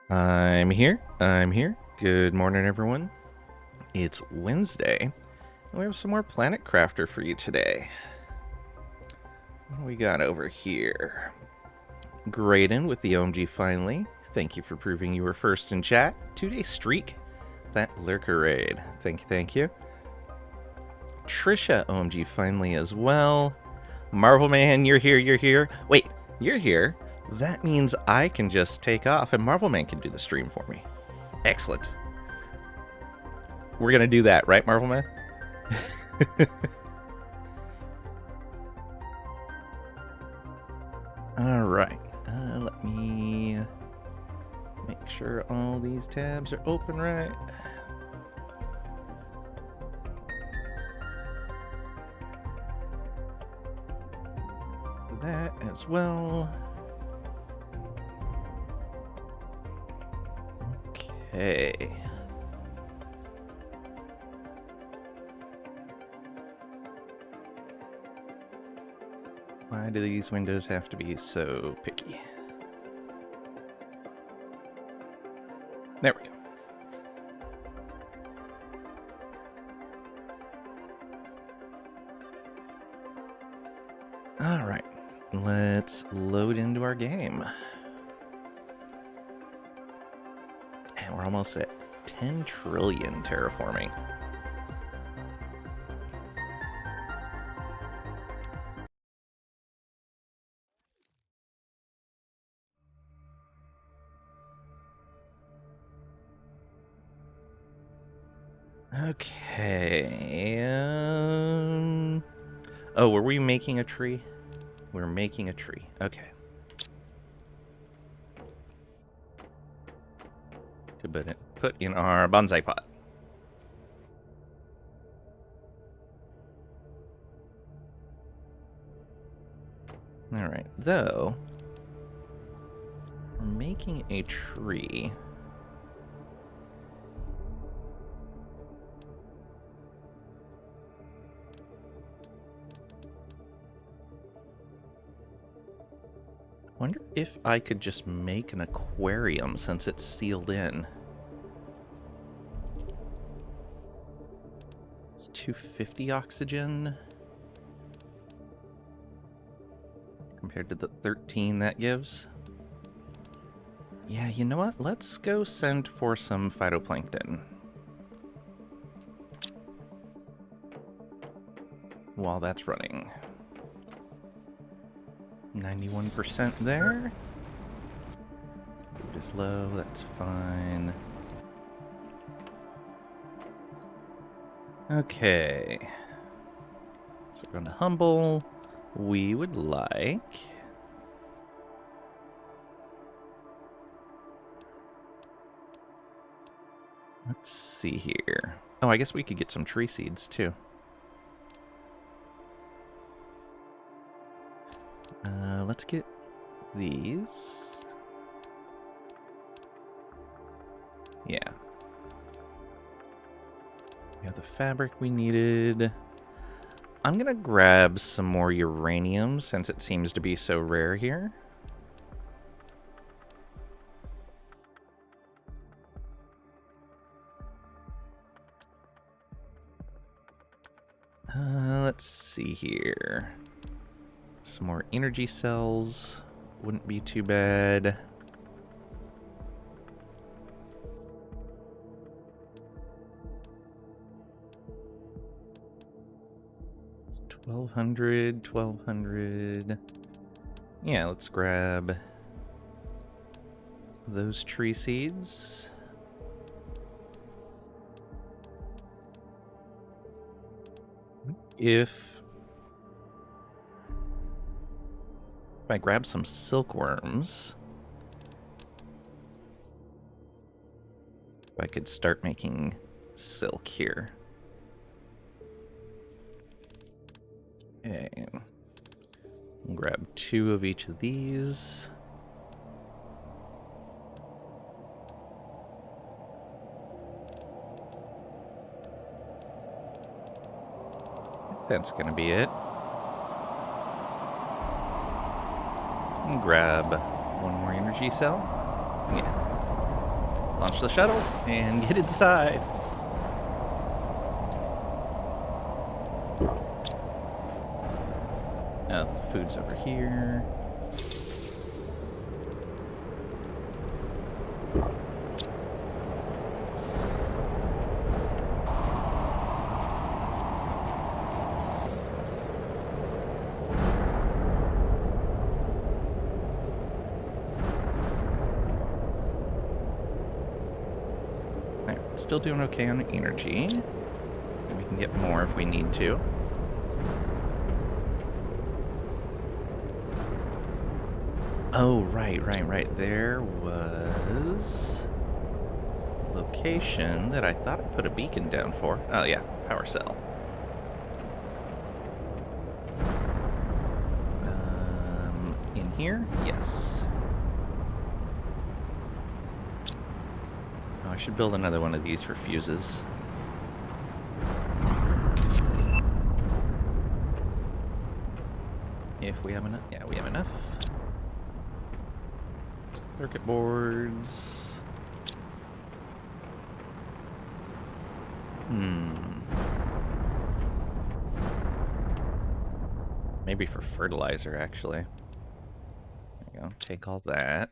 I'm here. I'm here. Good morning, everyone. It's Wednesday, and we have some more Planet Crafter for you today. What do we got over here? Graydon with the OMG finally. Thank you for proving you were first in chat. 2-day streak. That lurker raid. Thank you. Trisha OMG finally as well. Marvel Man, you're here. Wait, you're here? That means I can just take off and Marvel Man can do the stream for me. Excellent. We're going to do that, right, Marvel Man? All right. Let me make sure all these tabs are open right. That as well. Okay. Why do these windows have to be so picky? There we go. All right, let's load into our game. And we're almost at 10 trillion terraforming. Okay. Oh, were we making a tree? We're making a tree. Okay. To put in our bonsai pot. All right. Though, we're making a tree. Wonder if I could just make an aquarium since it's sealed in. It's 250 oxygen compared to the 13 that gives. Yeah, you know what? Let's go send for some phytoplankton. While that's running. 91% there. Food is low, that's fine. Okay. So we're going to humble. We would like... Let's see here. Oh, I guess we could get some tree seeds too. Let's get these. Yeah. We have the fabric we needed. I'm gonna grab some more uranium since it seems to be so rare here. Let's see here. Some more energy cells wouldn't be too bad. It's 1200. Yeah, let's grab those tree seeds. If I grab some silkworms, I could start making silk here. Okay. Grab 2 of each of these. That's gonna be it. Grab one more energy cell. Yeah. Launch the shuttle and get inside. Oh, the food's over here. Still doing okay on energy. And we can get more if we need to. Oh, right. There was a location that I thought I put a beacon down for. Oh, yeah. Power cell. In here? Yes. I should build another one of these for fuses. If we have enough. Yeah, we have enough. Circuit boards. Maybe for fertilizer, actually. There you go. Take all that.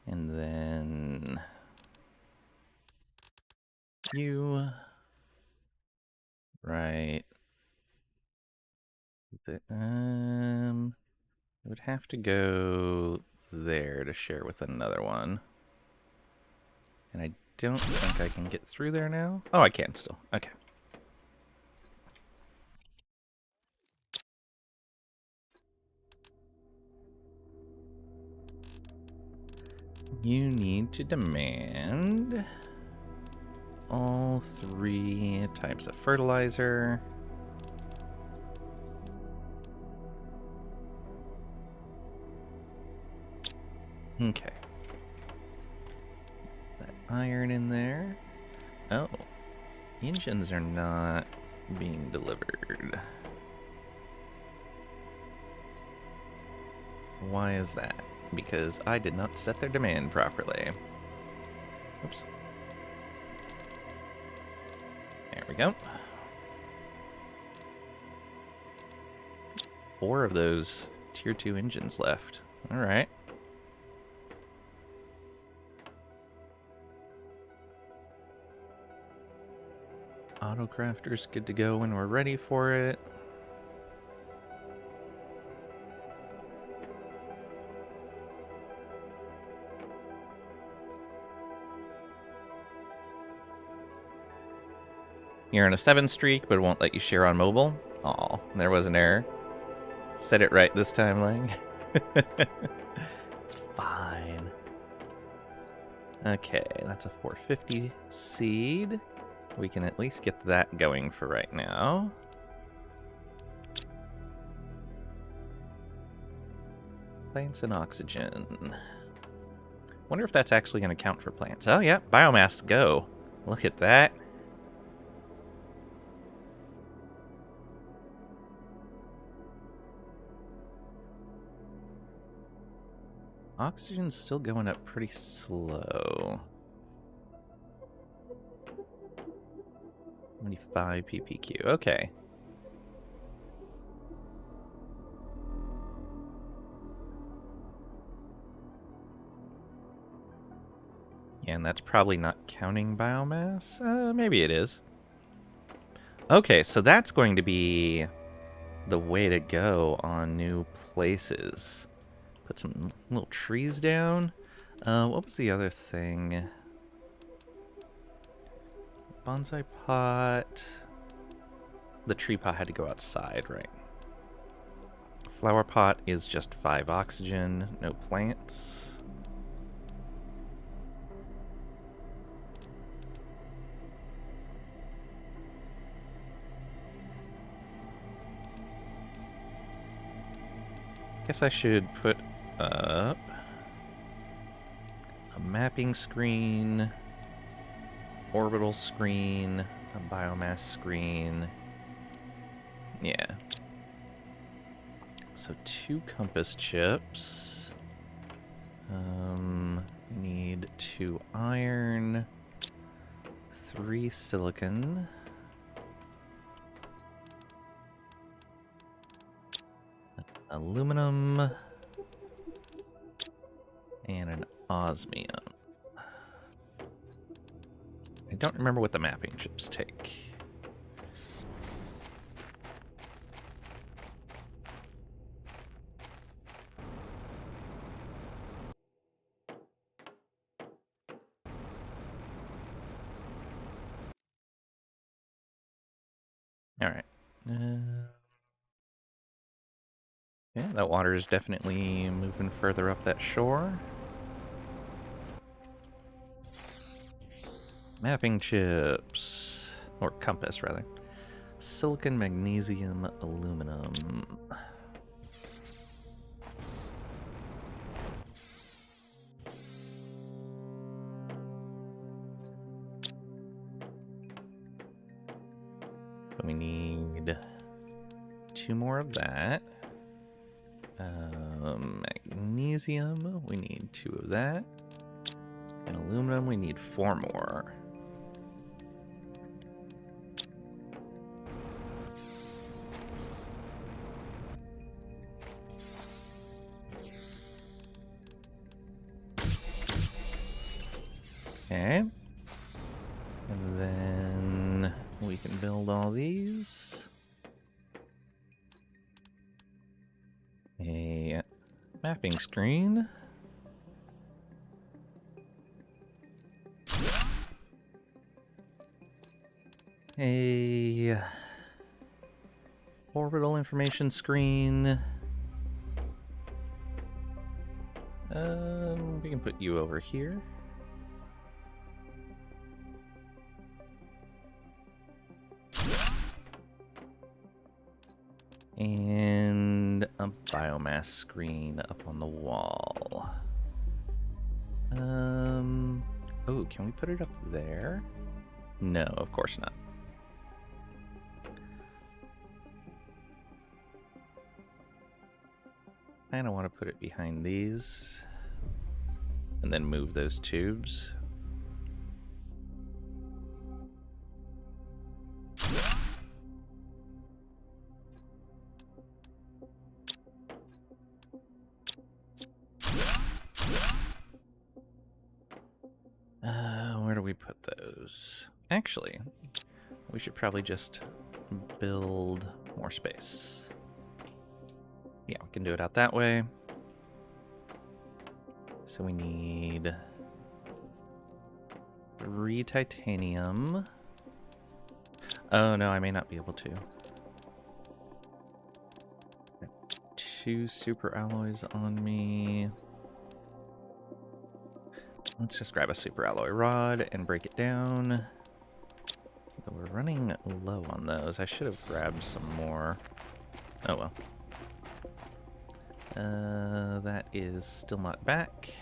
And then you, right? It would have to go there to share with another one, and I don't think I can get through there now. Oh, I can still. Okay. You need to demand all 3 types of fertilizer. Okay. That iron in there. Oh. Engines are not being delivered. Why is that? Because I did not set their demand properly. Oops. There we go. 4 of those tier 2 engines left. Alright. Autocrafter's good to go when we're ready for it. You're on a 7 streak, but it won't let you share on mobile. Aw, there was an error. Said it right this time, Lang. It's fine. Okay, that's a 450 seed. We can at least get that going for right now. Plants and oxygen. Wonder if that's actually going to count for plants. Oh yeah, biomass, go. Look at that. Oxygen's still going up pretty slow. 25 ppq, okay. Yeah, and that's probably not counting biomass? Maybe it is. Okay, so that's going to be the way to go on new places. Put some little trees down. What was the other thing? Bonsai pot. The tree pot had to go outside, right? Flower pot is just 5 oxygen, no plants. Guess I should put up a mapping screen, orbital screen, a biomass screen. Yeah. So 2 compass chips. 2 iron, 3 silicon. Aluminum. And an osmium. I don't remember what the mapping chips take. All right. Yeah, that water is definitely moving further up that shore. Mapping chips. Or compass, rather. Silicon, magnesium, aluminum. We need 2 more of that. Magnesium, we need 2 of that. And aluminum, we need 4 more. Okay. And then we can build all these. A mapping screen. A orbital information screen. We can put you over here. And a biomass screen up on the wall. Oh, can we put it up there? No, of course not. I don't want to put it behind these. And then move those tubes. Where do we put those? Actually, we should probably just build more space. Yeah, we can do it out that way. So we need 3 titanium. Oh no, I may not be able to. 2 super alloys on me. Let's just grab a super alloy rod and break it down. But we're running low on those. I should have grabbed some more. Oh well. That is still not back.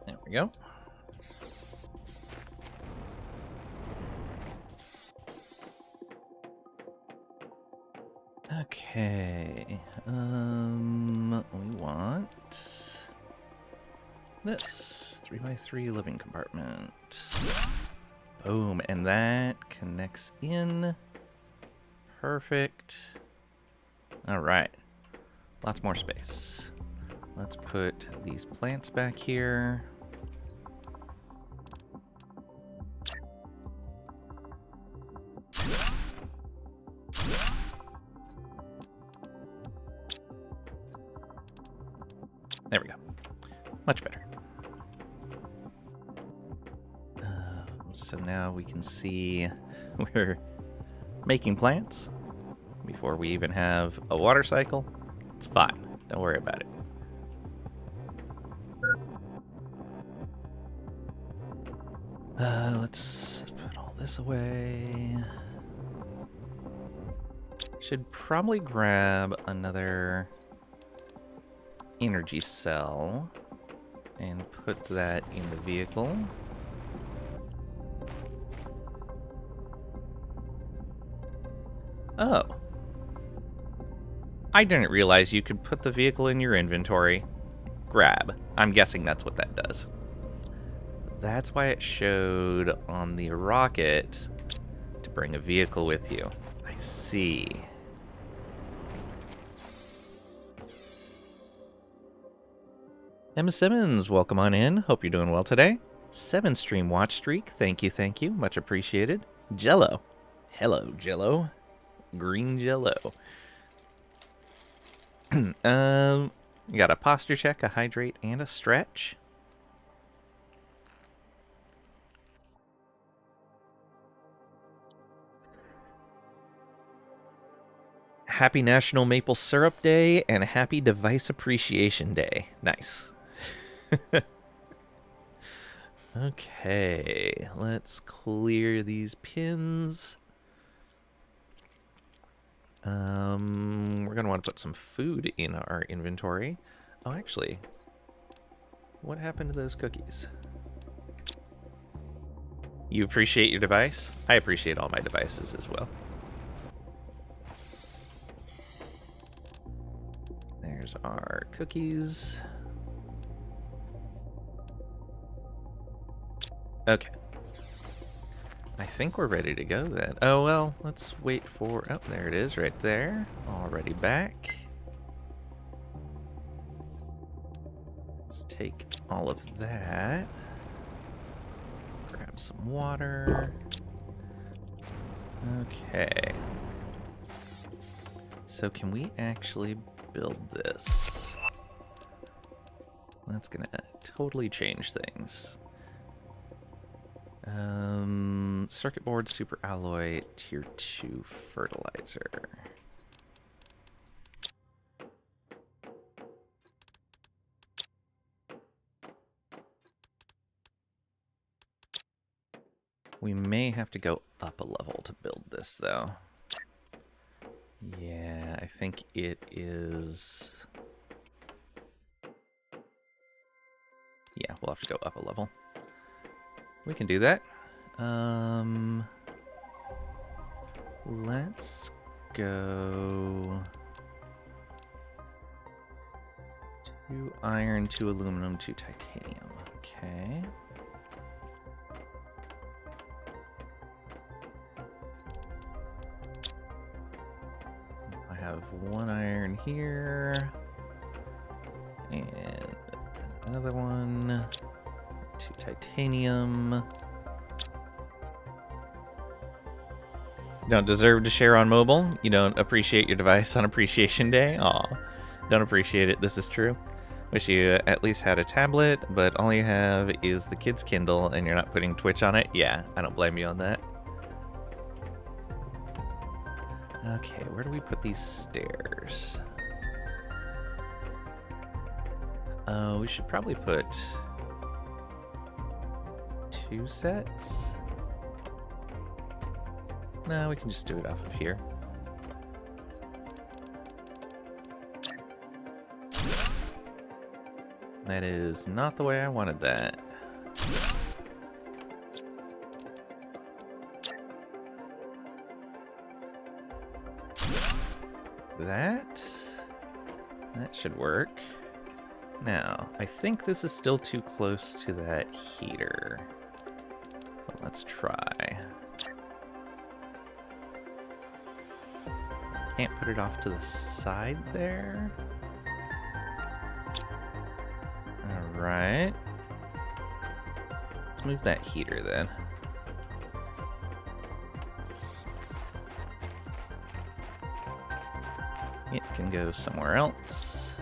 There we go. Okay, we want this 3x3 living compartment. Boom, and that connects in. Perfect. All right, lots more space. Let's put these plants back here. There we go. Much better. So now we can see we're making plants before we even have a water cycle. It's fine. Don't worry about it. Let's put all this away. Should probably grab another energy cell. and put that in the vehicle. Oh. I didn't realize you could put the vehicle in your inventory. Grab. I'm guessing that's what that does. That's why it showed on the rocket to bring a vehicle with you. I see. Emma Simmons, welcome on in. Hope you're doing well today. 7-stream watch streak. Thank you, thank you. Much appreciated. Jello. Hello, Jello. Green Jello. You got a posture check, a hydrate, and a stretch. Happy National Maple Syrup Day and Happy Device Appreciation Day. Nice. Okay, let's clear these pins. We're gonna want to put some food in our inventory. Oh, actually, what happened to those cookies? You appreciate your device? I appreciate all my devices as well. There's our cookies. Okay. I think we're ready to go then. Oh, well, let's wait for... Oh, there it is right there. Already back. Let's take all of that. Grab some water. Okay. So can we actually build this? That's gonna totally change things. Circuit board, super alloy, tier 2 fertilizer. We may have to go up a level to build this, though. Yeah, I think it is... Yeah, we'll have to go up a level. We can do that. Let's go... 2 iron, 2 aluminum, 2 titanium. Okay. I have 1 iron here. And another one. 2 titanium. You don't deserve to share on mobile. You don't appreciate your device on Appreciation Day. Aw, don't appreciate it. This is true. Wish you at least had a tablet, but all you have is the kid's Kindle and you're not putting Twitch on it. Yeah, I don't blame you on that. Okay, where do we put these stairs? We should probably put 2 sets. No, we can just do it off of here. That is not the way I wanted that. That should work. Now, I think this is still too close to that heater. Let's try. Can't put it off to the side there. Alright. Let's move that heater then. It can go somewhere else.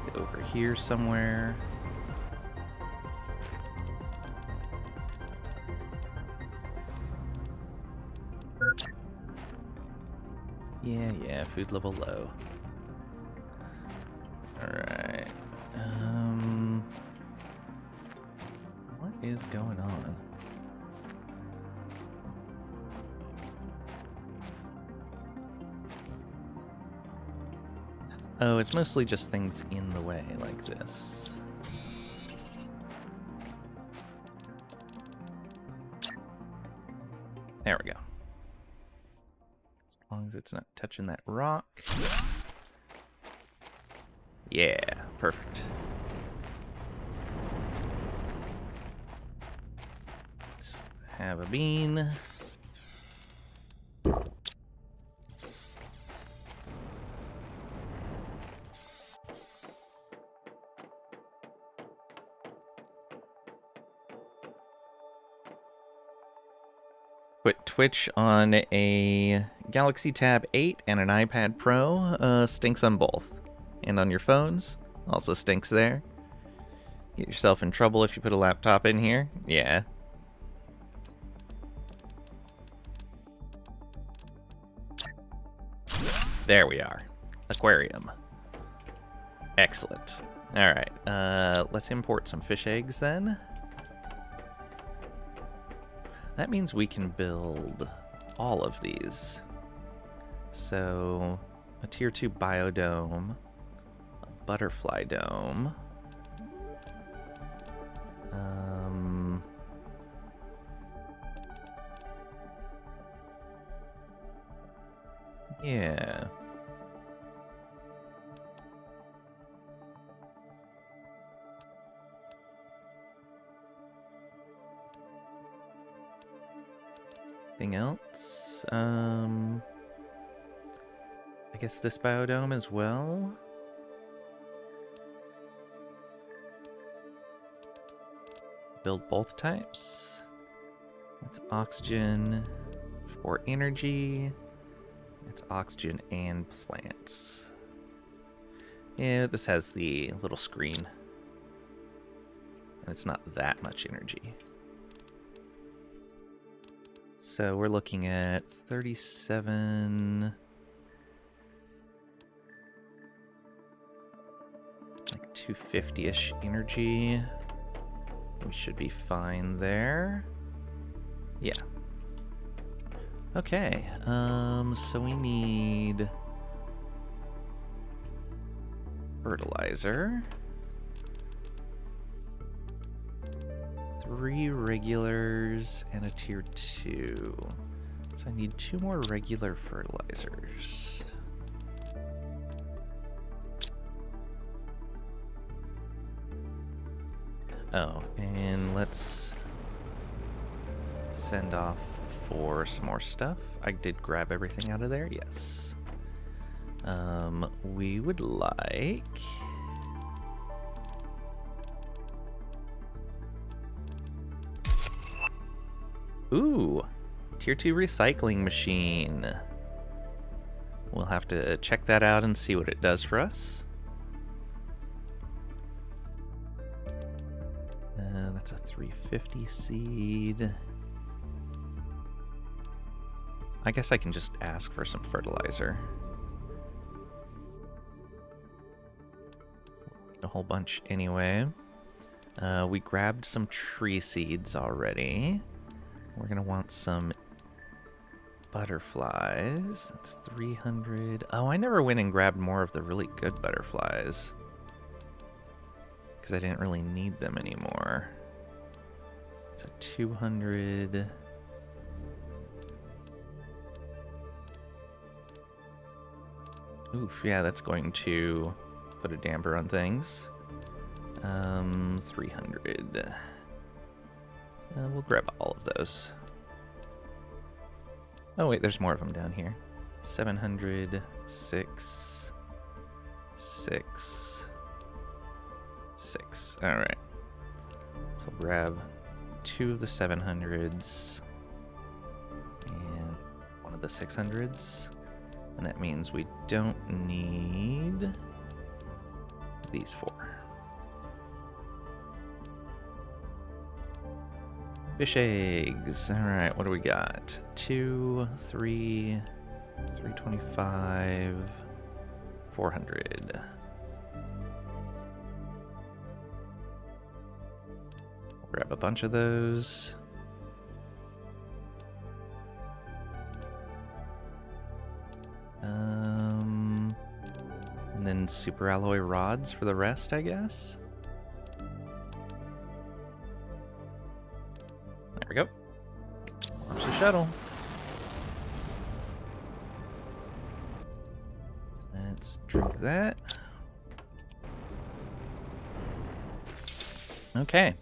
Get over here somewhere. Yeah, food level low. Alright. What is going on? Oh, it's mostly just things in the way, like this. There we go. As long as it's not touching that rock. Yeah, perfect. Let's have a bean. Quit Twitch on a Galaxy Tab 8 and an iPad Pro stinks on both. And on your phones, also stinks there. Get yourself in trouble if you put a laptop in here. Yeah. There we are. Aquarium. Excellent. Alright, let's import some fish eggs then. That means we can build all of these. So, a tier 2 biodome, a butterfly dome, yeah. Anything else? I guess this biodome as well. Build both types. That's oxygen for energy. It's oxygen and plants. Yeah, this has the little screen. And it's not that much energy. So we're looking at 37... like 250-ish energy. We should be fine there. Yeah. Okay, so we need fertilizer. 3 regulars and a tier 2. So I need 2 more regular fertilizers. Oh, and let's send off for some more stuff. I did grab everything out of there, yes. We would like... Ooh, tier 2 recycling machine. We'll have to check that out and see what it does for us. That's a 350 seed. I guess I can just ask for some fertilizer. A whole bunch anyway. We grabbed some tree seeds already. We're gonna want some butterflies. That's 300. Oh, I never went and grabbed more of the really good butterflies, because I didn't really need them anymore. It's a 200. Oof, yeah, that's going to put a damper on things. 300. We'll grab all of those. Oh wait, there's more of them down here. 700, 6, 6, 6. All right. So we'll grab 2 of the 700s and 1 of the 600s. And that means we don't need these 4. Fish eggs. Alright, what do we got? 2, 3, 325, 400. Grab a bunch of those. And then super alloy rods for the rest, I guess. There we go. Launch the shuttle. Let's drink that. Okay,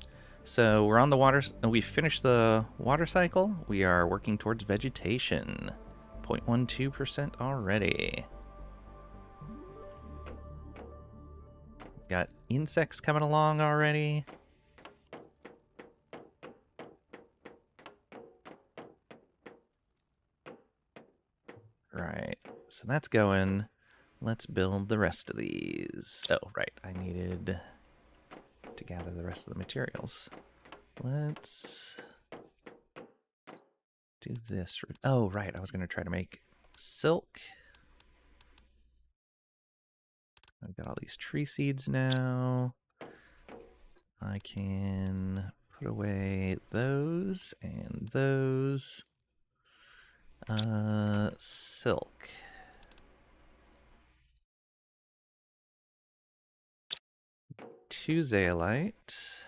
so we're on the water. We finished the water cycle. We are working towards vegetation. 0.12% already. Got insects coming along already. Right, so that's going. Let's build the rest of these. Oh, right, I needed to gather the rest of the materials. Let's do this. Oh, right, I was going to try to make silk. I've got all these tree seeds now. I can put away those and those. Silk. Two zeolite.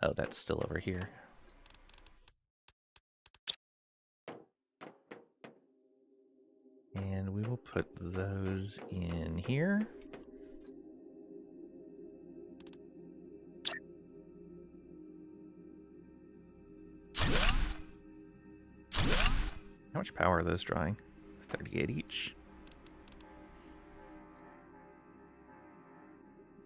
Oh, that's still over here. And we will put those in here. How much power are those drawing? 38 each.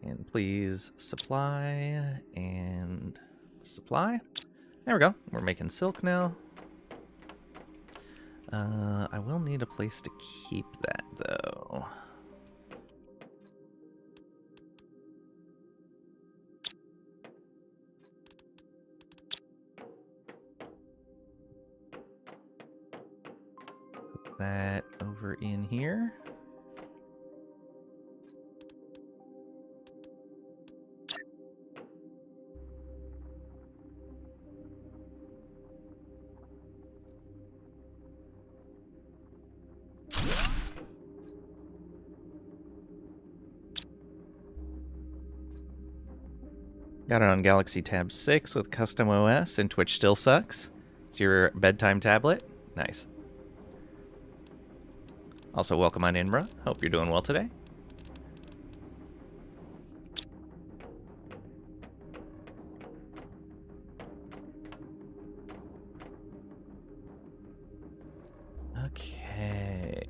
And please supply and supply. There we go. We're making silk now. I will need a place to keep that though. Put that over in here. Got it on Galaxy Tab 6 with custom OS, and Twitch still sucks. It's your bedtime tablet. Nice. Also, welcome on in, bro. Hope you're doing well today. Okay.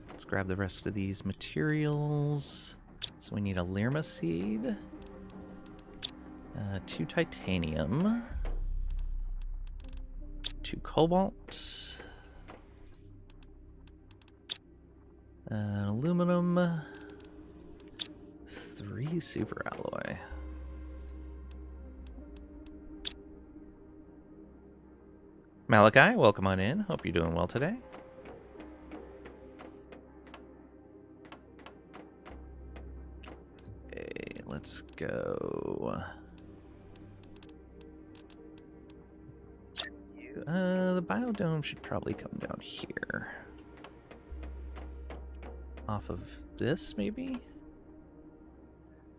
Let's grab the rest of these materials. So we need a Lirma seed, 2 titanium, 2 cobalt, aluminum, 3 super alloy. Malachi, welcome on in. Hope you're doing well today. Let's go. The biodome should probably come down here. Off of this, maybe?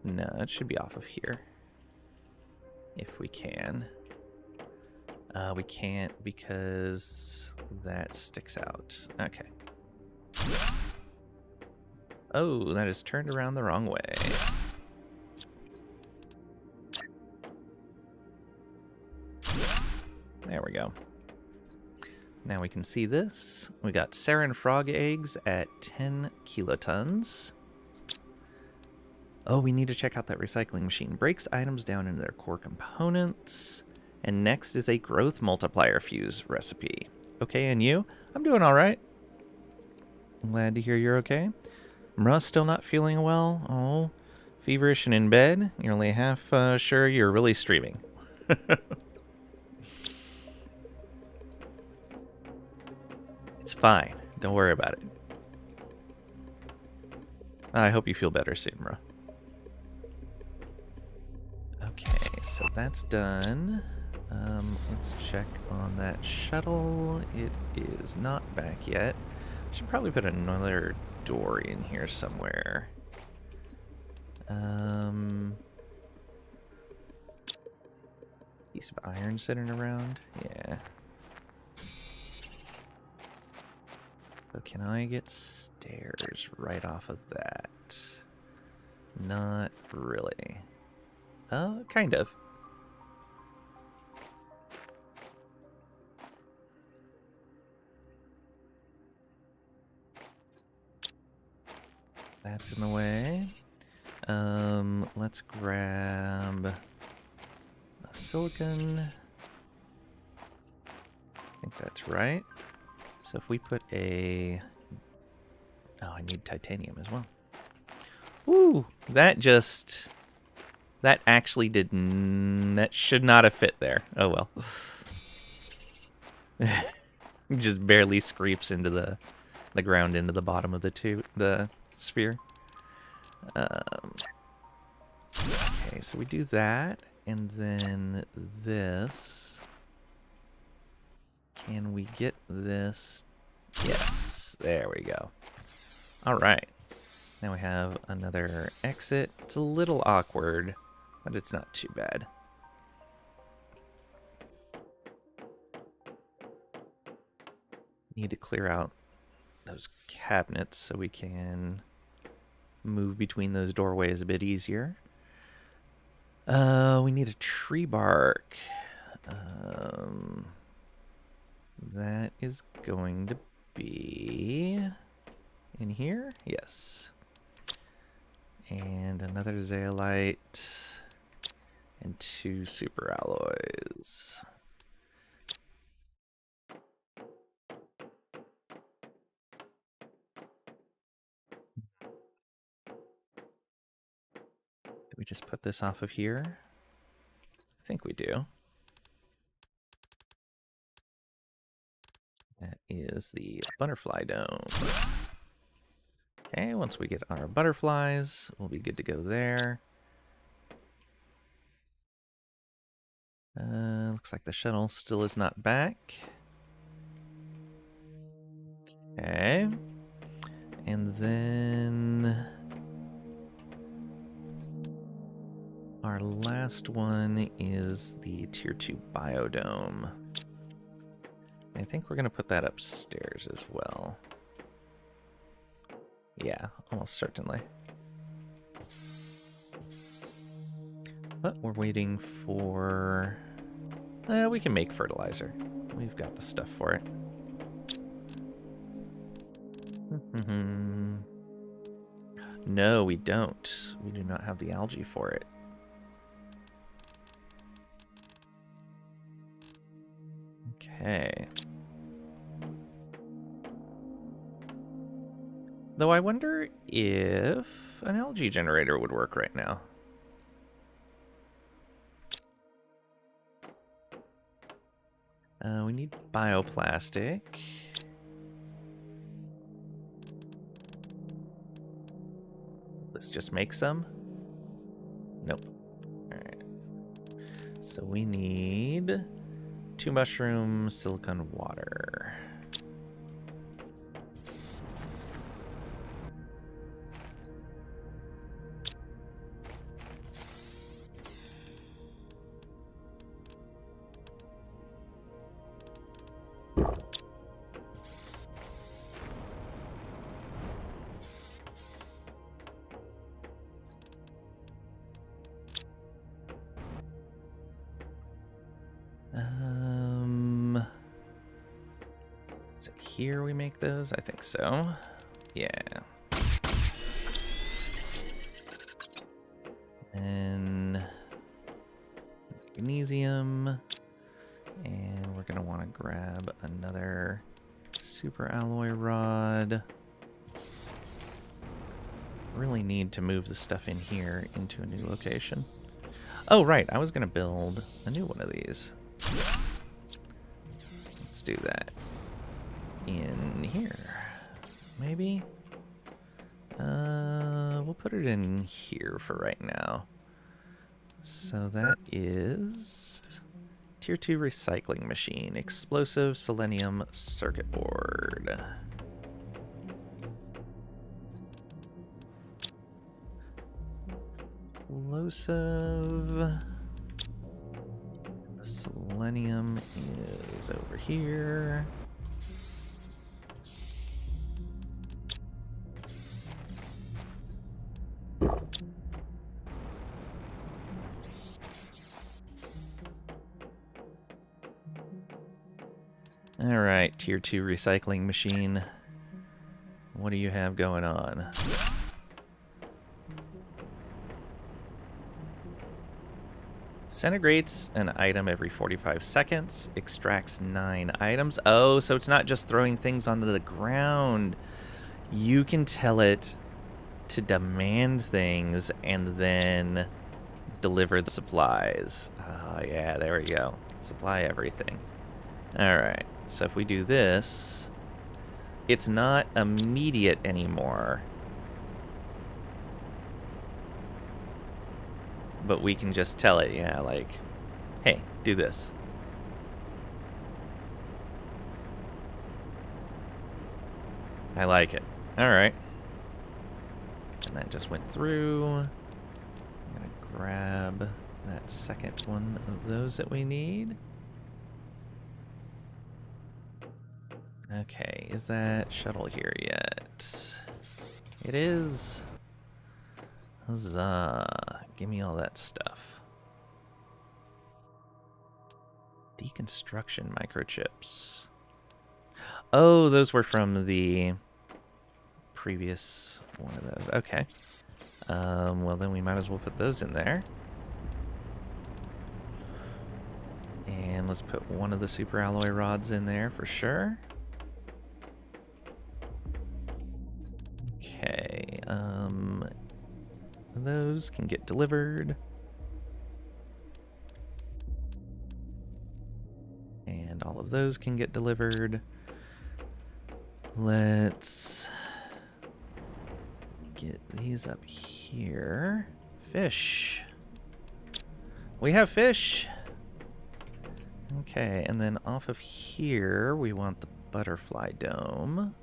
No, it should be off of here. If we can. We can't because that sticks out. Okay. Oh, that is turned around the wrong way. There we go. Now we can see this. We got sarin frog eggs at 10 kilotons. Oh, we need to check out that recycling machine. Breaks items down into their core components. And next is a growth multiplier fuse recipe. Okay, and you? I'm doing all right. I'm glad to hear you're okay. Mruh, still not feeling well? Oh, feverish and in bed? You're only half sure you're really streaming. It's fine. Don't worry about it. I hope you feel better soon, bro. Okay, so that's done. Let's check on that shuttle. It is not back yet. Should probably put another door in here somewhere. Piece of iron sitting around? Yeah. So can I get stairs right off of that? Not really. Kind of. That's in the way. Let's grab the silicon. I think that's right. So if we put a... Oh, I need titanium as well. Ooh, that actually didn't... That should not have fit there. Oh well. Just barely scrapes into the ground, into the bottom of the sphere. Okay, so we do that, and then this. Can we get this? Yes, there we go. All right, now we have another exit. It's a little awkward, but it's not too bad. Need to clear out those cabinets so we can move between those doorways a bit easier. We need a tree bark. That is going to be in here? Yes. And another zeolite and 2 super alloys. Did we just put this off of here? I think we do. That is the butterfly dome. Okay, once we get our butterflies, we'll be good to go there. Looks like the shuttle still is not back. Okay. And then our last one is the Tier 2 biodome. I think we're going to put that upstairs as well. Yeah, almost certainly. But we're waiting for... we can make fertilizer. We've got the stuff for it. No, we don't. We do not have the algae for it. Okay. Though I wonder if an algae generator would work right now. We need bioplastic. Let's just make some. Nope. Alright. So we need 2 mushrooms, silicon water. Is it here we make those? I think so. Yeah. And magnesium. And we're going to want to grab another super alloy rod. Really need to move the stuff in here into a new location. Oh, right. I was going to build a new one of these. Let's do that. In here. Maybe? We'll put it in here for right now. So that is Tier 2 recycling machine. Explosive selenium circuit board. Explosive. The selenium is over here. Alright, Tier 2 recycling machine. What do you have going on? Disintegrates an item every 45 seconds. Extracts 9 items. Oh, so it's not just throwing things onto the ground. You can tell it to demand things and then deliver the supplies. Oh, yeah, there we go. Supply everything. Alright, so if we do this, it's not immediate anymore. But we can just tell it, yeah, like, hey, do this. I like it. Alright. And that just went through. I'm gonna grab that second one of those that we need. Okay, is that shuttle here yet? It is. Huzzah. Give me all that stuff. Deconstruction microchips. Oh, those were from the previous one of those. Okay. Well, then we might as well put those in there. And let's put one of the super alloy rods in there for sure. Okay, those can get delivered. And all of those can get delivered. Let's get these up here. Fish. We have fish. Okay, and then off of here, we want the butterfly dome.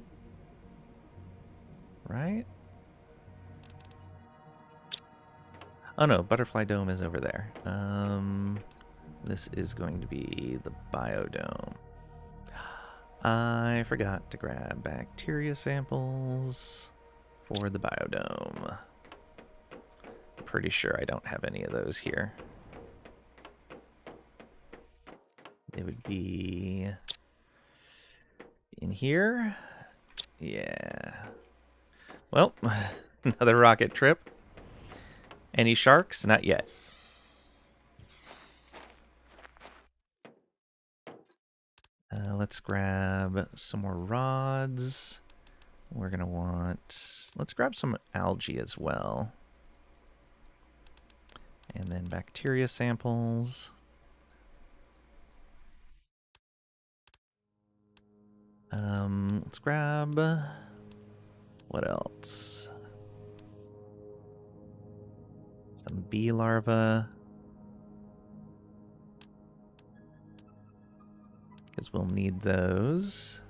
Right? Oh no, butterfly dome is over there. This is going to be the biodome. I forgot to grab bacteria samples for the biodome. I'm pretty sure I don't have any of those here. It would be in here. Yeah. Well, another rocket trip. Any sharks? Not yet. Let's grab some more rods. We're going to want... Let's grab some algae as well. And then bacteria samples. Let's grab... What else? Some bee larvae. Because we'll need those.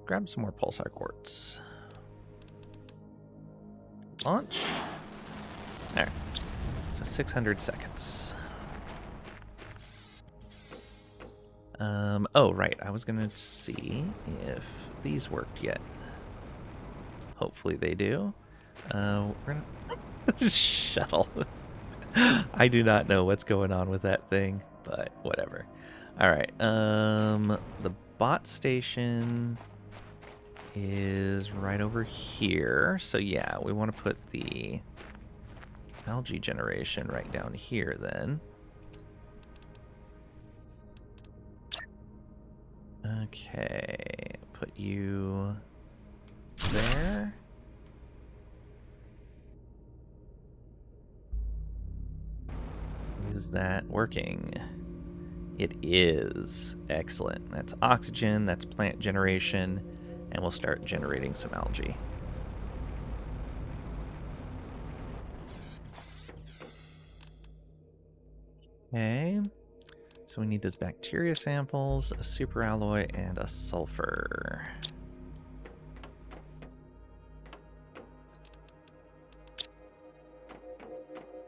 Grab some more pulsar quartz. Launch. There. So 600 seconds. Oh, right. I was going to see if these worked yet. Hopefully they do. We're going to... Shuttle. I do not know what's going on with that thing, but whatever. All right. The bot station is right over here. So yeah, we want to put the algae generation right down here then. Okay, put you there. Is that working? It is. Excellent. That's oxygen, that's plant generation, and we'll start generating some algae. Okay. So we need those bacteria samples, a superalloy, and a sulfur.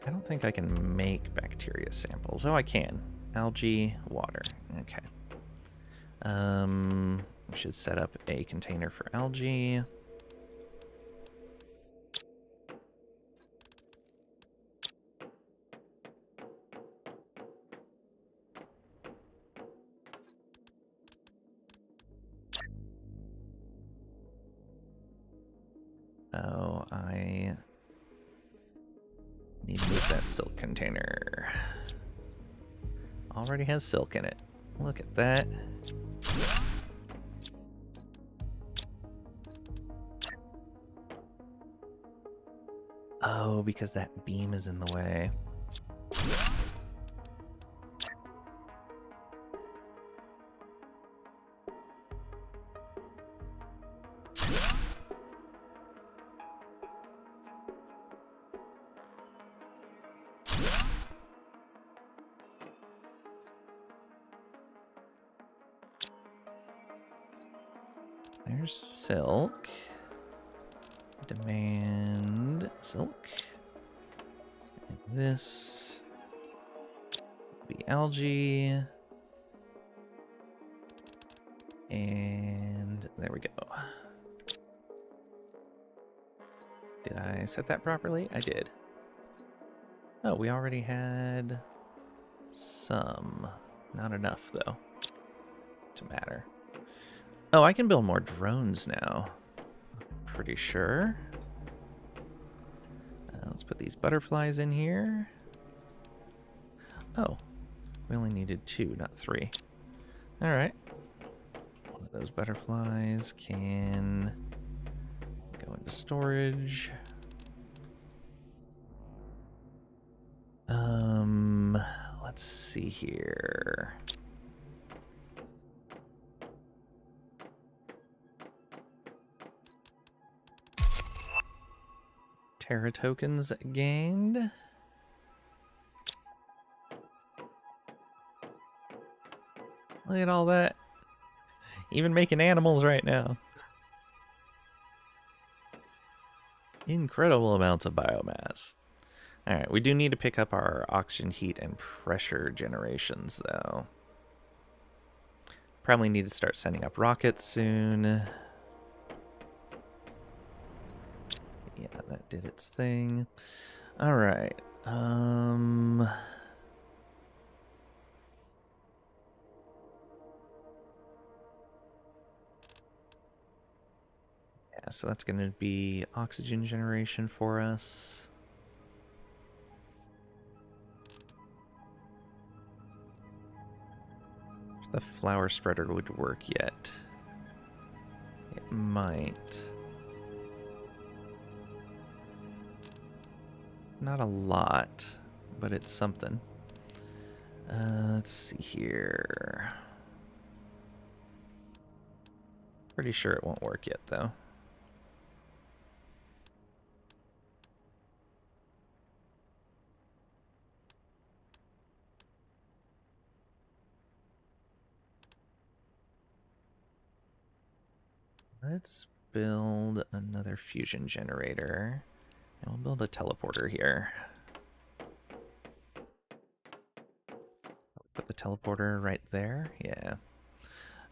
I don't think I can make bacteria samples. Oh, I can. Algae, water. Okay. We should set up a container for algae. Oh, I need to move that silk container. Already has silk in it. Look at that. Oh, because that beam is in the way. There's silk. Demand silk. And this will be algae. And there we go. Did I set that properly? I did. Oh, we already had some. Not enough, though, to matter. Oh, I can build more drones now. Pretty sure. Let's put these butterflies in here. Oh, we only needed 2, not 3. All right. One of those butterflies can go into storage. Let's see here. Terra tokens gained. Look at all that. Even making animals right now. Incredible amounts of biomass. Alright, we do need to pick up our oxygen, heat, and pressure generations, though. Probably need to start sending up rockets soon. Yeah, that did its thing. Alright. Yeah, so that's going to be oxygen generation for us. If the flower spreader would work yet. It might. Not a lot, but it's something. Let's see here. Pretty sure it won't work yet, though. Let's build another fusion generator. And we'll build a teleporter here. Put the teleporter right there. Yeah.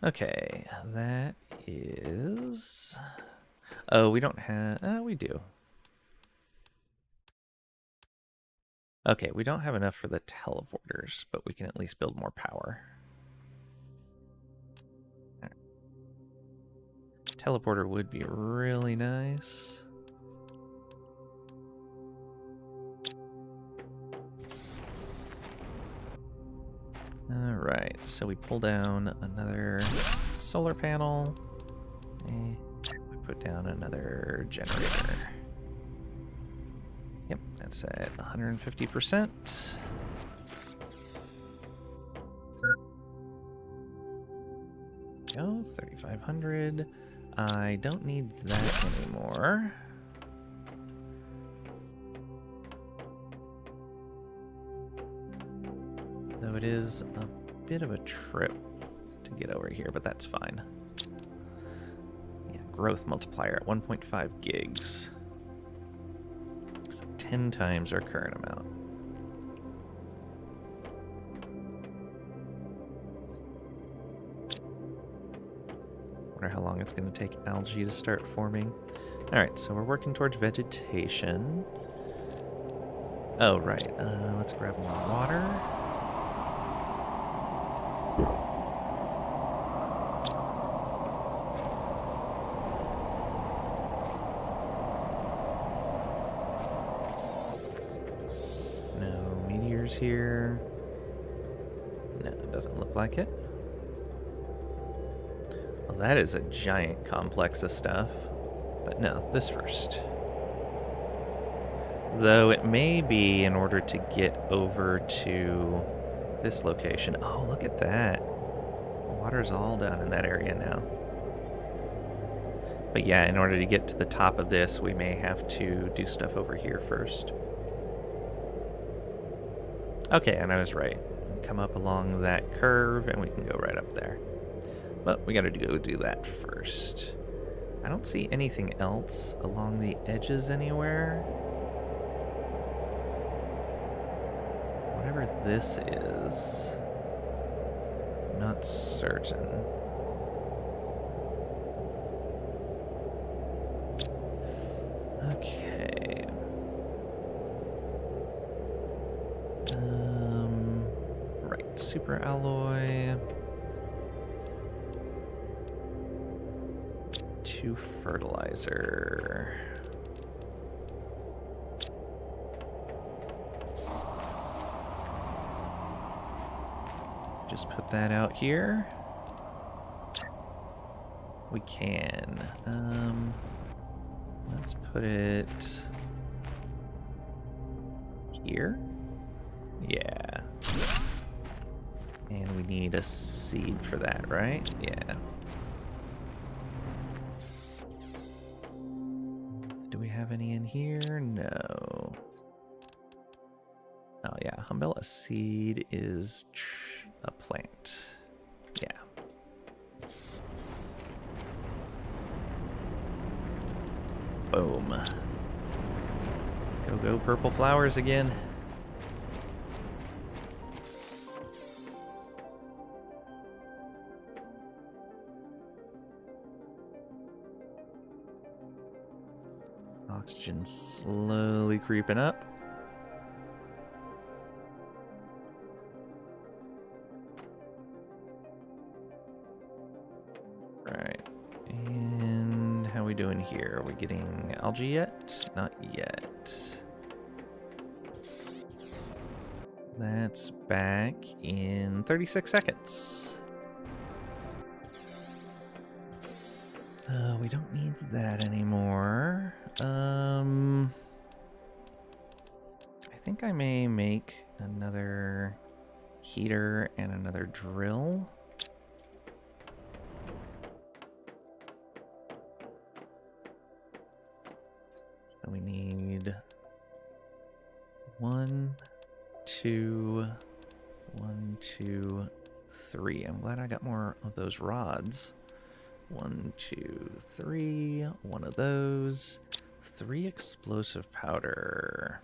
Okay, that is... Oh, we don't have... we do. Okay, we don't have enough for the teleporters, but we can at least build more power. Right. Teleporter would be really nice. Alright, so we pull down another solar panel. And we put down another generator. Yep, that's at 150%. There we go, 3,500. I don't need that anymore. Though it is a bit of a trip to get over here, but that's fine. Yeah, growth multiplier at 1.5 gigs. So 10 times our current amount. Wonder how long it's going to take algae to start forming. Alright, so we're working towards vegetation. Oh, right. Let's grab more water. No meteors here. No, it doesn't look like it. Well, that is a giant complex of stuff. But no, this first. Though it may be in order to get over to this location. Oh, look at that. The water's all down in that area now. But yeah, in order to get to the top of this, we may have to do stuff over here first. Okay, and I was right. Come up along that curve, and we can go right up there. But we gotta go do that first. I don't see anything else along the edges anywhere. Whatever this is, I'm not certain. Okay. Right, super alloy. 2 fertilizer. Just put that out here. We can. Let's put it here. Yeah. And we need a seed for that, right? Yeah. Do we have any in here? No. Oh yeah, Umbella seed is a plant. Yeah. Boom. Go purple flowers again. Oxygen slowly creeping up. Right. And how are we doing here? Are we getting algae yet? Not yet. That's back in 36 seconds. We don't need that anymore. I think I may make another heater and another drill. So we need 1, 2, 1, 2, 3. I'm glad I got more of those rods. 1, 2, 3. One of those. 3 explosive powder.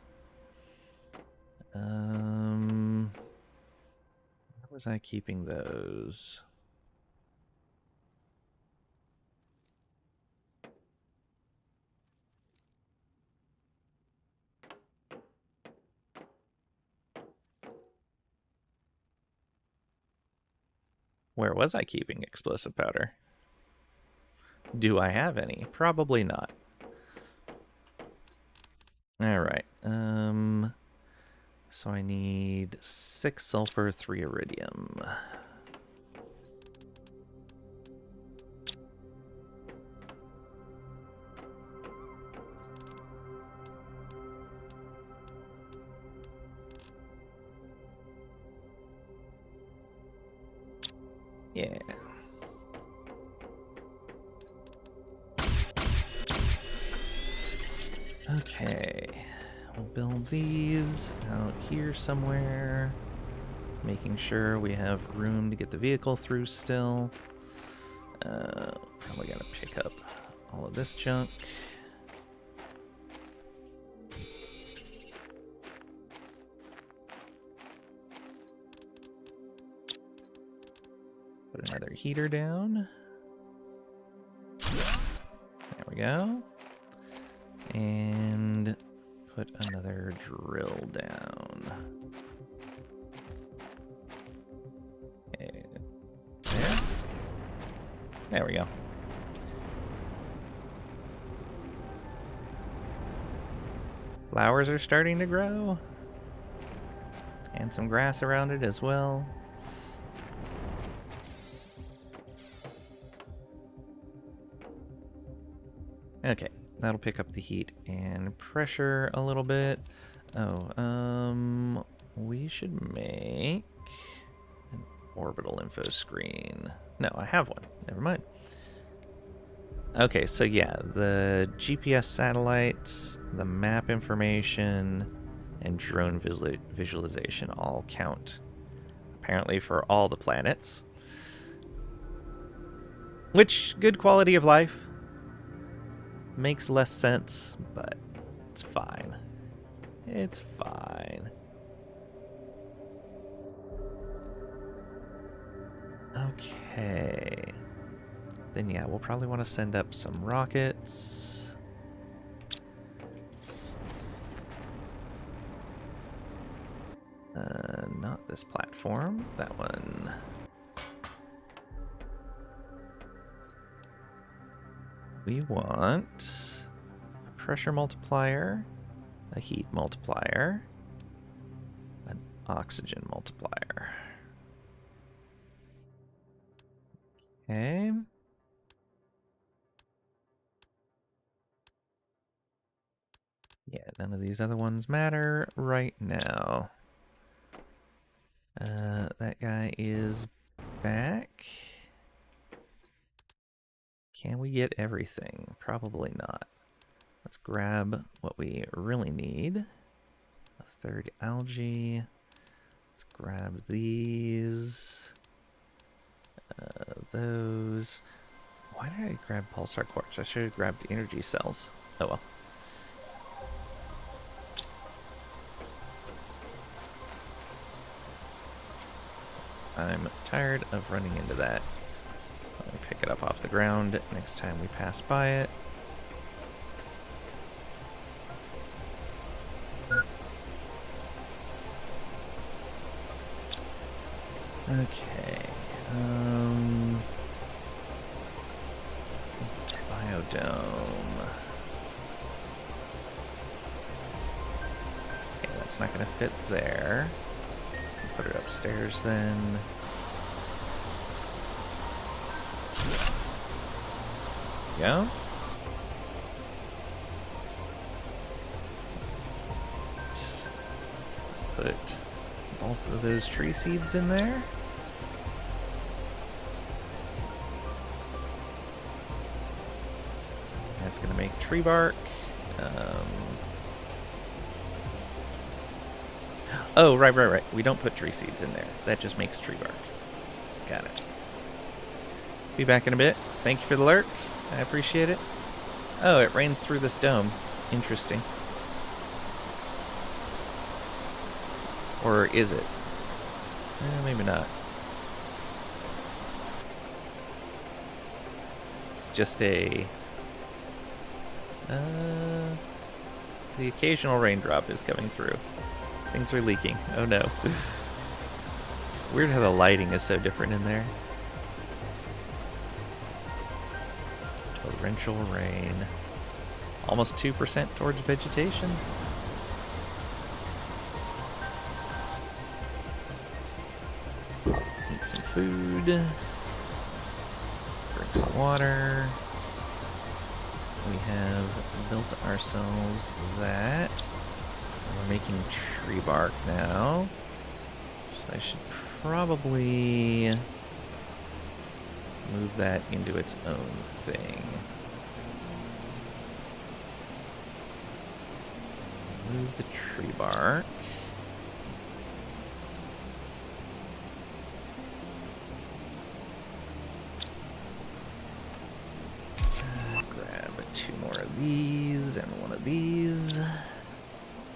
Where was I keeping those? Where was I keeping explosive powder? Do I have any? Probably not. Alright. So I need 6 sulfur, 3 iridium. Yeah. Okay. We'll build these out here somewhere. Making sure we have room to get the vehicle through still. Probably gotta pick up all of this junk. Put another heater down. There we go. And put another drill down. Okay. There we go. Flowers are starting to grow. And some grass around it as well. Okay, that'll pick up the heat and pressure a little bit. Oh, we should make an orbital info screen. No, I have one. Never mind. Okay, so yeah, the GPS satellites, the map information, and drone visualization all count. Apparently for all the planets. Which, good quality of life. Makes less sense, but it's fine. It's fine. Okay. Then yeah, we'll probably want to send up some rockets. Not this platform. That one. We want a pressure multiplier, a heat multiplier, an oxygen multiplier. Okay. Yeah, none of these other ones matter right now. That guy is back. Can we get everything? Probably not. Let's grab what we really need. A third algae. Let's grab these. Those. Why did I grab pulsar quartz? I should have grabbed energy cells. Oh well. I'm tired of running into that. Let me pick it up off the ground next time we pass by it. Okay. Biodome. Okay, that's not going to fit there. Put it upstairs then. Yeah. Put both of those tree seeds in there. That's going to make tree bark. Oh, right. We don't put tree seeds in there. That just makes tree bark. Got it. Be back in a bit. Thank you for the lurk. I appreciate it. Oh, it rains through this dome. Interesting. Or is it? Maybe not. It's just a... the occasional raindrop is coming through. Things are leaking. Oh no. Weird how the lighting is so different in there. Torrential rain. Almost 2% towards vegetation. Eat some food. Drink some water. We have built ourselves that. We're making tree bark now. So I should probably move that into its own thing. Move the tree bark. Grab 2 more of these and 1 of these.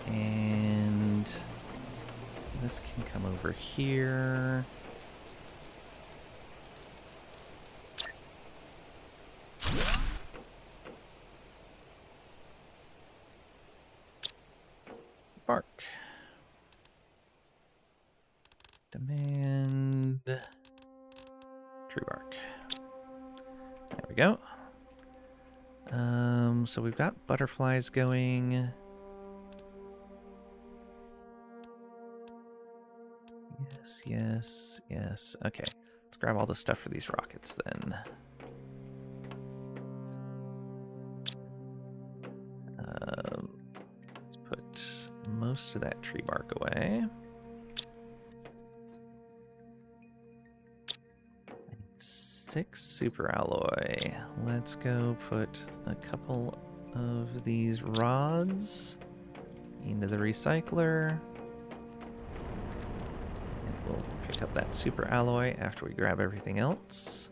And this can come over here. Bark. Demand tree bark. There we go. So we've got butterflies going. Yes, yes, yes. Okay, let's grab all the stuff for these rockets then. Let's put most of that tree bark away. I need 6 super alloy. Let's go put a couple of these rods into the recycler. And we'll pick up that super alloy after we grab everything else.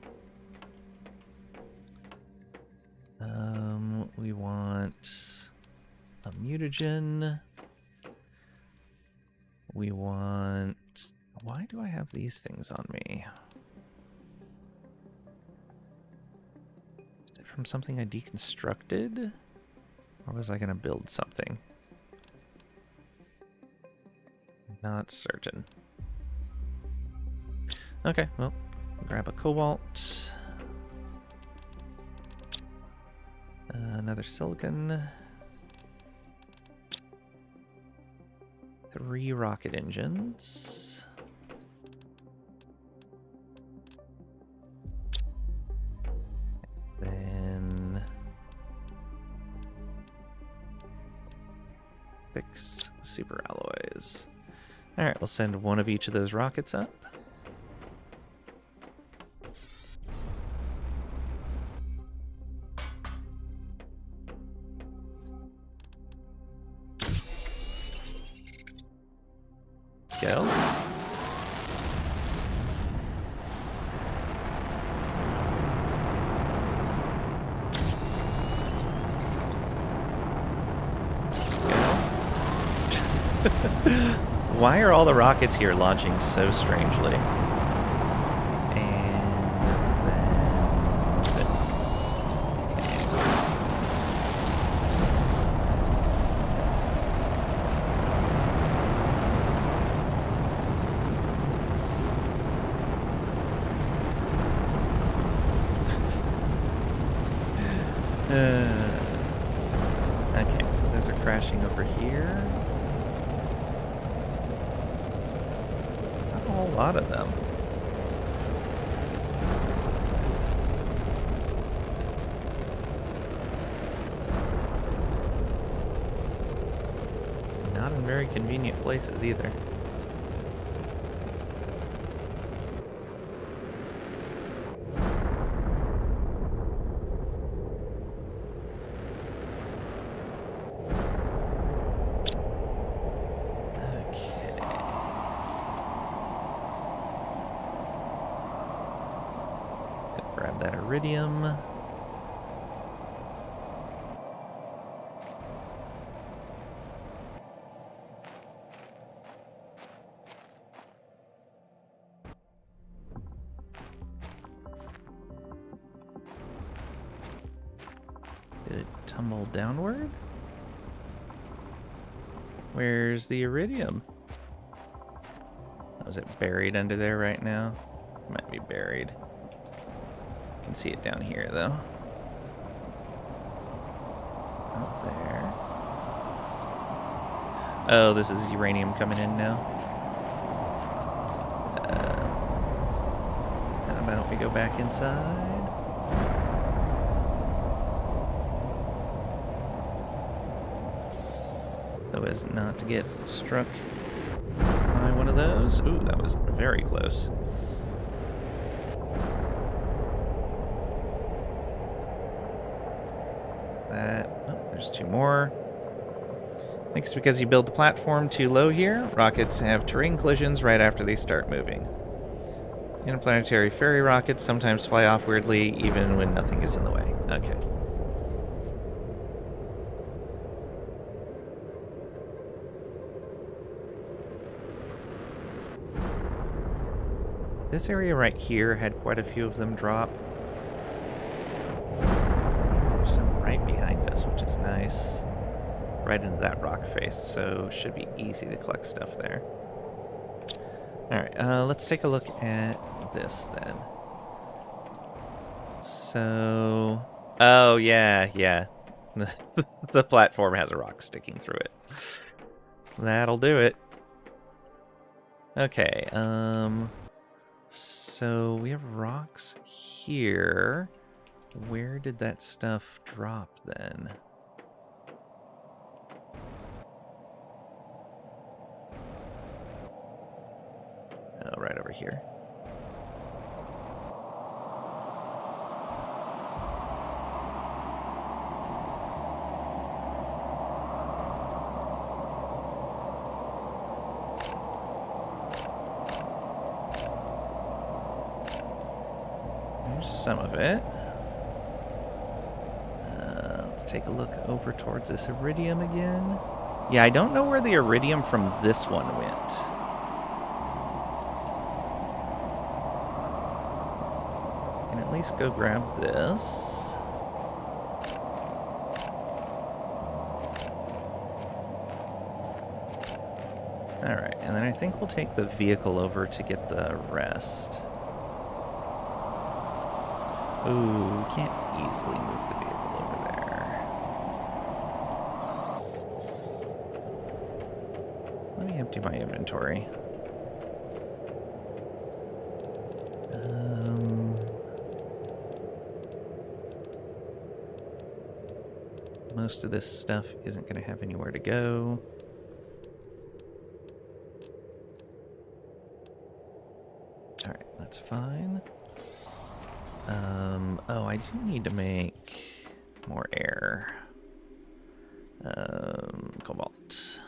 We want a mutagen. We want... Why do I have these things on me? Is it from something I deconstructed? Or was I going to build something? Not certain. Okay, well, grab a cobalt. Another silicon. 3 rocket engines. Then 6 super alloys. All right, we'll send 1 of each of those rockets up. Go. Why are all the rockets here launching so strangely? And then this. Okay, so those are crashing over here. Not a whole lot of them. Not in very convenient places either. Grab that iridium. Did it tumble downward? Where's the iridium? Oh, is it buried under there right now? It might be buried. I can see it down here, though. Up there. Oh, this is uranium coming in now. How about we go back inside? So as not to get struck by one of those. Ooh, that was very close. Oh, there's 2 more. I think it's because you build the platform too low here. Rockets have terrain collisions right after they start moving. Interplanetary ferry rockets sometimes fly off weirdly, even when nothing is in the way. Okay. This area right here had quite a few of them drop. There's some right behind us, which is nice. Right into that rock face, so should be easy to collect stuff there. Alright, let's take a look at this then. So... Oh, yeah. The platform has a rock sticking through it. That'll do it. Okay, so we have rocks here. Where did that stuff drop then? Oh, right over here. There's some of it. Let's take a look over towards this iridium again. Yeah, I don't know where the iridium from this one went. Can at least go grab this. Alright, and then I think we'll take the vehicle over to get the rest. Ooh, we can't easily move the vehicle over there. Let me empty my inventory. Most of this stuff isn't going to have anywhere to go. Alright, that's fine. Oh, I do need to make more air. Cobalt.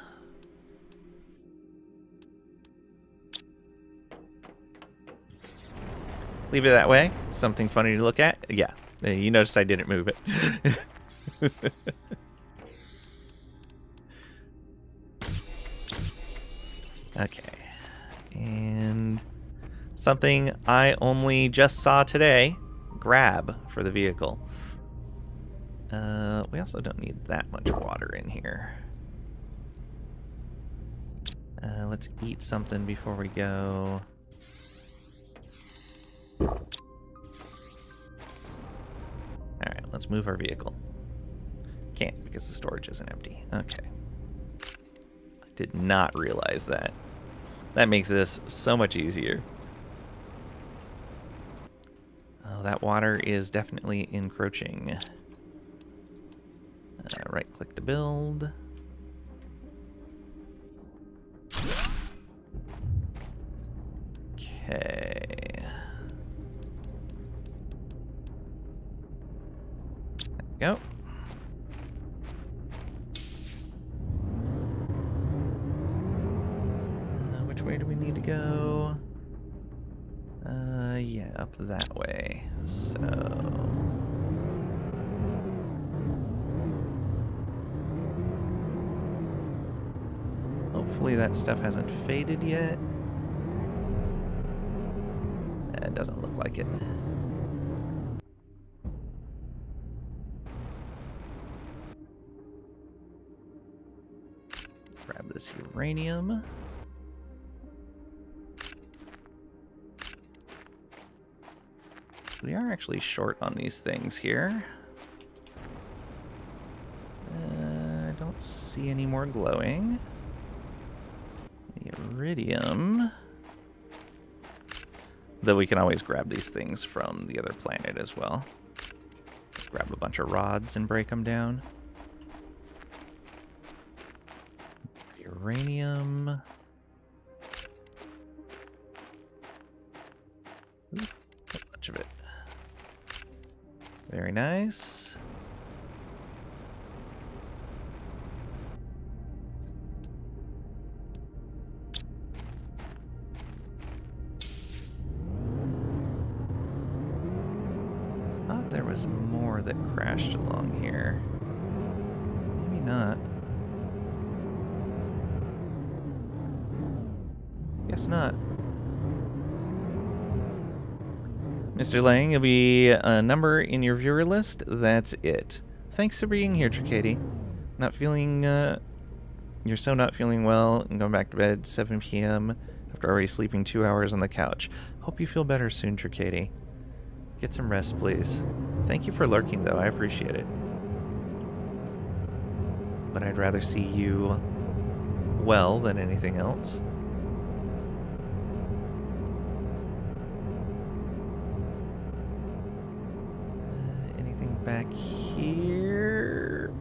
Leave it that way. Something funny to look at. Yeah, you noticed I didn't move it. Okay. And something I only just saw today. Grab for the vehicle. We also don't need that much water in here. Let's eat something before we go. Alright, let's move our vehicle. Can't because the storage isn't empty. Okay. I did not realize that. That makes this so much easier. Oh, that water is definitely encroaching. Right click to build. Okay. There we go. Which way do we need to go? Yeah, up that way. So... hopefully that stuff hasn't faded yet. It doesn't look like it. Grab this uranium. We are actually short on these things here. I don't see any more glowing. The iridium. Though we can always grab these things from the other planet as well. Grab a bunch of rods and break them down. Uranium. Ooh, not much of it. Very nice. thought there was more that crashed along here. Maybe not. Guess not. Mr. Lang, it'll be a number in your viewer list. That's it. Thanks for being here, Tricady. Not feeling, you're so not feeling well and going back to bed 7 p.m. after already sleeping 2 hours on the couch. Hope you feel better soon, Tricady. Get some rest, please. Thank you for lurking, though. I appreciate it. But I'd rather see you well than anything else. Anything back here?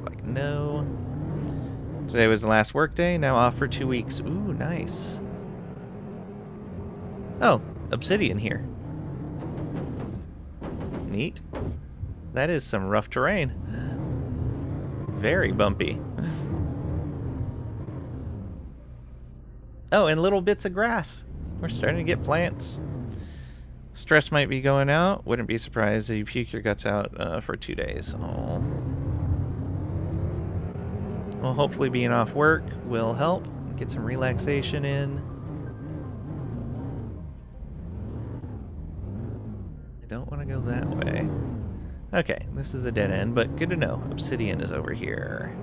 Like, no. Today was the last work day, now off for 2 weeks. Ooh, nice. Oh, obsidian here. Neat. That is some rough terrain. Very bumpy. Oh, and little bits of grass. We're starting to get plants. Stress might be going out. Wouldn't be surprised if you puke your guts out for 2 days. Oh. Well, hopefully being off work will help. Get some relaxation in. I don't want to go that way. Okay, this is a dead end, but good to know. Obsidian is over here.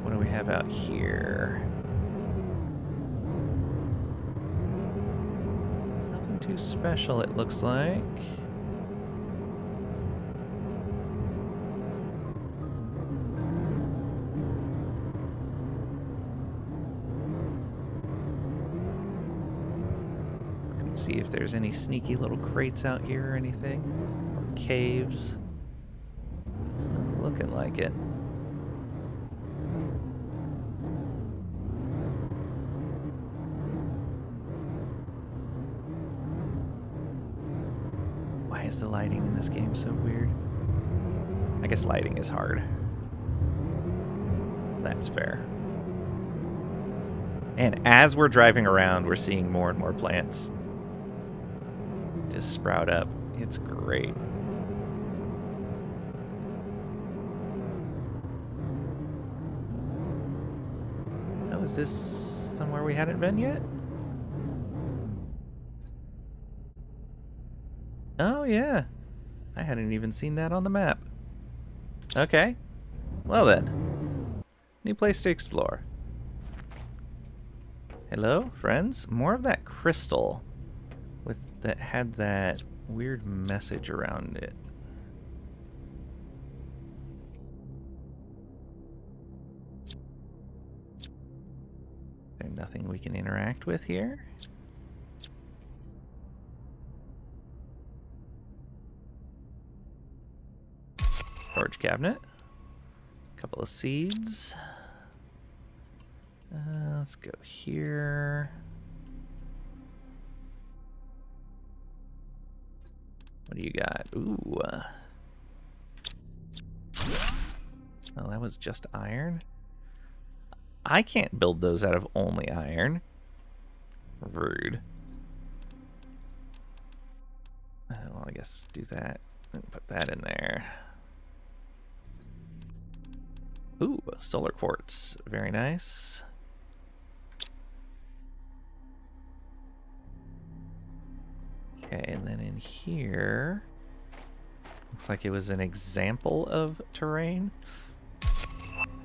What do we have out here? Nothing too special, it looks like. See if there's any sneaky little crates out here or anything. Or caves. It's not looking like it. Why is the lighting in this game so weird? I guess lighting is hard. That's fair. And as we're driving around, we're seeing more and more plants just sprout up. It's great. Oh, is this somewhere we hadn't been yet? Oh, yeah. I hadn't even seen that on the map. Okay. Well then. New place to explore. Hello, friends. More of that crystal that had that weird message around it. There's nothing we can interact with here. Storage cabinet. A couple of seeds. Let's go here. What do you got? Ooh. Oh, that was just iron? I can't build those out of only iron. Rude. Well, I guess do that and put that in there. Ooh, solar quartz. Very nice. Okay, and then in here, looks like it was an example of terrain.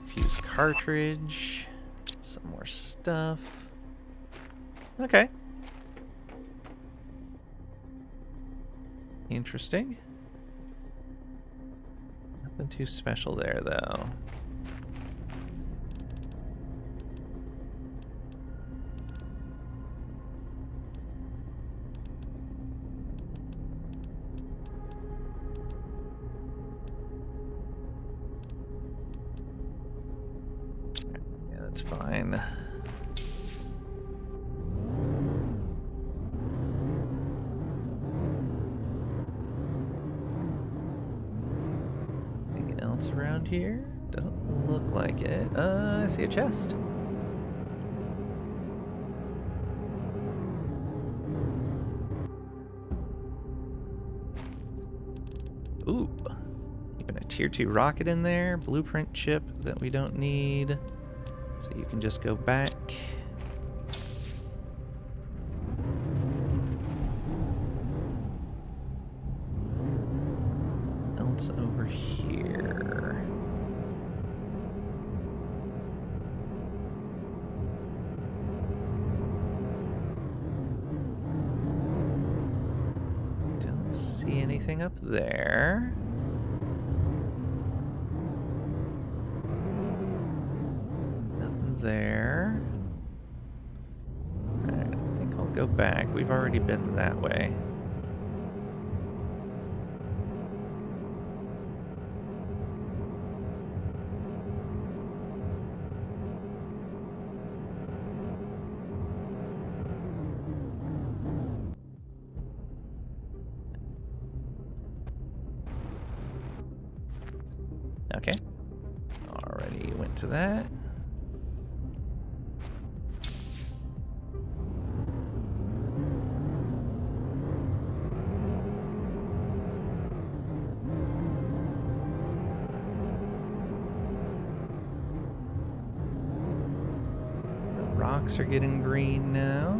Fuse cartridge, some more stuff. Okay. Interesting. Nothing too special there, though. Fine. else around here? Doesn't look like it. I see a chest. Ooh. Even a tier 2 rocket in there. Blueprint chip that we don't need. So you can just go back. Else over here. Don't see anything up there. Nothing there. Alright, I think I'll go back. We've already been that way. Okay. Already went to that. The rocks are getting green now.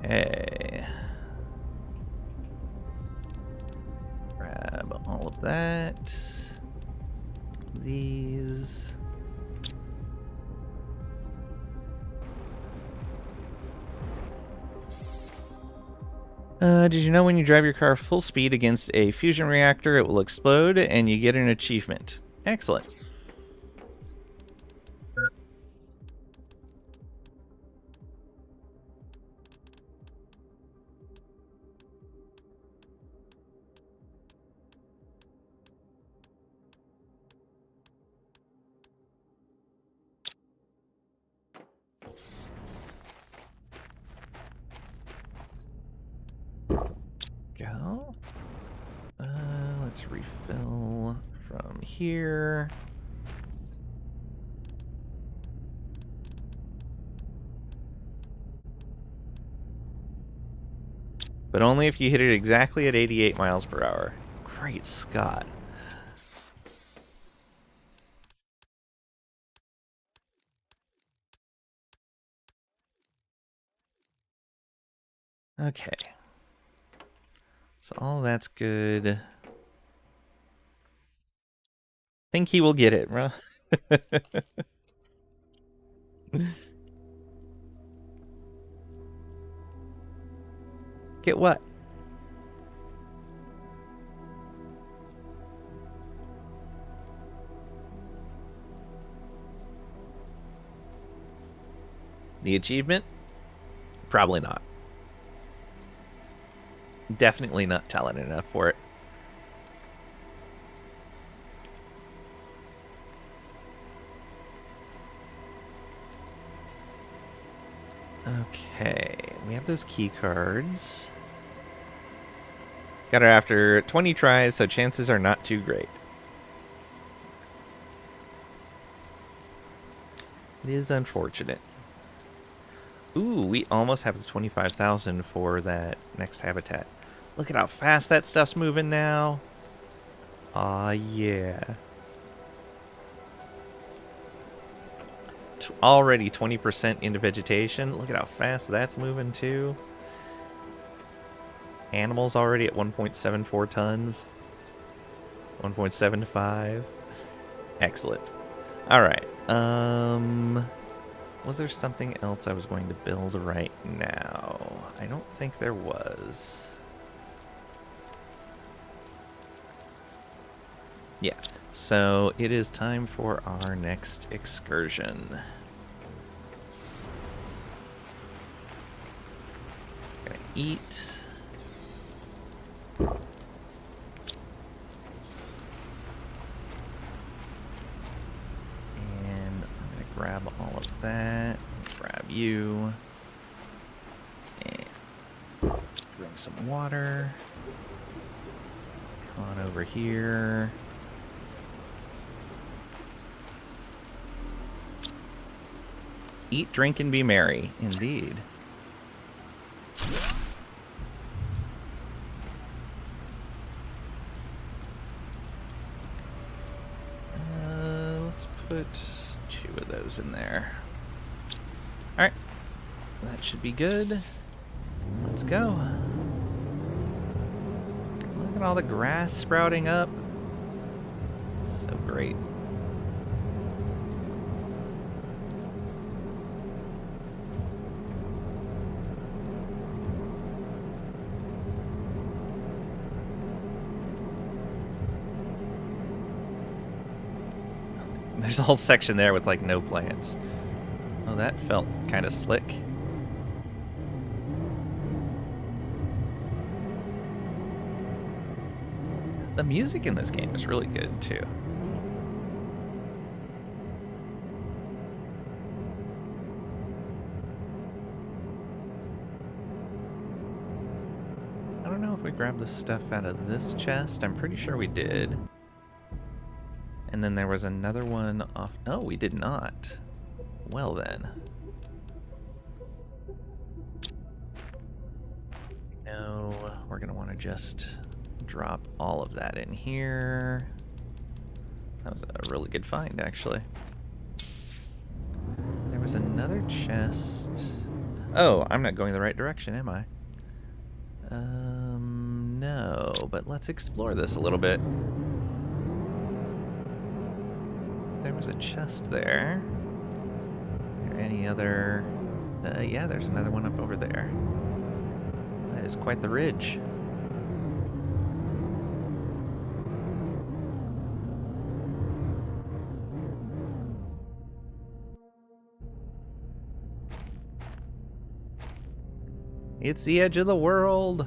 Hey. Grab all of that. These. Did you know when you drive your car full speed against a fusion reactor, it will explode and you get an achievement? Excellent. Go. Let's refill from here. But only if you hit it exactly at 88 miles per hour. Great Scott. Okay. So all that's good. Think he will get it, bro. Get what? The achievement? Probably not. Definitely not talented enough for it. Okay, we have those key cards. Got it after 20 tries, so chances are not too great. It is unfortunate. Ooh, we almost have the 25,000 for that next habitat. Look at how fast that stuff's moving now. Aw, yeah. Already 20% into vegetation. Look at how fast that's moving too. Animals already at 1.74 tons. 1.75. Excellent. Alright. Was there something else I was going to build right now? I don't think there was. Yeah. So it is time for our next excursion. Gonna eat. And I'm going to grab all of that. Grab you. And drink some water. Come on over here. Eat, drink, and be merry. Indeed. Let's put 2 of those in there. Alright. That should be good. Let's go. Look at all the grass sprouting up. It's so great. There's a whole section there with, like, no plants. Oh, that felt kind of slick. The music in this game is really good, too. I don't know if we grabbed the stuff out of this chest. I'm pretty sure we did. And then there was another one off... Oh, we did not. Well, then. No, we're going to want to just drop all of that in here. That was a really good find, actually. There was another chest. Oh, I'm not going the right direction, am I? No, but let's explore this a little bit. There was a chest there. Are there any other... yeah, there's another one up over there. That is quite the ridge. It's the edge of the world.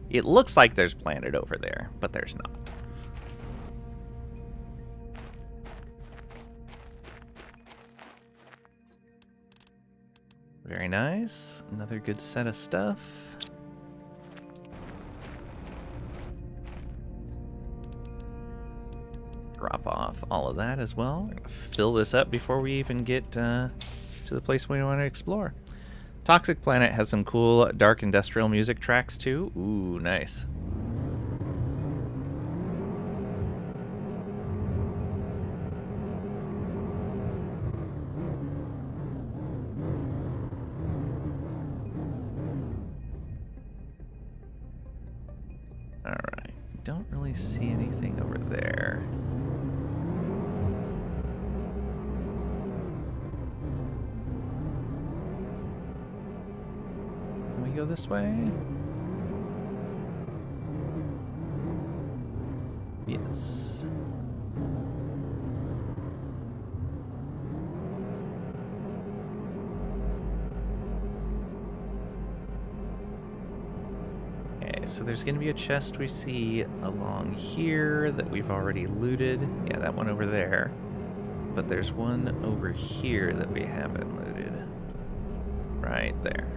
It looks like there's planet over there, but there's not. Very nice. Another good set of stuff. Drop off all of that as well. I'm gonna fill this up before we even get to the place we want to explore. Toxic Planet has some cool dark industrial music tracks too. Ooh, nice. Alright, don't really see anything over there. Can we go this way? Yes. So there's going to be a chest we see along here that we've already looted. Yeah, that one over there. But there's one over here that we haven't looted. Right there.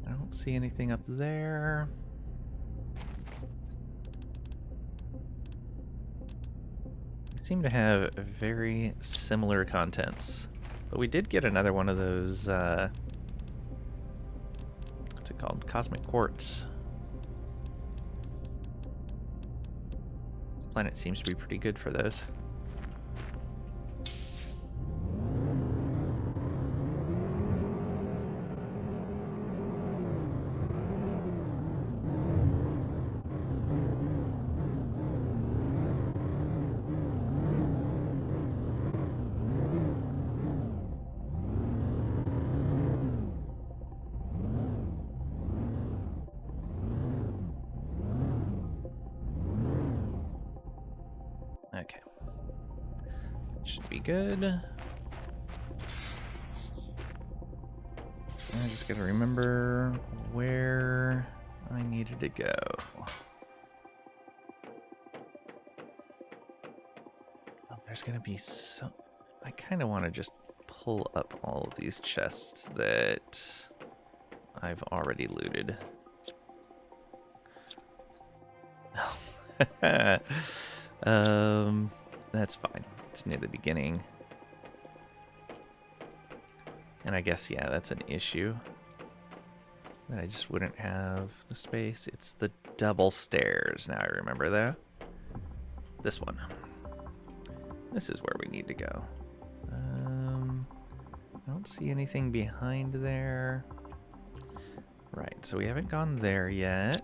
I don't see anything up there. They seem to have very similar contents. But we did get another one of those, what's it called? Cosmic quartz. This planet seems to be pretty good for those. Okay. Should be good. I just gotta remember where I needed to go. Oh, there's gonna be some... I kind of want to just pull up all of these chests that I've already looted. That's fine. It's near the beginning. And I guess, yeah, that's an issue. That I just wouldn't have the space. It's the double stairs. Now I remember that. This one. This is where we need to go. I don't see anything behind there. Right, so we haven't gone there yet.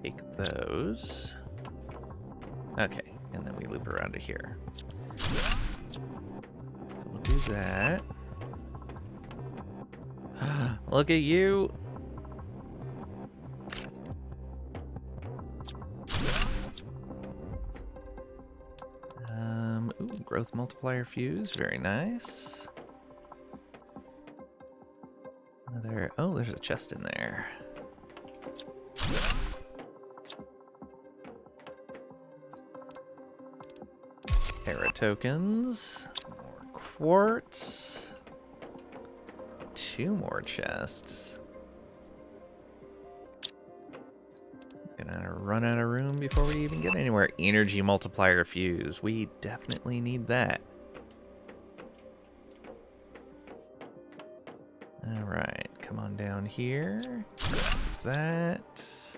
Take those. Okay, and then we loop around to here. So we'll do that. Look at you! Ooh, growth multiplier fuse, very nice. Another, oh, there's a chest in there. Era tokens, more quartz, 2 more chests. Gonna run out of room before we even get anywhere. Energy multiplier fuse, we definitely need that. Alright, come on down here. That.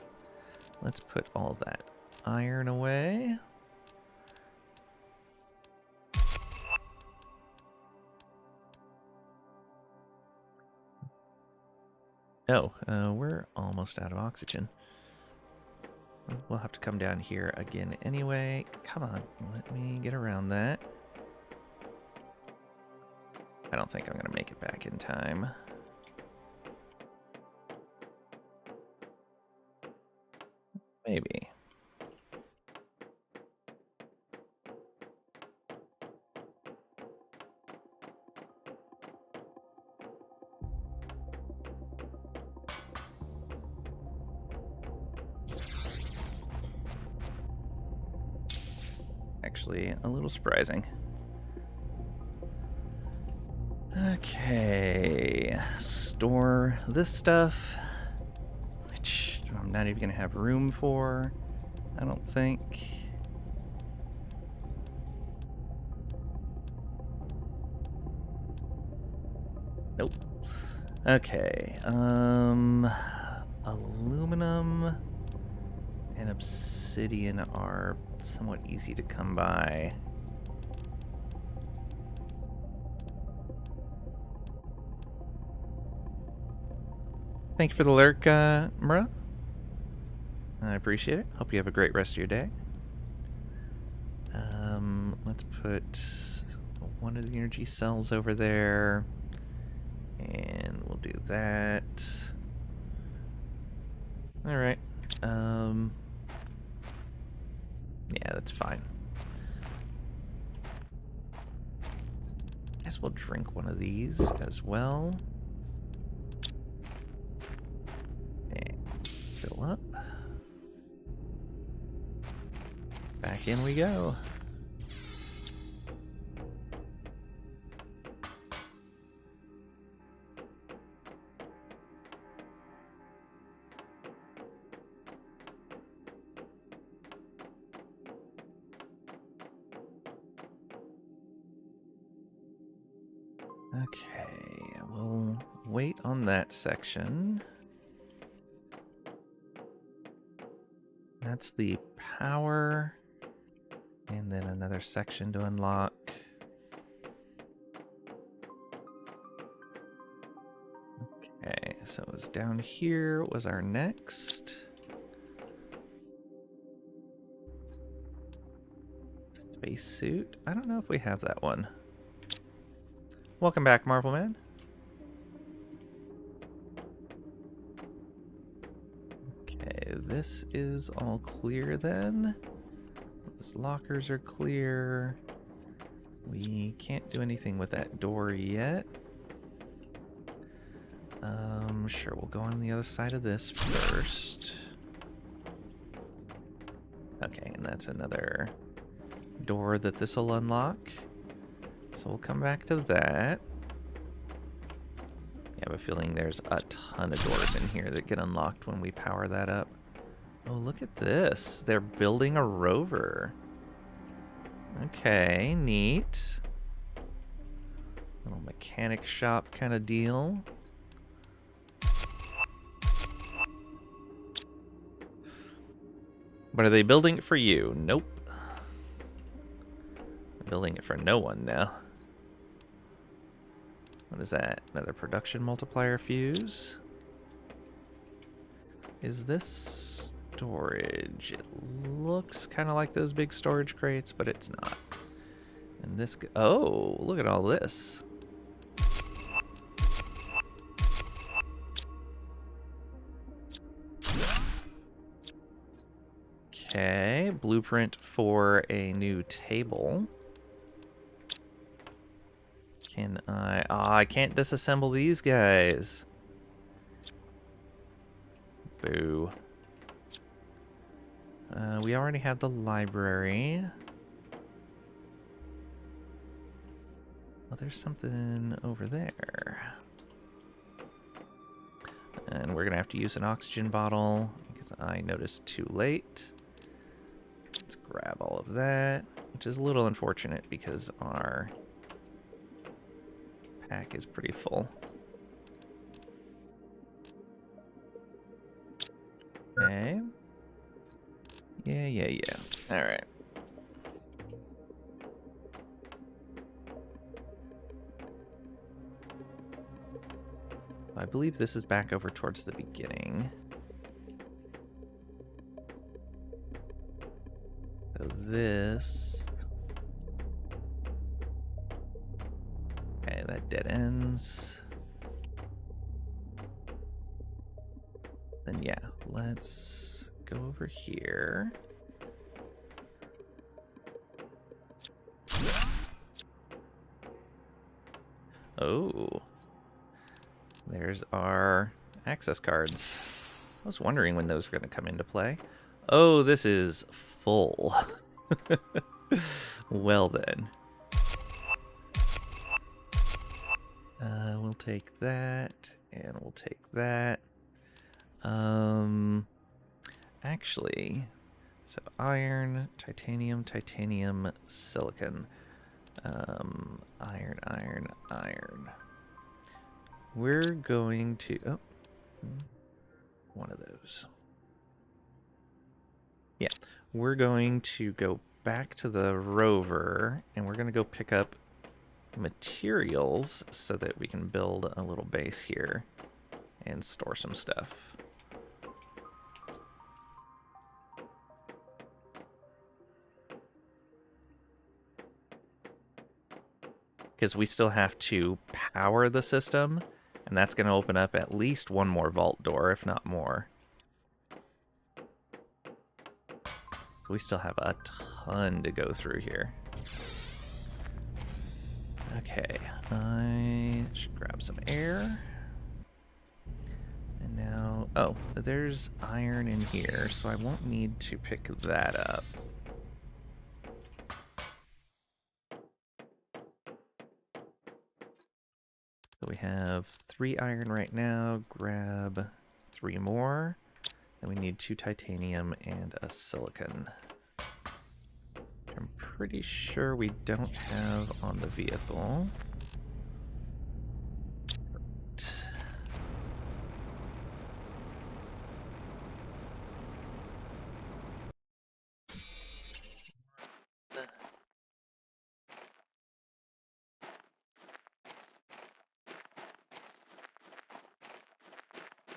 Let's put all that iron away. Oh, we're almost out of oxygen. We'll have to come down here again anyway. Come on, let me get around that. I don't think I'm going to make it back in time. Maybe. Actually, a little surprising. Okay, store this stuff, which I'm not even gonna have room for, I don't think. Nope. Okay, aluminum and obsidian are somewhat easy to come by. Thank you for the lurk, Mura. I appreciate it. Hope you have a great rest of your day. Let's put one of the energy cells over there. And we'll do that. Alright. Yeah, that's fine. Guess we'll drink one of these as well. And fill up. Back in we go. Okay, we'll wait on that section. That's the power, and then another section to unlock. Okay, so it was down here was our next. Spacesuit? I don't know if we have that one. Welcome back, Marvel Man. Okay, this is all clear then. Those lockers are clear. We can't do anything with that door yet. Sure, we'll go on the other side of this first. Okay, and that's another door that this will unlock. So we'll come back to that. I have a feeling there's a ton of doors in here that get unlocked when we power that up. Oh, look at this. They're building a rover. Okay, neat. Little mechanic shop kind of deal. But are they building it for you? Nope. I'm building it for no one now. What is that? Another production multiplier fuse? Is this storage? It looks kind of like those big storage crates, but it's not. And this... Oh, look at all this. Okay, blueprint for a new table. Can I... Ah, I can't disassemble these guys. Boo. We already have the library. Oh, there's something over there. And we're gonna have to use an oxygen bottle because I noticed too late. Let's grab all of that, which is a little unfortunate because our pack is pretty full. Okay. Yeah. Alright. I believe this is back over towards the beginning. So this... Okay, that dead ends. Then yeah, let's go over here. Oh. There's our access cards. I was wondering when those were going to come into play. Oh, this is full. Well then. We'll take that, and we'll take that. Actually, so iron, titanium, silicon. Iron. We're going to... Oh, one of those. Yeah, we're going to go back to the rover, and we're going to go pick up materials so that we can build a little base here and store some stuff. Because we still have to power the system, and that's going to open up at least one more vault door, if not more. So we still have a ton to go through here. Okay, I should grab some air. And now, oh, there's iron in here, so I won't need to pick that up. So we have 3 iron right now, grab 3 more. Then we need 2 titanium and a silicon. I'm pretty sure we don't have on the vehicle.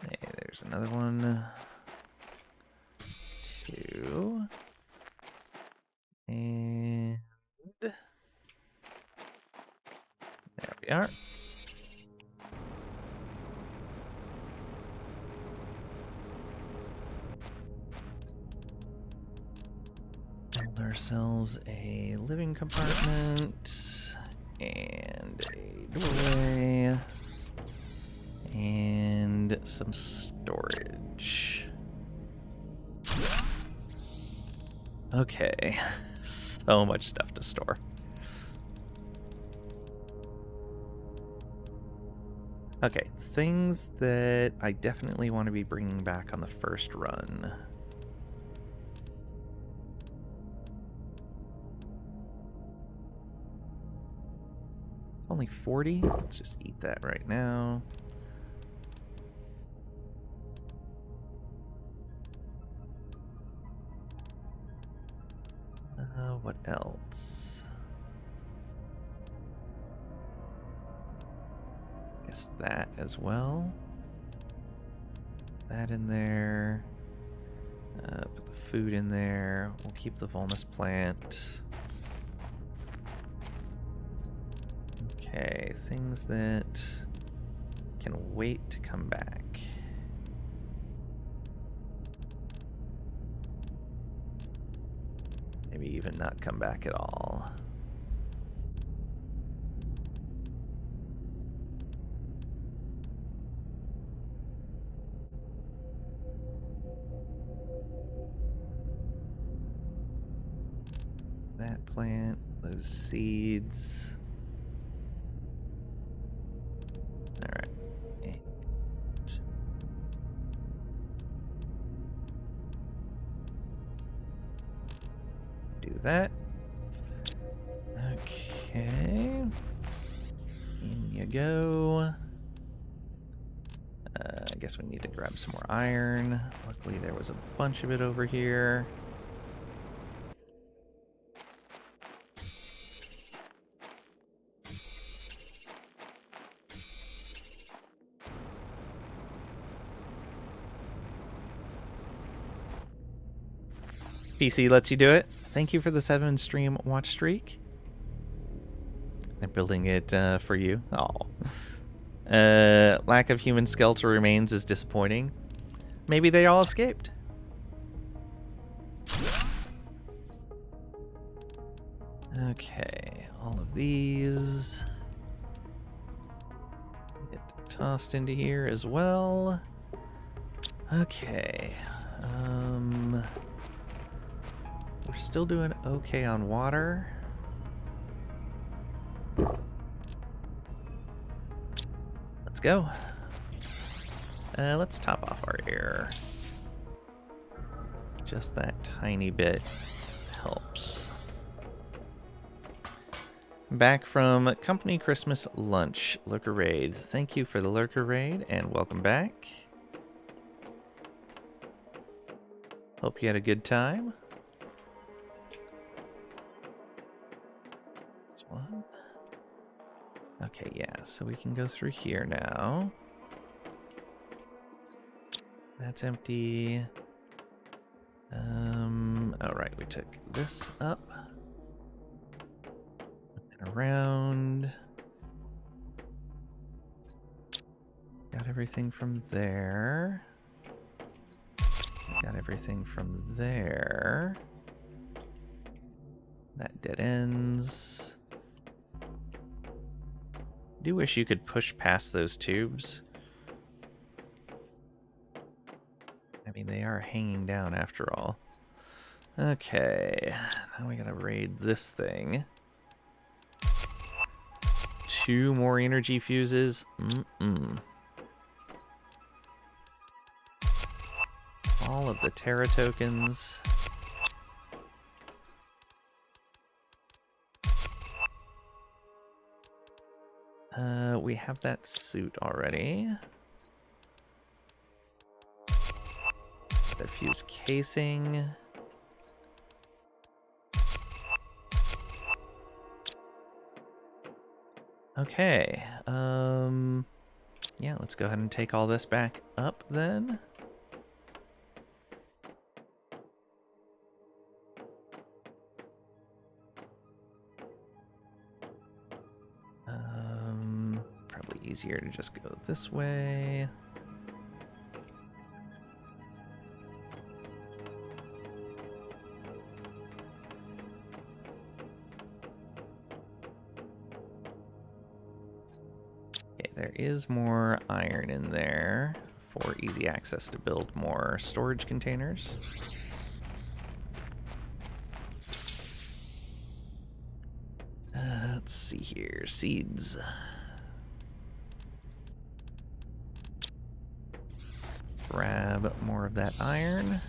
Hey, there's another one. 2. And there we are. ourselves a living compartment and a doorway and some storage. Okay, so much stuff to store. Okay, things that I definitely want to be bringing back on the first run. It's only 40. Let's just eat that right now. What else? Guess that as well. That in there. Put the food in there. We'll keep the Volnus plant. Okay, things that can wait to come back. Maybe even not come back at all. That plant, those seeds. All right. Do that. Okay. In you go. I guess we need to grab some more iron. Luckily there was a bunch of it over here. PC lets you do it. Thank you for the 7-stream watch streak. They're building it for you. Oh. Lack of human skeletal remains is disappointing. Maybe they all escaped. Okay, all of these get tossed into here as well. Okay. We're still doing okay on water. Let's go. Let's top off our air. Just that tiny bit helps. Back from Company Christmas Lunch, Lurker Raid. Thank you for the Lurker Raid and welcome back. Hope you had a good time. This one. Okay, yeah, so we can go through here now. That's empty. All right, we took this up and around. Got everything from there. Got everything from there. That dead ends. Do wish you could push past those tubes. I mean, they are hanging down after all. Okay, now we gotta raid this thing. 2 more energy fuses. All of the Terra tokens. We have that suit already. The fuse casing. Okay. Yeah, let's go ahead and take all this back up then. Probably easier to just go this way. There is more iron in there for easy access to build more storage containers. Let's see here. Seeds. Grab more of that iron.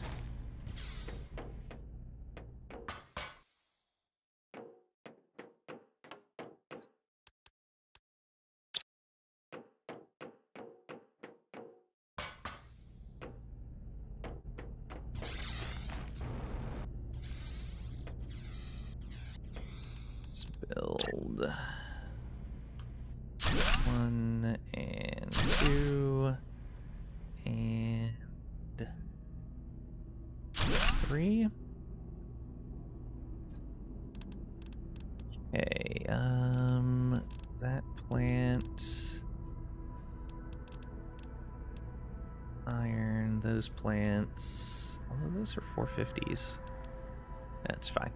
Let's build 1 and 2 and 3. Okay, that plant, iron, those plants, although those are 450s. That's fine.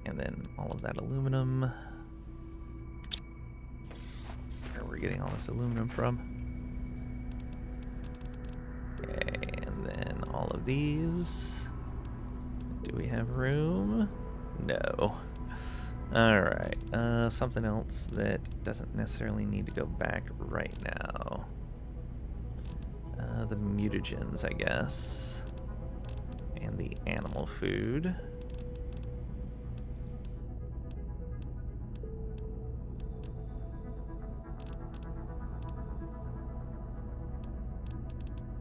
And then all of that aluminum. Where are we getting all this aluminum from? Okay, and then all of these. Do we have room? No. Alright, something else that doesn't necessarily need to go back right now. The mutagens, I guess. And the animal food.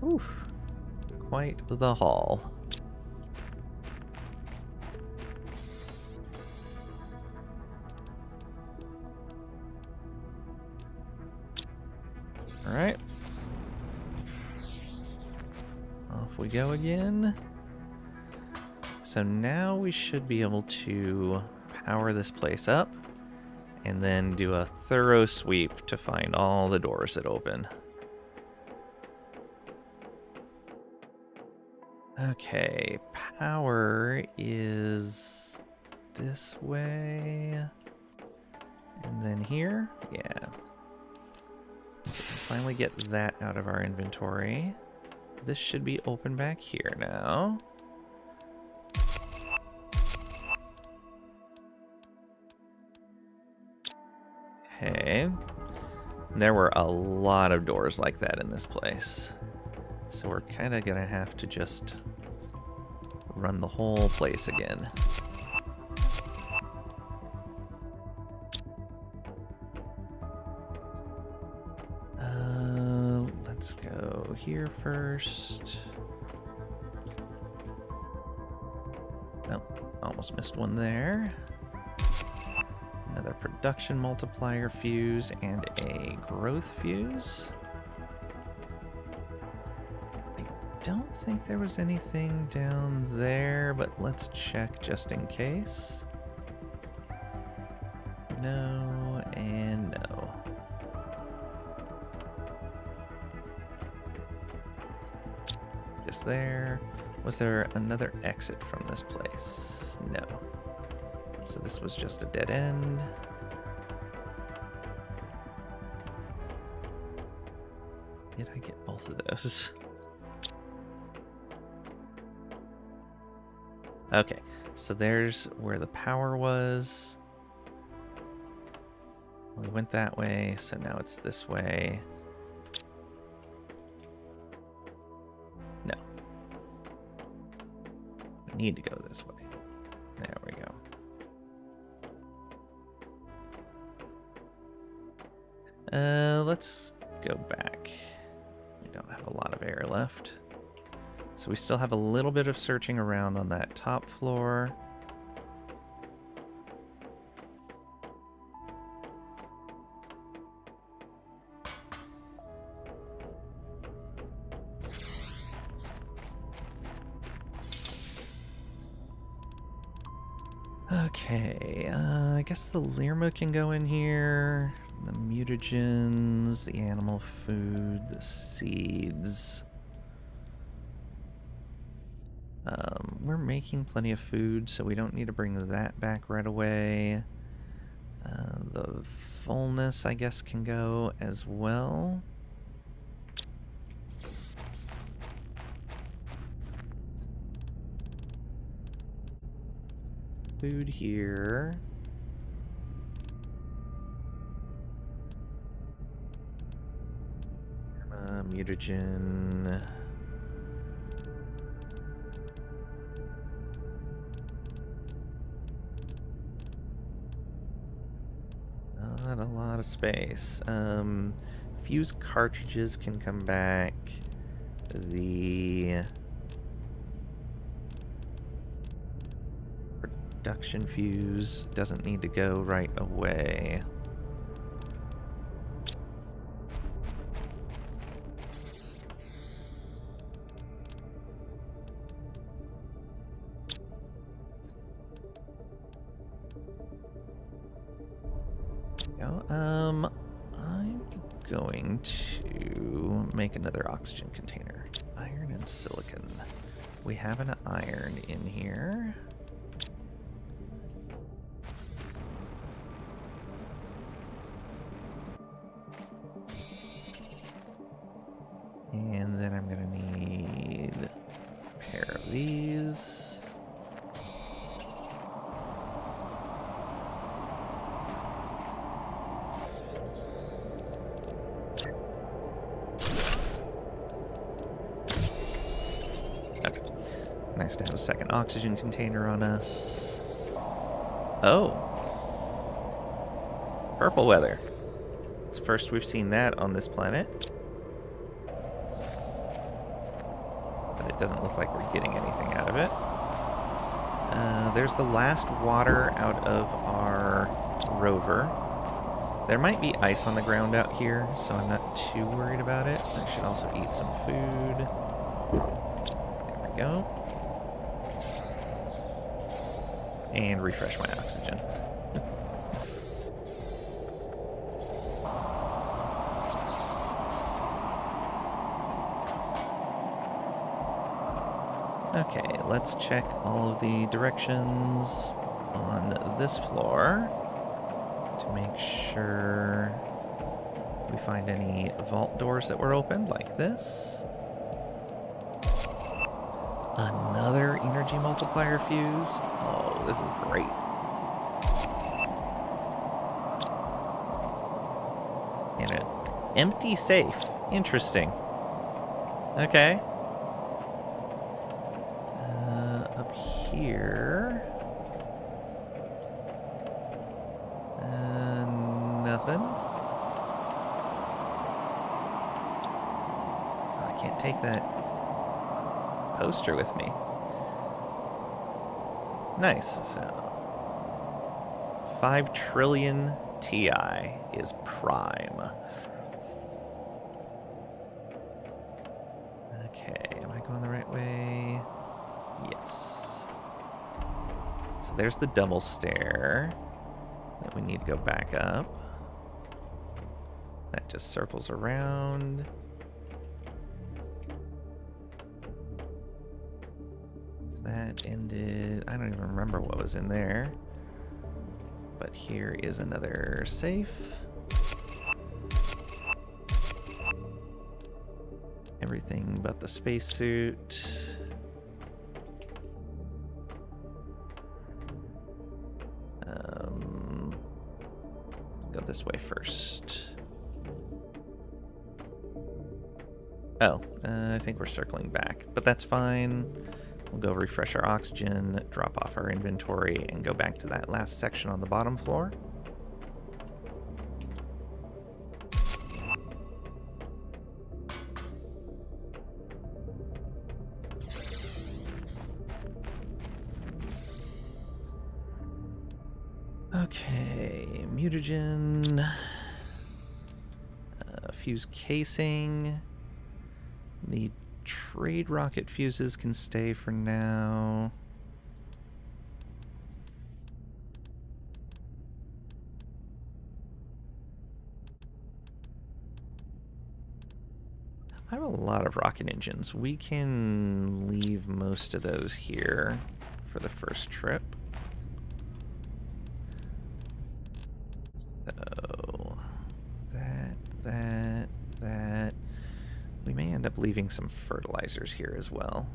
Oof. Quite the haul. Alright. Off we go again. So now we should be able to power this place up and then do a thorough sweep to find all the doors that open. Okay, power is this way. And then here? Yeah. Finally get that out of our inventory. This should be open back here now. Okay. There were a lot of doors like that in this place. So we're kind of going to have to just run the whole place again. Let's go here first. Oh, almost missed one there. Another production multiplier fuse and a growth fuse. I don't think there was anything down there, but let's check just in case. No and no. Just there. Was there another exit from this place? No. So this was just a dead end. Did I get both of those? Okay, so there's where the power was. We went that way, so now it's this way. No. We need to go this way. There we go. Let's go back. We don't have a lot of air left. So we still have a little bit of searching around on that top floor. Okay, I guess the Lirma can go in here. The mutagens, the animal food, the seeds. We're making plenty of food, so we don't need to bring that back right away. The fullness, I guess, can go as well. Food here. Mutagen. Not a lot of space. Fuse cartridges can come back. The production fuse doesn't need to go right away. I'm going to make another oxygen container. Iron and silicon. We have an iron in here. And then I'm going to need a pair of these. Nice to have a second oxygen container on us. Oh. Purple weather. It's the first we've seen that on this planet. But it doesn't look like we're getting anything out of it. There's the last water out of our rover. There might be ice on the ground out here, so I'm not too worried about it. I should also eat some food. There we go. And refresh my oxygen. Okay, let's check all of the directions on this floor to make sure we find any vault doors that were opened, like this. Another energy multiplier fuse. Oh, this is great. And an empty safe. Interesting. Okay. Up here. Nothing. I can't take that poster with me. Nice. So 5 trillion Ti is prime. Okay, am I going the right way? Yes. So there's the double stair that we need to go back up. That just circles around. That ended... I don't even remember what was in there. But here is another safe. Everything but the spacesuit. Go this way first. Oh, I think we're circling back, but that's fine. We'll go refresh our oxygen, drop off our inventory, and go back to that last section on the bottom floor. Okay, mutagen, fuse casing. The trade rocket fuses can stay for now. I have a lot of rocket engines. We can leave most of those here for the first trip. end up leaving some fertilizers here as well.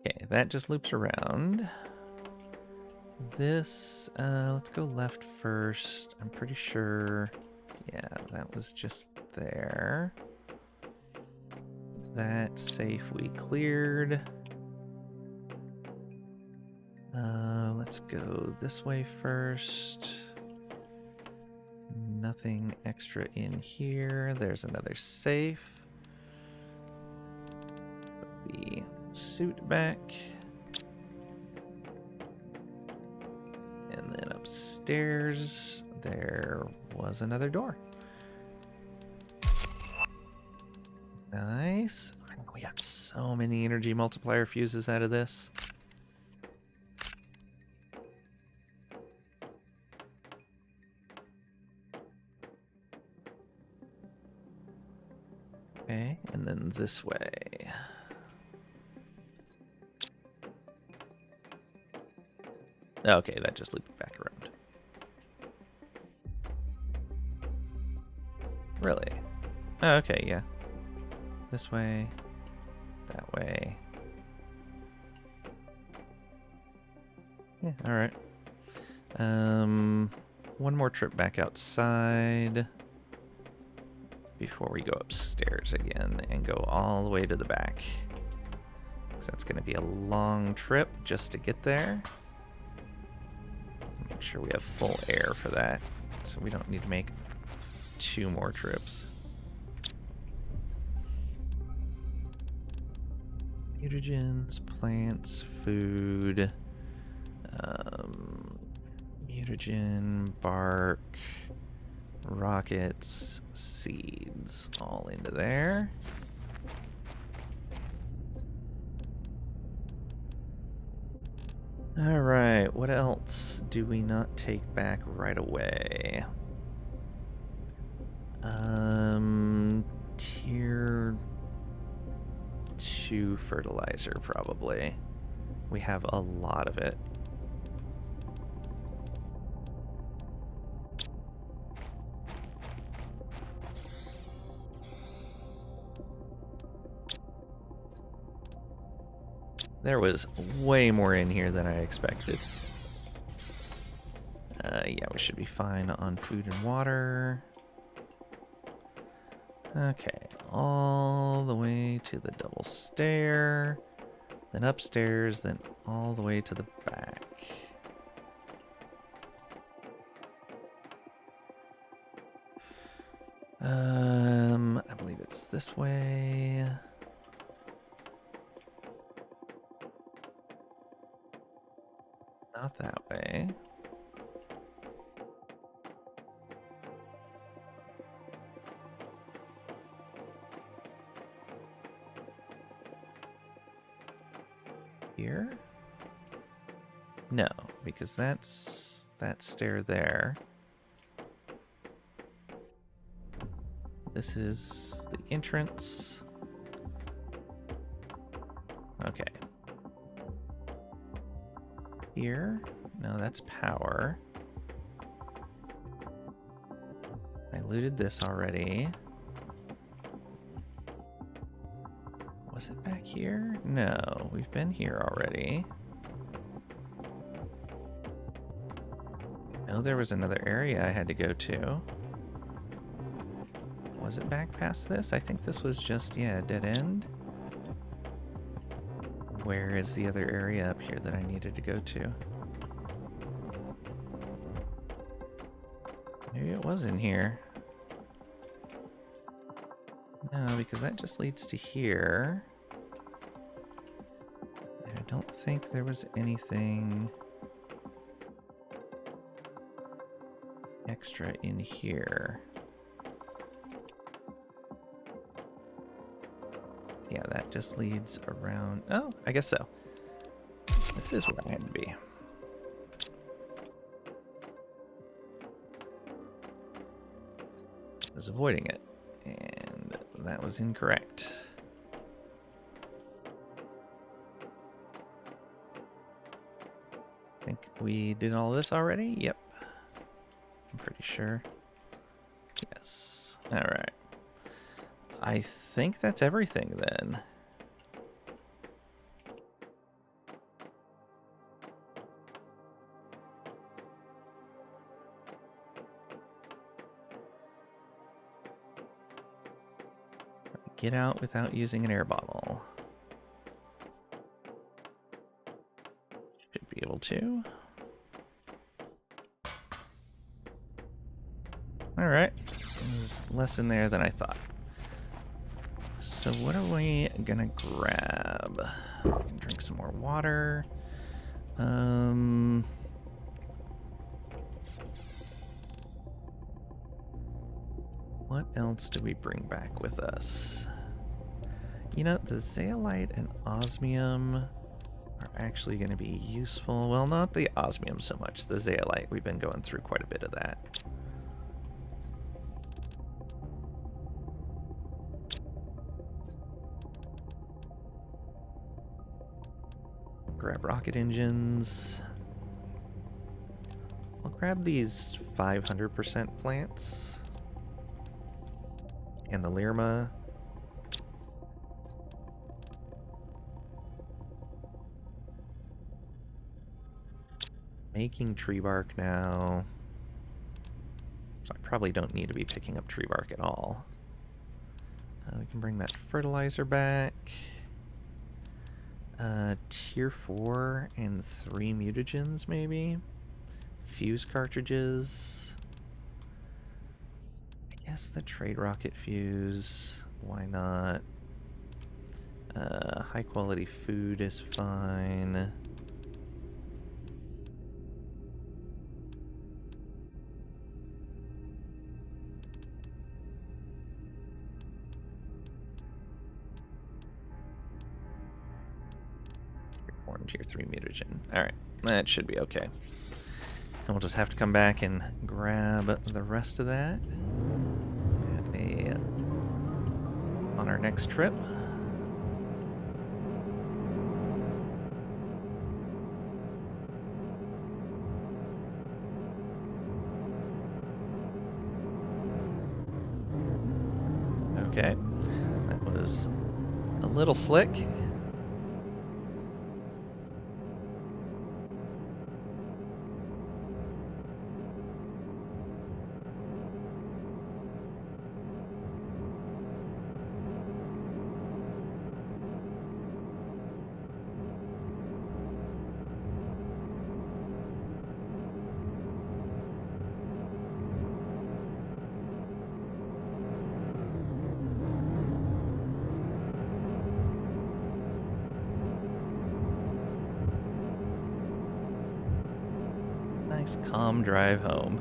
Okay, that just loops around. This, let's go left first. I'm pretty sure, yeah, that was just there. That safe we cleared. Let's go this way first. Nothing extra in here. There's another safe. Put the suit back. And then upstairs, there was another door. Nice. We got so many energy multiplier fuses out of this. Okay, and then this way. Okay, that just looped back around. Really? Oh, okay, yeah. This way, that way. Yeah, alright. One more trip back outside before we go upstairs again and go all the way to the back. So that's going to be a long trip just to get there. Make sure we have full air for that, so we don't need to make 2 more trips. Mutagens, plants, food, mutagen, bark, rockets, seeds, all into there. Alright, what else do we not take back right away? Tier 2 fertilizer, probably. We have a lot of it. There was way more in here than I expected. Yeah, we should be fine on food and water. Okay, all the way to the double stair, then upstairs, then all the way to the back. I believe it's this way. Not that way. Here? No, because that's that stair there. This is the entrance. Okay. Here? No, that's power. I looted this already. Was it back here? No, we've been here already. No, there was another area I had to go to. Was it back past this? I think this was just, yeah, a dead end. Where is the other area up here that I needed to go to? Maybe it was in here. No, because that just leads to here. I don't think there was anything extra in here. Yeah, that just leads around. Oh, I guess so. This is where I had to be. I was avoiding it, and that was incorrect. I think we did all this already? Yep. I'm pretty sure. Yes. Alright. I think that's everything then. Get out without using an air bottle. Should be able to. Alright. There's less in there than I thought. So what are we gonna grab? We can drink some more water. What else do we bring back with us? You know, the zeolite and osmium are actually going to be useful. Well, not the osmium so much. The zeolite, we've been going through quite a bit of that. Grab rocket engines. I'll grab these 500% plants. And the Lirma. Making tree bark now. So I probably don't need to be picking up tree bark at all. We can bring that fertilizer back. Tier 4 and 3 mutagens, maybe? Fuse cartridges. I guess the trade rocket fuse. Why not? High quality food is fine. Tier 3 mutagen. Alright, that should be okay. And we'll just have to come back and grab the rest of that on our next trip. Okay, that was a little slick. Nice calm drive home.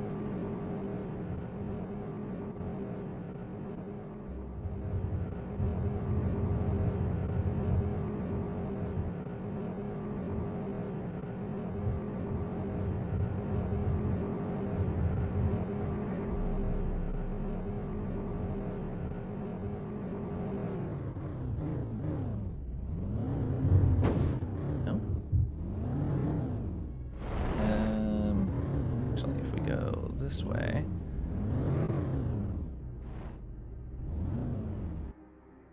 This way.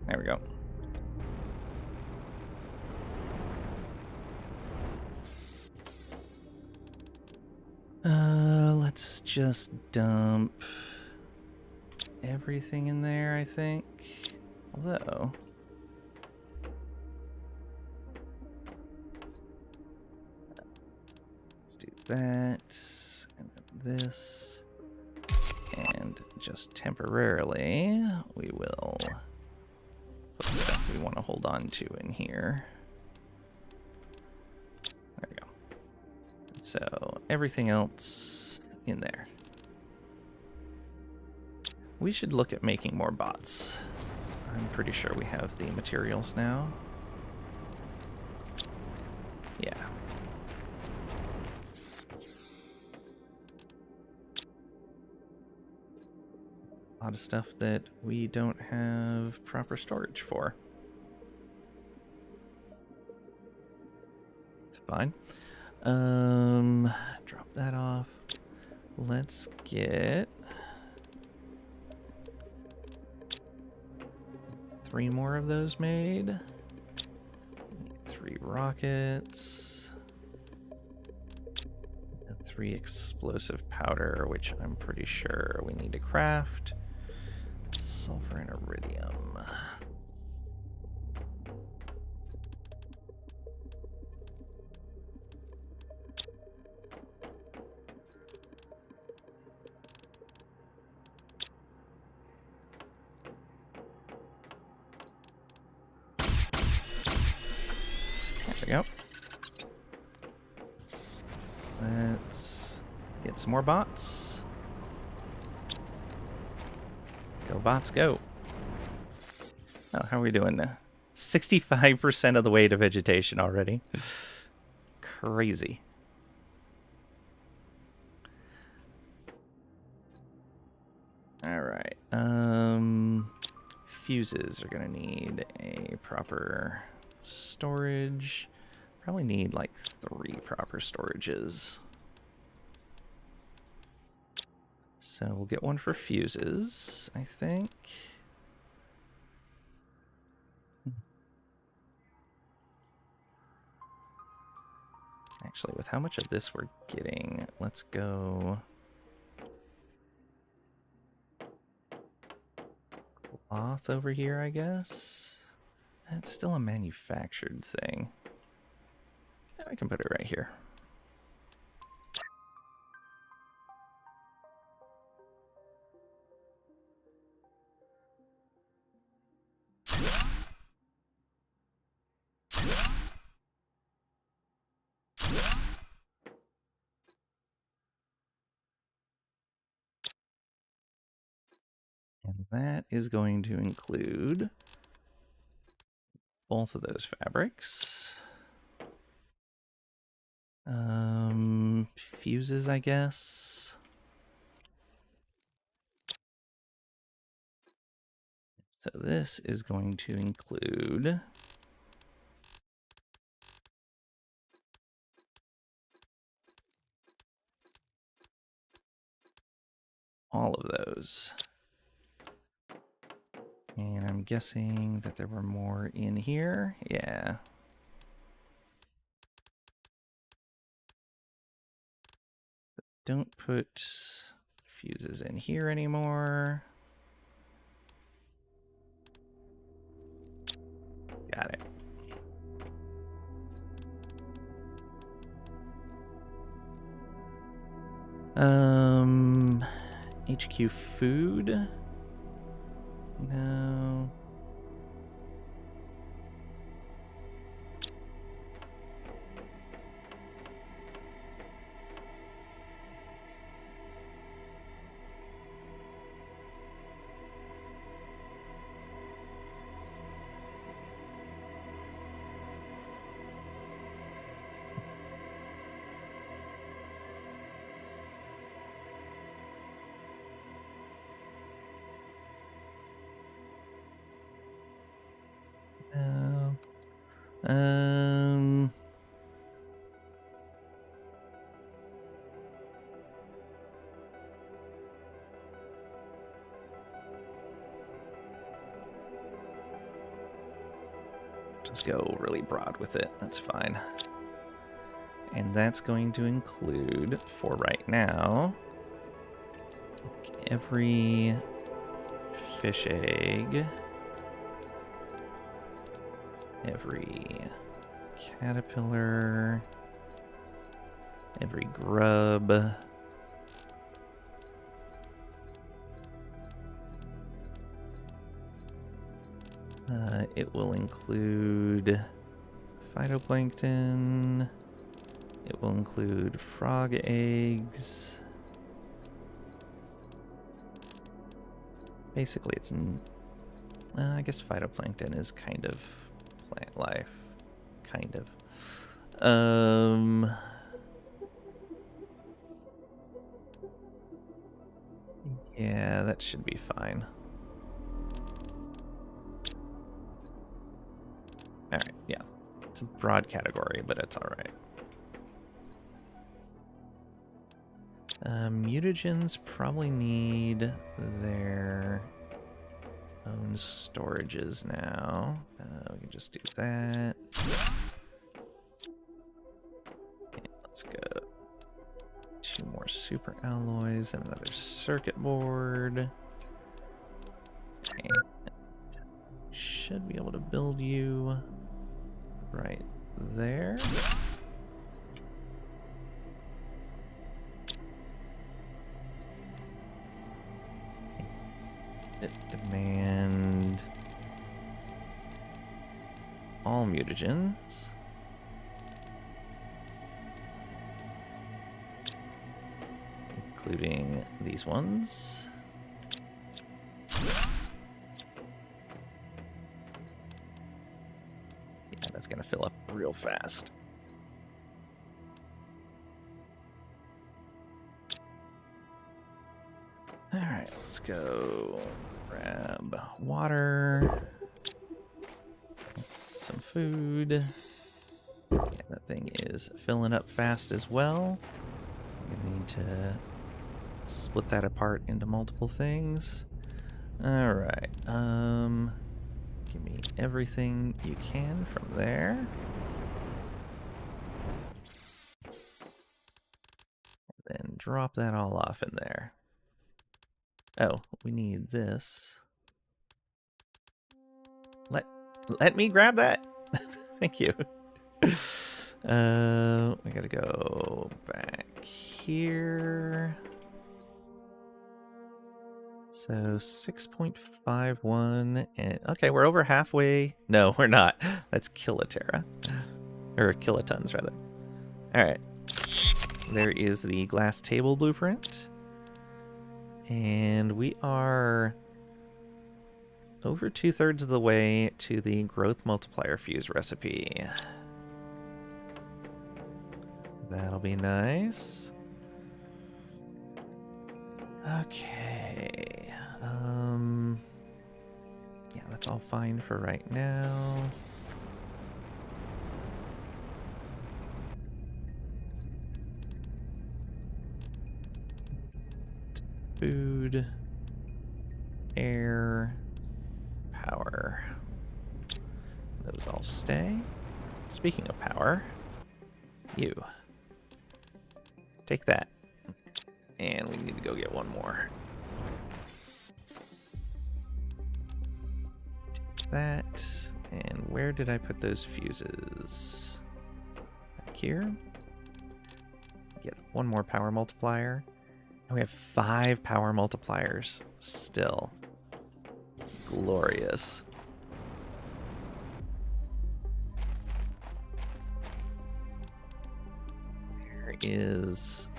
There we go. Let's just dump everything in there, I think. Although, let's do that. And then this, and just temporarily, we will put the stuff we want to hold on to in here. There we go. So everything else in there. We should look at making more bots. I'm pretty sure we have the materials now. Yeah. A lot of stuff that we don't have proper storage for. It's fine. Drop that off. Let's get 3 more of those made. Need 3 rockets. And 3 explosive powder, which I'm pretty sure we need to craft. Sulfur and iridium. There we go. Let's get some more bots. Go bots, go. Oh, how are we doing now? 65% of the way to vegetation already. Crazy. Alright. Fuses are gonna need a proper storage. Probably need like 3 proper storages. So we'll get one for fuses, I think. Actually, with how much of this we're getting, let's go cloth over here, I guess. It's still a manufactured thing. I can put it right here. And that is going to include both of those fabrics. Fuses, I guess. So this is going to include all of those. And I'm guessing that there were more in here. Yeah. Don't put fuses in here anymore. Got it. HQ food? No. Um, just go really broad with it. That's fine. And that's going to include, for right now, every fish egg, every caterpillar, every grub, it will include phytoplankton, it will include frog eggs. Basically, it's I guess phytoplankton is kind of plant life. Kind of. Yeah, that should be fine. Alright, yeah. It's a broad category, but it's alright. Mutagens probably need their own storages now. We can just do that. And let's go. 2 more super alloys and another circuit board. And should be able to build you right there. Demand all mutagens. Including these ones. Yeah, that's gonna fill up real fast. Alright, let's go grab water, some food. Yeah, that thing is filling up fast as well. We need to split that apart into multiple things. Alright, give me everything you can from there. Then drop that all off in there. Oh, we need this. Let me grab that. Thank you. We gotta go back here. So 6.51 and okay, we're over halfway. No, we're not. That's kilotera. Or kilotons rather. Alright. There is the glass table blueprint. And we are over 2/3 of the way to the growth multiplier fuse recipe. That'll be nice. Okay. Yeah, that's all fine for right now. Food, air, power. Those all stay. Speaking of power, you take that. And we need to go get one more. Take that. And where did I put those fuses? Back here. Get one more power multiplier. And we have 5 power multipliers still. Glorious. There is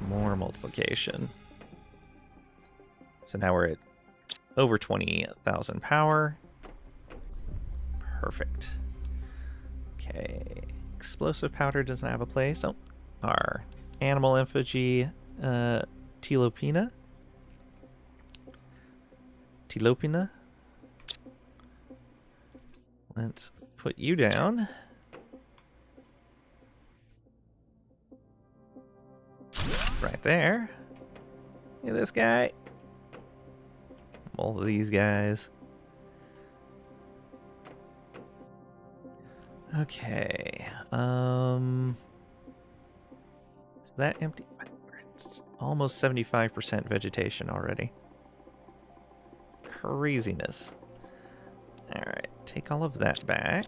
more multiplication. So now we're at over 20,000 power. Perfect. Okay. Explosive powder doesn't have a place. Oh, our animal effigy, Tilopina. Let's put you down. Right there. Look at this guy. Both of these guys. Okay. Is that empty? It's almost 75% vegetation already. Craziness. Alright, take all of that back.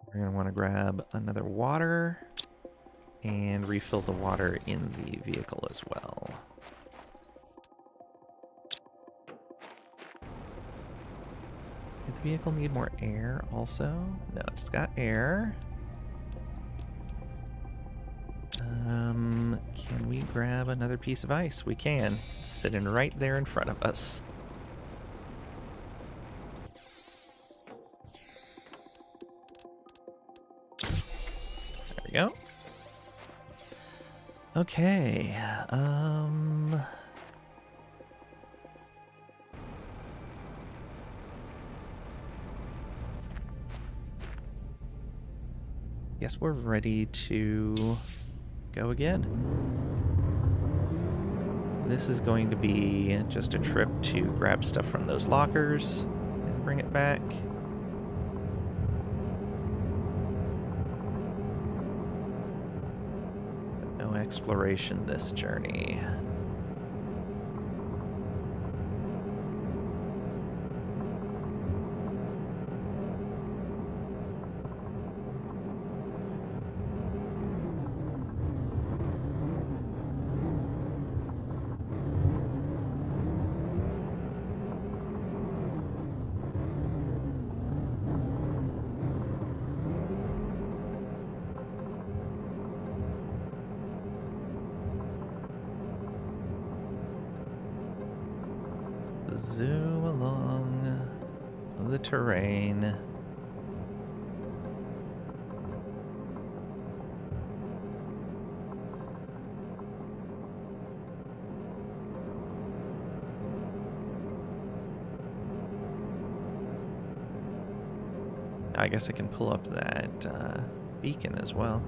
We're going to want to grab another water and refill the water in the vehicle as well. Did the vehicle need more air also? No, it's got air. Can we grab another piece of ice? We can. It's sitting right there in front of us. There we go. Okay, guess we're ready to go again. This is going to be just a trip to grab stuff from those lockers and bring it back. No exploration this journey. Zoom along the terrain. I guess I can pull up that beacon as well.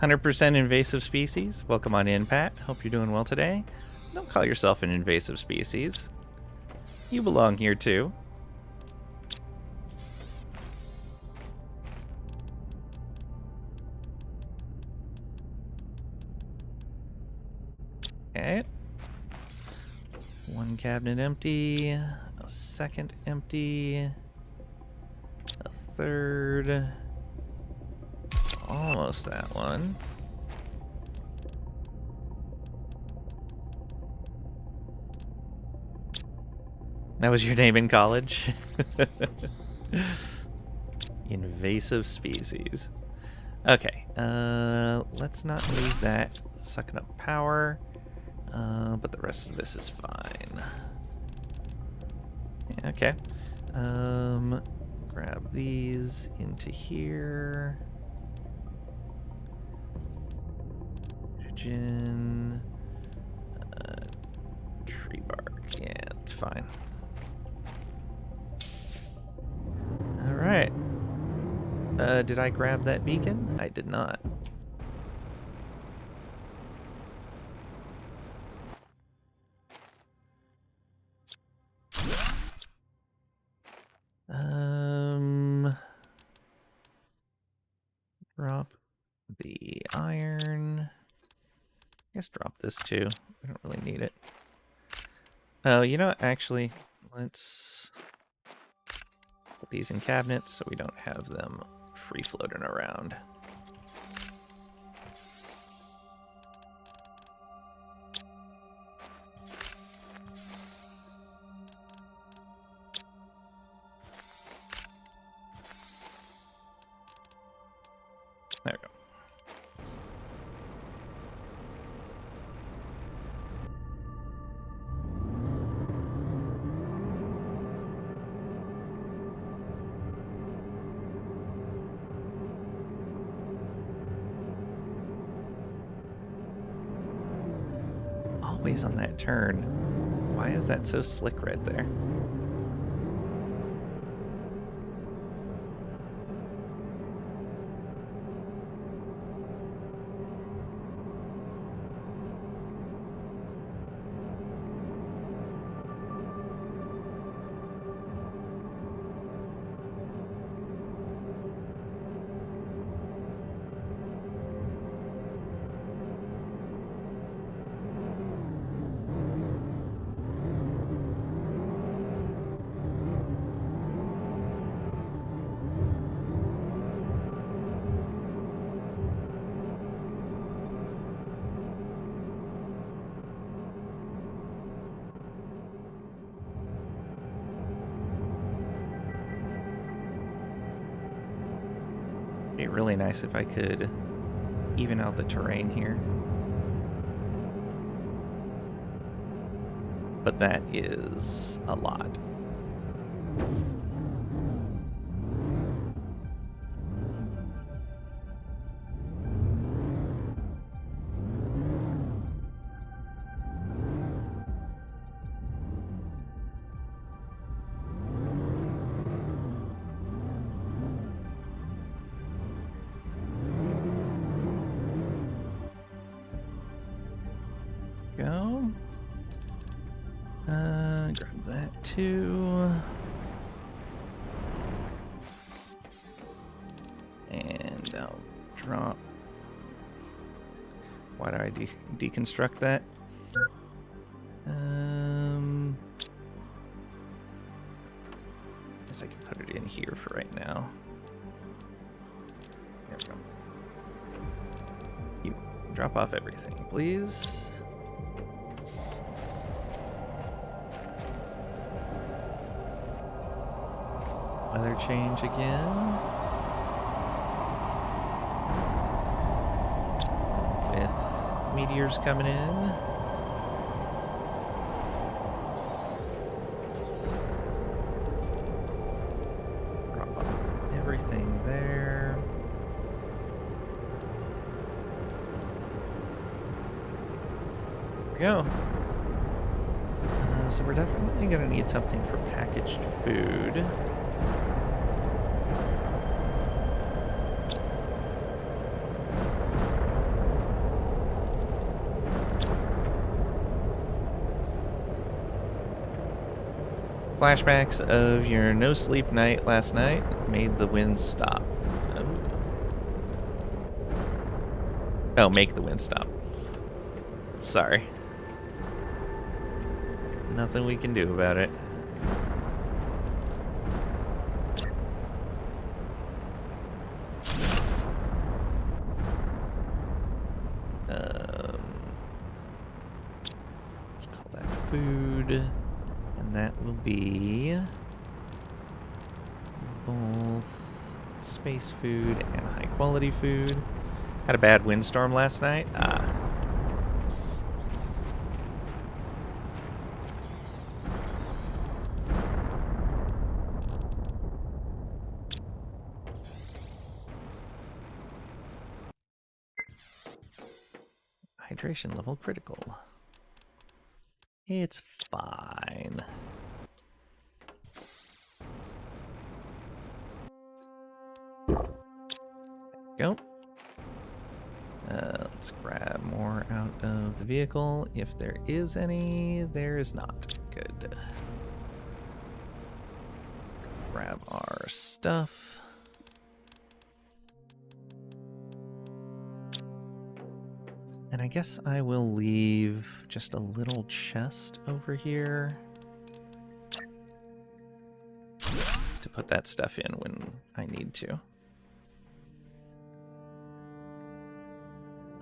"100% invasive species. Welcome on in, Pat. Hope you're doing well today. Don't call yourself an invasive species. You belong here too." Okay. One cabinet empty. A second empty. A third. Almost that one. That was your name in college? Invasive species. Okay, let's not lose that. Sucking up power. But the rest of this is fine. Yeah, okay. Grab these into here. Hydrogen. Tree bark. Yeah, it's fine. Alright. Did I grab that beacon? I did not. Drop the iron. I guess drop this too. We don't really need it. Oh, you know what? Actually, let's put these in cabinets so we don't have them free floating around. There we go. Always on that turn. Why is that so slick right there? really nice if I could even out the terrain here. But that is a lot. Go. Grab that too. And I'll drop. Why do I deconstruct that? Guess I can put it in here for right now. There we go. You drop off everything, please. Weather change again. With meteors coming in. Drop off everything there. There we go. So we're definitely going to need something for packaged food. Flashbacks of your no-sleep night last night made the wind stop. Oh, make the wind stop. Sorry. Nothing we can do about it. Let's call that food. And that will be both space food and high quality food. Had a bad windstorm last night. Hydration level critical. It's fine. Go. Let's grab more out of the vehicle. If there is any, there is not. Good. Grab our stuff. And I guess I will leave just a little chest over here to put that stuff in when I need to.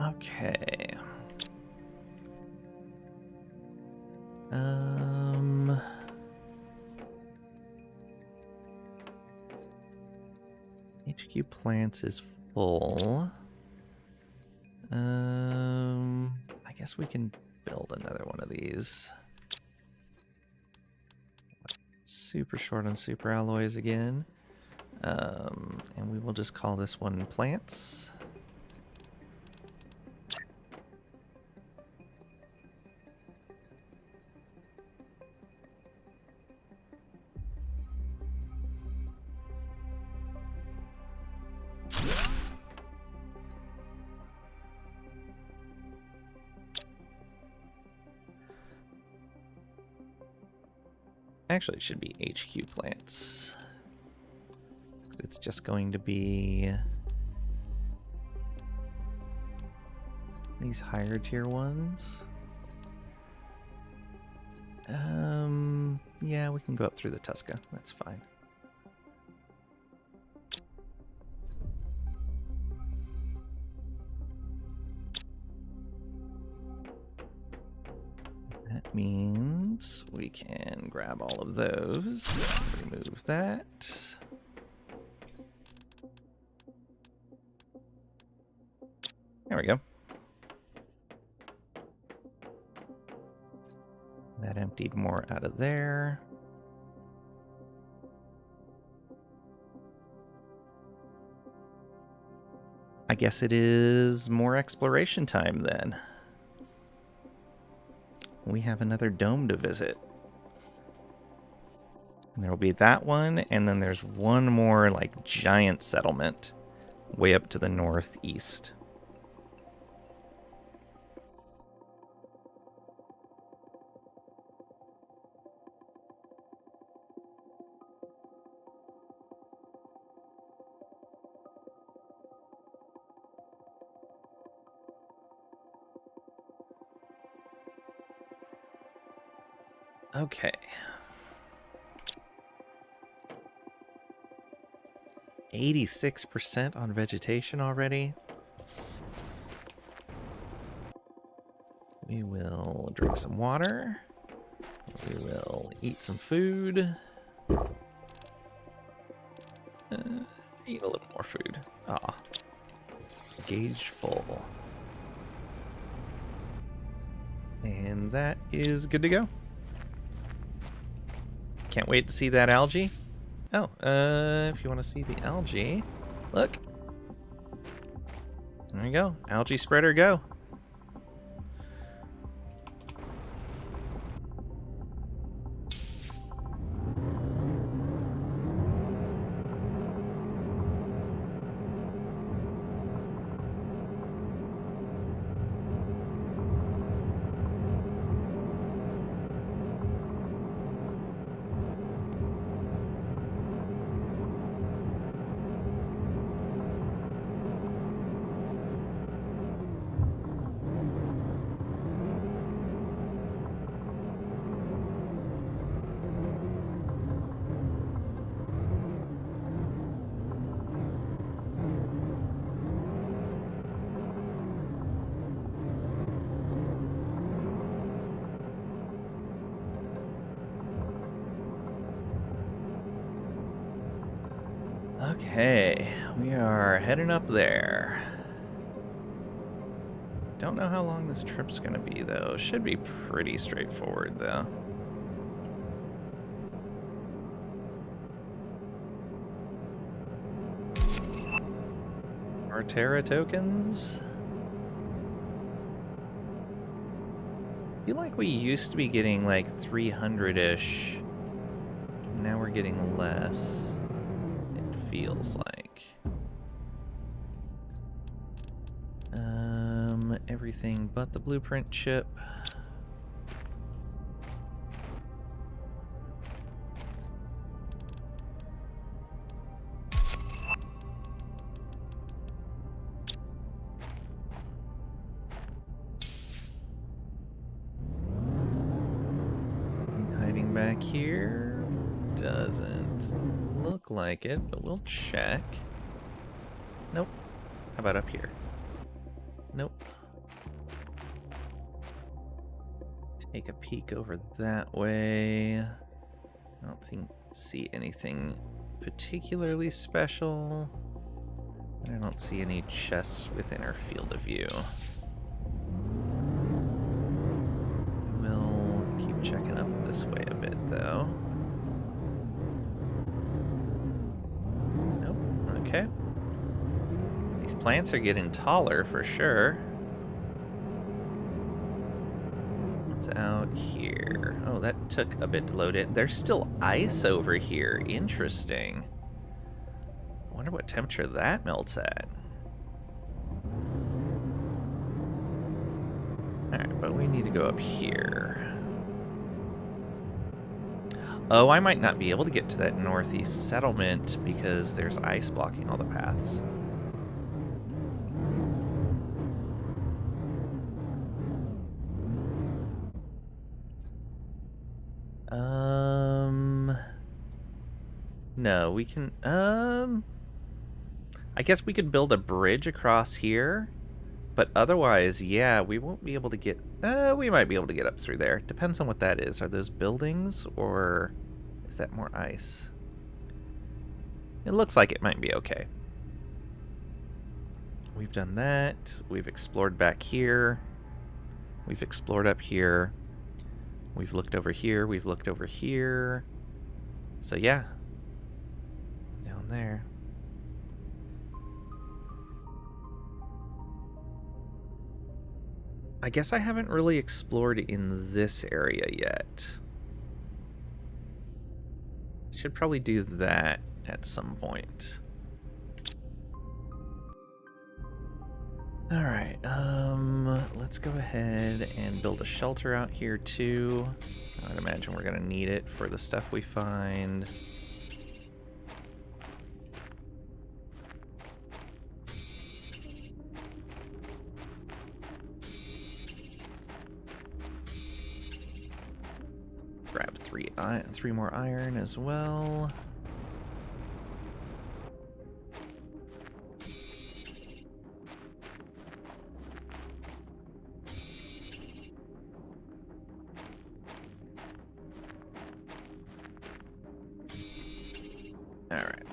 Okay. HQ plants is full. I guess we can build another one of these. Super short on super alloys again. And we will just call this one plants. Actually, it should be HQ plants. It's just going to be these higher tier ones. Yeah, we can go up through the Tusca. That's fine. That means we can grab all of those, remove that. That emptied more out of there. I guess it is more exploration time then. We have another dome to visit. And there will be that one, and then there's one more like giant settlement way up to the northeast. Okay. 86% on vegetation already. We will drink some water. We will eat some food. Eat a little more food. Ah. Gauge full. And that is good to go. Can't wait to see that algae. Oh, if you want to see the algae, look. There you go. Algae spreader, go. Okay, we are heading up there. Don't know how long this trip's gonna be, though. Should be pretty straightforward, though. Our Terra tokens. I feel like we used to be getting like 300-ish. Now we're getting less. Feels like. Everything but the blueprint chip. Hiding back here. Doesn't look like it, but we'll check. Nope. How about up here? Nope. Take a peek over that way. I don't see anything particularly special. I don't see any chests within our field of view. We'll keep checking up this way a bit, though. Nope. Okay. These plants are getting taller for sure. What's out here? Oh, that took a bit to load in. There's still ice over here. Interesting. I wonder what temperature that melts at. Alright, but we need to go up here. Oh, I might not be able to get to that northeast settlement because there's ice blocking all the paths. No, we can, I guess we could build a bridge across here, but otherwise, yeah, we won't be able to get, we might be able to get up through there. Depends on what that is. Are those buildings, or is that more ice? It looks like it might be okay. We've done that. We've explored back here. We've explored up here. We've looked over here. We've looked over here. So yeah. Down there. I guess I haven't really explored in this area yet. Should probably do that at some point. Alright, let's go ahead and build a shelter out here too. I would imagine we're gonna need it for the stuff we find. Grab three more iron as well. Alright.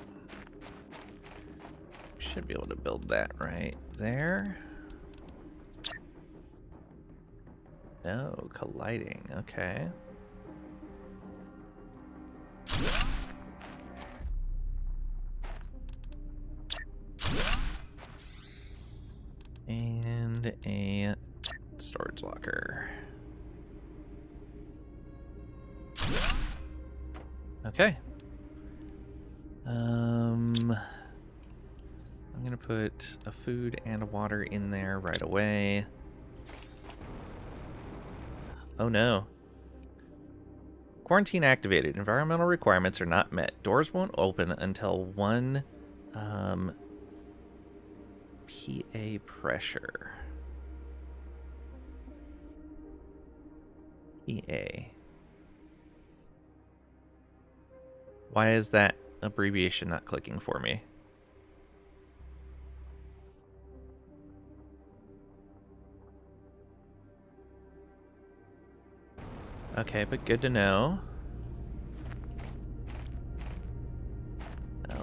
Should be able to build that right there. No, colliding, okay. And a storage locker. Okay. I'm gonna put a food and a water in there right away. Oh no. Quarantine activated. Environmental requirements are not met. Doors won't open until 1 PA pressure. PA. Why is that abbreviation not clicking for me? Okay, but good to know.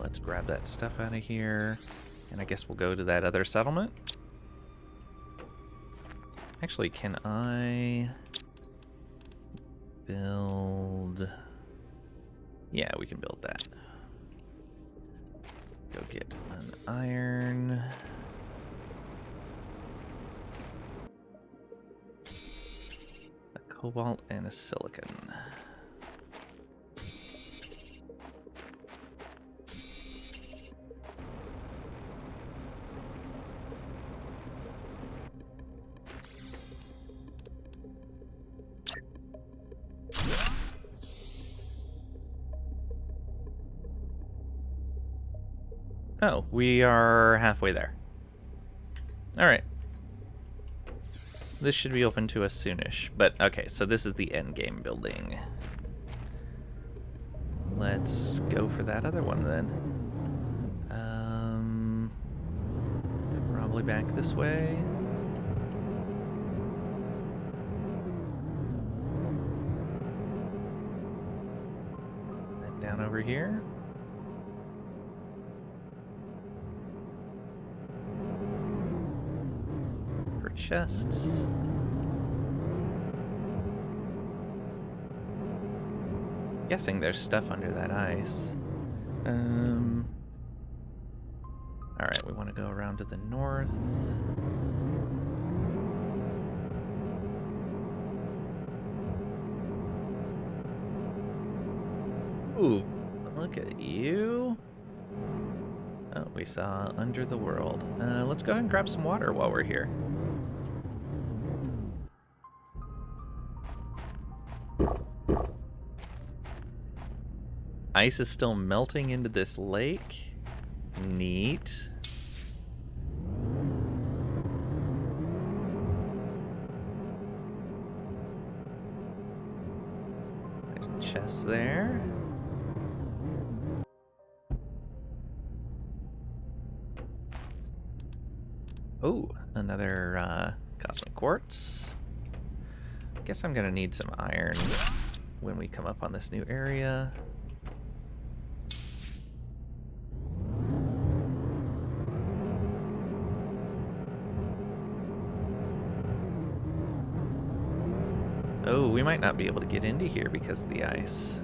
Let's grab that stuff out of here. And I guess we'll go to that other settlement. Actually, can I build... Yeah, we can build that. Go get an iron. A cobalt and a silicon. Oh, we are halfway there. Alright. This should be open to us soonish. But, okay, so this is the end game building. Let's go for that other one, then. Probably back this way. And down over here. Chests. Guessing there's stuff under that ice. Alright, we want to go around to the north. Ooh, look at you. Oh, we saw under the world. Let's go ahead and grab some water while we're here. Ice is still melting into this lake. Neat. There's a chest there. Oh, another cosmic quartz. Guess I'm gonna need some iron when we come up on this new area. Oh, we might not be able to get into here because of the ice.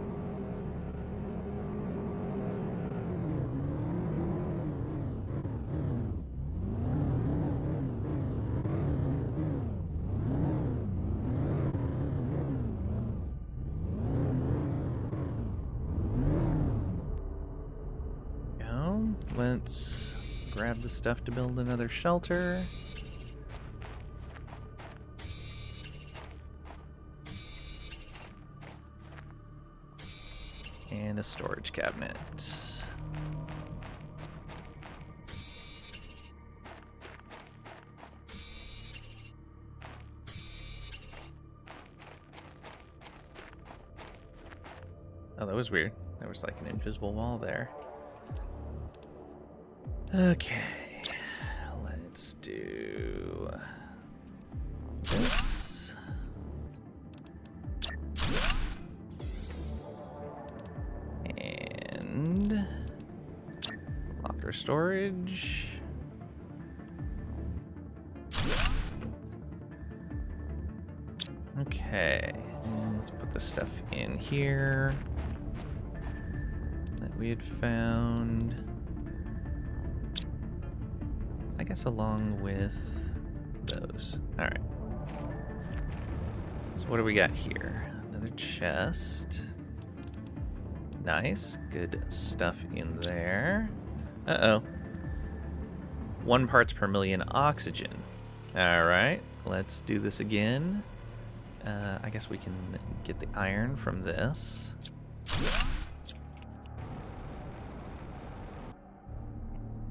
Let's grab the stuff to build another shelter. And a storage cabinet. Oh, that was weird. There was like an invisible wall there. Okay, let's do this. And locker storage. Okay, and let's put the stuff in here that we had found. I guess along with those. All right. So what do we got here? Another chest. Nice. Good stuff in there. Uh-oh. 1 parts per million oxygen. All right. Let's do this again. I guess we can get the iron from this.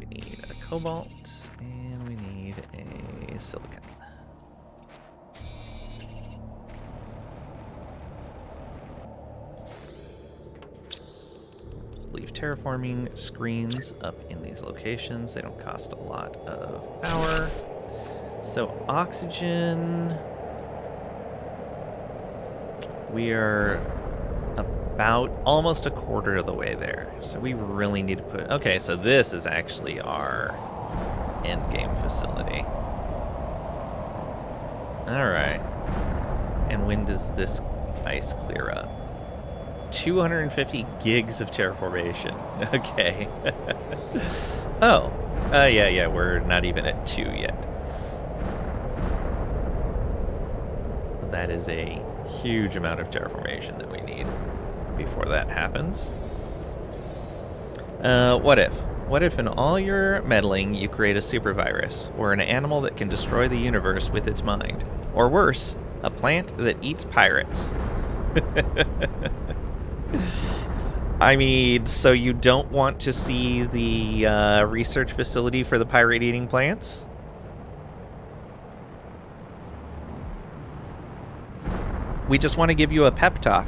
We need a cobalt. And we need a silicon. Leave terraforming screens up in these locations. They don't cost a lot of power. So oxygen, we are about almost a quarter of the way there. So we really need to put, okay, so this is actually our end game facility. All right. And when does this ice clear up? 250 gigs of terraformation. Okay. Oh. Yeah, we're not even at 2 yet. So that is a huge amount of terraformation that we need before that happens. What if? What if in all your meddling you create a super virus, or an animal that can destroy the universe with its mind? Or worse, a plant that eats pirates? I mean, so you don't want to see the research facility for the pirate-eating plants? We just want to give you a pep talk.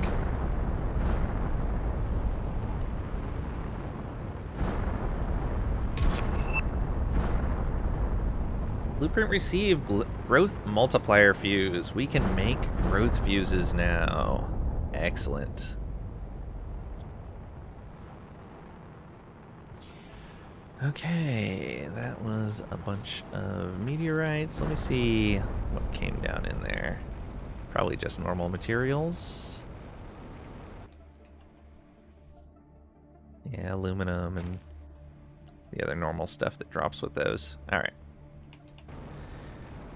Blueprint received growth multiplier fuse. We can make growth fuses now. Excellent. Okay, that was a bunch of meteorites. Let me see what came down in there. Probably just normal materials. Yeah, aluminum and the other normal stuff that drops with those. All right.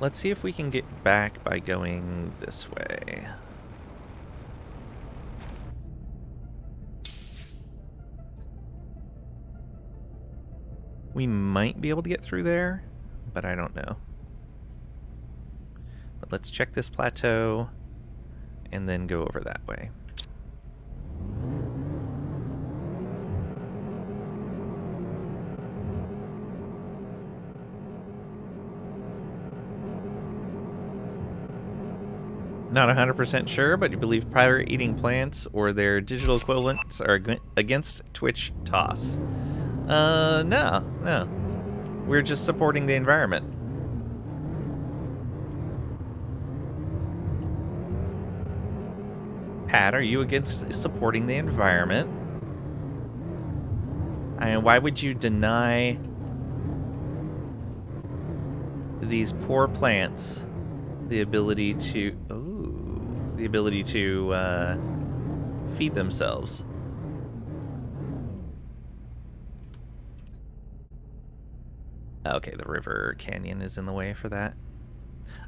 Let's see if we can get back by going this way. We might be able to get through there, but I don't know. But let's check this plateau and then go over that way. Not 100% sure, but you believe pirate-eating plants or their digital equivalents are against Twitch toss. No. We're just supporting the environment. Pat, are you against supporting the environment? I mean, why would you deny these poor plants the ability to... Ooh, the ability to feed themselves. Okay, the river canyon is in the way for that.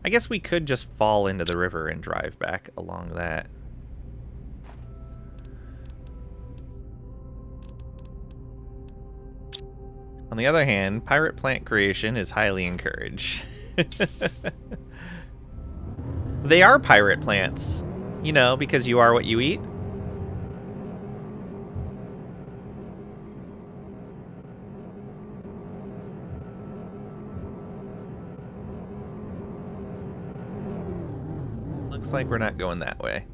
I guess we could just fall into the river and drive back along that. On the other hand, pirate plant creation is highly encouraged. They are pirate plants, you know, because you are what you eat. Looks like we're not going that way.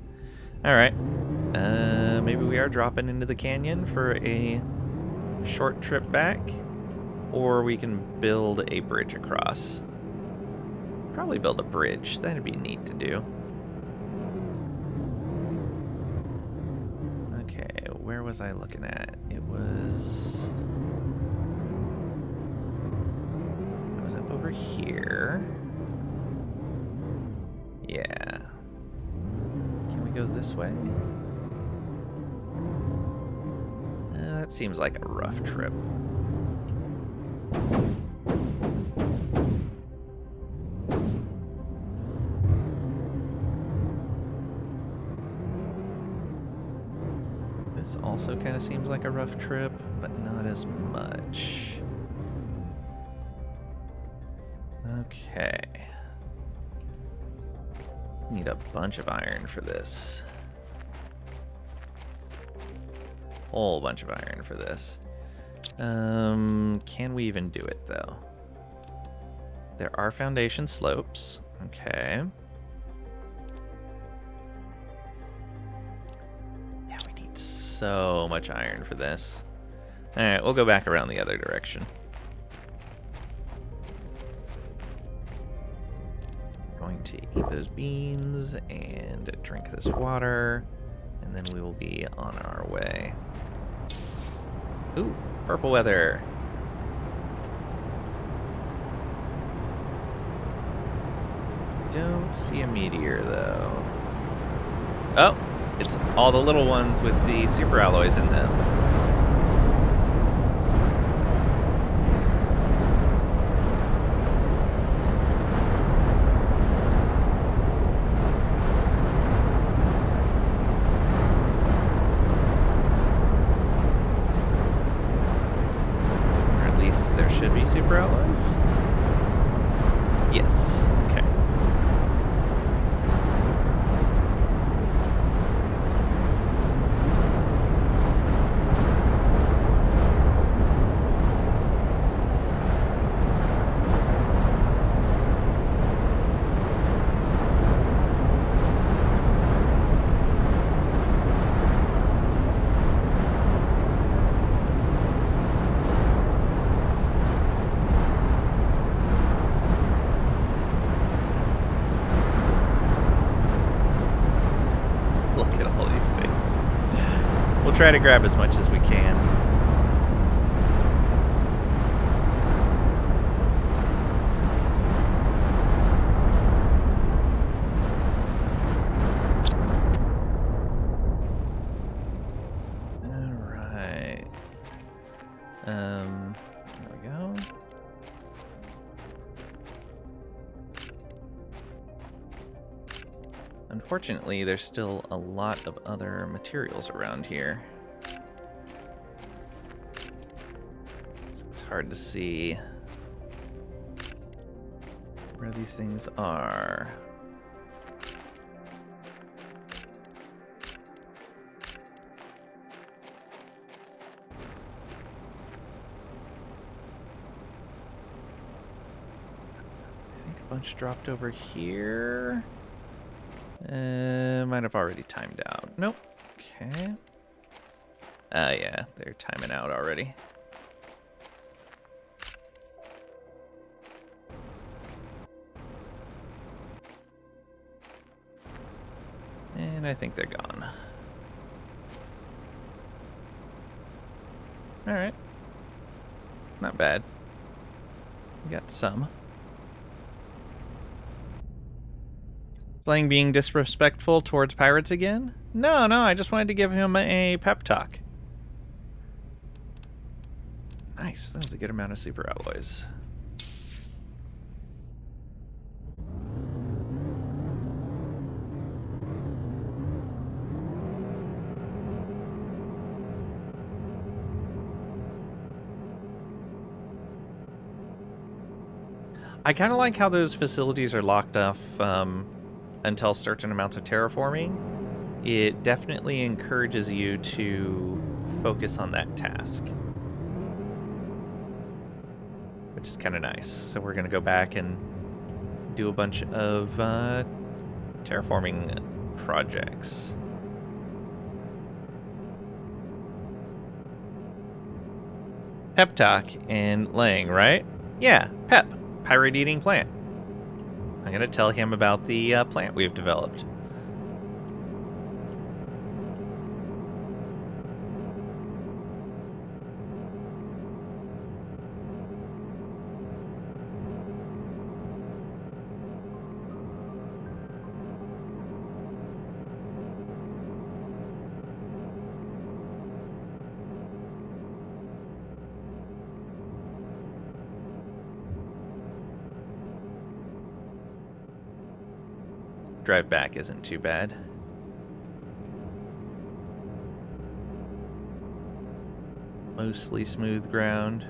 All right. Maybe we are dropping into the canyon for a short trip back. Or we can build a bridge across. Probably build a bridge. That'd be neat to do. Okay, where was I looking at? It was up over here. Yeah. Can we go this way? That seems like a rough trip. This also kind of seems like a rough trip, but not as much. Okay. Need a bunch of iron for this. Whole bunch of iron for this. Can we even do it though? There are foundation slopes. Okay. Yeah, we need so much iron for this. Alright, we'll go back around the other direction. Going to eat those beans and drink this water, and then we will be on our way. Ooh, purple weather. Don't see a meteor though. Oh, it's all the little ones with the super alloys in them. There should be super alloys. Yes. Okay. We'll try to grab as much as we can. All right. There we go. Unfortunately, there's still a lot of other materials around here. So it's hard to see where these things are. I think a bunch dropped over here. Might have already timed out. Nope. Okay. Yeah, they're timing out already. And I think they're gone. Alright. Not bad. We got some. Slang being disrespectful towards pirates again? No, I just wanted to give him a pep talk. Nice, that was a good amount of super alloys. I kind of like how those facilities are locked off until certain amounts of terraforming. It definitely encourages you to focus on that task, which is kind of nice. So we're going to go back and do a bunch of terraforming projects. Pep talk and laying, right? Yeah, Pep, pirate-eating plant. I'm going to tell him about the plant we've developed. Drive back isn't too bad. Mostly smooth ground.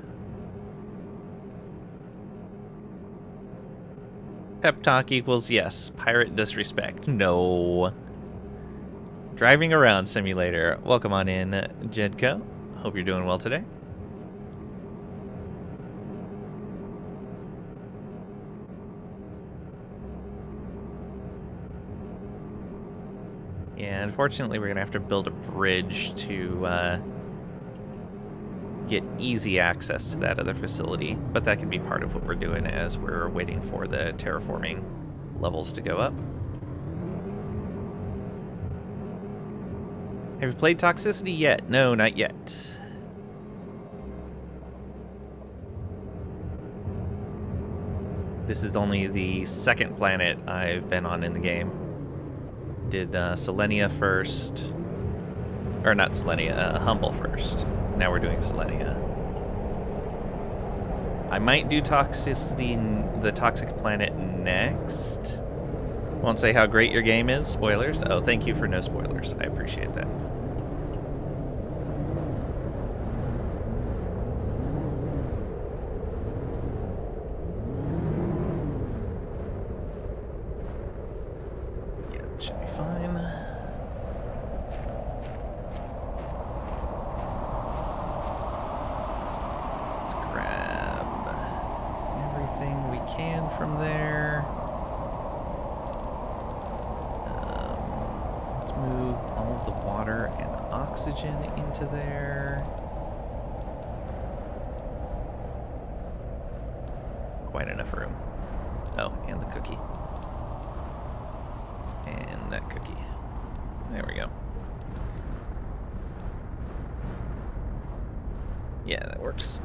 Pep talk equals yes. Pirate disrespect. No. Driving around simulator. Welcome on in, Jedko. Hope you're doing well today. Yeah, unfortunately we're going to have to build a bridge to get easy access to that other facility, but that can be part of what we're doing as we're waiting for the terraforming levels to go up. Have you played Toxicity yet? No, not yet. This is only the second planet I've been on in the game. Did Selenea first. Or not Selenea, Humble first. Now we're doing Selenea. I might do Toxicity, the Toxic Planet next. Won't say how great your game is. Spoilers. Oh, thank you for no spoilers. I appreciate that. Yeah, it should be fine. Let's grab everything we can from there. Let's move all of the water and oxygen into there. Quite enough room. Oh, and the cookie. And that cookie. There we go. Yeah, that works.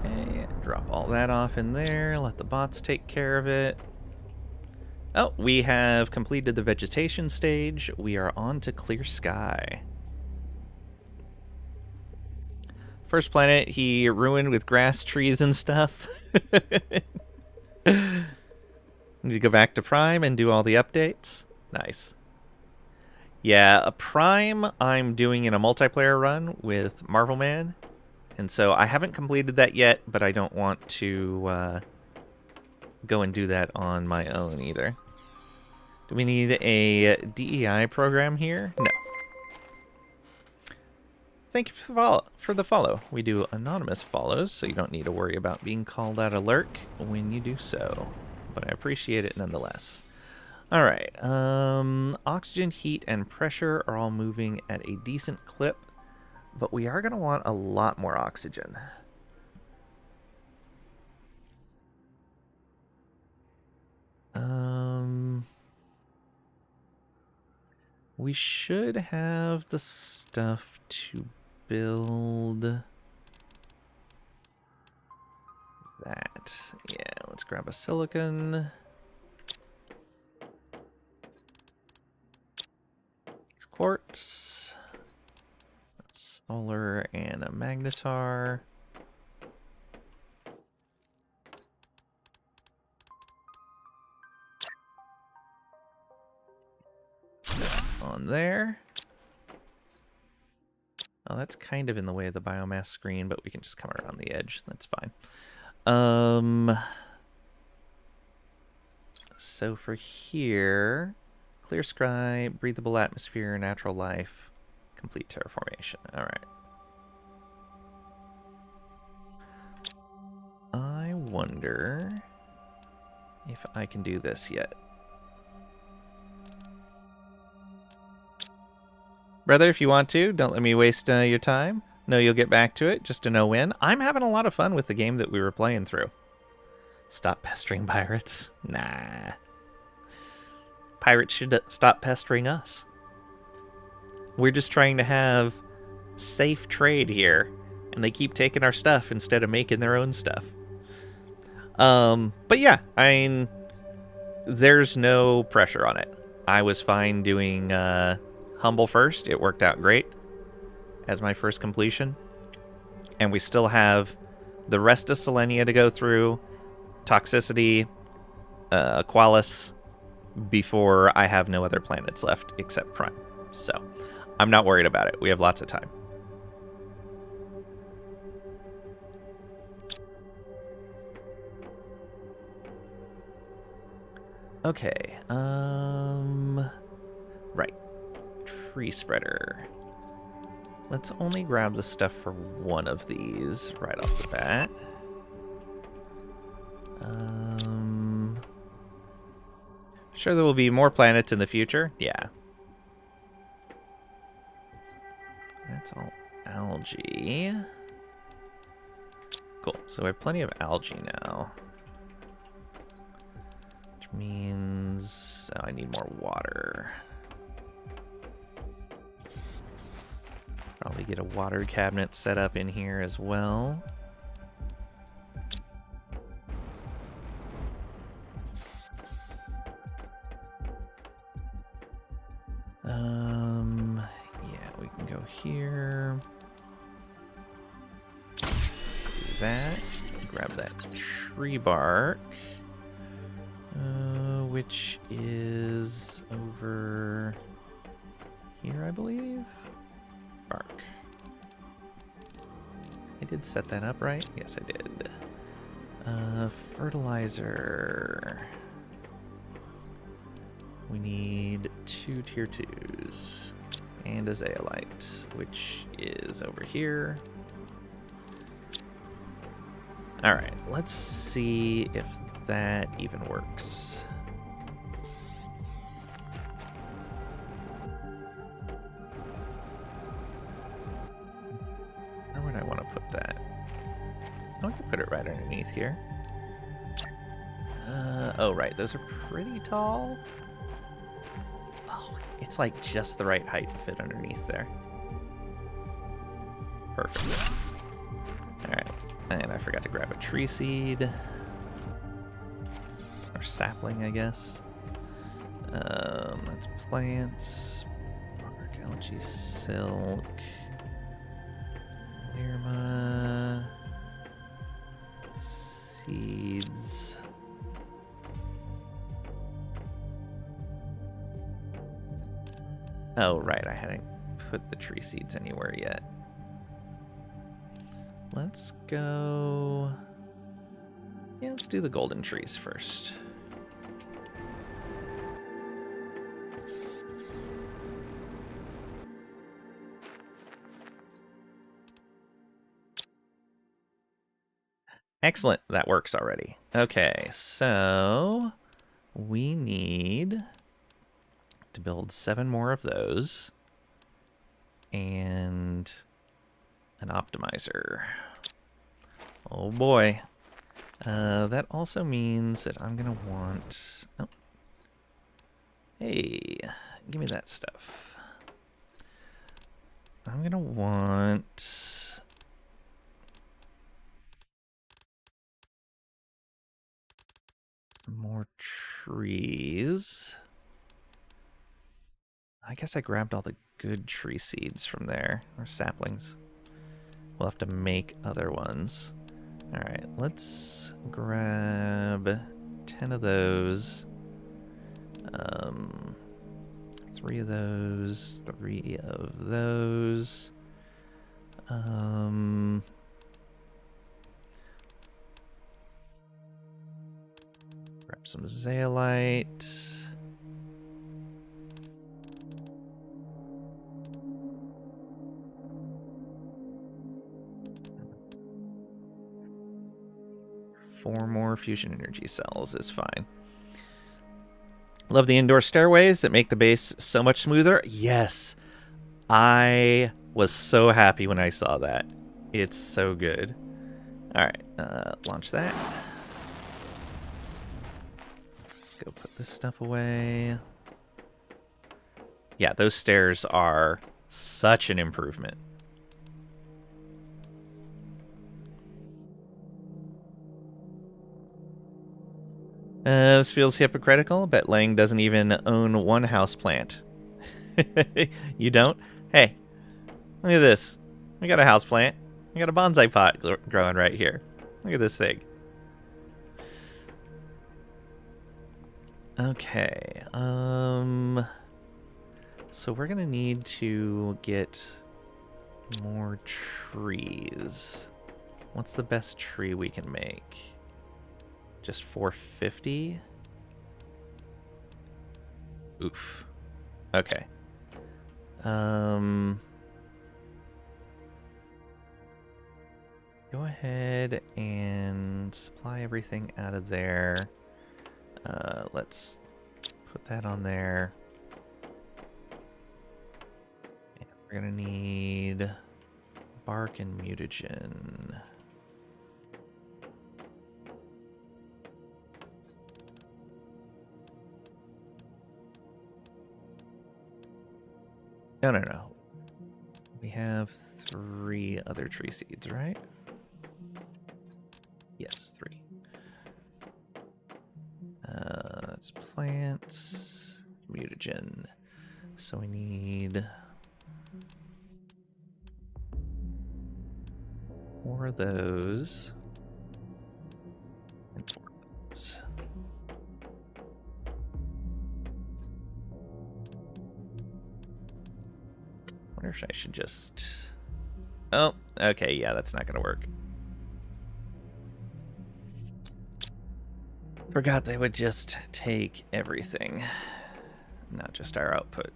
Okay, drop all that off in there. Let the bots take care of it. Oh, we have completed the vegetation stage. We are on to clear sky. First planet he ruined with grass, trees, and stuff. Need to go back to Prime and do all the updates. Nice. Yeah, a Prime I'm doing in a multiplayer run with Marvel Man. And so I haven't completed that yet, but I don't want to go and do that on my own either. Do we need a DEI program here? No. Thank you for the follow. We do anonymous follows, so you don't need to worry about being called out a lurk when you do so. But I appreciate it nonetheless. Alright, oxygen, heat, and pressure are all moving at a decent clip, but we are going to want a lot more oxygen. We should have the stuff to build that. Yeah, let's grab a silicon. These quartz. Solar and a magnetar. On there. Oh, that's kind of in the way of the biomass screen, but we can just come around the edge. That's fine. So for here, clear sky, breathable atmosphere, natural life, complete terraformation. All right. I wonder if I can do this yet. Brother, if you want to, don't let me waste your time. No, you'll get back to it just to know when. I'm having a lot of fun with the game that we were playing through. Stop pestering pirates. Nah. Pirates should stop pestering us. We're just trying to have safe trade here, and they keep taking our stuff instead of making their own stuff. But yeah, I mean, there's no pressure on it. I was fine doing Humble first. It worked out great as my first completion. And we still have the rest of Selenea to go through, Toxicity, Qualis, before I have no other planets left except Prime. So I'm not worried about it. We have lots of time. Okay, right. Tree spreader. Let's only grab the stuff for one of these right off the bat. Sure there will be more planets in the future. Yeah. That's all algae. Cool, so we have plenty of algae now. Which means I need more water. Probably get a water cabinet set up in here as well. Yeah, we can go here. Do that. Grab that tree bark. Which is over here, I believe. Bark. I did set that up, right? Yes, I did. Fertilizer. We need 2 tier 2s. And a zeolite, which is over here. Alright, let's see if that even works. Where would I want to put that? Oh, I can put it right underneath here. Oh, right, those are pretty tall. Oh, it's like just the right height to fit underneath there. Perfect. Alright, and I forgot to grab a tree seed. Or sapling, I guess. That's plants. Bark, algae, silk. Lerma. Seeds. Oh, right, I hadn't put the tree seeds anywhere yet. Let's go... Yeah, let's do the golden trees first. Excellent, that works already. Okay, so we need to build 7 more of those and an optimizer. Oh boy. That also means that I'm gonna want... Oh. Hey, give me that stuff. I'm gonna want some more trees. I guess I grabbed all the good tree seeds from there, or saplings. We'll have to make other ones. All right, let's grab 10 of those. 3 of those, 3 of those. Grab some zeolite. Four more fusion energy cells is fine. Love the indoor stairways that make the base so much smoother. Yes, I was so happy when I saw that. It's so good. All right, launch that. Let's go put this stuff away. Yeah, those stairs are such an improvement. This feels hypocritical. Bet Lang doesn't even own one houseplant. You don't? Hey, look at this. We got a houseplant. We got a bonsai pot growing right here. Look at this thing. Okay. So we're gonna need to get more trees. What's the best tree we can make? Just 450? Oof. Okay. Go ahead and supply everything out of there. Let's put that on there. And we're gonna need bark and mutagen. No. We have 3 other tree seeds, right? Yes, 3. That's plants, mutagen. So we need 4 of those. And 4 of those. I wonder if I should just... Oh, okay, yeah, that's not gonna work. Forgot they would just take everything, not just our output.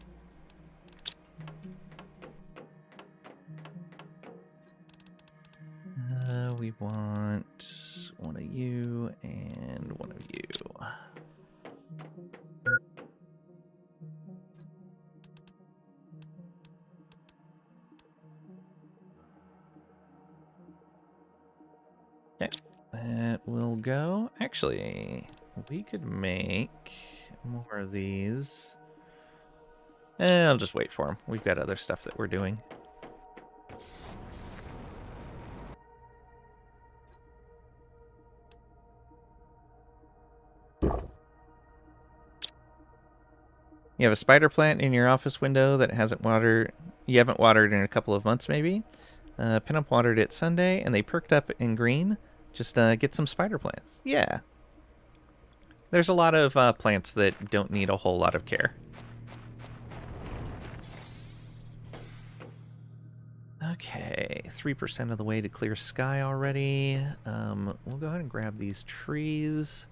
We want 1 of you and 1 of you. Okay, that will go. Actually, we could make more of these. I'll just wait for them. We've got other stuff that we're doing. You have a spider plant in your office window that hasn't watered. You haven't watered in a couple of months, maybe. Pinup watered it Sunday, and they perked up in green. Just get some spider plants. Yeah. There's a lot of plants that don't need a whole lot of care. Okay, 3% of the way to clear sky already. We'll go ahead and grab these trees.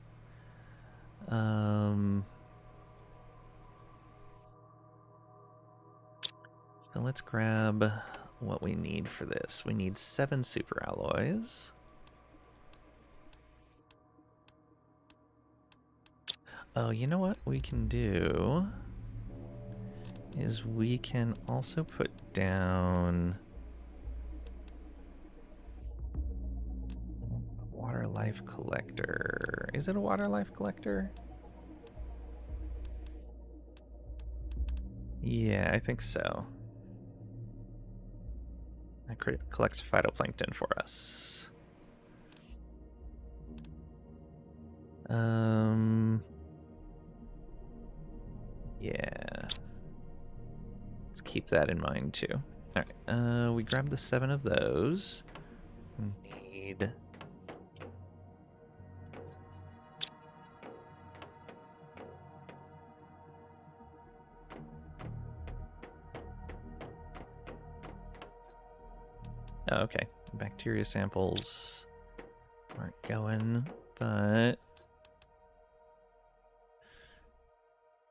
So let's grab what we need for this. We need 7 super alloys. Oh, you know what we can do is we can also put down water life collector. Is it a water life collector? Yeah, I think so. That collects phytoplankton for us. Yeah. Let's keep that in mind too. All right. We grabbed the 7 of those. Need. Oh, okay. Bacteria samples aren't going, but...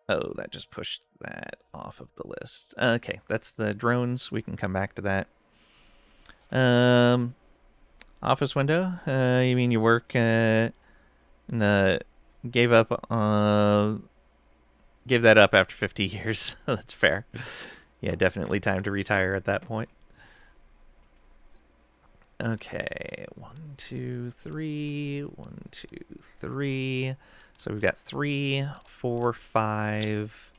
Oh, that just pushed that off of the list. Okay, that's the drones. We can come back to that. Office window? You mean you work gave that up after 50 years. That's fair. Yeah, definitely time to retire at that point. Okay, 1, 2, 3, 1, 2, 3. So we've got 3, 4, 5.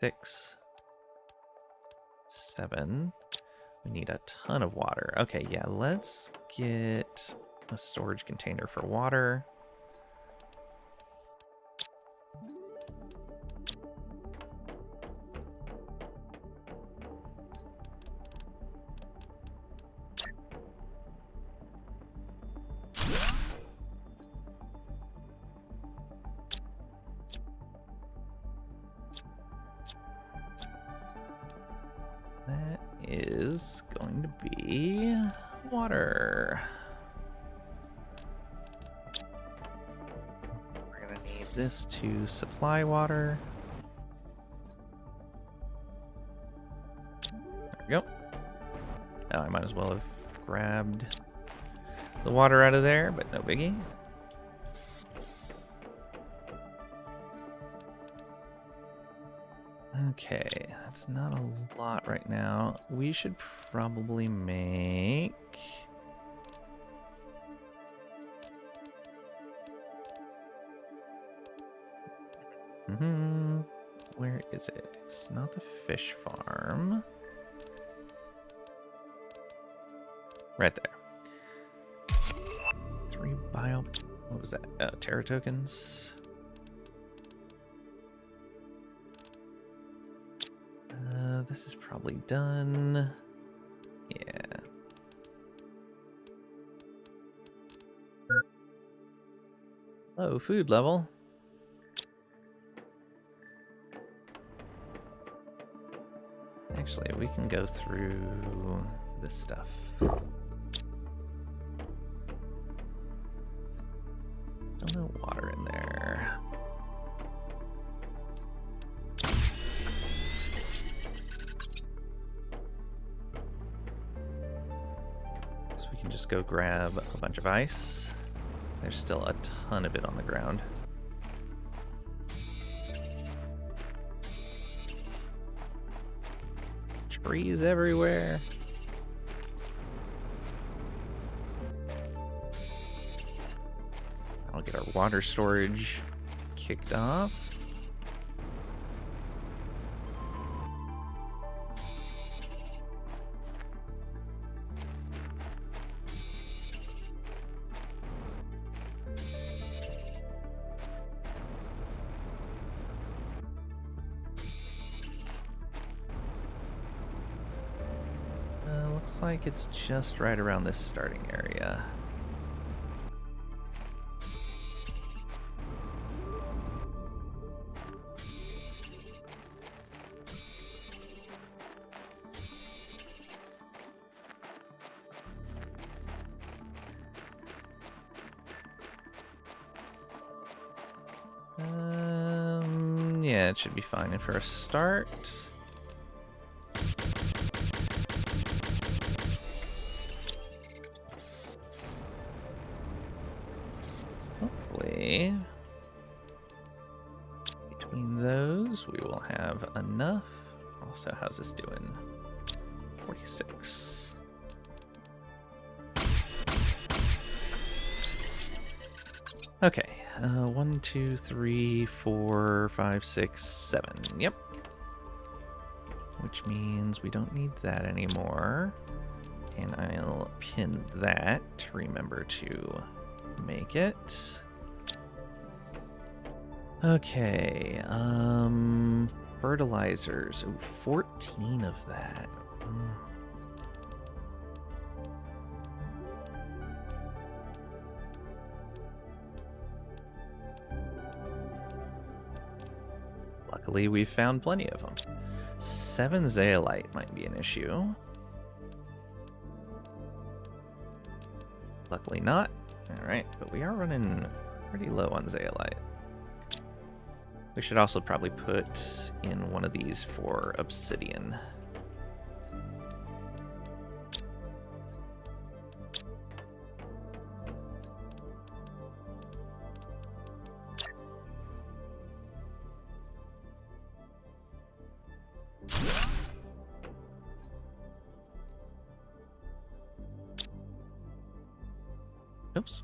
6, 7. We need a ton of water. Okay, yeah, let's get a storage container for water. That is going to be water. We're going to need this to supply water. There we go. Oh, I might as well have grabbed the water out of there, but no biggie. Okay, that's not a lot right now. We should probably make... Where is it? It's not the fish farm. Right there. 3 bio... What was that? Terra tokens. This is probably done. Yeah. Low food level. Actually, we can go through this stuff. Still no water in there. So we can just go grab a bunch of ice. There's still a ton of it on the ground. Trees everywhere. I'll get our water storage kicked off. Looks like it's just right around this starting area. Yeah, it should be fine for a start. Hopefully, between those, we will have enough. Also, how's this doing? 46. Okay, 1, 2, 3, 4, 5, 6, 7. Yep. Which means we don't need that anymore. And I'll pin that to remember to make it. Okay, fertilizers. Ooh, 14 of that. Luckily, we found plenty of them. 7 zeolite might be an issue. Luckily not. Alright, but we are running pretty low on zeolite. We should also probably put in one of these for obsidian. Oops.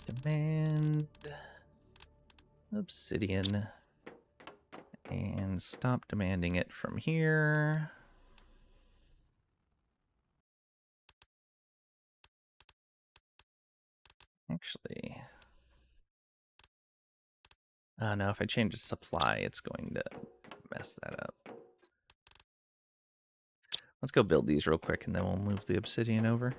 Demand obsidian and stop demanding it from here. Actually, no, if I change the supply, it's going to mess that up. Let's go build these real quick and then we'll move the obsidian over.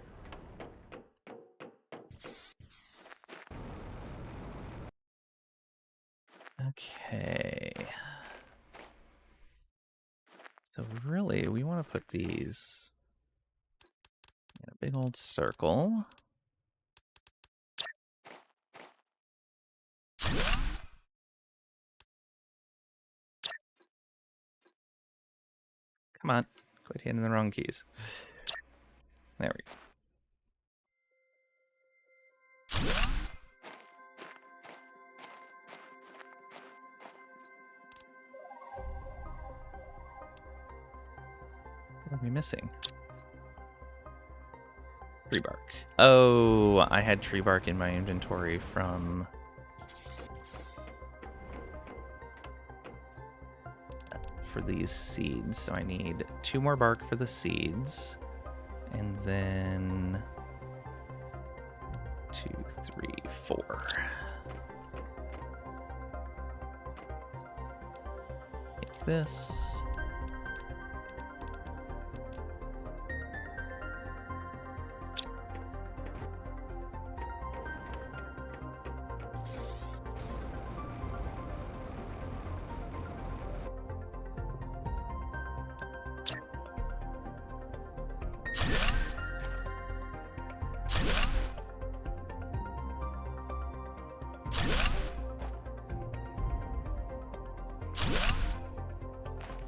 Okay. So really, we want to put these in a big old circle. Come on, quit hitting the wrong keys. There we go. What are we missing? Tree bark. Oh, I had tree bark in my inventory from... for these seeds. So I need 2 more bark for the seeds. And then... 2, 3, 4. Take this.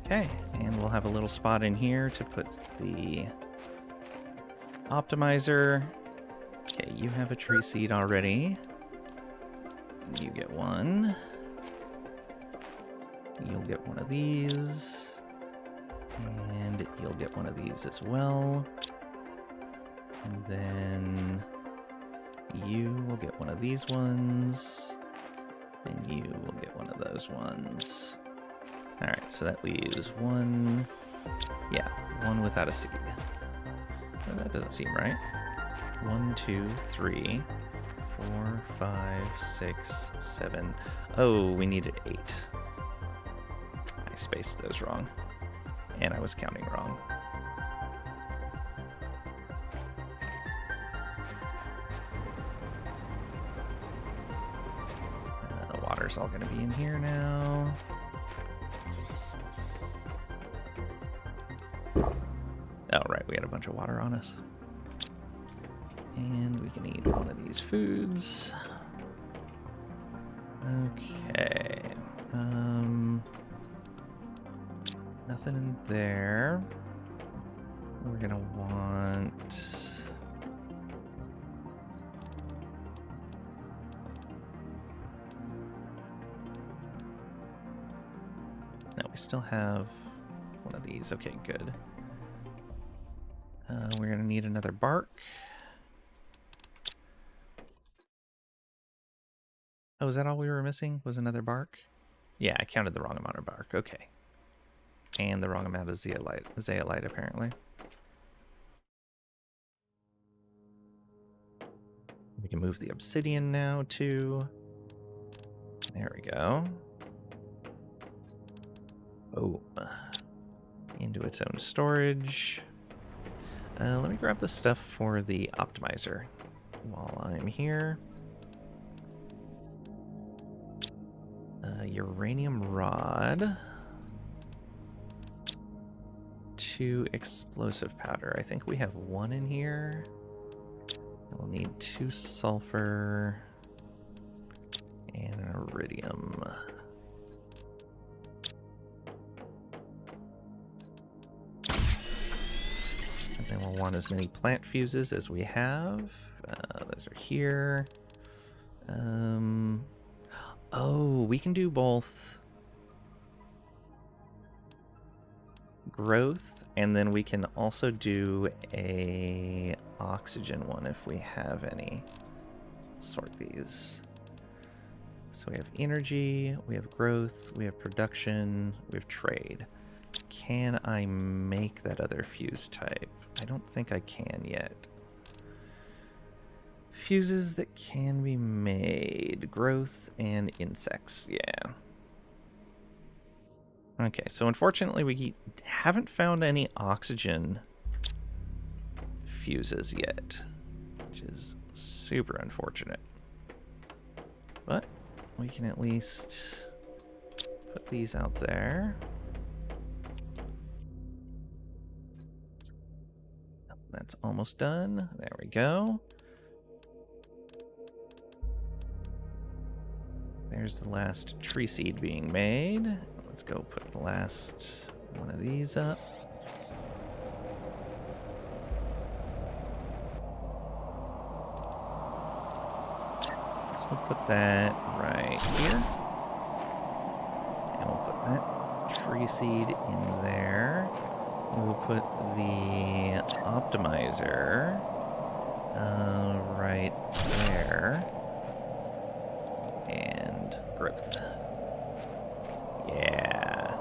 Okay, and we'll have a little spot in here to put the optimizer. Okay, you have a tree seed already. You get one. You'll get one of these. And you'll get one of these as well. And then you will get one of these ones. And you will get one of those ones. Alright, so that leaves one... Yeah, one without a seed. Well, that doesn't seem right. 1, 2, 3, 4, 5, 6, 7. Oh, we needed 8. I spaced those wrong. And I was counting wrong. The water's all going to be in here now. Oh, right, we had a bunch of water on us. And we can eat one of these foods. Okay. Nothing in there. We're gonna want... No, we still have one of these. Okay, good. We're going to need another bark. Oh, is that all we were missing? Was another bark? Yeah, I counted the wrong amount of bark. Okay. And the wrong amount of zeolite apparently. We can move the obsidian now, too. There we go. Oh. Into its own storage. Let me grab the stuff for the optimizer while I'm here. Uranium rod. 2 explosive powder. I think we have 1 in here. We'll need 2 sulfur and an iridium. And then we'll want as many plant fuses as we have. Those are here. Oh, we can do both growth, and then we can also do a oxygen one if we have any. Sort these. So we have energy, we have growth, we have production, we have trade. Can I make that other fuse type? I don't think I can yet. Fuses that can be made. Growth and insects, yeah. Okay, so unfortunately we haven't found any oxygen fuses yet, which is super unfortunate. But we can at least put these out there. That's almost done. There we go. There's the last tree seed being made. Let's go put the last one of these up. So we'll put that right here. And we'll put that tree seed in there. We'll put the optimizer right there. And growth. Yeah.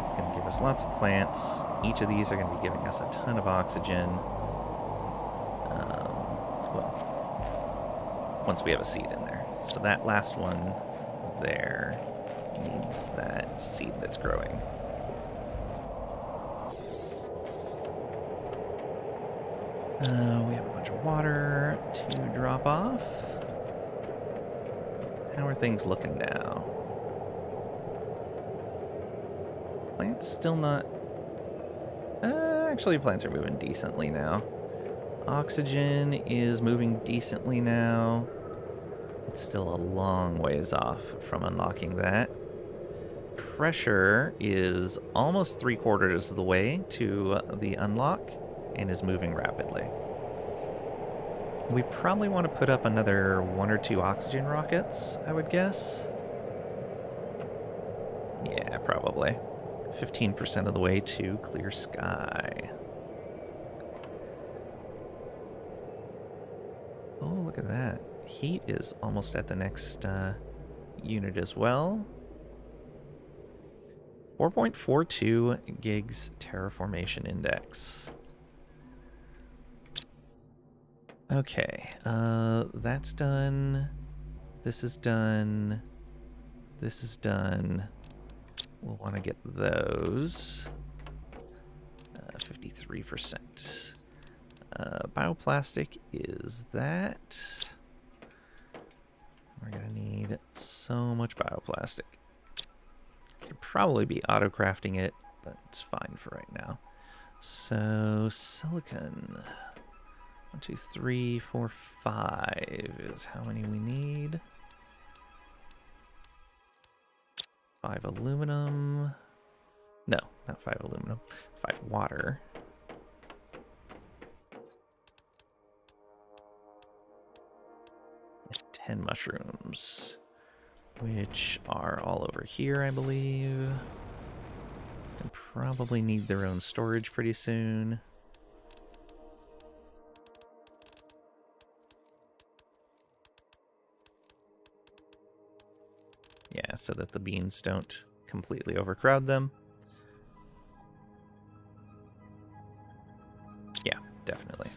It's going to give us lots of plants. Each of these are going to be giving us a ton of oxygen. Well, once we have a seed in there. So that last one there needs that seed that's growing. We have a bunch of water to drop off. How are things looking now? Plants still not... actually, plants are moving decently now. Oxygen is moving decently now. It's still a long ways off from unlocking that. Pressure is almost 3/4 of the way to the unlock and is moving rapidly. We probably want to put up another 1 or 2 oxygen rockets, I would guess. Yeah, probably. 15% of the way to clear sky. Oh, look at that. Heat is almost at the next unit as well. 4.42 gigs terraformation index. Okay, that's done. This is done. This is done. We'll want to get those. 53%. Bioplastic is that. We're going to need so much bioplastic. Could probably be auto-crafting it, but it's fine for right now. So, silicon. 1, 2, 3, 4, 5 is how many we need. 5 aluminum. No, not 5 aluminum. 5 water. And 10 mushrooms, which are all over here, I believe. They'll probably need their own storage pretty soon. Yeah, so that the beans don't completely overcrowd them. Yeah, definitely.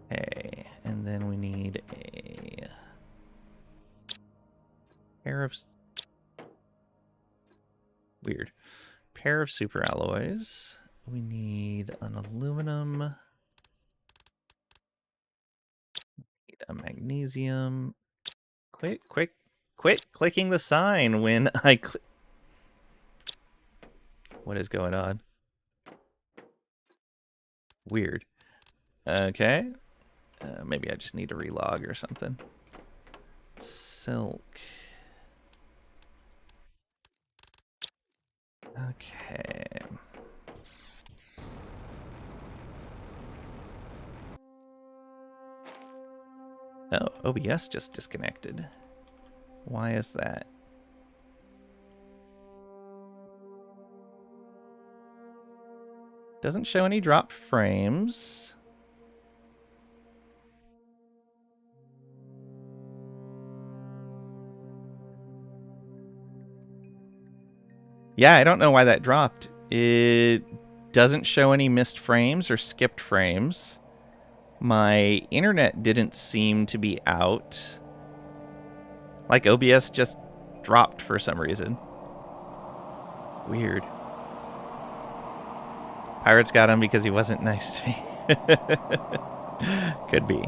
Okay, and then we need a pair of... Weird. Pair of super alloys. We need an aluminum. Need a magnesium. Quit clicking the sign when I click. What is going on? Weird. Okay. Maybe I just need to relog or something. Silk. Okay. Oh, OBS just disconnected. Why is that? Doesn't show any dropped frames. Yeah, I don't know why that dropped. It doesn't show any missed frames or skipped frames. My internet didn't seem to be out. Like OBS just dropped for some reason. Weird. Pirates got him because he wasn't nice to me. Could be.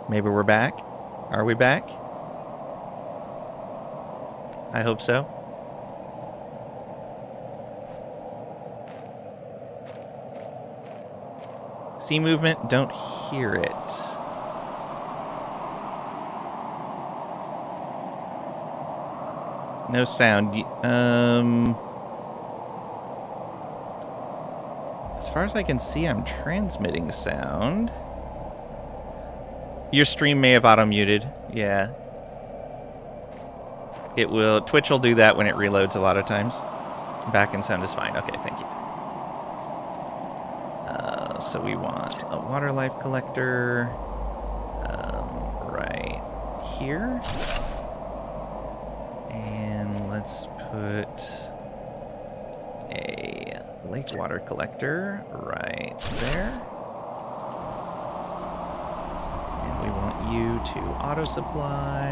Maybe we're back? Are we back? I hope so. See movement, don't hear it. No sound. As far as I can see, I'm transmitting sound. Your stream may have auto-muted. Yeah. It will. Twitch will do that when it reloads a lot of times. Back-end sound is fine. Okay, thank you. So we want a water life collector right here. And let's put a lake water collector right there. And we want you to auto supply.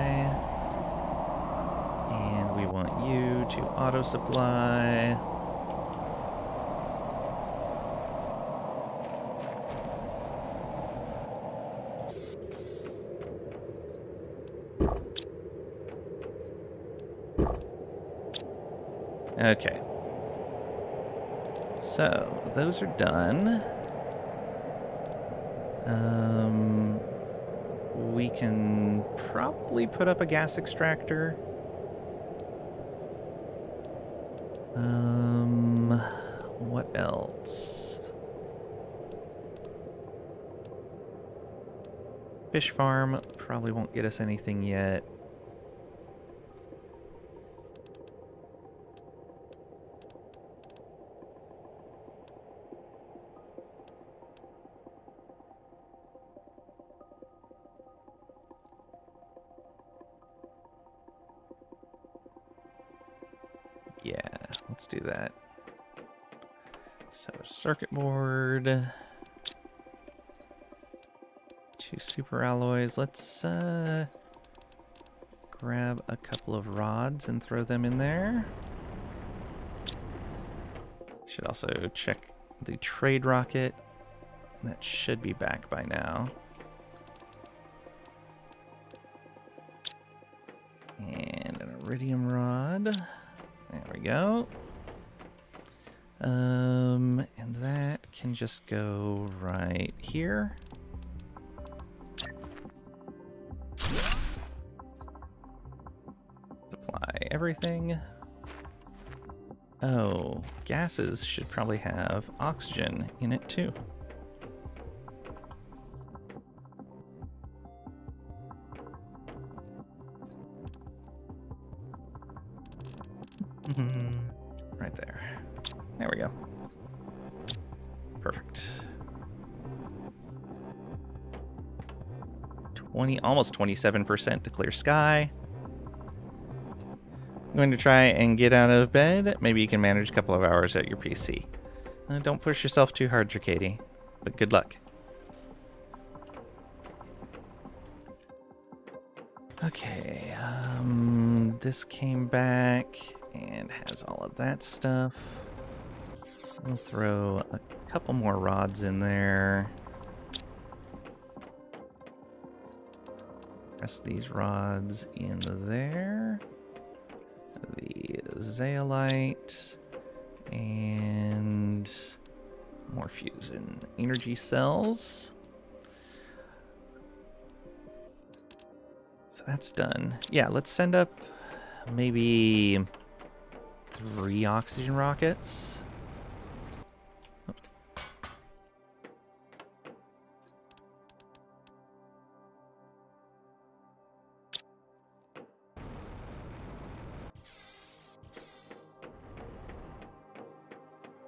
And we want you to auto supply. Okay. So, those are done. We can probably put up a gas extractor. What else? Fish farm probably won't get us anything yet. Yeah, let's do that. So, circuit board. 2 super alloys. Let's grab a couple of rods and throw them in there. Should also check the trade rocket. That should be back by now. And an iridium rod. There we go. And that can just go right here. Supply everything. Oh, gases should probably have oxygen in it too. Right there. There we go. Perfect. almost 27% to clear sky. I'm going to try and get out of bed. Maybe you can manage a couple of hours at your PC. Don't push yourself too hard, Dracady, but good luck. Okay, this came back and has all of that stuff. We'll throw a couple more rods in there. Press these rods in there. The zeolite and more fusion energy cells. So that's done. Yeah, let's send up maybe 3 oxygen rockets.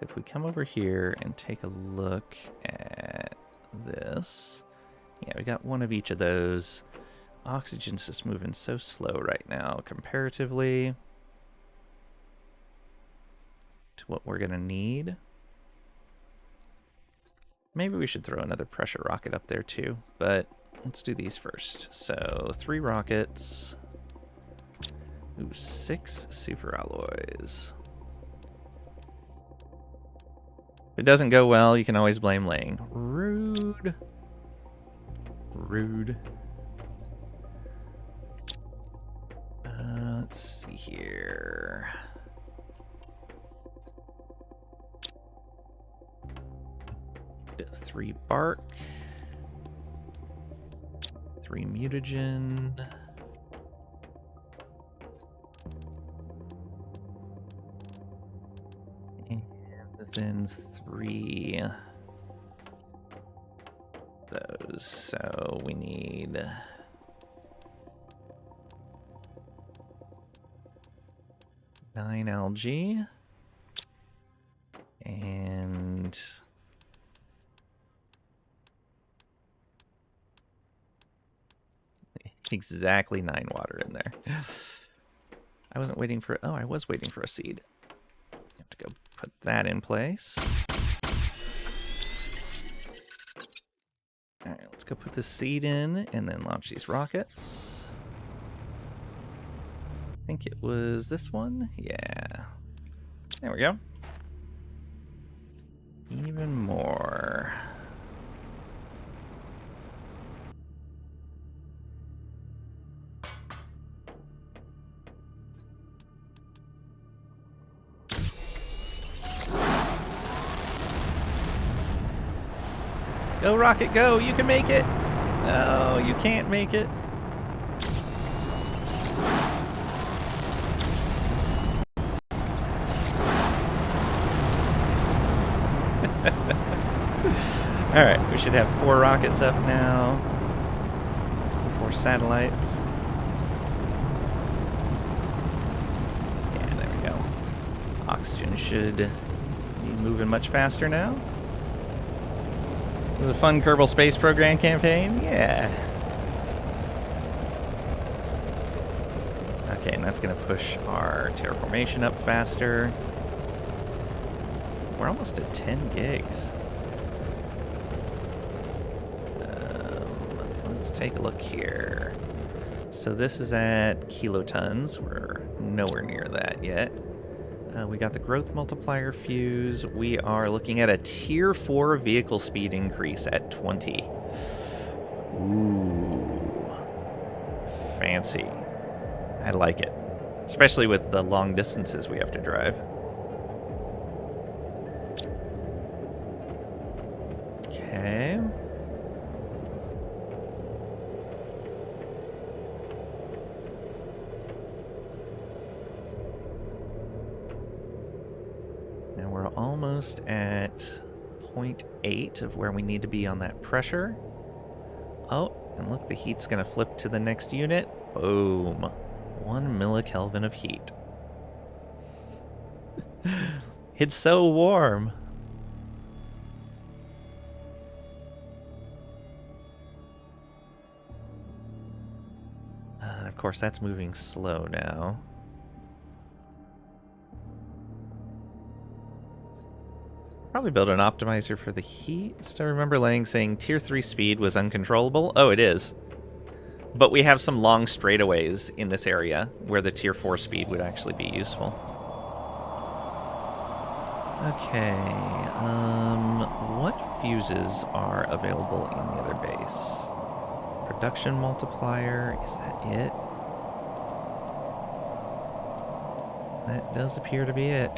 If we come over here and take a look at this, yeah, we got one of each of those. Oxygen's just moving so slow right now comparatively to what we're gonna need. Maybe we should throw another pressure rocket up there too, but let's do these first. So 3 rockets. Ooh, 6 super alloys. If it doesn't go well, you can always blame Lang. Rude. Rude. Let's see here. Did 3 bark. 3 mutagen. And then 3 those. So we need 9 algae and exactly 9 water in there. I wasn't waiting for, oh, I was waiting for a seed. Have to go put that in place. All right, let's go put the seed in and then launch these rockets. I think it was this one. Yeah. There we go. Even more. Go, rocket, go! You can make it! No, you can't make it. Alright, we should have 4 rockets up now. 4 satellites. Yeah, there we go. Oxygen should be moving much faster now. It was a fun Kerbal Space Program campaign? Yeah. Okay, and that's going to push our terraformation up faster. We're almost at 10 gigs. Let's take a look here. So this is at kilotons. We're nowhere near that yet. We got the growth multiplier fuse. We are looking at a tier 4 vehicle speed increase at 20. Ooh. Fancy. I like it. Especially with the long distances we have to drive. Okay. almost at 0.8 of where we need to be on that pressure. Oh, and look, the heat's going to flip to the next unit. Boom. 1 millikelvin of heat. It's so warm. And of course, that's moving slow now. Probably build an optimizer for the heat. Still remember Lang saying tier 3 speed was uncontrollable. Oh, it is. But we have some long straightaways in this area where the tier 4 speed would actually be useful. Okay, what fuses are available in the other base? Production multiplier, is that it? That does appear to be it.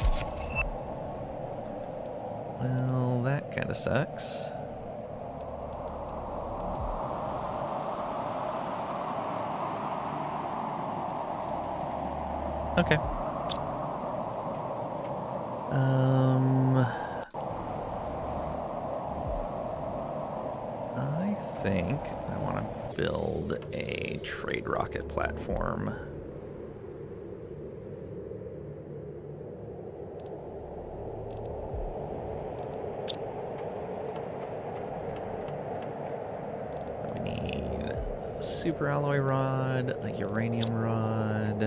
Well, that kind of sucks. Okay. I think I want to build a trade rocket platform. We need a super alloy rod, a uranium rod,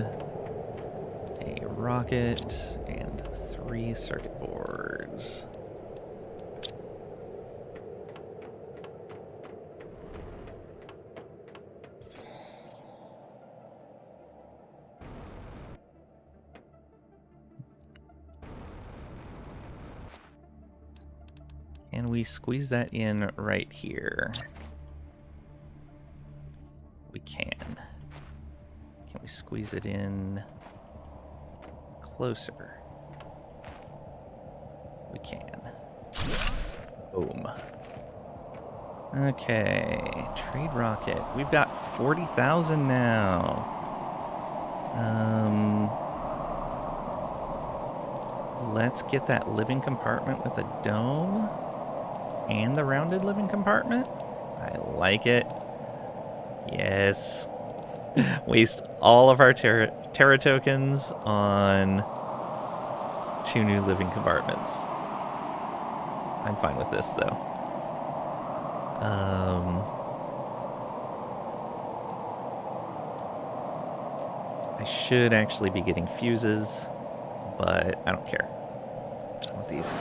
a rocket, and 3 circuit boards. And we squeeze that in right here. We can. Can we squeeze it in closer? We can. Boom. Okay, trade rocket. We've got 40,000 now. Let's get that living compartment with a dome and the rounded living compartment. I like it. Yes. Waste all of our Terra tokens on 2 new living compartments. I'm fine with this, though. I should actually be getting fuses, but I don't care. I want these.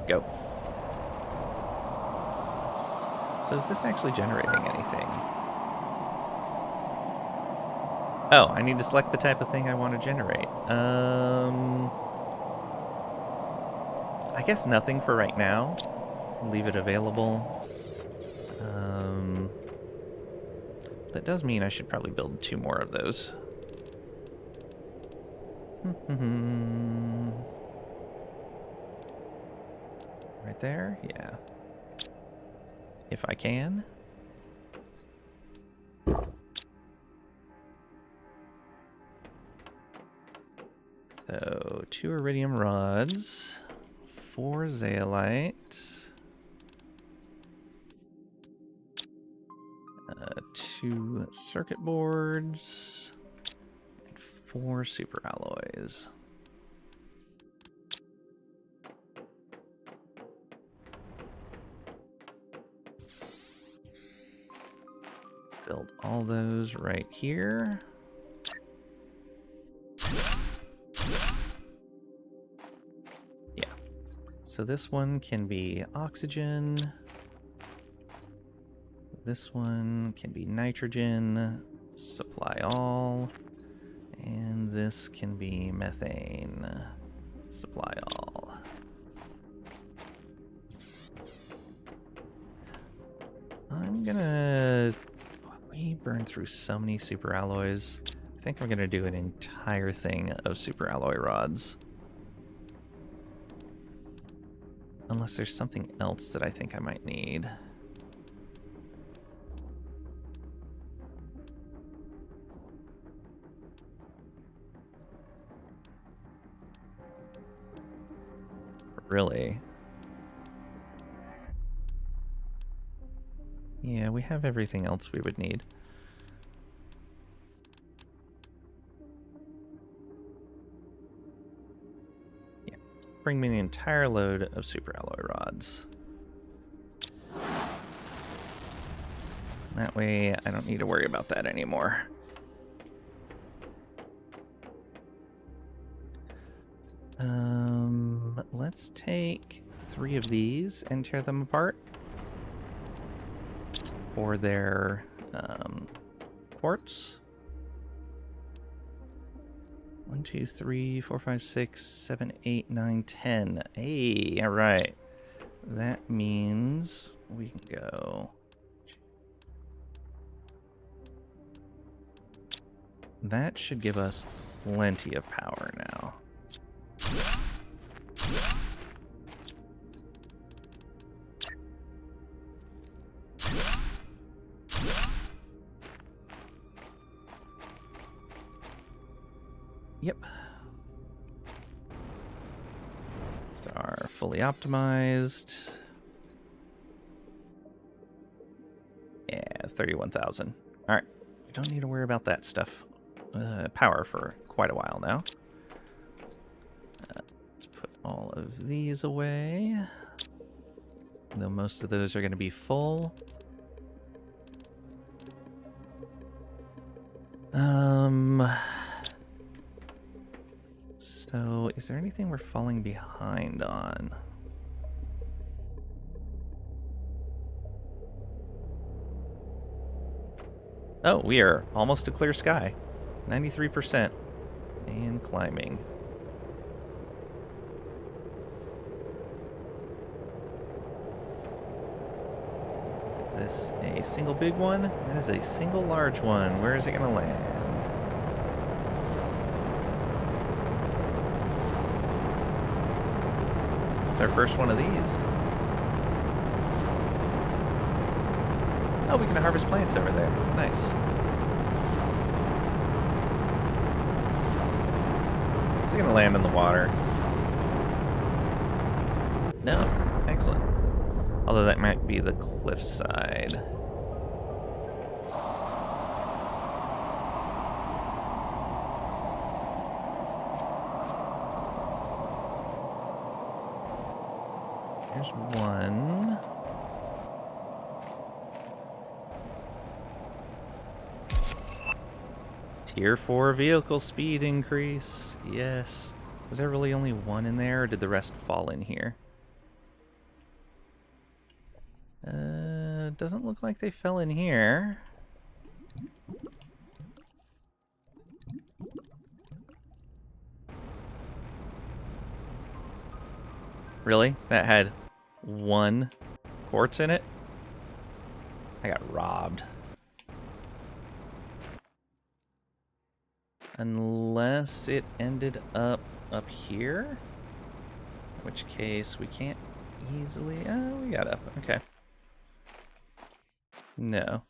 Go. So is this actually generating anything? Oh, I need to select the type of thing I want to generate. I guess nothing for right now. Leave it available. That does mean I should probably build 2 more of those. Right there? Yeah. If I can. So, 2 iridium rods, 4 zeolite, 2 circuit boards, and 4 super alloys. Build all those right here. Yeah. So this one can be oxygen. This one can be nitrogen. Supply all. And this can be methane. Supply all. I'm gonna... We burn through so many super alloys. I think I'm gonna do an entire thing of super alloy rods. Unless there's something else that I think I might need. Really? Yeah, we have everything else we would need. Yeah, bring me the entire load of super alloy rods. That way I don't need to worry about that anymore. Let's take 3 of these and tear them apart. For their quartz. 1, 2, 3, 4, 5, 6, 7, 8, 9, 10. Hey, all right. That means we can go. That should give us plenty of power now. Yep. Are fully optimized. Yeah, 31,000. All right. We don't need to worry about that stuff. Power for quite a while now. Let's put all of these away. Though most of those are going to be full. So, is there anything we're falling behind on? Oh, we are almost a clear sky. 93%. And climbing. Is this a single big one? That is a single large one. Where is it going to land? It's our first one of these. Oh, we can harvest plants over there. Nice. Is it going to land in the water? No. Excellent. Although that might be the cliffside. Here's one. Tier 4 vehicle speed increase. Yes. Was there really only one in there, or did the rest fall in here? Doesn't look like they fell in here. Really? That had one quartz in it? I got robbed. Unless it ended up here? In which case we can't easily... Oh, we got up. Okay. No.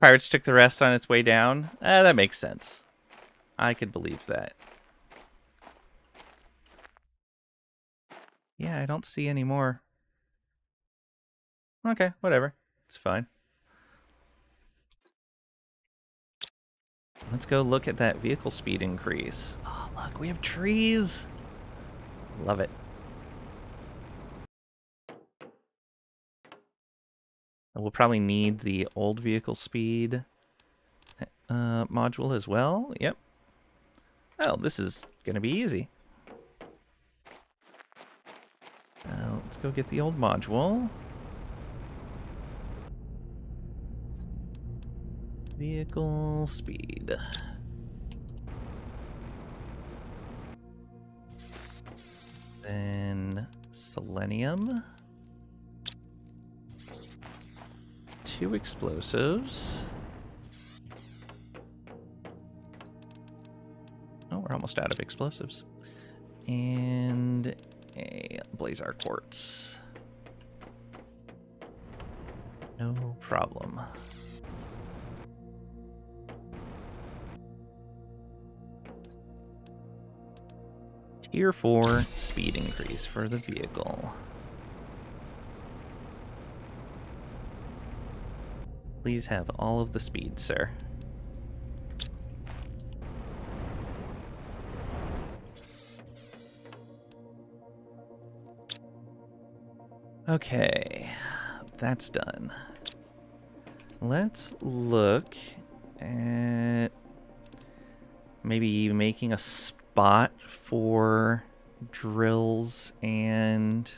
Pirates took the rest on its way down? That makes sense. I could believe that. Yeah, I don't see any more. Okay, whatever. It's fine. Let's go look at that vehicle speed increase. Oh, look, we have trees. Love it. We'll probably need the old vehicle speed module as well. Yep. Oh, this is going to be easy. Let's go get the old module. Vehicle speed. Then selenium. 2 explosives. Oh, we're almost out of explosives. And a blazar quartz. No problem. Here for speed increase for the vehicle. Please have all of the speed, sir. Okay, that's done. Let's look at maybe making a spot for drills and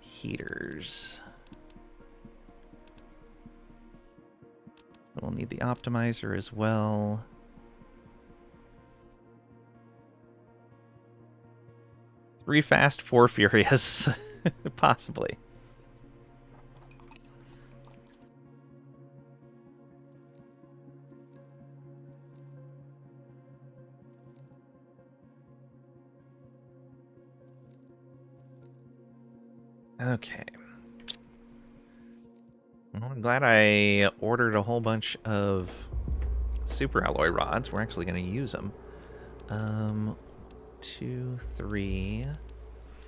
heaters. We'll need the optimizer as well. Three fast, four furious, possibly. Okay. Well, I'm glad I ordered a whole bunch of super alloy rods. We're actually going to use them. 2, 3,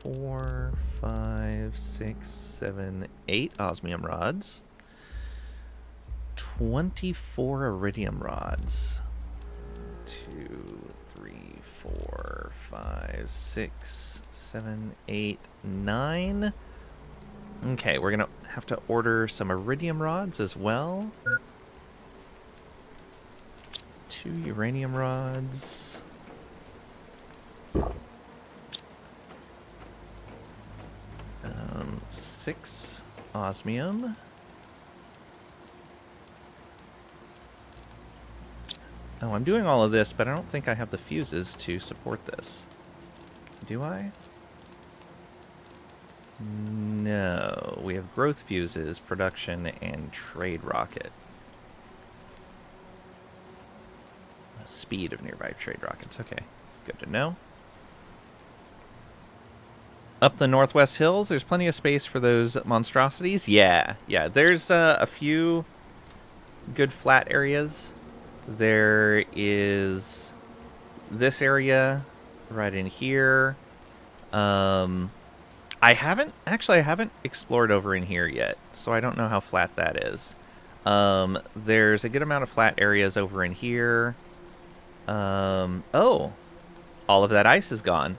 4, 5, 6, 7, 8 osmium rods. 24 iridium rods. 2, 3, 4, 5, 6, 7, 8, 9. Okay, we're gonna have to order some iridium rods as well. 2 uranium rods. 6 osmium. Oh, I'm doing all of this, but I don't think I have the fuses to support this. Do I? No. We have growth fuses, production, and trade rocket. Speed of nearby trade rockets. Okay, good to know. Up the northwest hills, there's plenty of space for those monstrosities. Yeah, there's a few good flat areas. There is this area right in here. I haven't explored over in here yet, so I don't know how flat that is. There's a good amount of flat areas over in here. Oh, all of that ice is gone.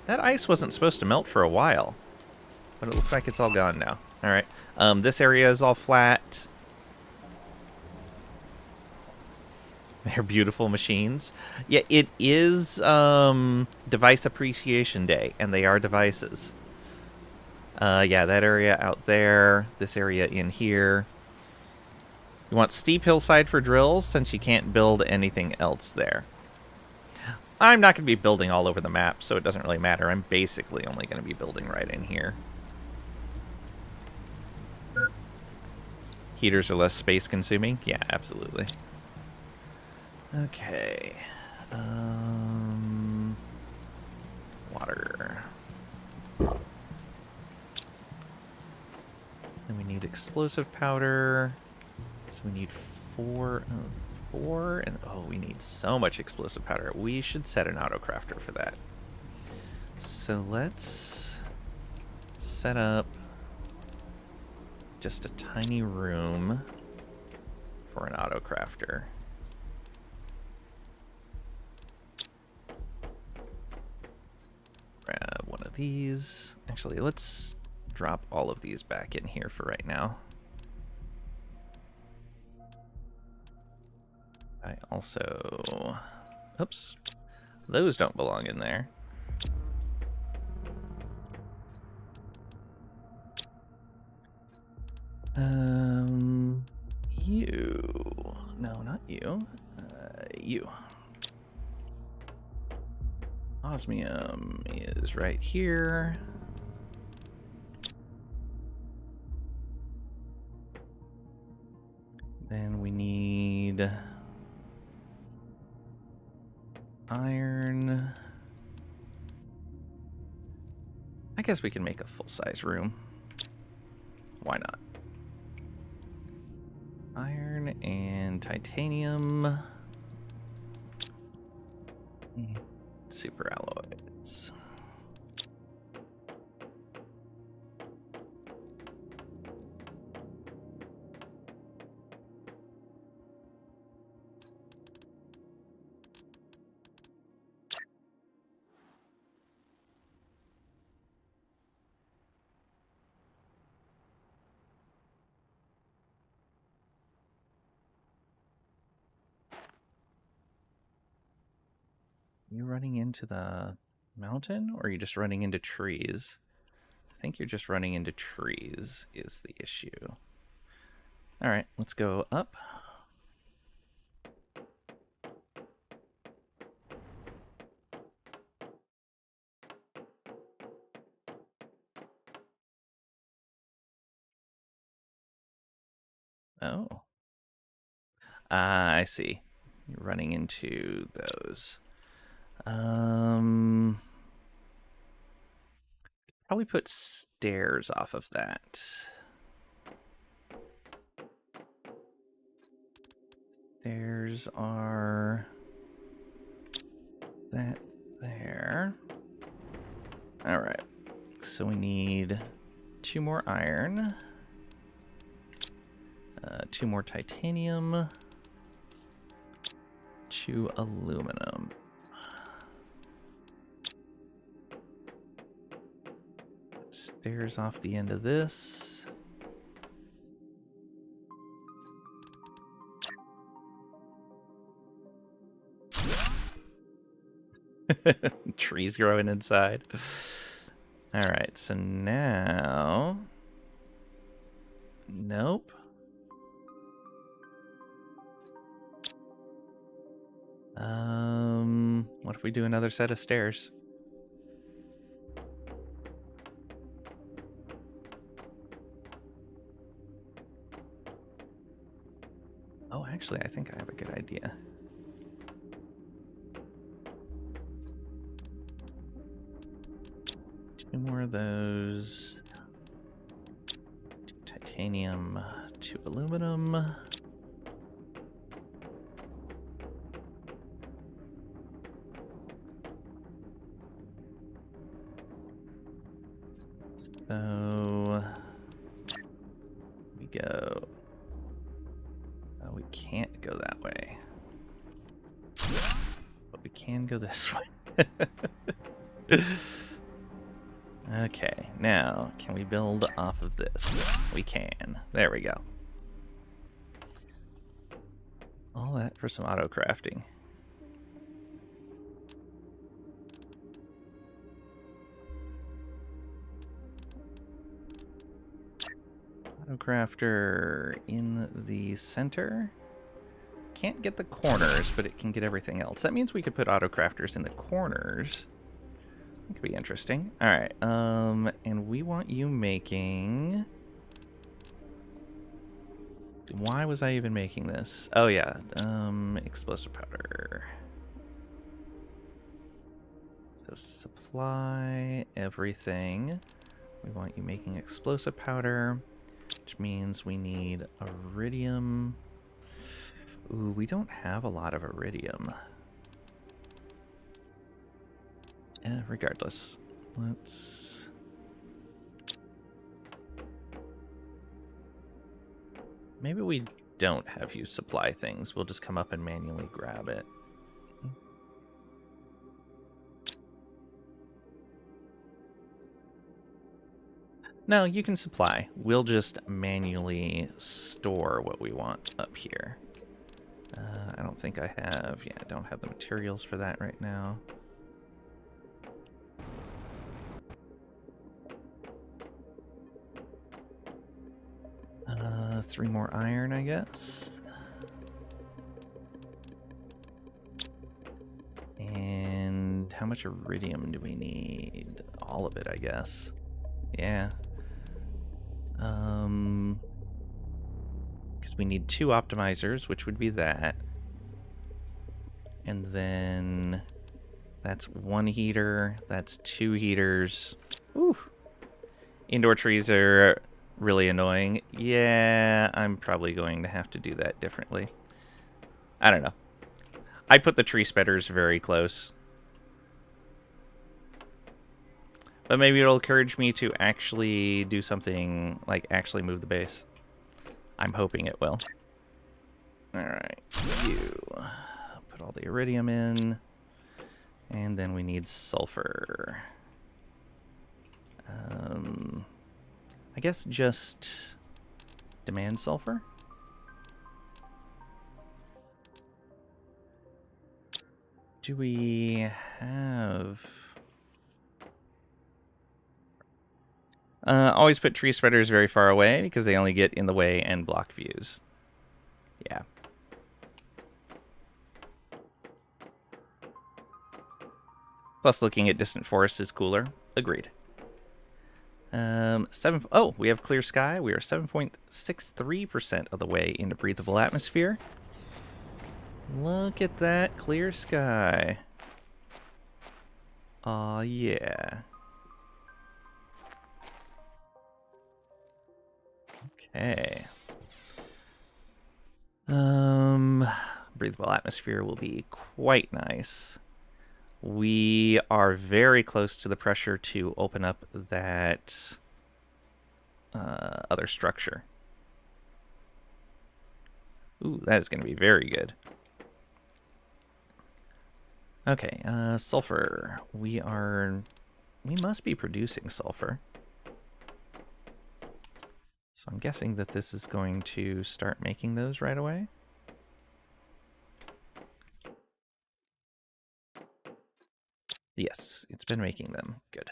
That ice wasn't supposed to melt for a while, but it looks like it's all gone now. All right, this area is all flat. They're beautiful machines. Yeah, it is Device Appreciation Day, and they are devices. Yeah, that area out there, this area in here. You want steep hillside for drills, since you can't build anything else there. I'm not going to be building all over the map, so it doesn't really matter. I'm basically only going to be building right in here. Heaters are less space consuming? Yeah, absolutely. Okay. Water. Then we need explosive powder. So we need 4. Oh, 4. And oh, we need so much explosive powder. We should set an autocrafter for that. So let's set up just a tiny room for an autocrafter. Grab one of these. Actually, let's drop all of these back in here for right now. I also... Oops. Those don't belong in there. You... No, not you. You. Osmium is right here. Then we need iron. I guess we can make a full-size room. Why not? Iron and titanium. super alloys. You running into the mountain, or are you just running into trees? I think you're just running into trees is the issue. All right, let's go up. Oh. I see. You're running into those. Probably put stairs off of that. Stairs are that there. All right. So we need 2 more iron, 2 more titanium, 2 aluminum. Stairs off the end of this. Trees growing inside. All right, so now... Nope. What if we do another set of stairs? Oh, actually, I think I have a good idea. Two more of those. 2 titanium, 2 aluminum. So we go. Oh, we can't go that way, but we can go this way. Okay, now can we build off of this? We can. There we go. All that for some auto crafting. Crafter in the center. Can't get the corners, but it can get everything else. That means we could put auto crafters in the corners. That could be interesting. All right, and we want you making... Why was I even making this? Oh yeah, explosive powder. So supply everything. We want you making explosive powder, which means we need iridium. Ooh, we don't have a lot of iridium. Regardless, let's... Maybe we don't have you supply things. We'll just come up and manually grab it. No, you can supply. We'll just manually store what we want up here. I don't think I have... Yeah, I don't have the materials for that right now. Three more iron, I guess. And how much iridium do we need? All of it, I guess. Yeah. Because we need 2 optimizers, which would be that. And then that's 1 heater. That's 2 heaters. Ooh. Indoor trees are really annoying. Yeah, I'm probably going to have to do that differently. I don't know. I put the tree spreaders very close. But maybe it'll encourage me to actually do something, like actually move the base. I'm hoping it will. Alright, you. Put all the iridium in. And then we need sulfur. I guess just demand sulfur? Do we have... always put tree spreaders very far away because they only get in the way and block views. Yeah. Plus, looking at distant forests is cooler. Agreed. Oh, we have clear sky. We are 7.63% of the way into breathable atmosphere. Look at that clear sky. Aw, yeah. Okay. Breathable atmosphere will be quite nice. We are very close to the pressure to open up that other structure. Ooh, that is going to be very good. Okay, sulfur. We must be producing sulfur. So I'm guessing that this is going to start making those right away. Yes, it's been making them. Good.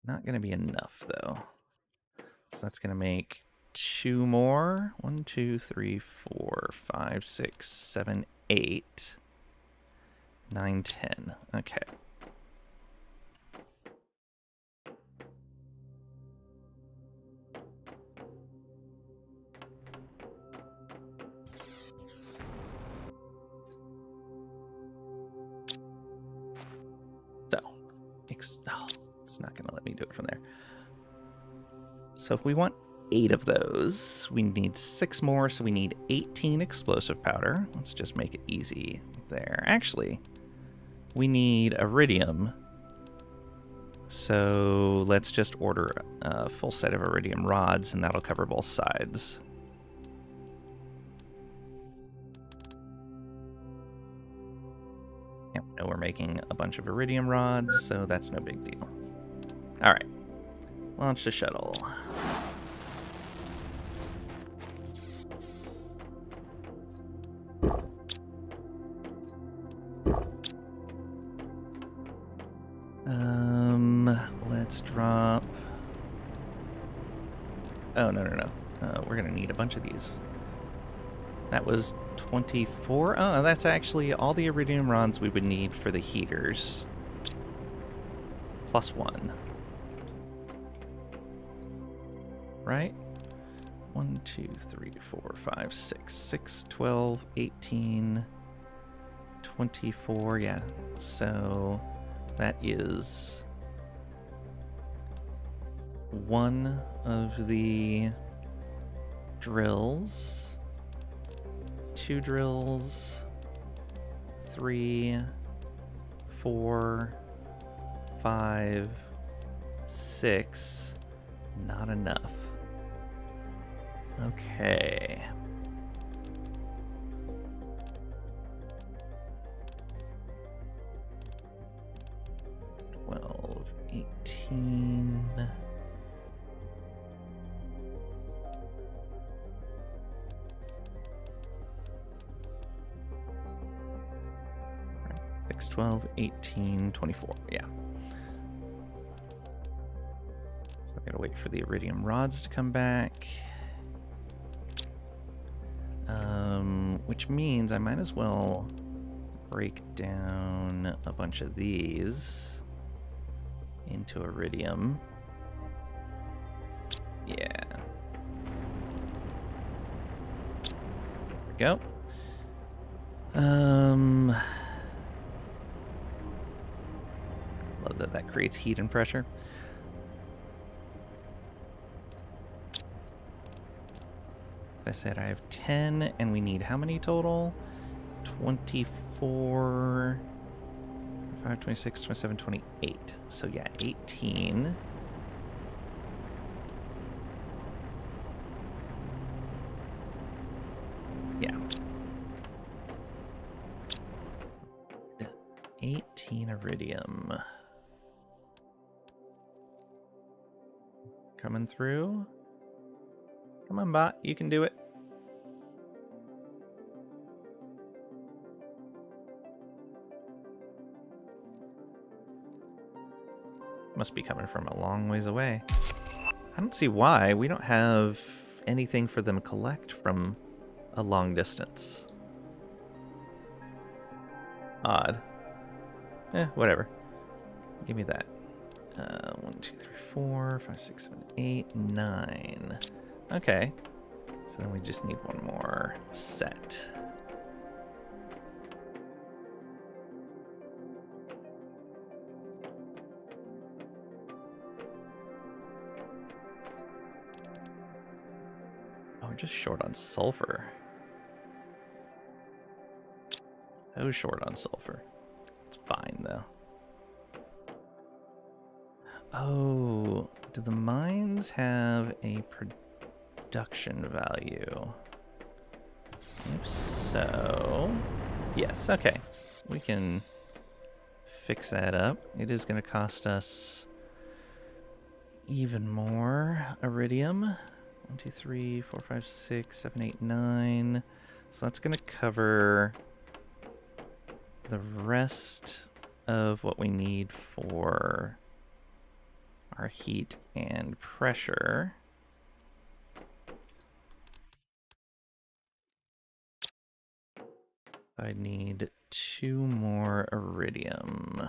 Not going to be enough, though. So that's going to make 2 more. 1, 2, 3, 4, 5, 6, 7, 8, 9, 10. Okay. So, oh, it's not going to let me do it from there. So if we want 8 of those, we need 6 more, so we need 18 explosive powder. Let's just make it easy there. Actually, we need iridium. So let's just order a full set of iridium rods, and that'll cover both sides. Yep, and we're making a bunch of iridium rods, so that's no big deal. All right, launch the shuttle. Let's drop... Oh, no. We're gonna need a bunch of these. That was 24. Oh, that's actually all the iridium rods we would need for the heaters. Plus 1. Right? 1, 2, 3, 4, 5, 6, 6, 12, 18, 24. Yeah. So that is 1 of the drills, 2 drills, 3, 4, 5, 6. Not enough. Okay. $12, 18. Six, 12, 18, 24. Yeah. So I gotta wait for the iridium rods to come back. Which means I might as well break down a bunch of these into iridium. Yeah. There we go. Love that creates heat and pressure. I said I have 10, and we need how many total? 24, 25, 26, 27, 28. So yeah, 18. Yeah. 18 iridium. Coming through. Come on, bot. You can do it. Must be coming from a long ways away. I don't see why. We don't have anything for them to collect from a long distance. Odd. Whatever. Give me that. 1, 2, 3, 4, 5, 6, 7, 8, 9. Okay. So then we just need one more set. Oh, we're just short on sulfur. So short on sulfur. It's fine, though. Oh, do the mines have a production value? If so, yes, okay. We can fix that up. It is going to cost us even more iridium. 1, 2, 3, 4, 5, 6, 7, 8, 9. So that's going to cover the rest of what we need for our heat and pressure. I need 2 more iridium.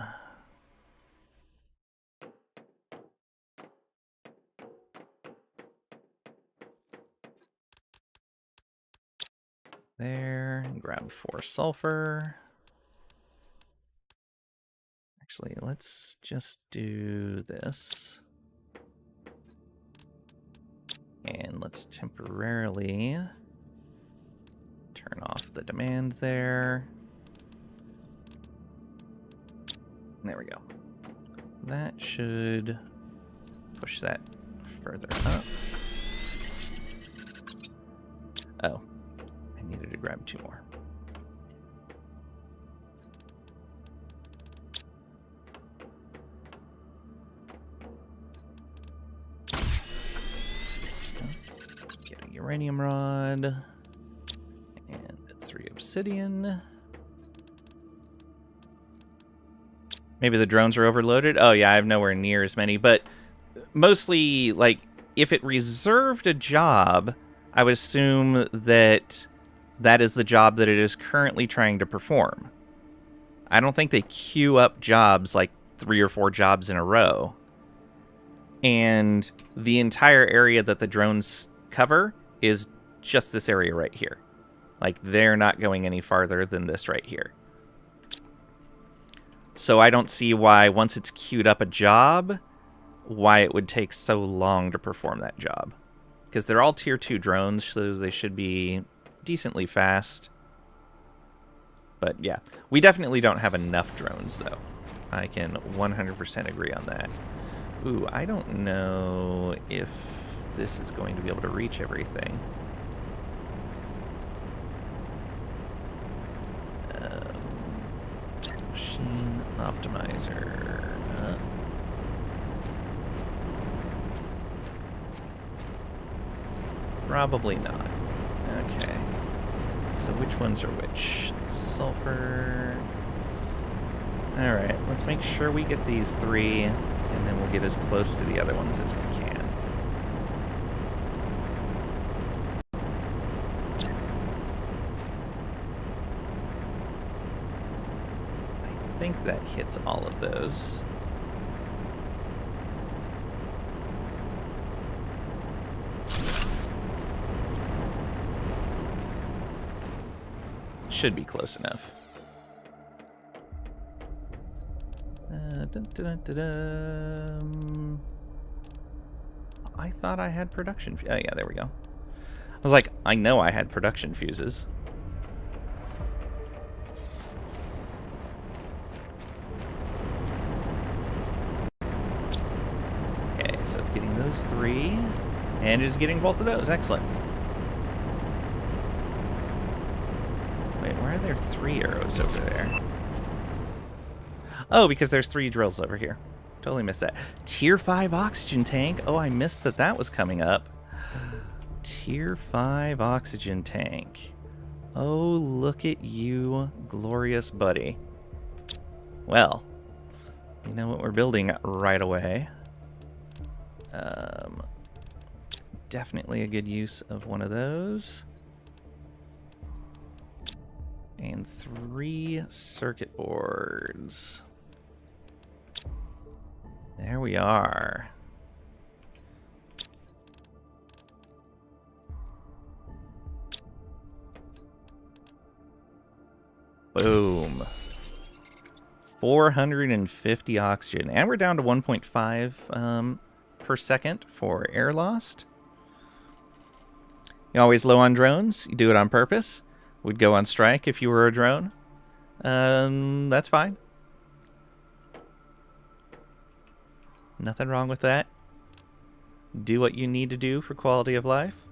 There, and grab 4 sulfur. Actually, let's just do this. And let's temporarily turn off the demand there. There we go. That should push that further up. Oh, I needed to grab 2 more. Get a uranium rod and 3 obsidian. Maybe the drones are overloaded. Oh yeah, I have nowhere near as many, but mostly, like, if it reserved a job, I would assume that that is the job that it is currently trying to perform. I don't think they queue up jobs like 3 or 4 jobs in a row. And the entire area that the drones cover is just this area right here. Like, they're not going any farther than this right here. So I don't see why, once it's queued up a job, why it would take so long to perform that job. Because they're all tier 2 drones, so they should be decently fast. But yeah, we definitely don't have enough drones, though. I can 100% agree on that. Ooh, I don't know if this is going to be able to reach everything. Machine optimizer. Probably not. Okay. So which ones are which? Sulfur. Alright, let's make sure we get these 3, and then we'll get as close to the other ones as we can. I think that hits all of those. Should be close enough. I thought I had production. Oh yeah, there we go. I was like, I know I had production fuses. getting those 3. And just getting both of those. Excellent. Wait, why are there 3 arrows over there? Oh, because there's 3 drills over here. Totally missed that. Tier 5 oxygen tank. Oh, I missed that that was coming up. Tier 5 oxygen tank. Oh, look at you, glorious buddy. Well, you know what we're building right away. Definitely a good use of one of those. And 3 circuit boards. There we are. Boom. 450 oxygen. And we're down to 1.5 per second for air lost. You're always low on drones. You do it on purpose. Would go on strike if you were a drone. That's fine. Nothing wrong with that. Do what you need to do for quality of life.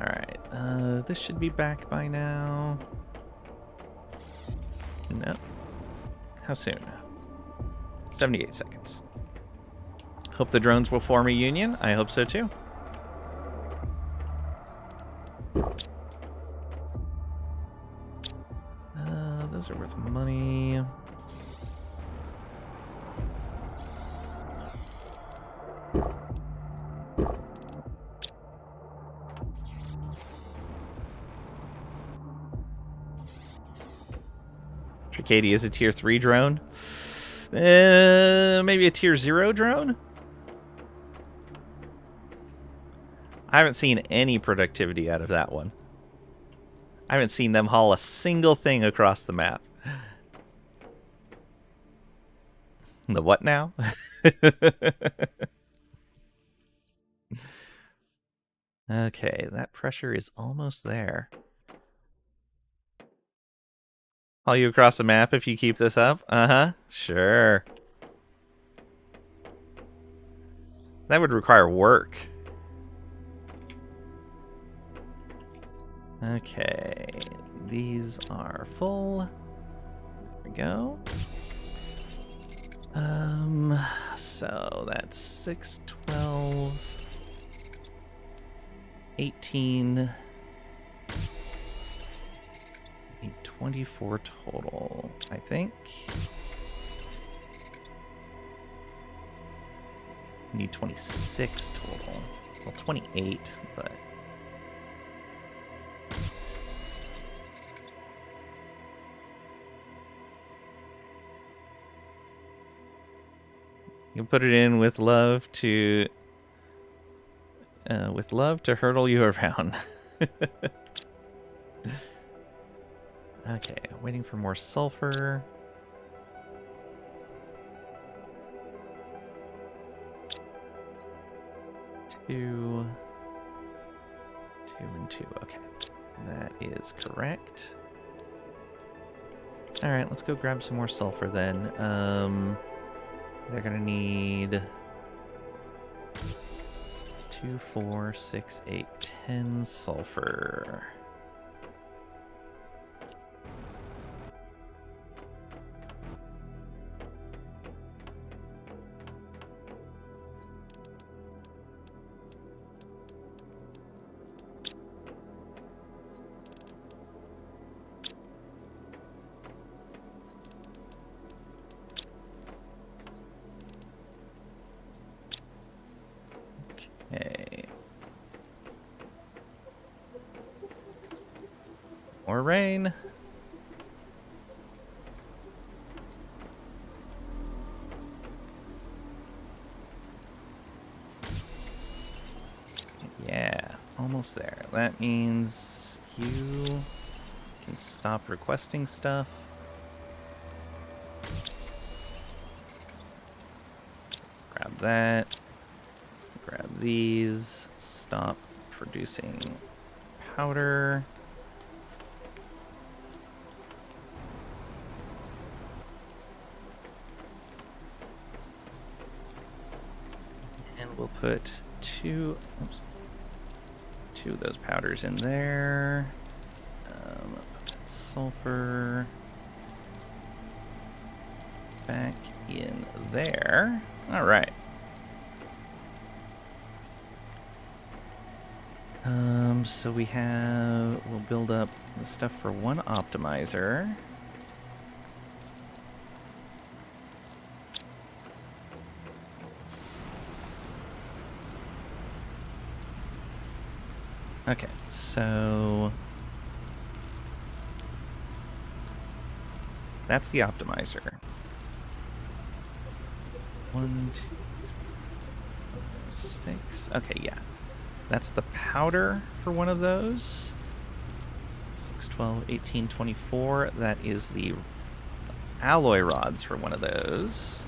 Alright, this should be back by now. No. How soon? 78 seconds. Hope the drones will form a union. I hope so too. Those are worth money. Katie is a tier 3 drone. Maybe a tier 0 drone? I haven't seen any productivity out of that one. I haven't seen them haul a single thing across the map. The what now? Okay, that pressure is almost there. Haul you across the map if you keep this up? Uh-huh, sure. That would require work. Okay, these are full. There we go. So that's 6, 12, 18, 24 total, I think. Need 26 total. Well, 28, but... You put it in with love to hurtle you around. Okay, waiting for more sulfur. Two and two. Okay, that is correct. All right, let's go grab some more sulfur then. They're gonna need 2, 4, 6, 8, 10 sulfur. Okay. More rain. Yeah, almost there. That means you can stop requesting stuff. Grab that. Grab these. Stop producing powder. And we'll put two of those powders in there. Put that sulfur back in there. All right. So we'll build up the stuff for one optimizer. Okay, so that's the optimizer. 1, 2, 6. Okay, yeah. That's the powder for one of those. 6, 12, 18, 24. That is the alloy rods for one of those.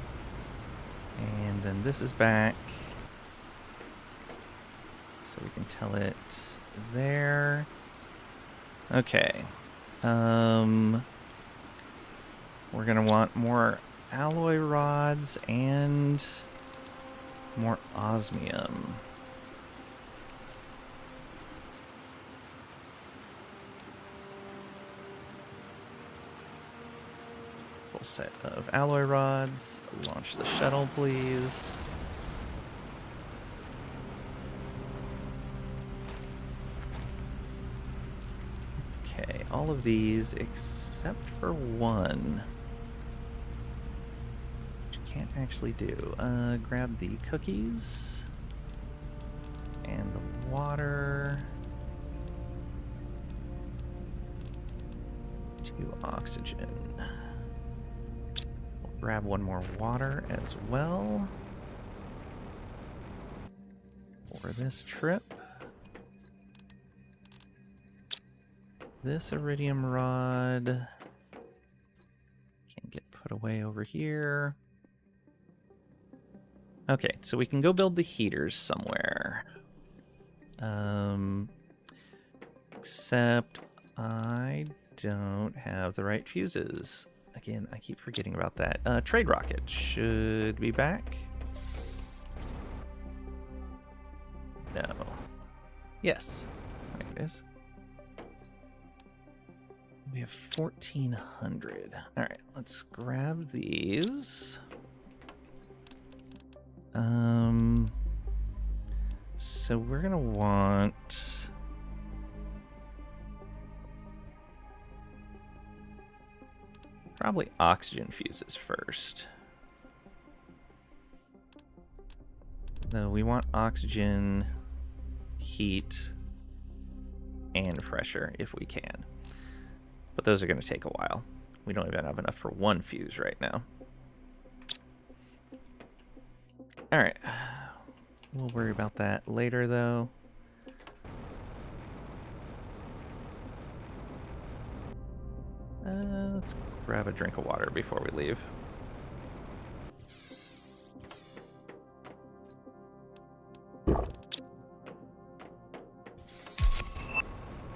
And then this is back. So we can tell it there. Okay. We're gonna want more alloy rods and more osmium. Full set of alloy rods. Launch the shuttle, please. Okay, all of these except for one. Which you can't actually do. Grab the cookies and the water. 2 oxygen. We'll grab one more water as well for this trip. This iridium rod can get put away over here. Okay, so we can go build the heaters somewhere. Except I don't have the right fuses. Again, I keep forgetting about that. Trade rocket should be back. No. Yes. There it is. We have 1,400. All right, let's grab these. So we're gonna want probably oxygen fuses first. Though we want oxygen, heat, and pressure if we can. But those are going to take a while. We don't even have enough for one fuse right now. All right. We'll worry about that later, though. Let's grab a drink of water before we leave.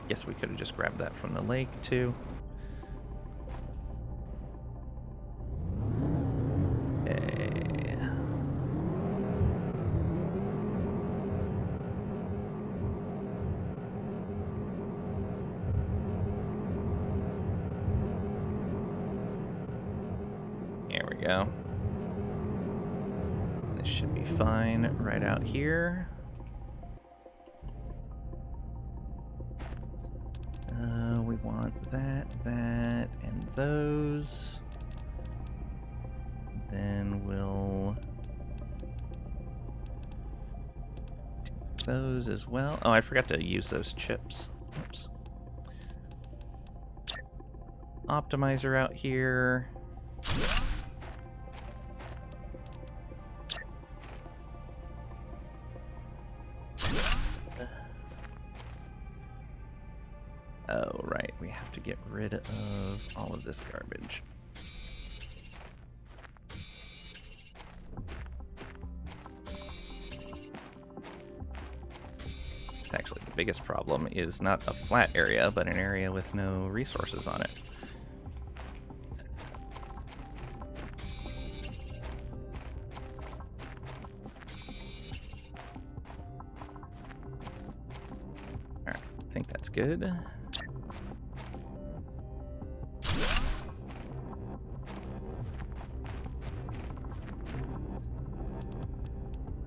Guess we could have just grabbed that from the lake, too. Okay. There we go. This should be fine right out here. We want that, and those. Then we'll do those as well. Oh, I forgot to use those chips. Oops. Optimizer out here. Oh, right. We have to get rid of all of this garbage. Actually, the biggest problem is not a flat area, but an area with no resources on it. good.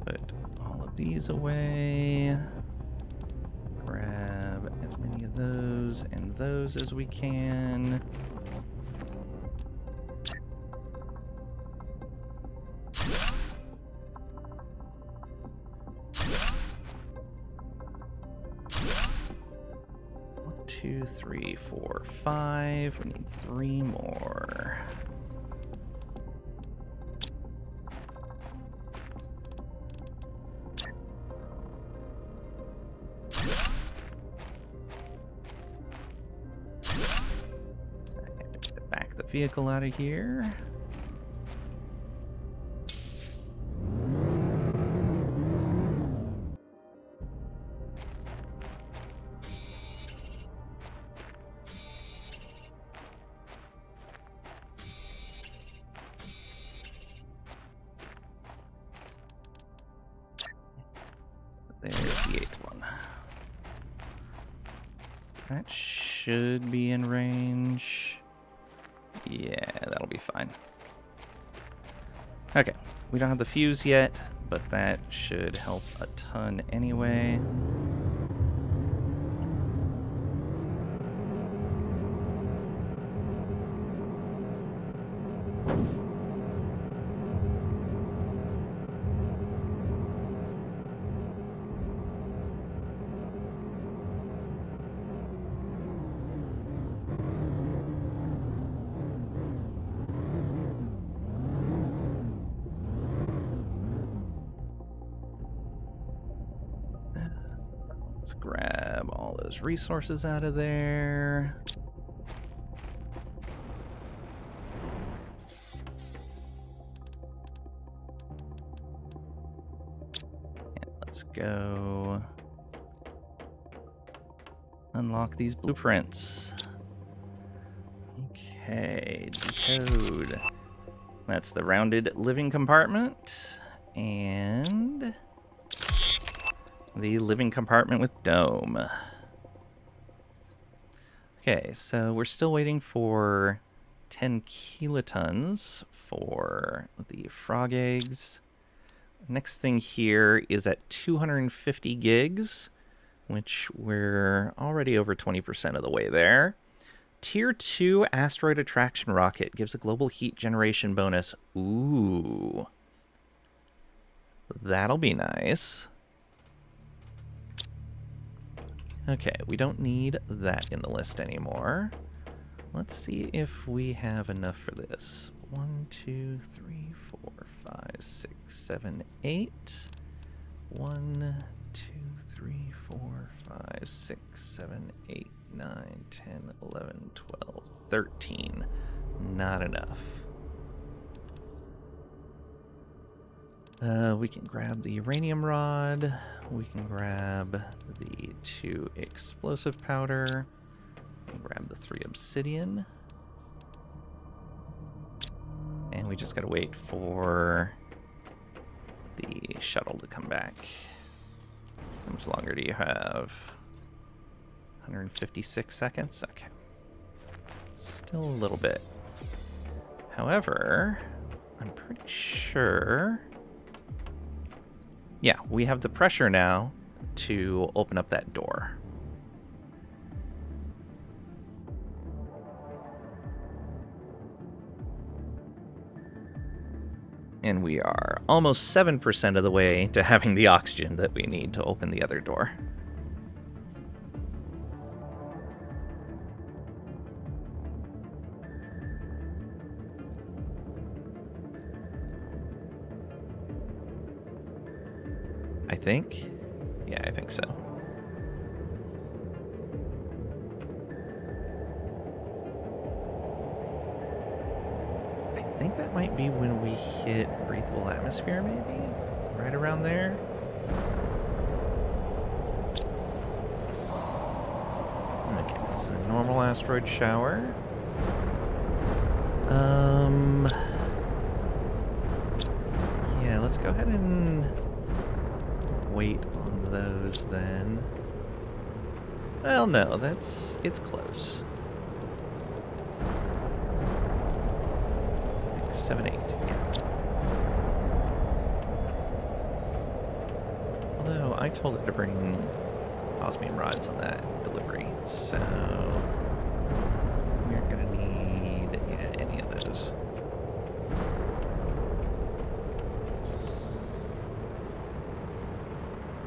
Put all of these away. Grab as many of those and those as we can. One, two, three, four, five. We need 3 more. Back the vehicle out of here. There's the 8th one. That should be in range. Yeah, that'll be fine. Okay, we don't have the fuse yet, but that should help a ton anyway. Let's grab all those resources out of there. And let's go unlock these blueprints. Okay, decode. That's the rounded living compartment and the living compartment with dome. Okay, so we're still waiting for 10 kilotons for the frog eggs. Next thing here is at 250 gigs, which we're already over 20% of the way there. Tier 2 asteroid attraction rocket gives a global heat generation bonus. Ooh. That'll be nice. Okay, we don't need that in the list anymore. Let's see if we have enough for this. 1, 2, 3, 4, 5, 6, 7, 8. 1, 2, 3, 4, 5, 6, 7, 8, 9, 10, 11, 12, 13. Not enough. We can grab the uranium rod. We can grab the 2 explosive powder. And grab the 3 obsidian. And we just gotta wait for the shuttle to come back. How much longer do you have? 156 seconds? Okay. Still a little bit. However, I'm pretty sure... Yeah, we have the pressure now to open up that door. And we are almost 7% of the way to having the oxygen that we need to open the other door. I think. Yeah, I think so. I think that might be when we hit breathable atmosphere, maybe? Right around there? Okay, this is a normal asteroid shower. Yeah, let's go ahead and wait on those then. Well, no, it's close. 6, 7, 8, yeah. Although I told it to bring osmium rods on that delivery, so we're gonna need, yeah, any of those.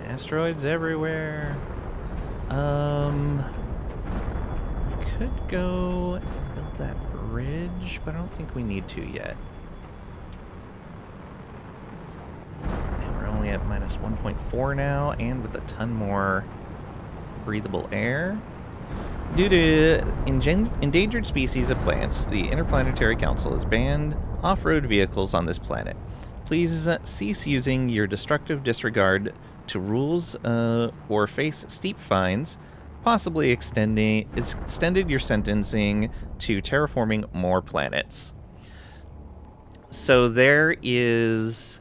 Asteroids everywhere. We could go and build that bridge, but I don't think we need to yet. And we're only at minus 1.4 now, and with a ton more breathable air. Due to endangered species of plants, the Interplanetary Council has banned off-road vehicles on this planet. Please cease using your destructive disregard to rules or face steep fines, possibly extended your sentencing to terraforming more planets. So there is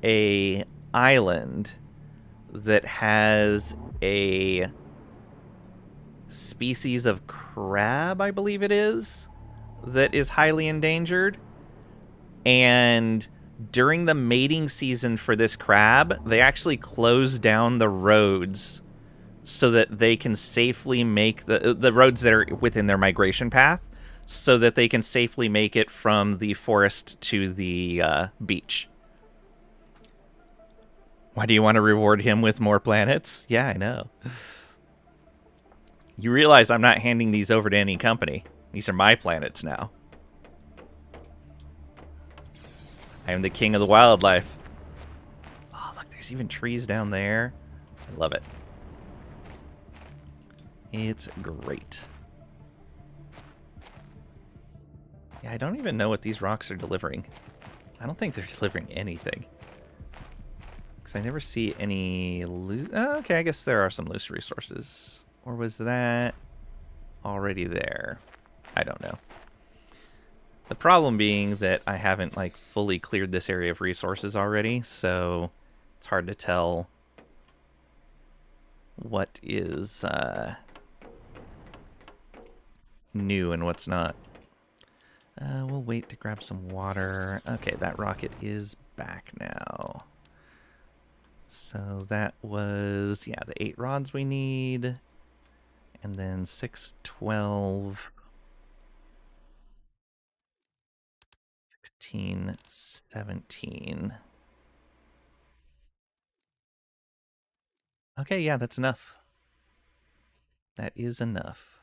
a island that has a species of crab, I believe it is, that is highly endangered. And during the mating season for this crab, they actually close down the roads so that they can safely make the roads that are within their migration path, so that they can safely make it from the forest to the beach. Why do you want to reward him with more planets? Yeah, I know. You realize I'm not handing these over to any company. These are my planets now. I am the king of the wildlife. Oh, look, there's even trees down there. I love it. It's great. Yeah, I don't even know what these rocks are delivering. I don't think they're delivering anything. Because I never see any loose... Oh, okay, I guess there are some loose resources. Or was that already there? I don't know. The problem being that I haven't, like, fully cleared this area of resources already, so it's hard to tell what is new and what's not. We'll wait to grab some water. Okay, that rocket is back now. So that was, yeah, the 8 rods we need. And then 6, 12... 16, 17. Okay, yeah, that's enough. That is enough.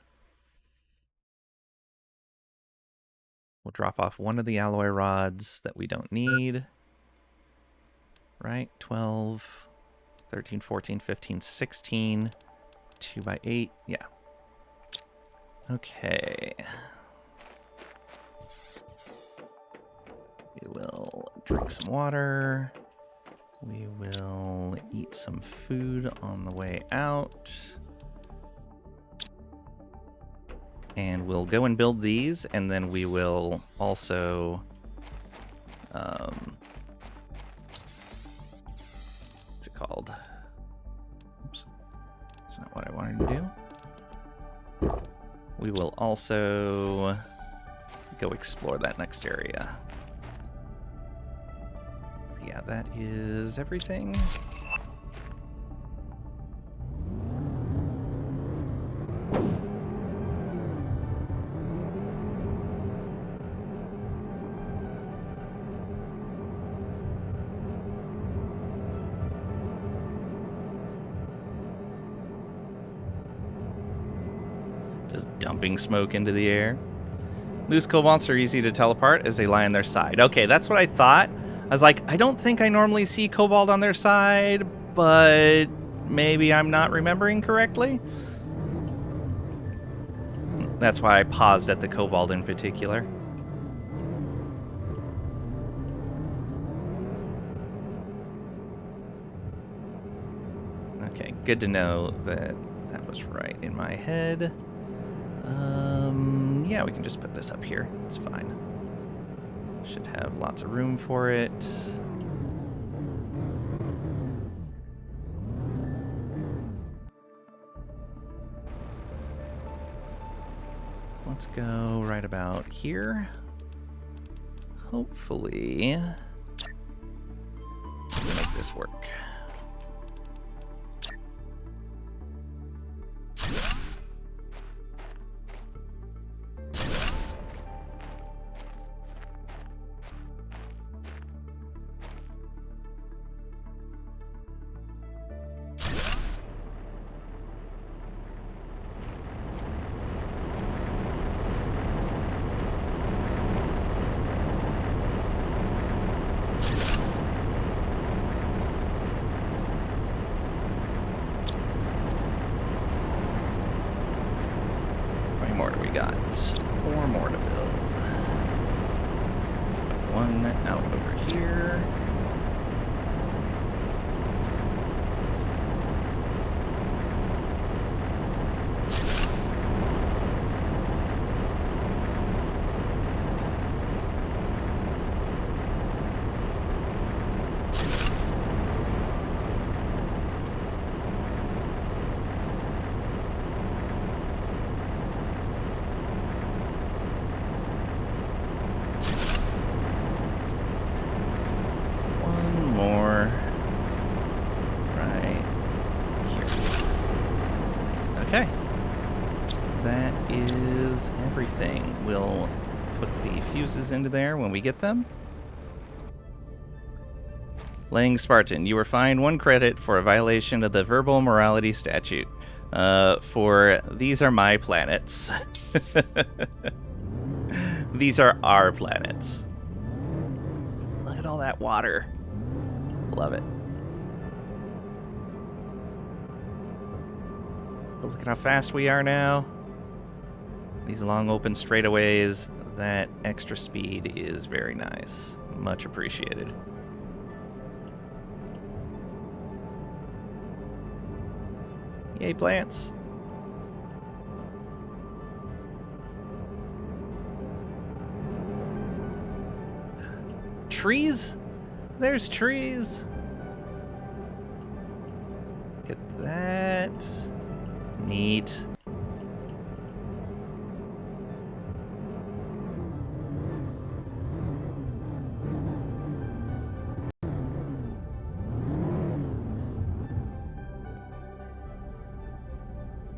We'll drop off one of the alloy rods that we don't need. Right? 12, 13, 14, 15, 16. 2 by 8. Yeah. Okay. We will drink some water. We will eat some food on the way out. And we'll go and build these, and then we will also... what's it called? Oops. That's not what I wanted to do. We will also go explore that next area. Yeah, that is everything. Just dumping smoke into the air. Loose cobalts are easy to tell apart as they lie on their side. Okay, that's what I thought. I was like, I don't think I normally see cobalt on their side, but maybe I'm not remembering correctly. That's why I paused at the cobalt in particular. Okay, good to know that that was right in my head. Yeah, we can just put this up here. It's fine. Should have lots of room for it. go right about here. Hopefully, make this work. More do we got? 4 more to build. One out over here. Okay. That is everything. We'll put the fuses into there when we get them. Lang Spartan, you were fined 1 credit for a violation of the verbal morality statute. For these are my planets. These are our planets. Look at all that water. Love it. But look at how fast we are now. These long open straightaways, that extra speed is very nice. Much appreciated. Yay, plants. Trees? There's trees. Look at that. Neat.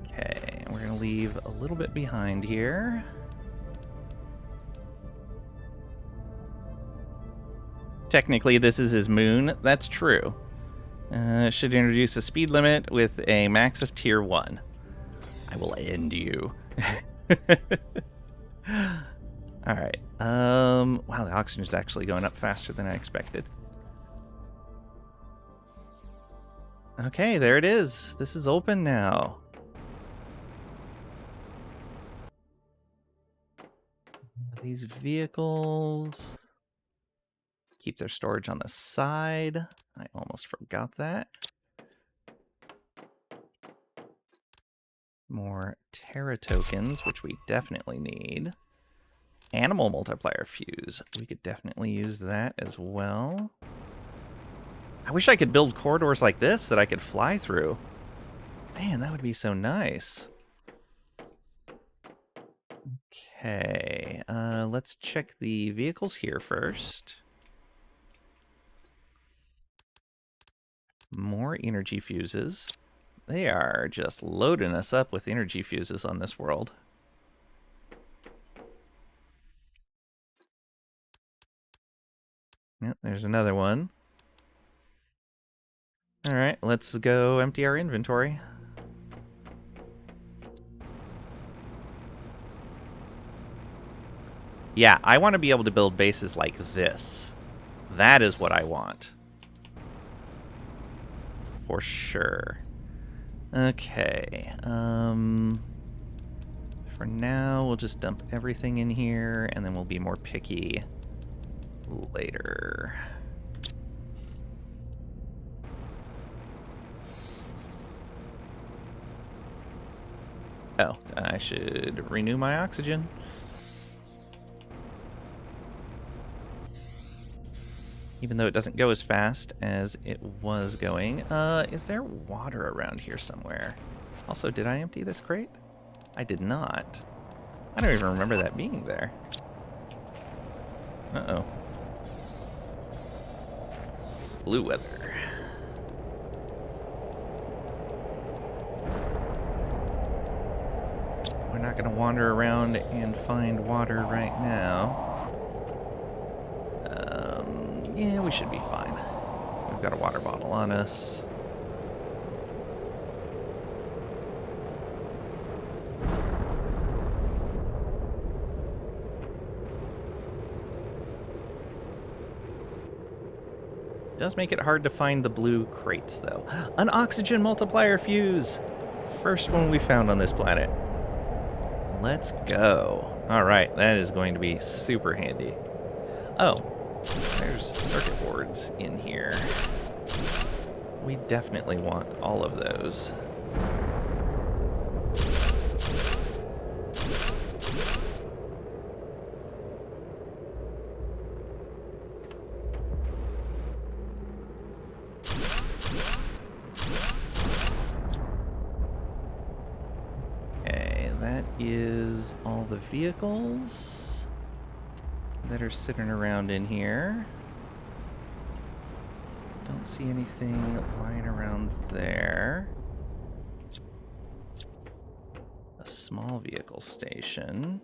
Okay, we're gonna leave a little bit behind here. Technically, this is his moon. That's true. Should introduce a speed limit with a max of tier 1. I will end you. Alright. Wow, the oxygen is actually going up faster than I expected. Okay, there it is. This is open now. These vehicles keep their storage on the side. I almost forgot that. More Terra tokens, which we definitely need. Animal multiplier fuse. We could definitely use that as well. I wish I could build corridors like this that I could fly through. Man, that would be so nice. Okay, let's check the vehicles here first. More energy fuses. They are just loading us up with energy fuses on this world. Yep, there's another one. Alright, let's go empty our inventory. Yeah, I want to be able to build bases like this. That is what I want. For sure. Okay. For now, we'll just dump everything in here, and then we'll be more picky later. Oh, I should renew my oxygen. Even though it doesn't go as fast as it was going. Is there water around here somewhere? Also, did I empty this crate? I did not. I don't even remember that being there. Uh-oh. Blue weather. We're not going to wander around and find water right now. Yeah, we should be fine. We've got a water bottle on us. It does make it hard to find the blue crates, though. An oxygen multiplier fuse! First one we found on this planet. Let's go. Alright, that is going to be super handy. Oh, there's circuit boards in here. We definitely want all of those. Okay, that is all the vehicles that are sitting around in here. Don't see anything lying around there. A small vehicle station.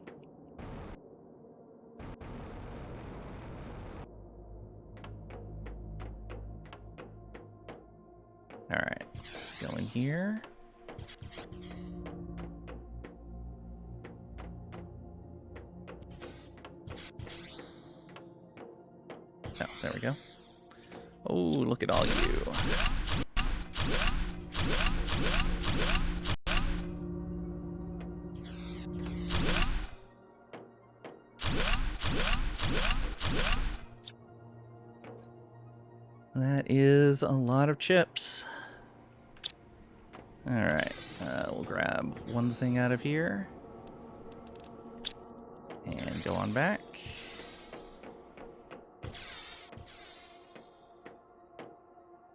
Alright, let's go in here. Oh, there we go. Oh, look at all you. That is a lot of chips. Alright, we'll grab one thing out of here. And go on back.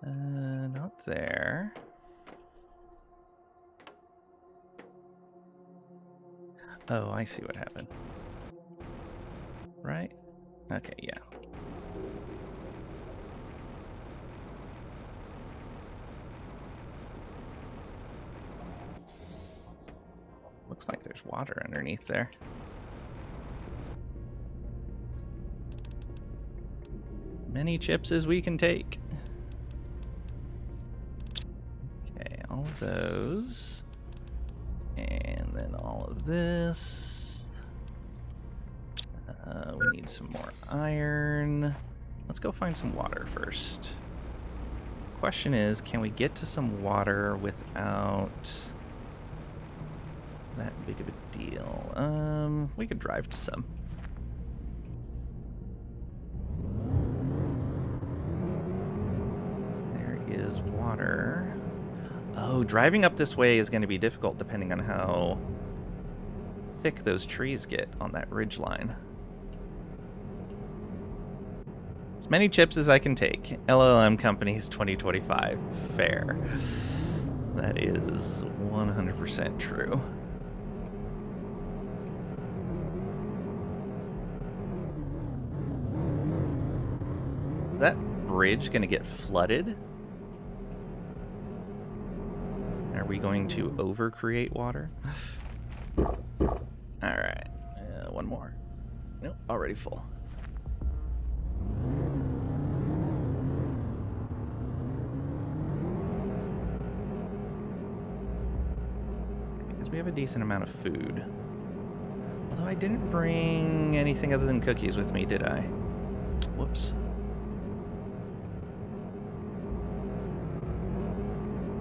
Not there. Oh, I see what happened. Right? Okay, yeah. Looks like there's water underneath there. As many chips as we can take. Okay, all of those. And then all of this. We need some more iron. Let's go find some water first. Question is, can we get to some water without that big of a deal? We could drive to some. There is water. Oh, driving up this way is going to be difficult depending on how thick those trees get on that ridge line. As many chips as I can take. LLM Companies 2025. Fair. That is 100% true. Is that bridge going to get flooded? Are we going to over-create water? Alright. One more. Nope, already full. Because we have a decent amount of food. Although I didn't bring anything other than cookies with me, did I? Whoops.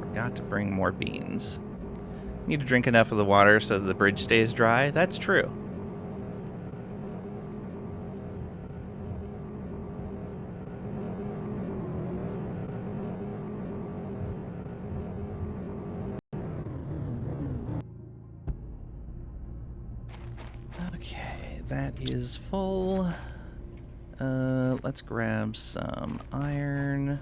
Forgot to bring more beans. Need to drink enough of the water so that the bridge stays dry. That's true. Okay, that is full. Let's grab some iron.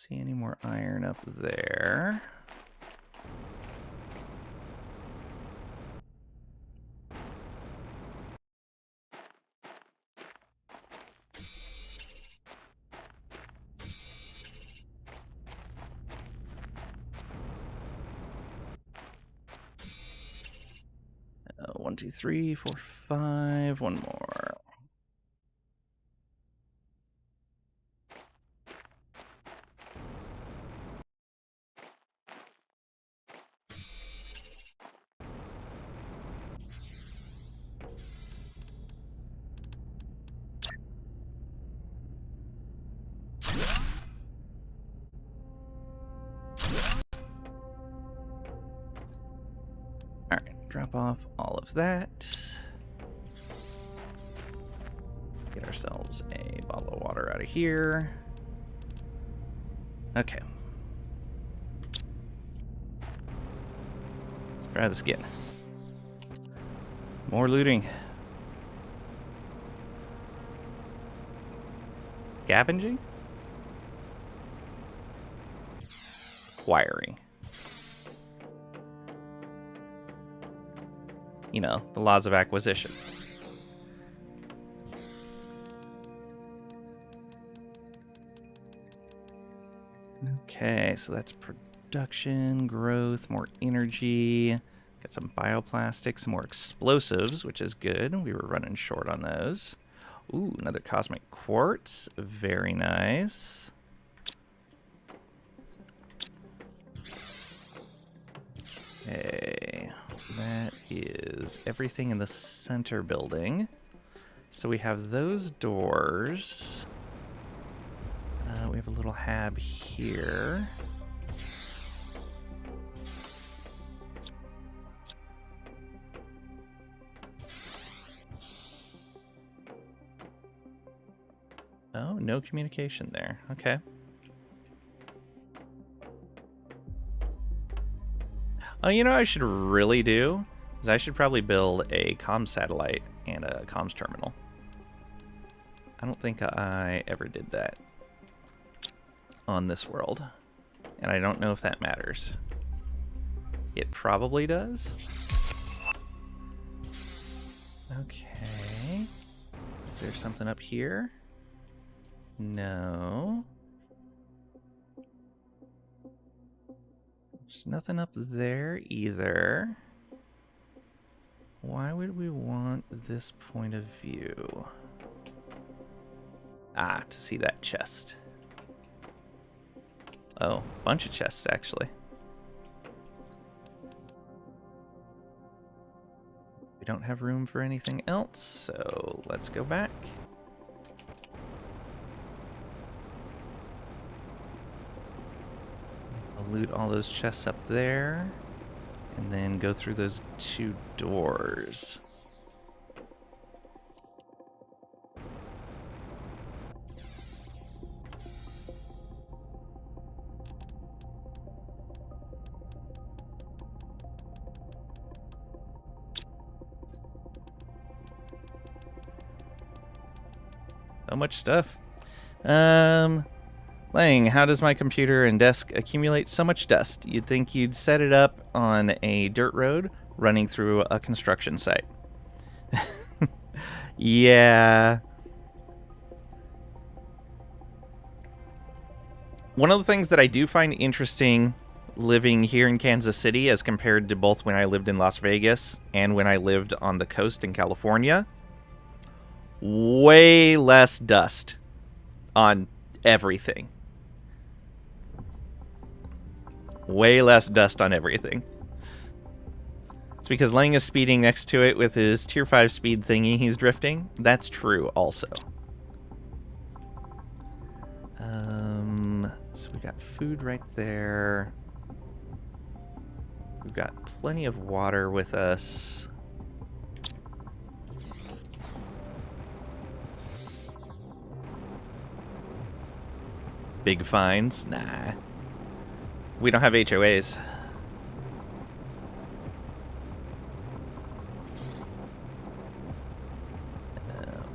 See any more iron up there? One, two, three, four, five. One more. Alright, drop off all of that. Get ourselves a bottle of water out of here. Okay. Let's try this again. More looting. Scavenging? Acquiring. You know, the laws of acquisition. Okay, so that's production, growth, more energy. Got some bioplastics, some more explosives, which is good. We were running short on those. Ooh, another cosmic quartz. Very nice. Okay, that is everything in the center building. So we have those doors. We have a little hab here. Oh, no communication there. Okay. Oh, you know what I should really do? Is I should probably build a comms satellite and a comms terminal. I don't think I ever did that on this world. And I don't know if that matters. It probably does. Okay. Is there something up here? No. There's nothing up there either. Why would we want this point of view? Ah, to see that chest. Oh, bunch of chests, actually. We don't have room for anything else, so let's go back. I'll loot all those chests up there, and then go through those two doors. So much stuff. Lang, how does my computer and desk accumulate so much dust? You'd think you'd set it up on a dirt road running through a construction site. Yeah. One of the things that I do find interesting living here in Kansas City as compared to both when I lived in Las Vegas and when I lived on the coast in California, way less dust on everything. Way less dust on everything. It's because Lang is speeding next to it with his tier 5 speed thingy he's drifting. That's true also. So we got food right there. We've got plenty of water with us. Big fines? Nah. We don't have HOAs.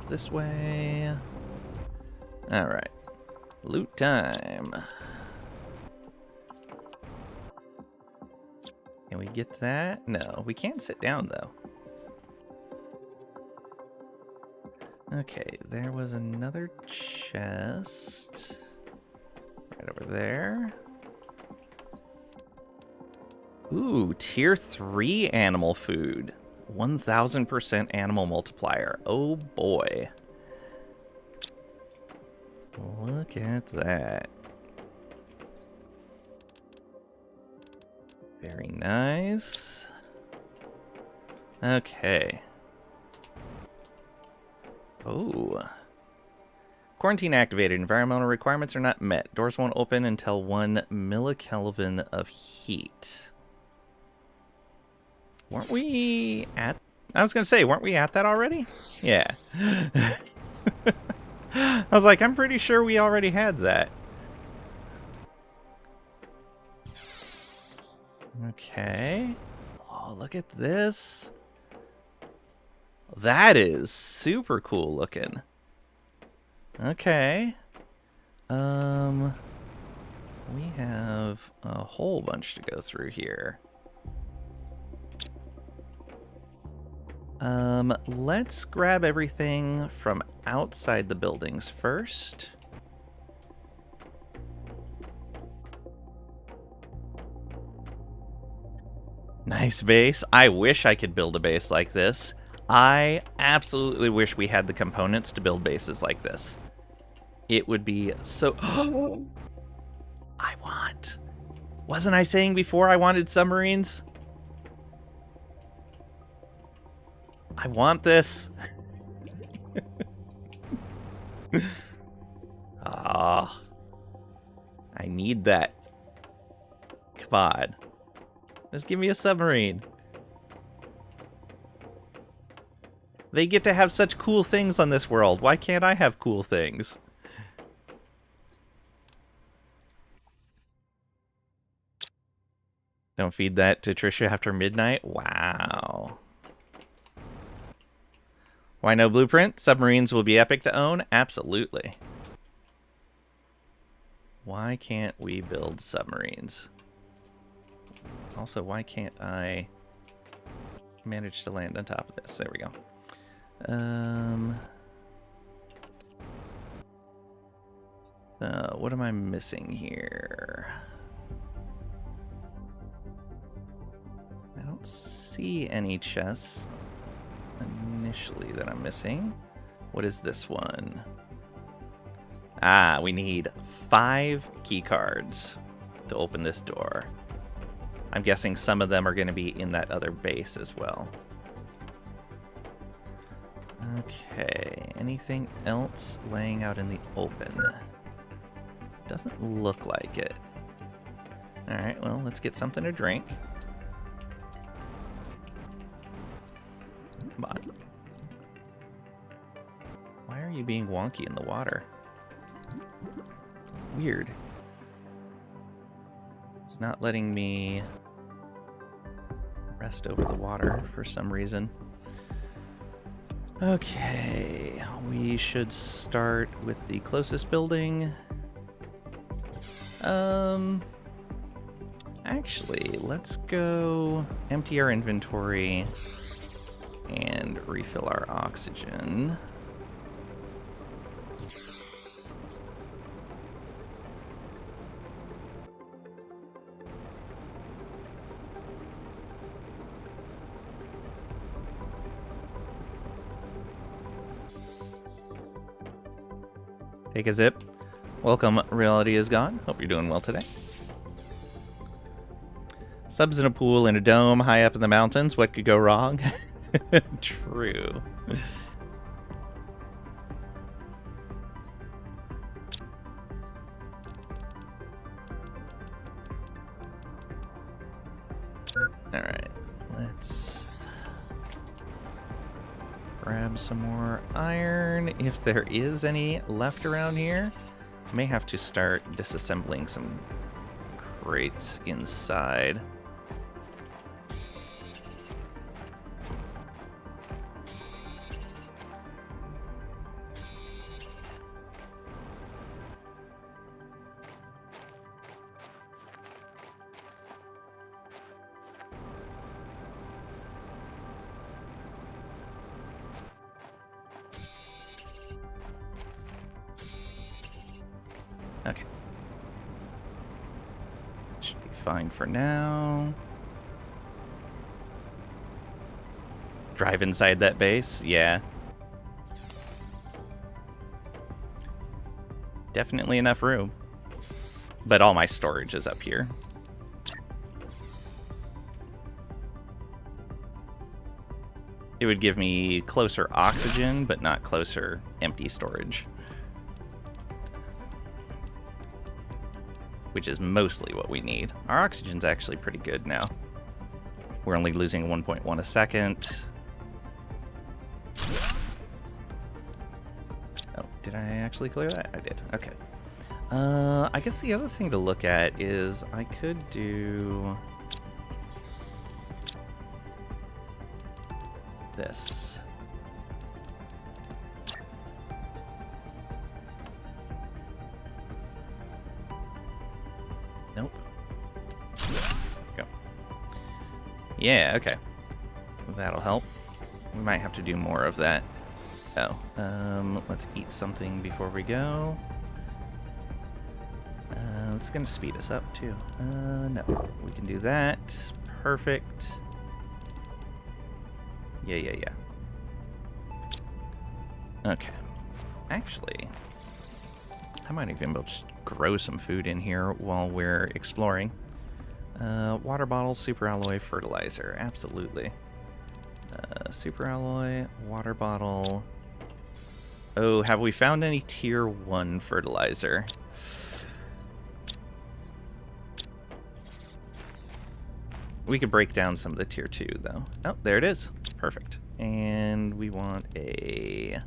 This way. Alright. Loot time. Can we get that? No, we can't sit down though. Okay, there was another chest right over there. Ooh, tier 3 animal food. 1000% animal multiplier. Oh boy. Look at that. Very nice. Okay. Oh. Quarantine activated. Environmental requirements are not met. Doors won't open until 1 millikelvin of heat. Weren't we at... I was going to say, weren't we at that already? Yeah. I was like, I'm pretty sure we already had that. Okay. Oh, look at this. That is super cool looking. Okay. We have a whole bunch to go through here. Let's grab everything from outside the buildings first. Nice base. I wish I could build a base like this. I absolutely wish we had the components to build bases like this. It would be so... I want... Wasn't I saying before I wanted submarines? I want this. Ah, I need that. Come on. Just give me a submarine. They get to have such cool things on this world. Why can't I have cool things? Don't feed that to Trisha after midnight? Wow. Why no blueprint? Submarines will be epic to own? Absolutely. Why can't we build submarines? Also, why can't I manage to land on top of this? There we go. What am I missing here? I don't see any chests initially that I'm missing. What is this one? Ah, we need 5 key cards to open this door. I'm guessing some of them are going to be in that other base as well. Okay, anything else laying out in the open? Doesn't look like it. Alright, well, let's get something to drink. Come on. Why are you being wonky in the water? Weird. It's not letting me rest over the water for some reason. Okay, we should start with the closest building. Actually, let's go empty our inventory and refill our oxygen. Take a zip. Welcome, Reality is Gone. Hope you're doing well today. Subs in a pool in a dome high up in the mountains. What could go wrong? True. Alright, let's grab some more iron, if there is any left around here. May have to start disassembling some crates inside. Okay. Should be fine for now. Drive inside that base? Yeah. Definitely enough room. But all my storage is up here. It would give me closer oxygen, but not closer empty storage. Which is mostly what we need. Our oxygen's actually pretty good now. We're only losing 1.1 a second. Oh, did I actually clear that? I did. Okay. I guess the other thing to look at is I could do this. Nope. Go. Yeah, okay. That'll help. We might have to do more of that. Oh, let's eat something before we go. It's gonna speed us up too. No, we can do that. Perfect. Yeah. Okay. Actually, I might even be able to just grow some food in here while we're exploring. Water bottle, super alloy, fertilizer. Absolutely. Super alloy, water bottle. Oh, have we found any tier 1 fertilizer? We could break down some of the tier 2, though. Oh, there it is. Perfect. And we want a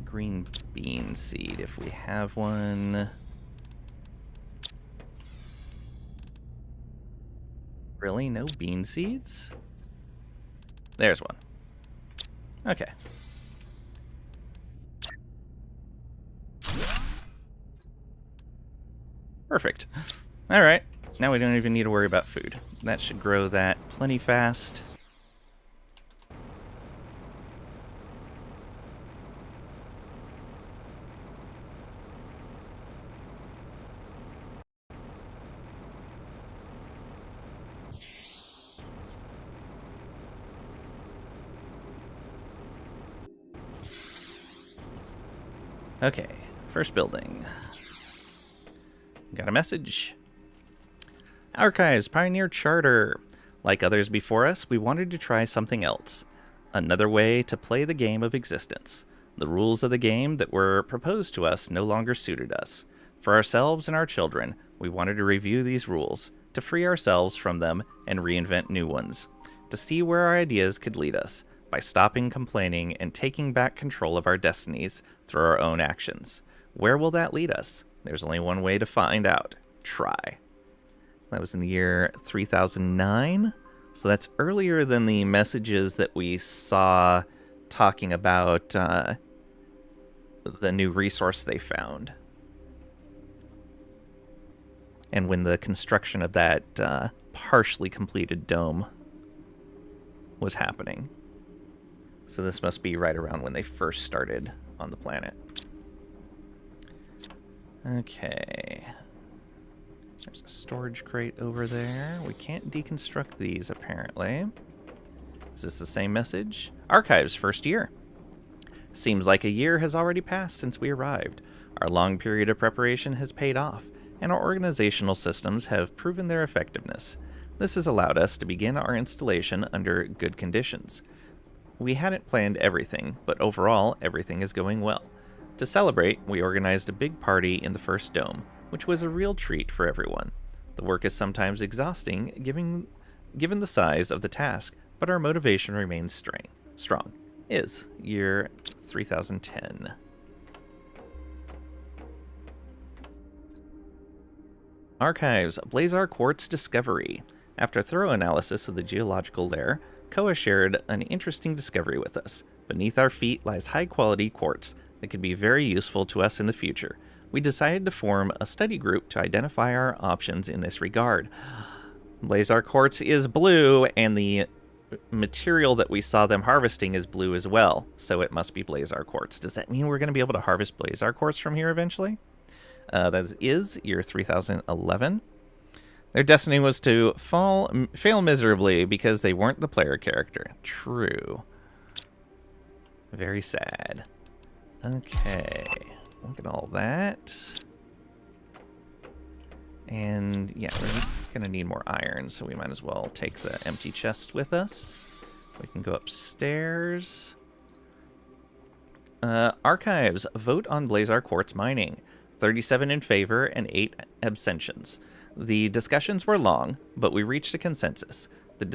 green bean seed if we have one. Really? No bean seeds? There's one. Okay. Perfect. All right. Now we don't even need to worry about food. That should grow that plenty fast. Okay, first building. Got a message. Archives Pioneer Charter. Like others before us, we wanted to try something else. Another way to play the game of existence. The rules of the game that were proposed to us no longer suited us. For ourselves and our children, we wanted to review these rules, to free ourselves from them and reinvent new ones. To see where our ideas could lead us, by stopping complaining and taking back control of our destinies through our own actions. Where will that lead us? There's only one way to find out. Try. That was in the year 3009. So that's earlier than the messages that we saw talking about the new resource they found. And when the construction of that partially completed dome was happening. So this must be right around when they first started on the planet. Okay. There's a storage crate over there. We can't deconstruct these, apparently. Is this the same message? Archives, first year. Seems like a year has already passed since we arrived. Our long period of preparation has paid off, and our organizational systems have proven their effectiveness. This has allowed us to begin our installation under good conditions. We hadn't planned everything, but overall, everything is going well. To celebrate, we organized a big party in the first dome, which was a real treat for everyone. The work is sometimes exhausting, given the size of the task, but our motivation remains strong. Is year 3010. Archives, Blazar Quartz discovery. After a thorough analysis of the geological layer, Koa shared an interesting discovery with us. Beneath our feet lies high-quality quartz that could be very useful to us in the future. We decided to form a study group to identify our options in this regard. Blazar quartz is blue, and the material that we saw them harvesting is blue as well, so it must be Blazar quartz. Does that mean we're going to be able to harvest Blazar quartz from here eventually? That is year 3011. Their destiny was to fail miserably because they weren't the player character. True. Very sad. Okay, look at all that. And yeah, we're gonna need more iron, so we might as well take the empty chest with us. We can go upstairs. Archives. Vote on Blazar Quartz mining. 37 in favor and 8 abstentions. The discussions were long, but we reached a consensus. The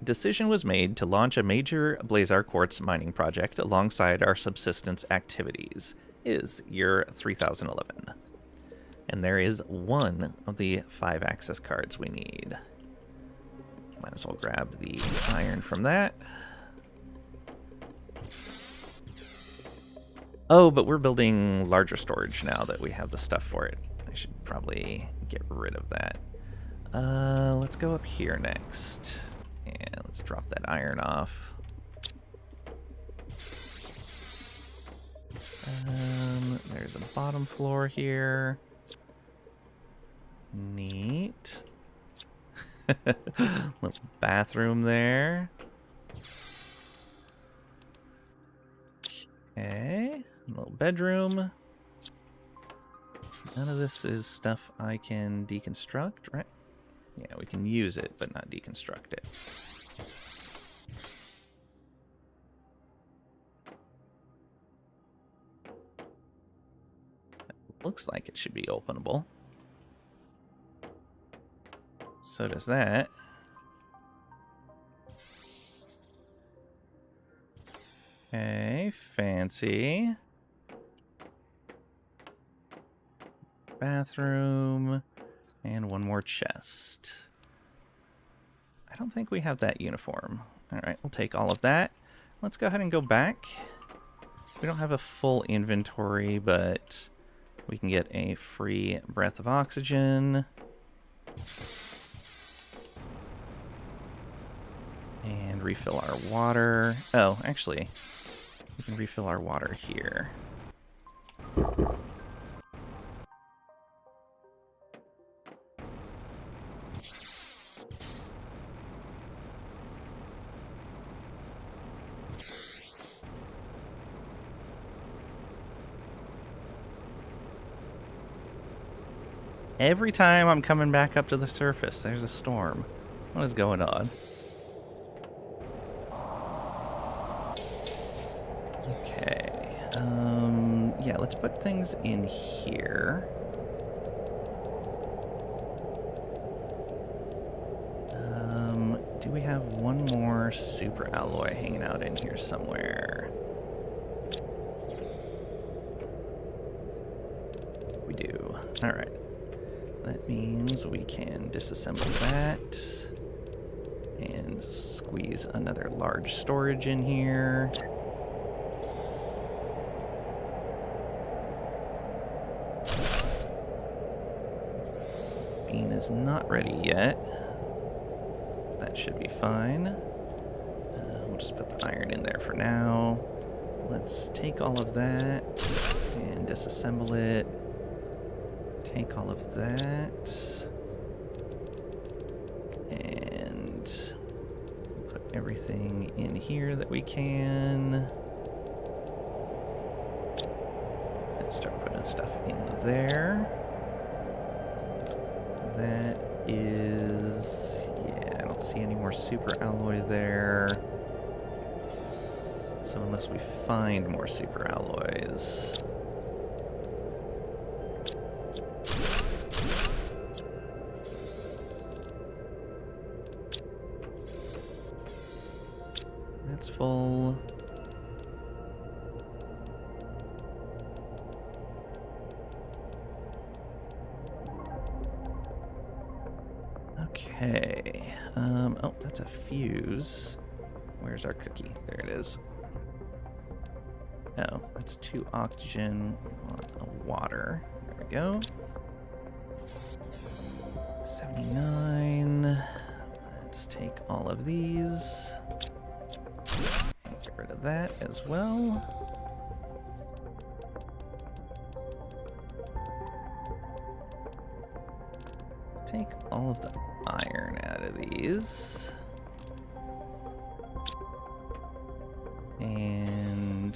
decision was made to launch a major Blazar Quartz mining project alongside our subsistence activities. Is year 3011. And there is one of the 5 access cards we need. Might as well grab the iron from that. Oh, but we're building larger storage now that we have the stuff for it. I should probably get rid of that. Let's go up here next. And let's drop that iron off. There's a bottom floor here. Neat. Little bathroom there. Okay. Little bedroom. None of this is stuff I can deconstruct, right? Yeah, we can use it, but not deconstruct it. Looks like it should be openable. So does that. Okay, fancy. Bathroom. And one more chest. I don't think we have that uniform. Alright, we'll take all of that. Let's go ahead and go back. We don't have a full inventory, but we can get a free breath of oxygen. And refill our water. Oh, actually, we can refill our water here. Every time I'm coming back up to the surface, there's a storm. What is going on? Okay. Yeah, let's put things in here. Do we have one more super alloy hanging out in here somewhere? We do. All right. That means we can disassemble that and squeeze another large storage in here. Bean is not ready yet. That should be fine. We'll just put the iron in there for now. Let's take all of that and disassemble it. Take all of that and put everything in here that we can. And start putting stuff in there. That is, yeah, I don't see any more super alloy there. So unless we find more super alloys. That's full. Okay. Oh, that's a fuse. Where's our cookie? There it is. Oh, that's 2 oxygen. We want a water. There we go. 79. Let's take all of these. And get rid of that as well. Take all of the iron out of these. And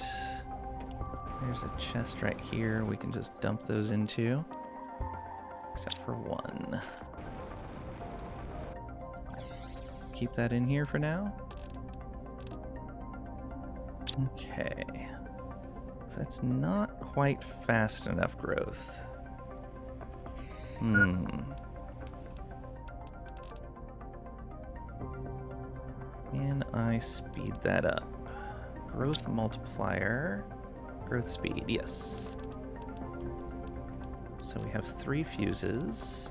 there's a chest right here we can just dump those into. Except for one. Keep that in here for now. Okay. So that's not quite fast enough growth. Can I speed that up? Growth multiplier. Growth speed, yes. So we have 3 fuses.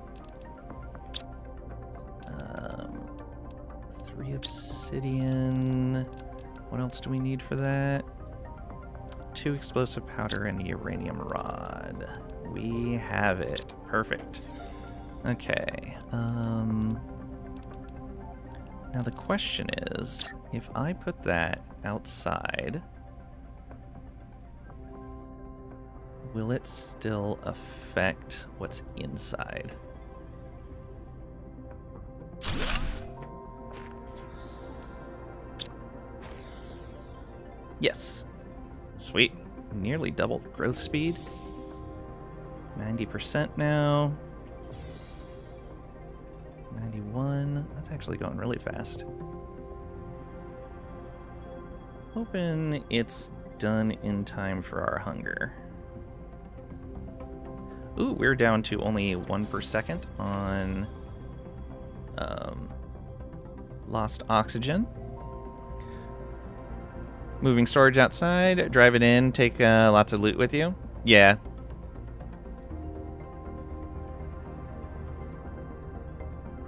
3 obsidian. What else do we need for that? 2 explosive powder and a uranium rod. We have it. Perfect. Okay. Now the question is, if I put that outside, will it still affect what's inside? Yes. Sweet. Nearly doubled growth speed. 90% now. 91. That's actually going really fast. Hoping it's done in time for our hunger. Ooh, we're down to only 1 per second on lost oxygen. Moving storage outside, drive it in, take lots of loot with you. Yeah.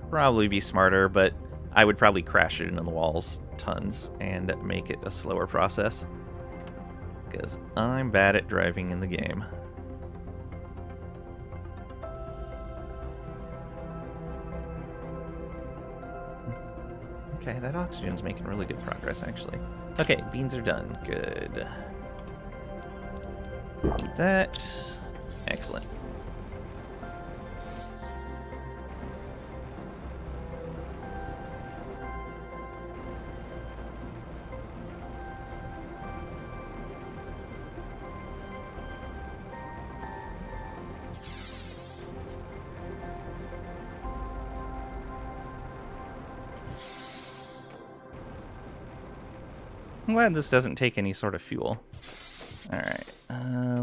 Probably be smarter, but I would probably crash it into the walls tons and make it a slower process. Because I'm bad at driving in the game. Okay, that oxygen's making really good progress, actually. Okay, beans are done. Good. Eat that. Excellent. I'm glad this doesn't take any sort of fuel. Alright,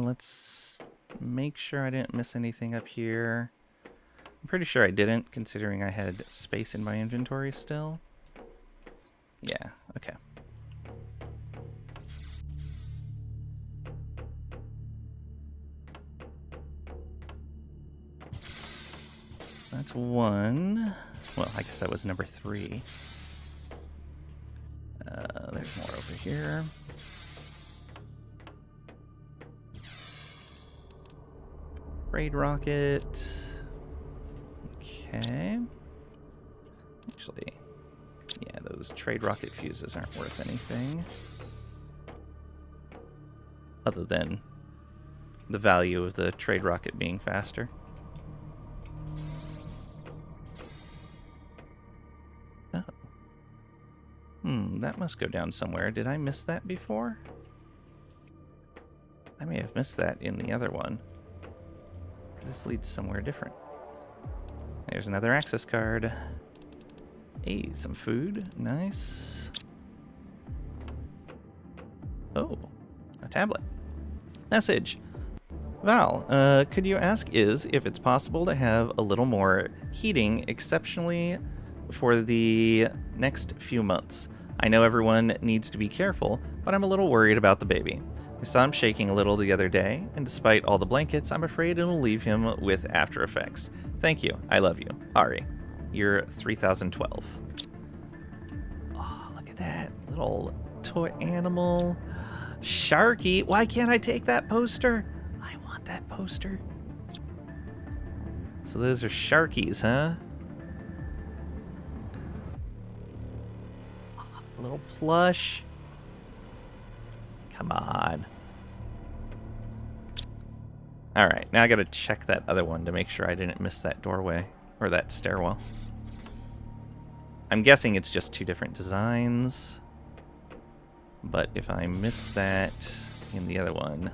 let's make sure I didn't miss anything up here. I'm pretty sure I didn't, considering I had space in my inventory still. Yeah, okay. That's 1. Well, I guess that was number 3. There's more over here. Raid rocket. Okay. Actually, yeah, those trade rocket fuses aren't worth anything. Other than the value of the trade rocket being faster. Oh. That must go down somewhere. Did I miss that before? I may have missed that in the other one. This leads somewhere different. There's another access card. Hey, some food. Nice. Oh, a tablet. Message. Val, could you ask if it's possible to have a little more heating exceptionally for the next few months? I know everyone needs to be careful, but I'm a little worried about the baby. I saw him shaking a little the other day, and despite all the blankets, I'm afraid it'll leave him with after effects. Thank you. I love you. Ari. You're 3012. Oh, look at that little toy animal. Sharky. Why can't I take that poster? I want that poster. So those are Sharkies, huh? A little plush. Come on. Alright, now I gotta check that other one to make sure I didn't miss that doorway. Or that stairwell. I'm guessing it's just two different designs. But if I missed that in the other one,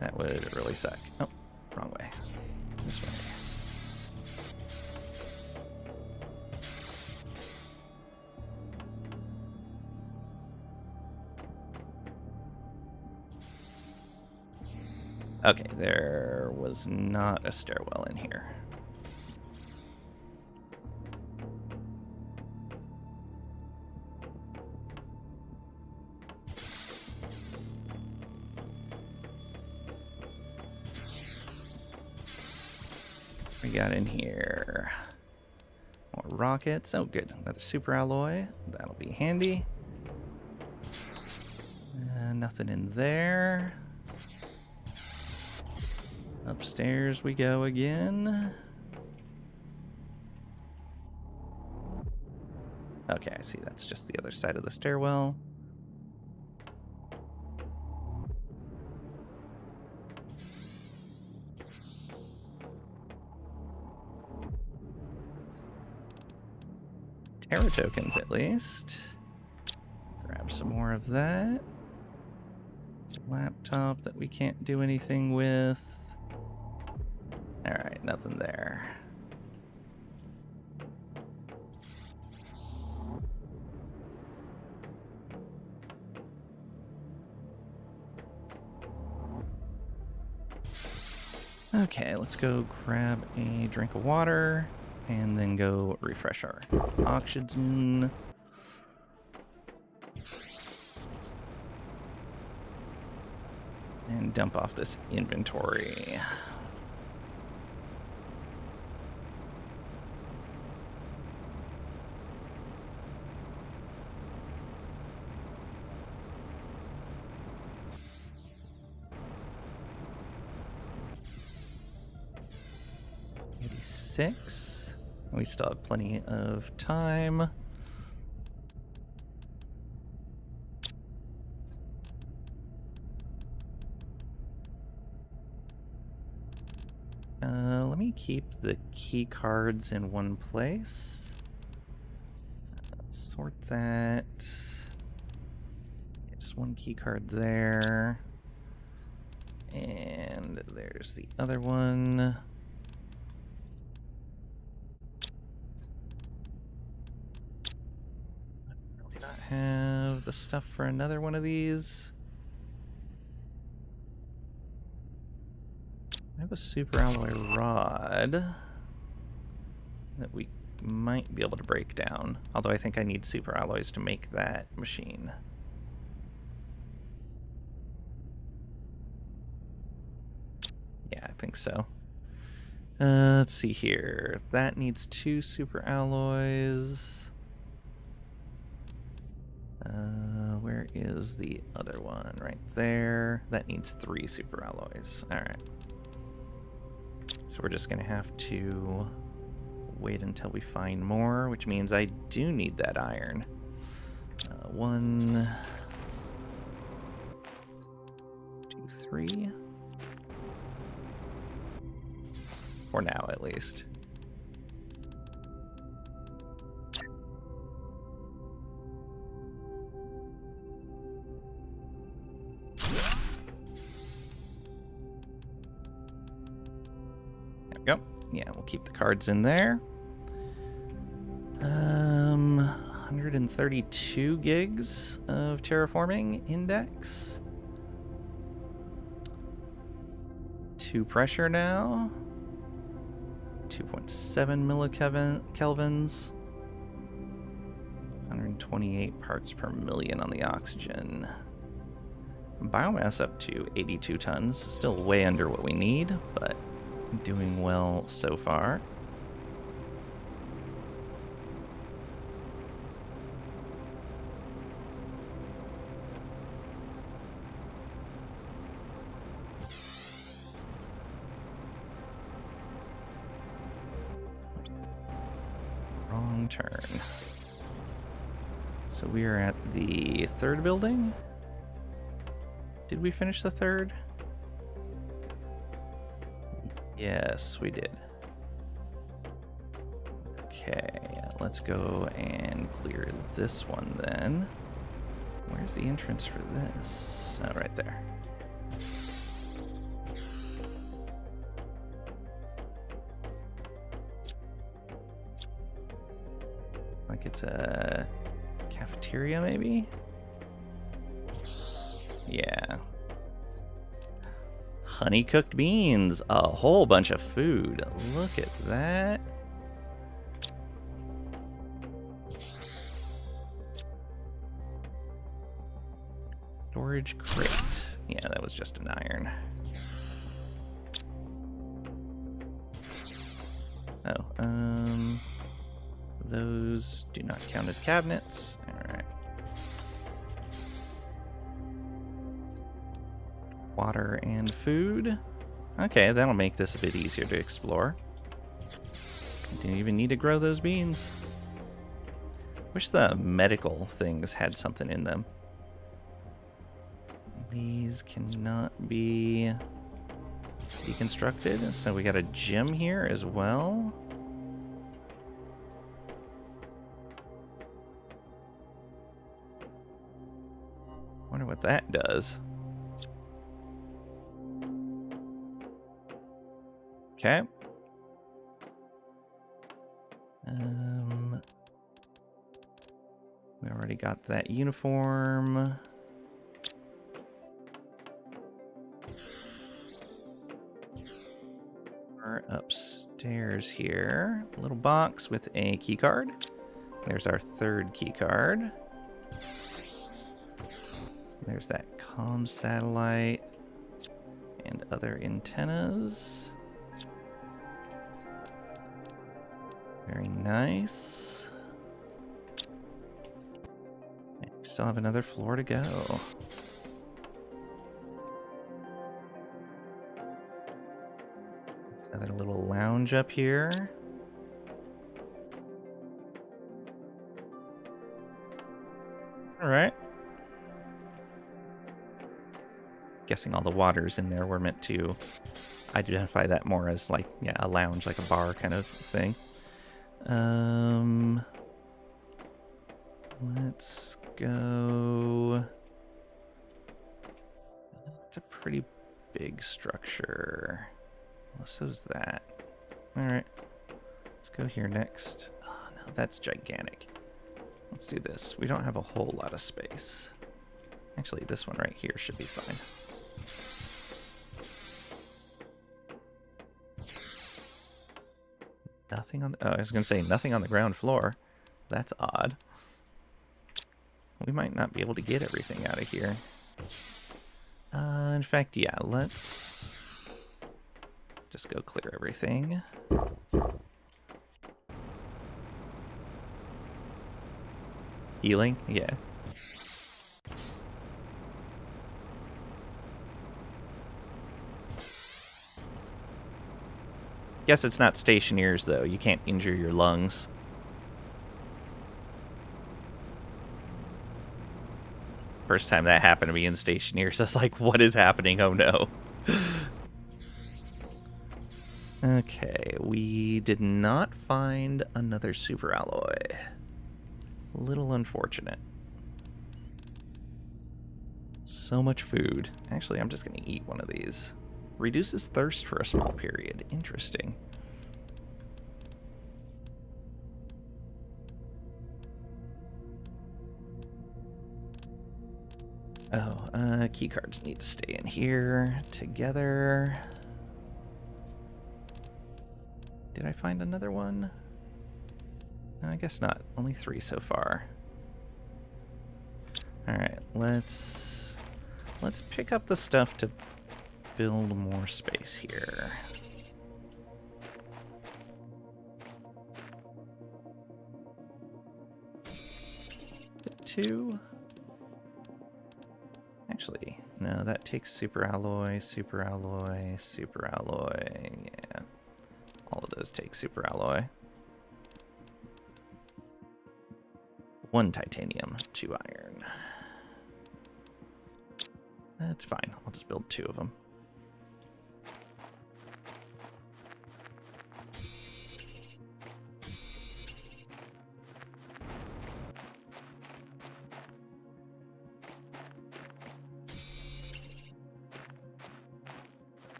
that would really suck. Oh, wrong way. This way. Okay, there was not a stairwell in here. We got in here? More rockets. Oh, good. Another super alloy. That'll be handy. Nothing in there. Upstairs we go again. Okay, I see. That's just the other side of the stairwell. Terra tokens, at least. Grab some more of that. Laptop that we can't do anything with. Alright, nothing there. Okay, let's go grab a drink of water and then go refresh our oxygen. And dump off this inventory. Six. We still have plenty of time. Let me keep the key cards in one place. Sort that. Just one key card there. And there's the other one. Do not have the stuff for another one of these. I have a super alloy rod that we might be able to break down. Although I think I need super alloys to make that machine. Yeah, I think so. Let's see here. That needs 2 super alloys. Where is the other one? Right there. That needs 3 super alloys. Alright. So we're just going to have to wait until we find more, which means I do need that iron. 1, 2, 3. For now, at least. There we go. Yeah, we'll keep the cards in there. 132 gigs of terraforming index. 2 pressure now. 2.7 millikelvins. 128 parts per million on the oxygen. Biomass up to 82 tons. Still way under what we need, but doing well so far. Wrong turn. So we are at the 3rd building. Did we finish the 3rd? Yes, we did. Okay, let's go and clear this one then. Where's the entrance for this? Oh, right there. Like it's a cafeteria, maybe? Yeah. Honey cooked beans. A whole bunch of food. Look at that. Storage crate. Yeah, that was just an iron. Oh, those do not count as cabinets. Alright. Water and food. Okay, that'll make this a bit easier to explore. Didn't even need to grow those beans. Wish the medical things had something in them. These cannot be deconstructed, so we got a gym here as well. Wonder what that does. Okay. We already got that uniform. We're upstairs here. A little box with a key card. There's our third key card. There's that comm satellite and other antennas. Very nice. We still have another floor to go. Another little lounge up here. All right. Guessing all the waters in there were meant to identify that more as like, yeah, a lounge, like a bar kind of thing. Let's go. It's a pretty big structure. Well, so's that. All right. Let's go here next. Oh, no, that's gigantic. Let's do this. We don't have a whole lot of space. Actually, this one right here should be fine. Nothing on the... Oh, I was going to say nothing on the ground floor. That's odd. We might not be able to get everything out of here. In fact, yeah, let's just go clear everything. Healing? Yeah. Guess it's not stationeers, though. You can't injure your lungs. First time that happened to me in stationeers, I was like, what is happening? Oh, no. Okay, we did not find another super alloy. A little unfortunate. So much food. Actually, I'm just going to eat one of these. Reduces thirst for a small period. Interesting. Oh, key cards need to stay in here together. Did I find another one? No, I guess not. Only 3 so far. Alright, let's pick up the stuff to build more space here. Two. Actually, no, that takes super alloy, super alloy, super alloy. Yeah. All of those take super alloy. 1 titanium, 2 iron. That's fine. I'll just build 2 of them.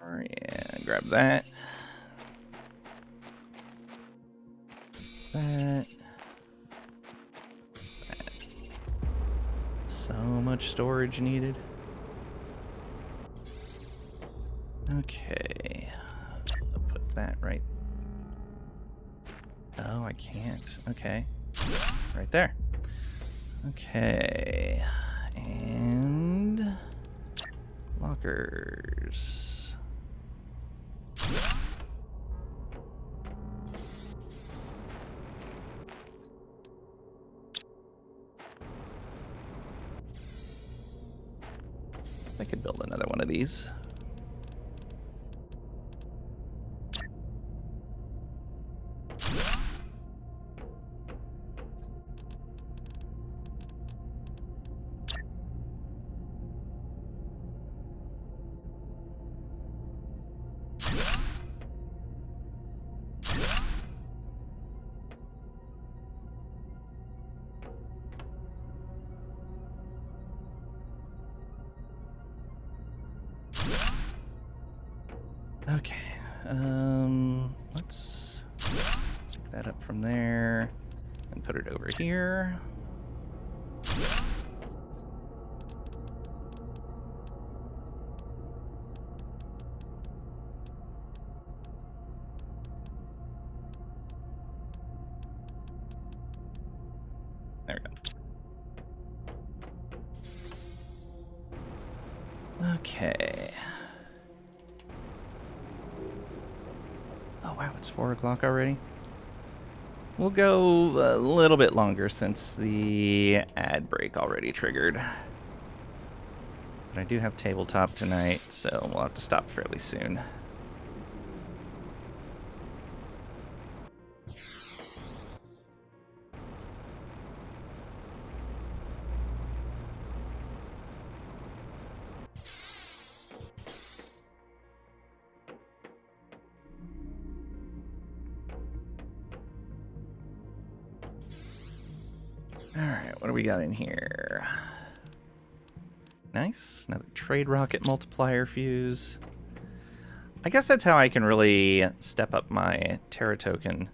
Yeah, grab that. That. So much storage needed. Okay. I'll put that right. Oh, I can't. Okay. Right there. Okay. And lockers. I could build another one of these. Okay. Let's pick that up from there and put it over here. There we go. Okay. Oh wow, it's 4 o'clock already. We'll go a little bit longer since the ad break already triggered. But I do have tabletop tonight, so we'll have to stop fairly soon. Alright, what do we got in here? Nice, another trade rocket multiplier fuse. I guess that's how I can really step up my Terra token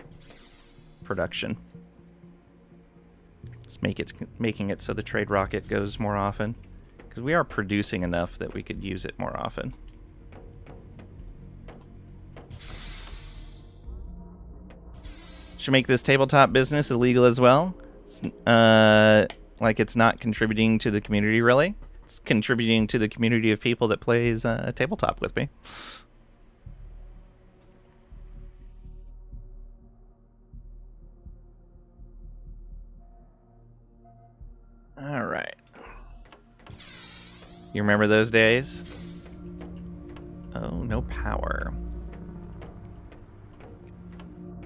production. Just making it so the trade rocket goes more often. Because we are producing enough that we could use it more often. Should make this tabletop business illegal as well. Like it's not contributing to the community, really. It's contributing to the community of people that plays tabletop with me. All right. You remember those days? Oh, no power.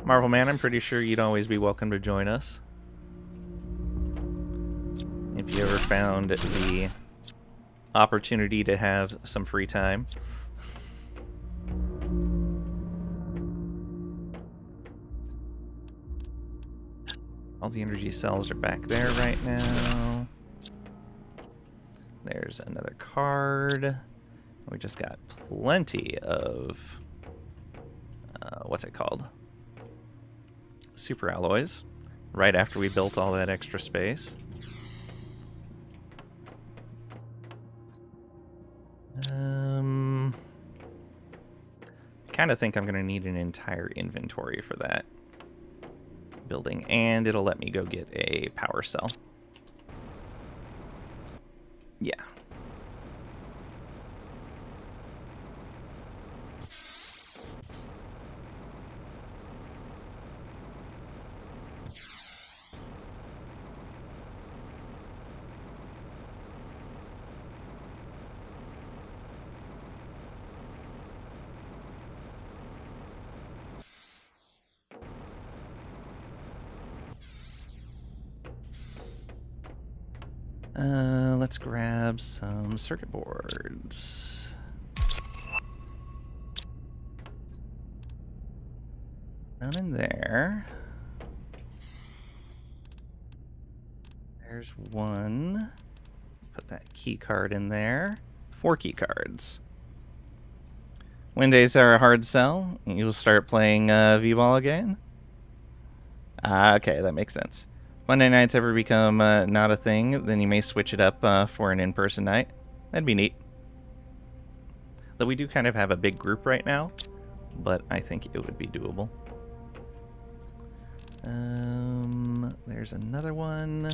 Marvel Man, I'm pretty sure you'd always be welcome to join us. If you ever found the opportunity to have some free time. All the energy cells are back there right now. There's another card. We just got plenty of, what's it called? Super alloys. Right after we built all that extra space. Kind of think I'm going to need an entire inventory for that building, and it'll let me go get a power cell. Yeah. Let's grab some circuit boards. None in there. There's one. Put that key card in there. 4 key cards. Wednesdays are a hard sell. You'll start playing V-Ball again? Ah, okay, that makes sense. Monday nights ever become not a thing, then you may switch it up for an in-person night. That'd be neat. Though we do kind of have a big group right now, but I think it would be doable. There's another one.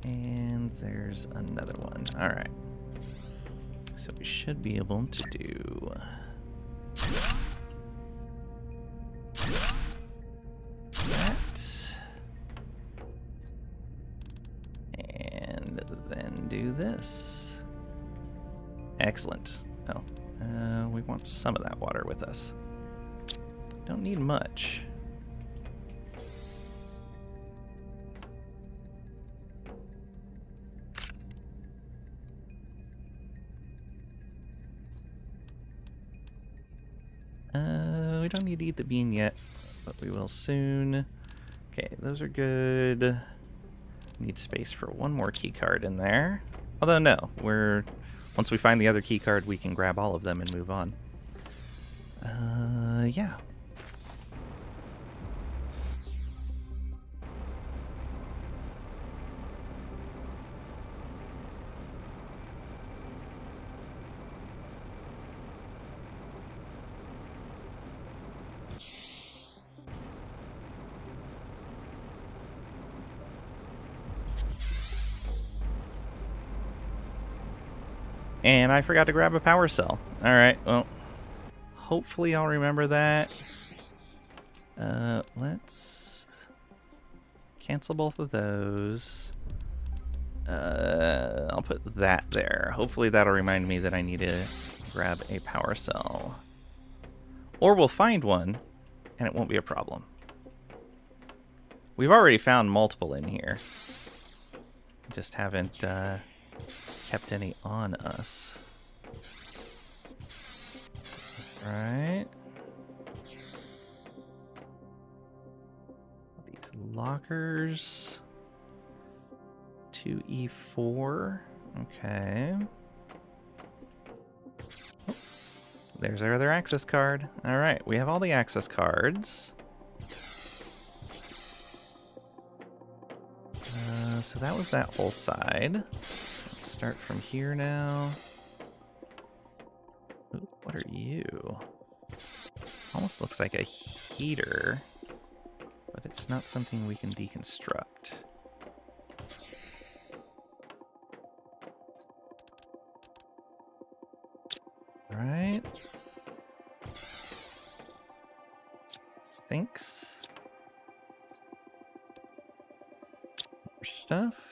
And there's another one. Alright. So we should be able to do... that. And then do this. Excellent. Oh, we want some of that water with us. Don't need much. We don't need to eat the bean yet, but we will soon. Okay, those are good. Need space for one more key card in there. Although no, once we find the other key card, we can grab all of them and move on. Yeah. And I forgot to grab a power cell. Alright, well, hopefully I'll remember that. Let's cancel both of those. I'll put that there. Hopefully that'll remind me that I need to grab a power cell. Or we'll find one, and it won't be a problem. We've already found multiple in here. Just haven't kept any on us. Right. These lockers. 2E4. Okay. Oh, there's our other access card. Alright, we have all the access cards. So that was that whole side. Let's start from here now. Ooh, what are you? Almost looks like a heater, but it's not something we can deconstruct. Alright. Sphinx. More stuff.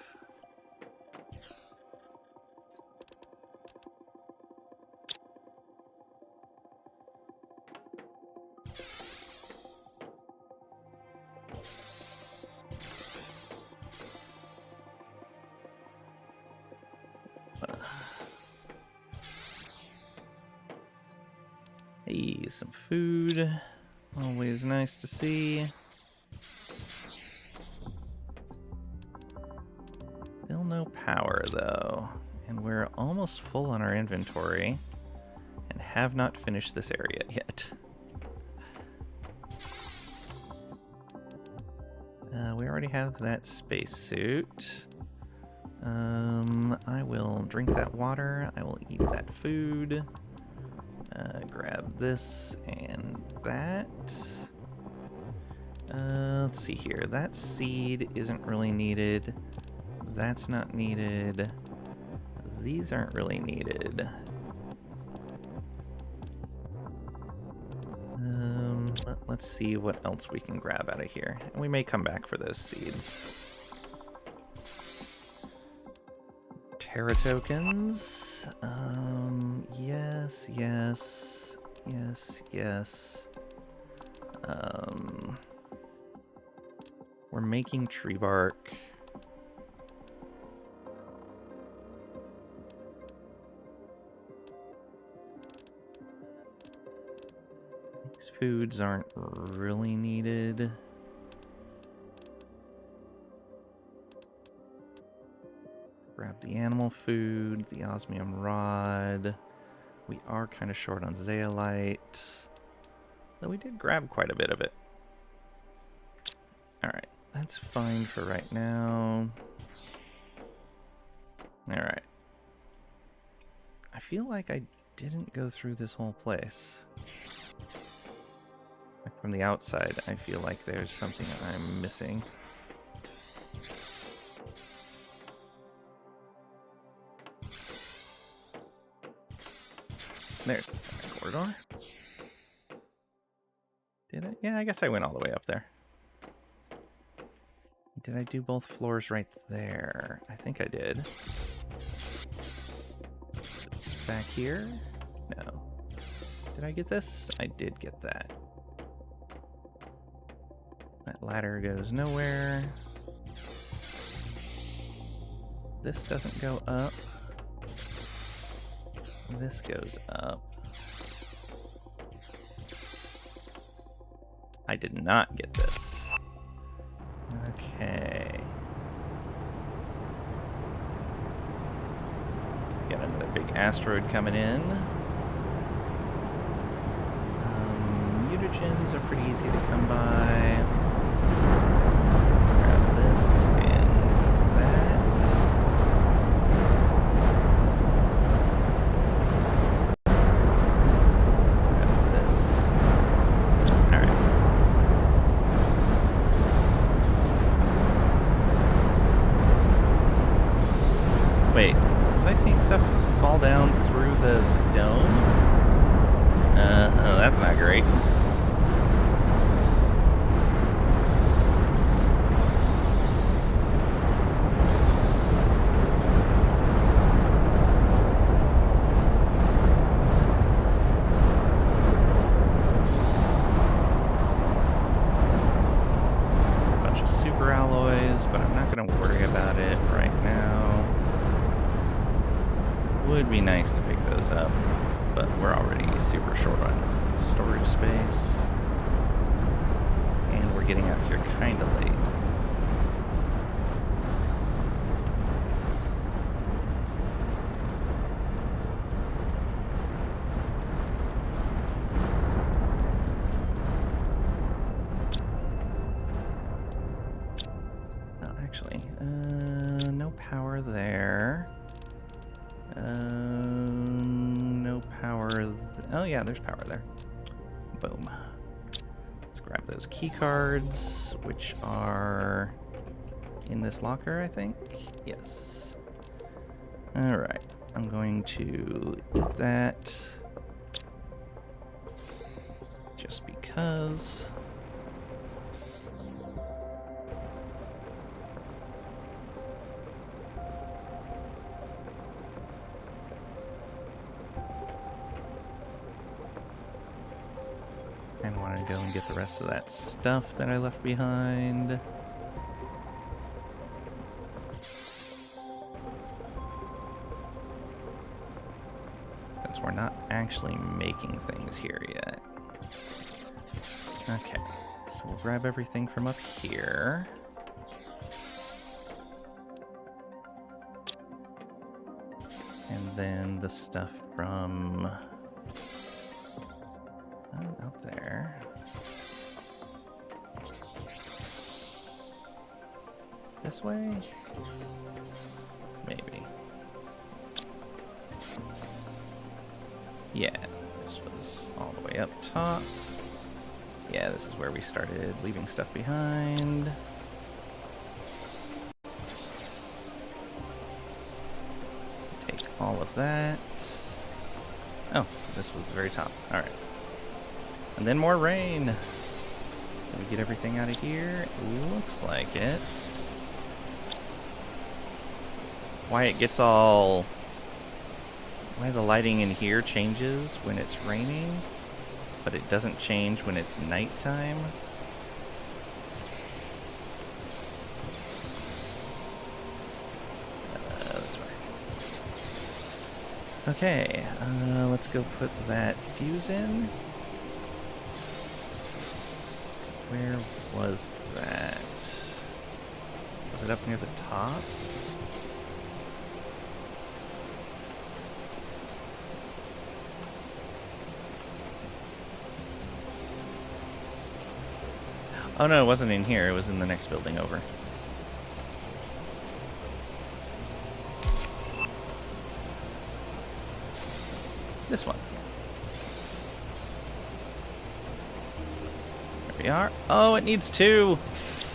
Hey, some food. Always nice to see. Still no power, though. And we're almost full on our inventory. And have not finished this area yet. We already have that spacesuit. I will drink that water. I will eat that food. Grab this and that. Let's see here. That seed isn't really needed. That's not needed. These aren't really needed. Let's see what else we can grab out of here. And we may come back for those seeds. Terra tokens. Yes, yes, yes, yes. We're making tree bark. These foods aren't really needed. Grab the animal food, the osmium rod. We are kind of short on zeolite, though we did grab quite a bit of it. Alright, that's fine for right now. Alright. I feel like I didn't go through this whole place. Like from the outside, I feel like there's something I'm missing. There's the second corridor. Did I? Yeah, I guess I went all the way up there. Did I do both floors right there? I think I did. It's back here? No. Did I get this? I did get that. That ladder goes nowhere. This doesn't go up. This goes up. I did not get this. Okay. Got another big asteroid coming in. Mutagens are pretty easy to come by. Let's grab this and that. Grab this. Alright. Wait, was I seeing stuff fall down through the dome? Oh, that's not great. Bunch of super alloys, but I'm not going to worry about it right now. Would be nice to pick those up, but we're already super short on storage space. And we're getting out here kind of late. Oh, actually, no power there. No power. Oh yeah, there's power there. Boom. Let's grab those key cards, which are in this locker, I think. Yes. All right. I'm going to eat that just because. And want to go and get the rest of that stuff that I left behind. Since we're not actually making things here yet. Okay, so we'll grab everything from up here. And then the stuff from out there. This way? Maybe. Yeah, this was all the way up top. Yeah, this is where we started leaving stuff behind. Take all of that. Oh, this was the very top. Alright. And then more rain. Can we get everything out of here? Looks like it. Why it gets all... Why the lighting in here changes when it's raining, but it doesn't change when it's nighttime. This way. Okay, let's go put that fuse in. Where was that? Was it up near the top? Oh no, it wasn't in here. It was in the next building over. This one. There we are. Oh, it needs 2.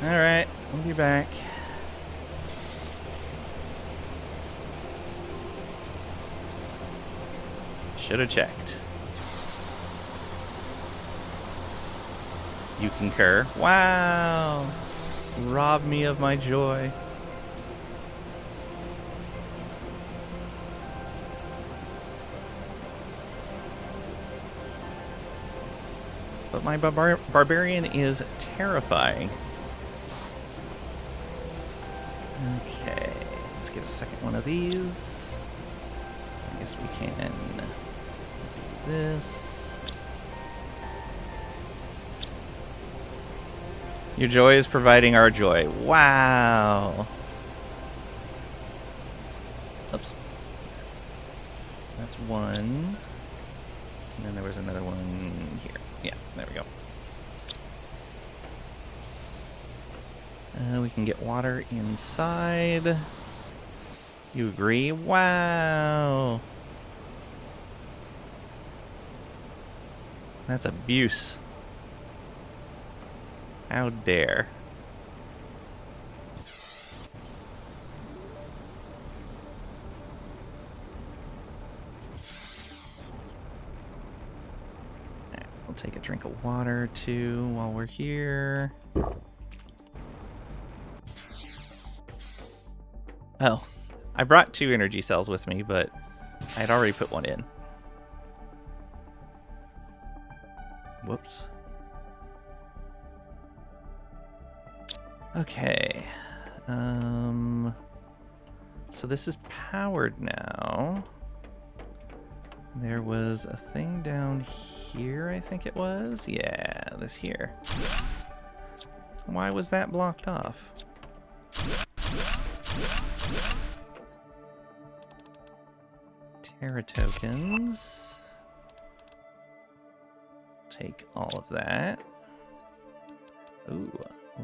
Alright, we'll be back. Should have checked. You concur? Wow! Rob me of my joy. But my barbarian is terrifying. Okay, let's get a second one of these. I guess we can do this. Your joy is providing our joy. Wow. Oops. That's one. And then there was another one here. Yeah, there we go. We can get water inside. You agree? Wow. That's abuse. How dare. We'll take a drink of water too while we're here. Oh, I brought 2 energy cells with me, but I had already put one in. Whoops. Okay. So this is powered now. There was a thing down here, I think it was. Yeah, this here. Why was that blocked off? Terra tokens. Take all of that. Ooh,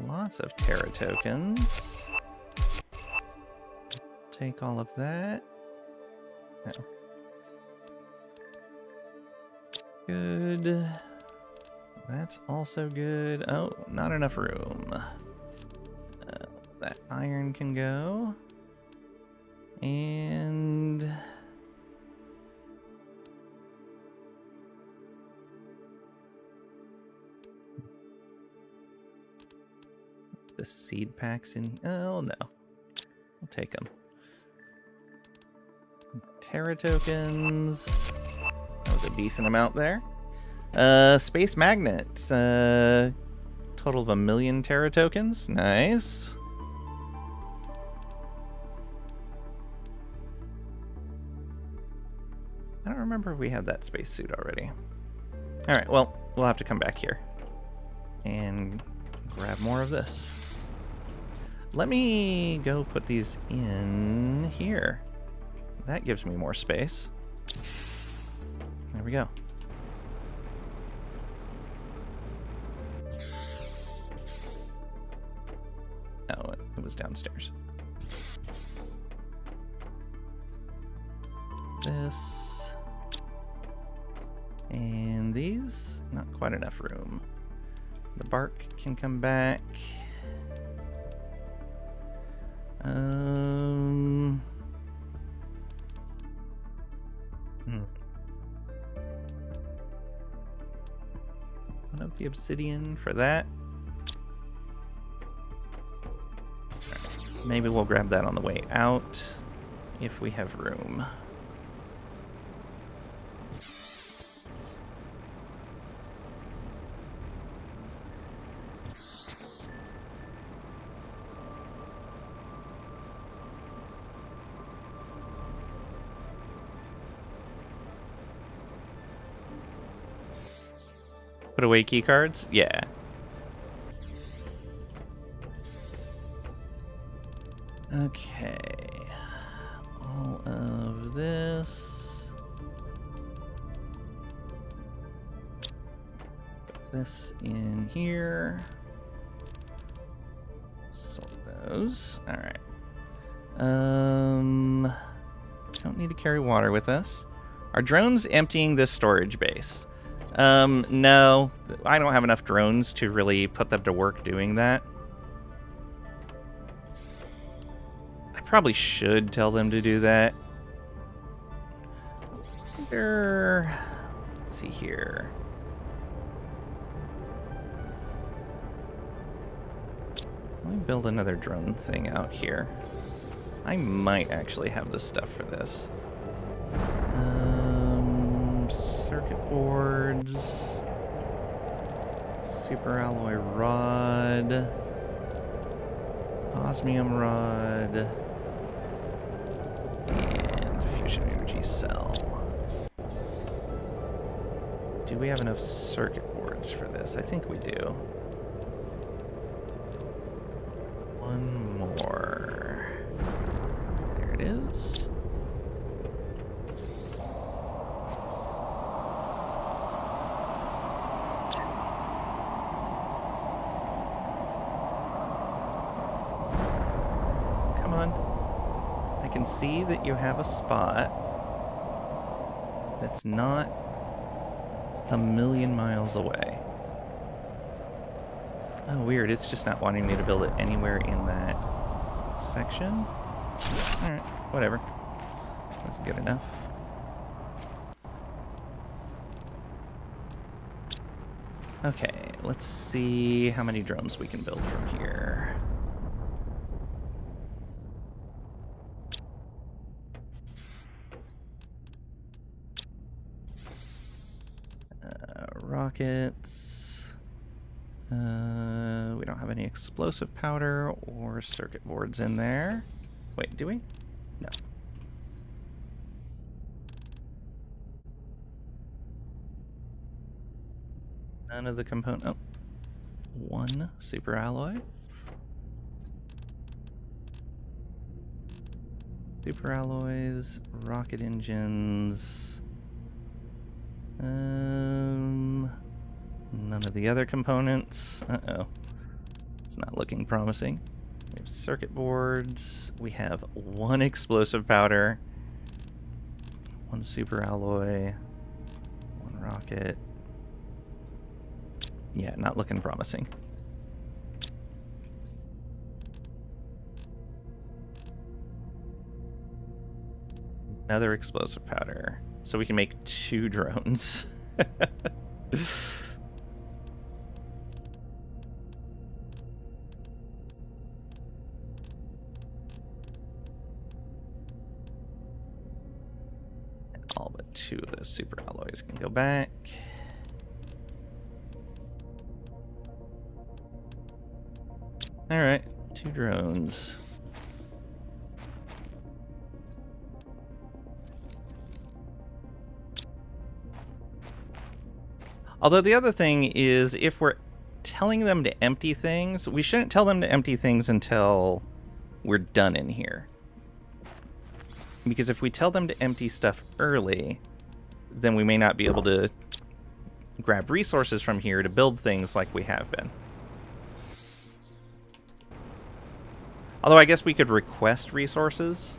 lots of Terra tokens. Take all of that. No. Good. That's also good. Oh, not enough room. That iron can go. And... the seed packs in... oh, no. I'll take them. Terra tokens. That was a decent amount there. Space magnet. Total of 1,000,000 Terra tokens. Nice. I don't remember if we had that spacesuit already. Alright, well, we'll have to come back here and grab more of this. Let me go put these in here. That gives me more space. There we go. Oh, it was downstairs. This. And these. Not quite enough room. The bark can come back. One of the obsidian for that. Right. Maybe we'll grab that on the way out if we have room. Put away key cards? Yeah. Okay. All of this. Put this in here. those. All right. Don't need to carry water with us. Are drones emptying this storage base? No. I don't have enough drones to really put them to work doing that. I probably should tell them to do that. Let's see here. Let me build another drone thing out here. I might actually have the stuff for this. Circuit boards. Super alloy rod. Osmium rod. And fusion energy cell. Do we have enough circuit boards for this? I think we do. One more. There it is. Come on. I can see that you have a spot that's not a million miles away. Oh, weird. It's just not wanting me to build it anywhere in that section. Alright, whatever. That's good enough. Okay, let's see how many drones we can build from here. Rockets. We don't have any explosive powder or circuit boards in there. Wait, do we? No. None of the component. Oh, one super alloy. Super alloys, rocket engines. None of the other components. Uh-oh. It's not looking promising. We have circuit boards. We have one explosive powder. One super alloy. One rocket. Yeah, not looking promising. Another explosive powder. So we can make 2 drones. And all but 2 of those super alloys can go back. Alright, 2 drones. Although the other thing is, if we're telling them to empty things, we shouldn't tell them to empty things until we're done in here. Because if we tell them to empty stuff early, then we may not be able to grab resources from here to build things like we have been. Although I guess we could request resources.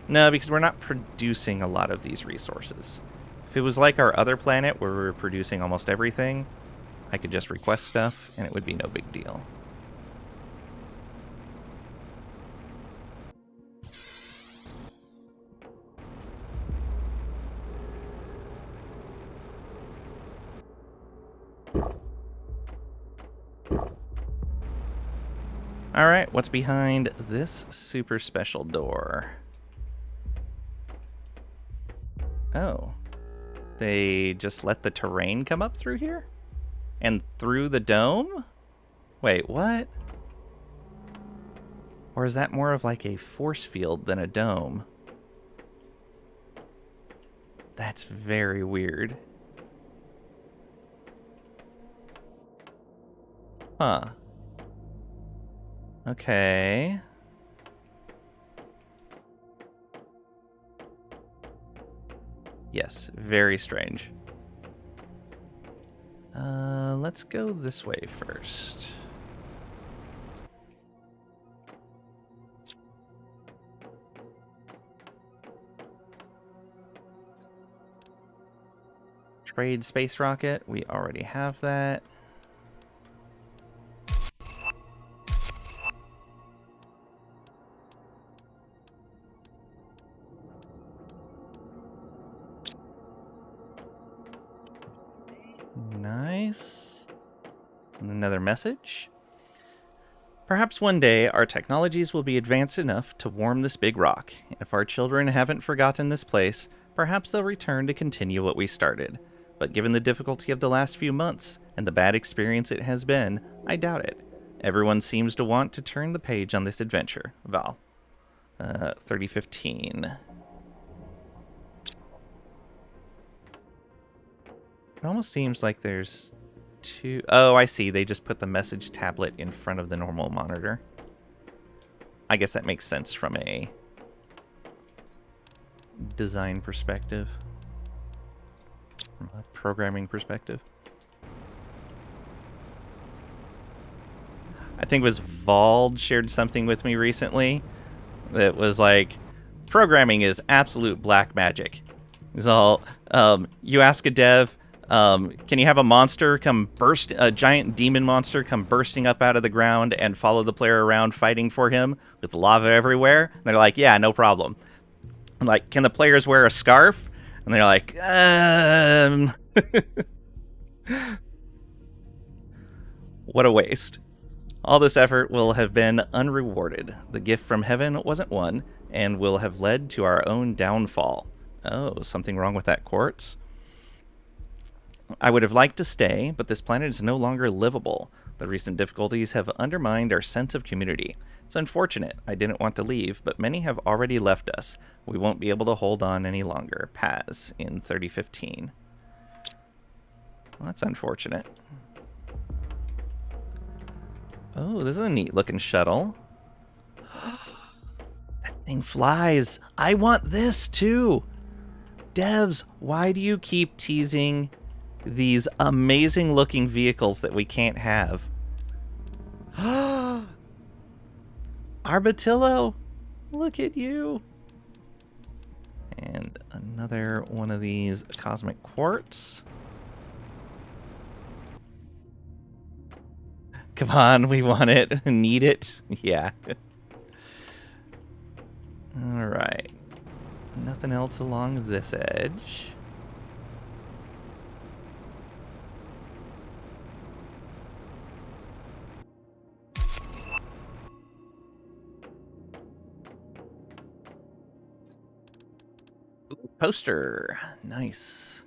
No, because we're not producing a lot of these resources. If it was like our other planet where we were producing almost everything, I could just request stuff and it would be no big deal. Alright, what's behind this super special door? Oh. They just let the terrain come up through here? And through the dome? Wait, what? Or is that more of like a force field than a dome? That's very weird. Huh. Okay. Yes, very strange. Let's go this way first. Trade space rocket. We already have that. Nice. And another message. Perhaps one day our technologies will be advanced enough to warm this big rock. If our children haven't forgotten this place, perhaps they'll return to continue what we started. But given the difficulty of the last few months and the bad experience it has been, I doubt it. Everyone seems to want to turn the page on this adventure. Val. 3015. It almost seems like there's two... Oh, I see. They just put the message tablet in front of the normal monitor. I guess that makes sense from a design perspective. From a programming perspective. I think it was Vald shared something with me recently that was like, programming is absolute black magic. It's all, you ask a dev, can you have a monster come burst, a giant demon monster come bursting up out of the ground and follow the player around fighting for him with lava everywhere? And they're like, yeah, no problem. I'm like, can the players wear a scarf? And they're like, What a waste. All this effort will have been unrewarded. The gift from heaven wasn't won, and will have led to our own downfall. Oh, something wrong with that quartz? I would have liked to stay, but this planet is no longer livable. The recent difficulties have undermined our sense of community. It's unfortunate. I didn't want to leave, but many have already left us. We won't be able to hold on any longer. Paz in 3015. Well, that's unfortunate. Oh, this is a neat looking shuttle. That thing flies. I want this too. Devs, why do you keep teasing these amazing looking vehicles that we can't have? Arbotillo, look at you. And another one of these cosmic quartz. Come on, we want it. Need it. Yeah. Alright. Nothing else along this edge. Ooh, poster. Nice.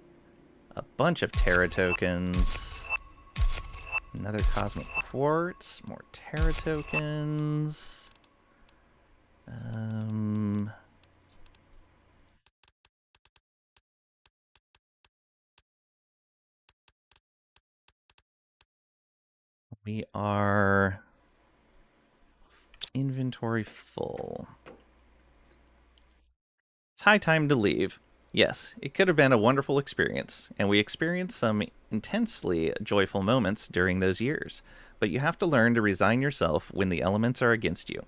A bunch of Terra tokens. Another cosmic quartz, more Terra tokens. We are inventory full. It's high time to leave. Yes, it could have been a wonderful experience, and we experienced some intensely joyful moments during those years, but you have to learn to resign yourself when the elements are against you.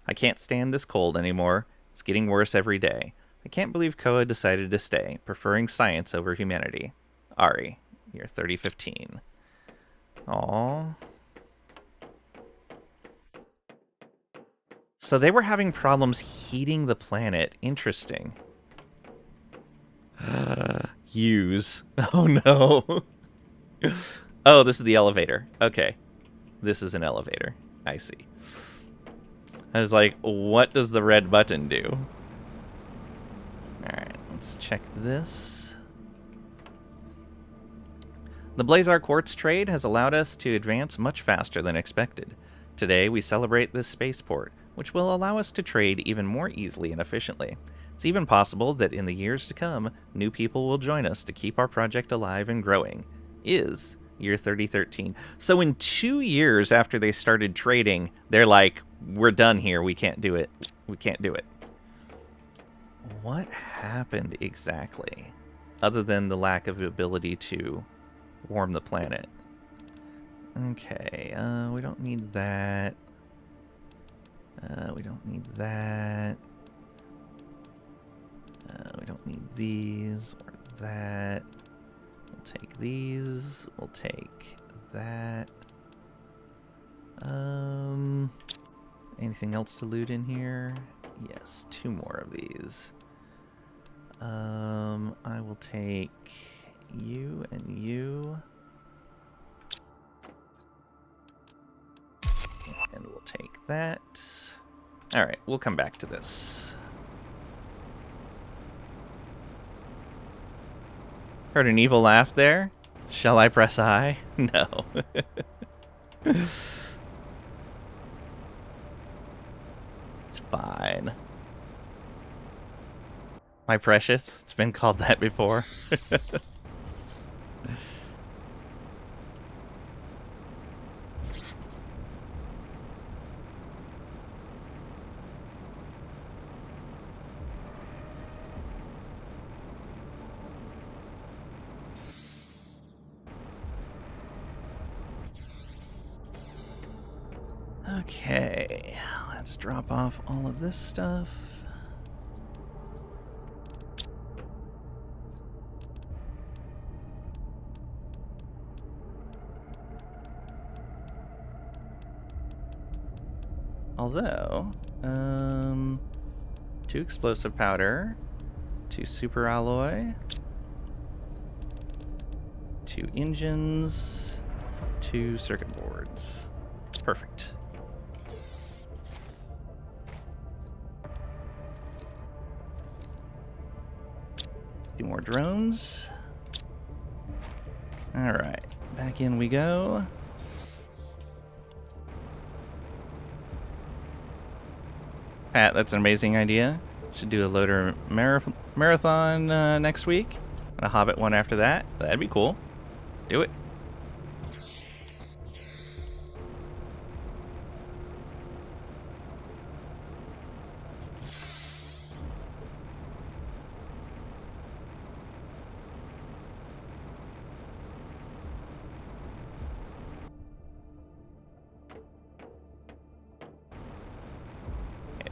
I can't stand this cold anymore. It's getting worse every day. I can't believe Koa decided to stay, preferring science over humanity. Ari, you're 3015. Aww. So they were having problems heating the planet. Interesting. Use. Oh no. Oh, this is the elevator. Okay. This is an elevator. I see. I was like, what does the red button do? Alright, let's check this. The Blazar Quartz trade has allowed us to advance much faster than expected. Today, we celebrate this spaceport, which will allow us to trade even more easily and efficiently. It's even possible that in the years to come, new people will join us to keep our project alive and growing. Is year 3013. So in 2 years after they started trading, they're like, we're done here. We can't do it. We can't do it. What happened exactly? Other than the lack of ability to warm the planet. Okay, we don't need that. We don't need that. We don't need these or that. We'll take these. We'll take that. Anything else to loot in here? Yes, 2 more of these. I will take you and you. And we'll take that. Alright, we'll come back to this. Heard an evil laugh there? Shall I press I? No. It's fine. My precious, it's been called that before. Okay, let's drop off all of this stuff. Although, 2 explosive powder, 2 super alloy, 2 engines, 2 circuit boards. Perfect. Two more drones. All right, back in we go. Pat, that's an amazing idea. Should do a loader marathon next week. And a Hobbit one after that. That'd be cool. Do it.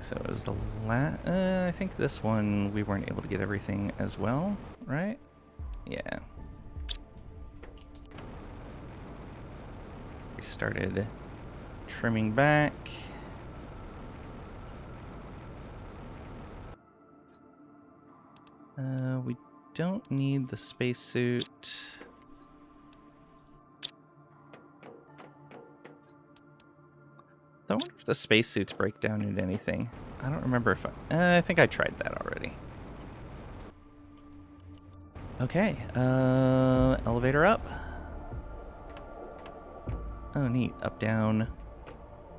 So it was the I think this one we weren't able to get everything as well, right? Yeah. We started trimming back. We don't need the spacesuit. I wonder if the spacesuits break down into anything. I don't remember if I think I tried that already. Okay, elevator up. Oh, neat. Up, down.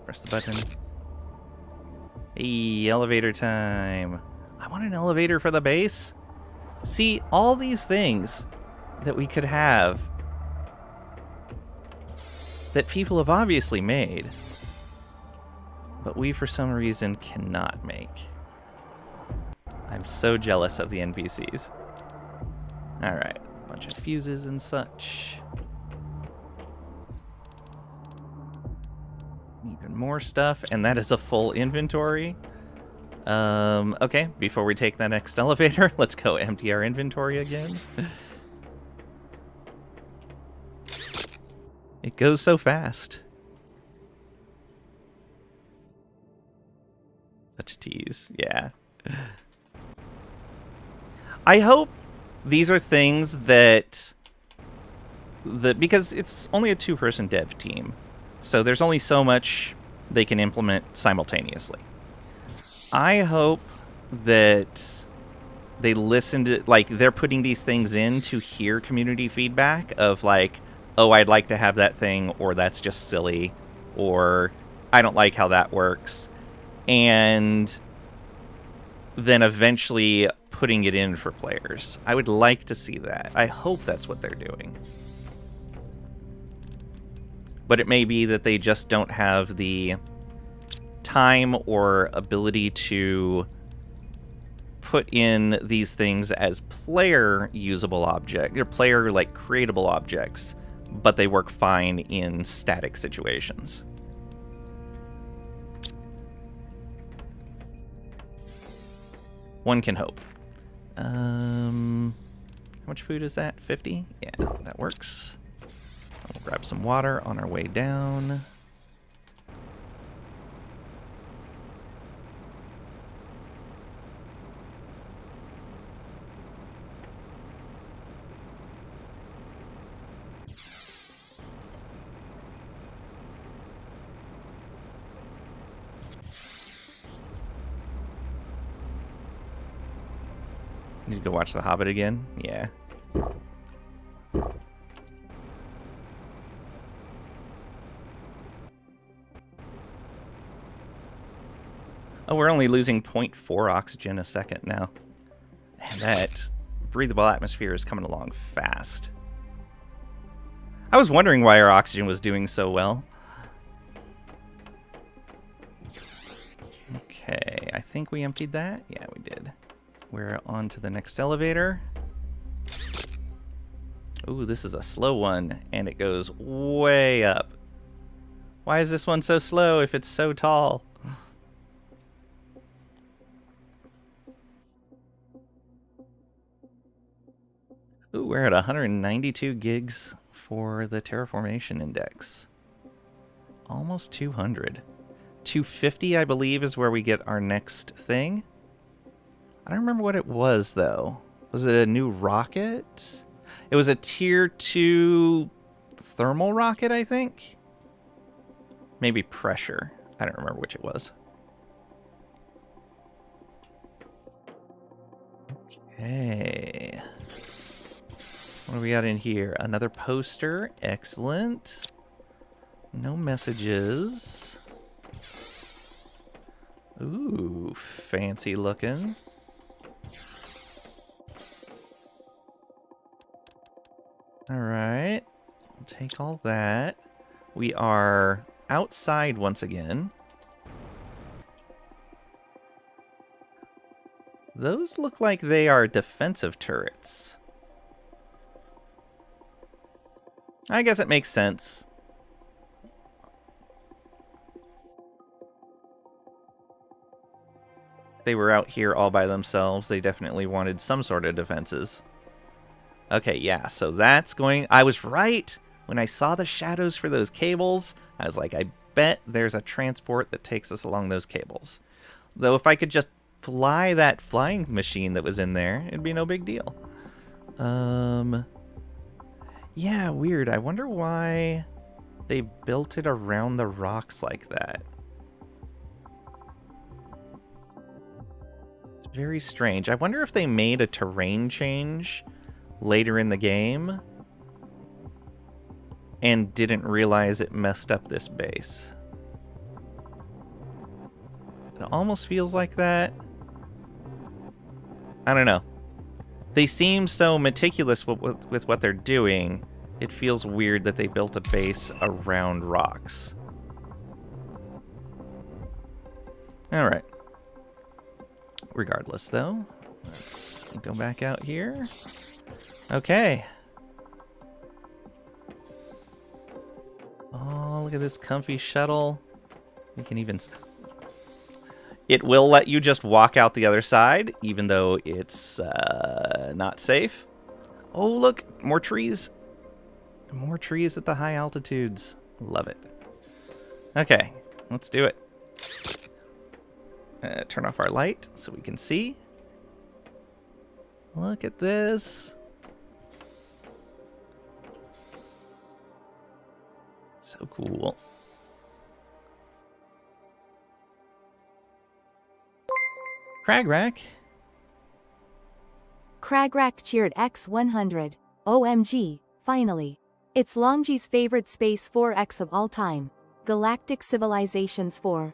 Press the button. Hey, elevator time. I want an elevator for the base. See, all these things that we could have that people have obviously made, but we, for some reason, cannot make. I'm so jealous of the NPCs. Alright, a bunch of fuses and such. Even more stuff, and that is a full inventory. Okay, before we take the next elevator, let's go empty our inventory again. It goes so fast. Such a tease, yeah. I hope these are things that because it's only a 2-person dev team, so there's only so much they can implement simultaneously. I hope that they listen to, like, they're putting these things in to hear community feedback of, like, oh, I'd like to have that thing, or that's just silly, or I don't like how that works. And then eventually putting it in for players. I would like to see that. I hope that's what they're doing. But it may be that they just don't have the time or ability to put in these things as player usable objects, or player like creatable objects, but they work fine in static situations. One can hope. How much food is that? 50? Yeah, that works. We'll grab some water on our way down. Need to go watch The Hobbit again? Yeah. Oh, we're only losing 0.4 oxygen a second now. And that breathable atmosphere is coming along fast. I was wondering why our oxygen was doing so well. Okay, I think we emptied that. Yeah, we did. We're on to the next elevator. Ooh, this is a slow one, and it goes way up. Why is this one so slow if it's so tall? Ooh, we're at 192 gigs for the terraformation index. Almost 200. 250, I believe, is where we get our next thing. I don't remember what it was, though. Was it a new rocket? It was a tier 2 thermal rocket, I think? Maybe pressure. I don't remember which it was. Okay. What do we got in here? Another poster. Excellent. No messages. Ooh, fancy looking. Alright. I'll take all that. We are outside once again. Those look like they are defensive turrets. I guess it makes sense. They were out here all by themselves. They definitely wanted some sort of defenses. Okay, yeah, so that's going... I was right! When I saw the shadows for those cables, I was like, I bet there's a transport that takes us along those cables. Though if I could just fly that flying machine that was in there, it'd be no big deal. Yeah, weird. I wonder why they built it around the rocks like that. It's very strange. I wonder if they made a terrain change later in the game and didn't realize it messed up this base. It almost feels like that. I don't know. They seem so meticulous with what they're doing. It feels weird that they built a base around rocks. Alright. Regardless, though, let's go back out here. Okay. Oh, look at this comfy shuttle. We can even... It will let you just walk out the other side, even though it's not safe. Oh, look, more trees. More trees at the high altitudes. Love it. Okay, let's do it. Turn off our light so we can see. Look at this. So cool. Cragrack. Cragrack cheered X100. OMG, finally. It's Longji's favorite Space 4X of all time. Galactic Civilizations 4.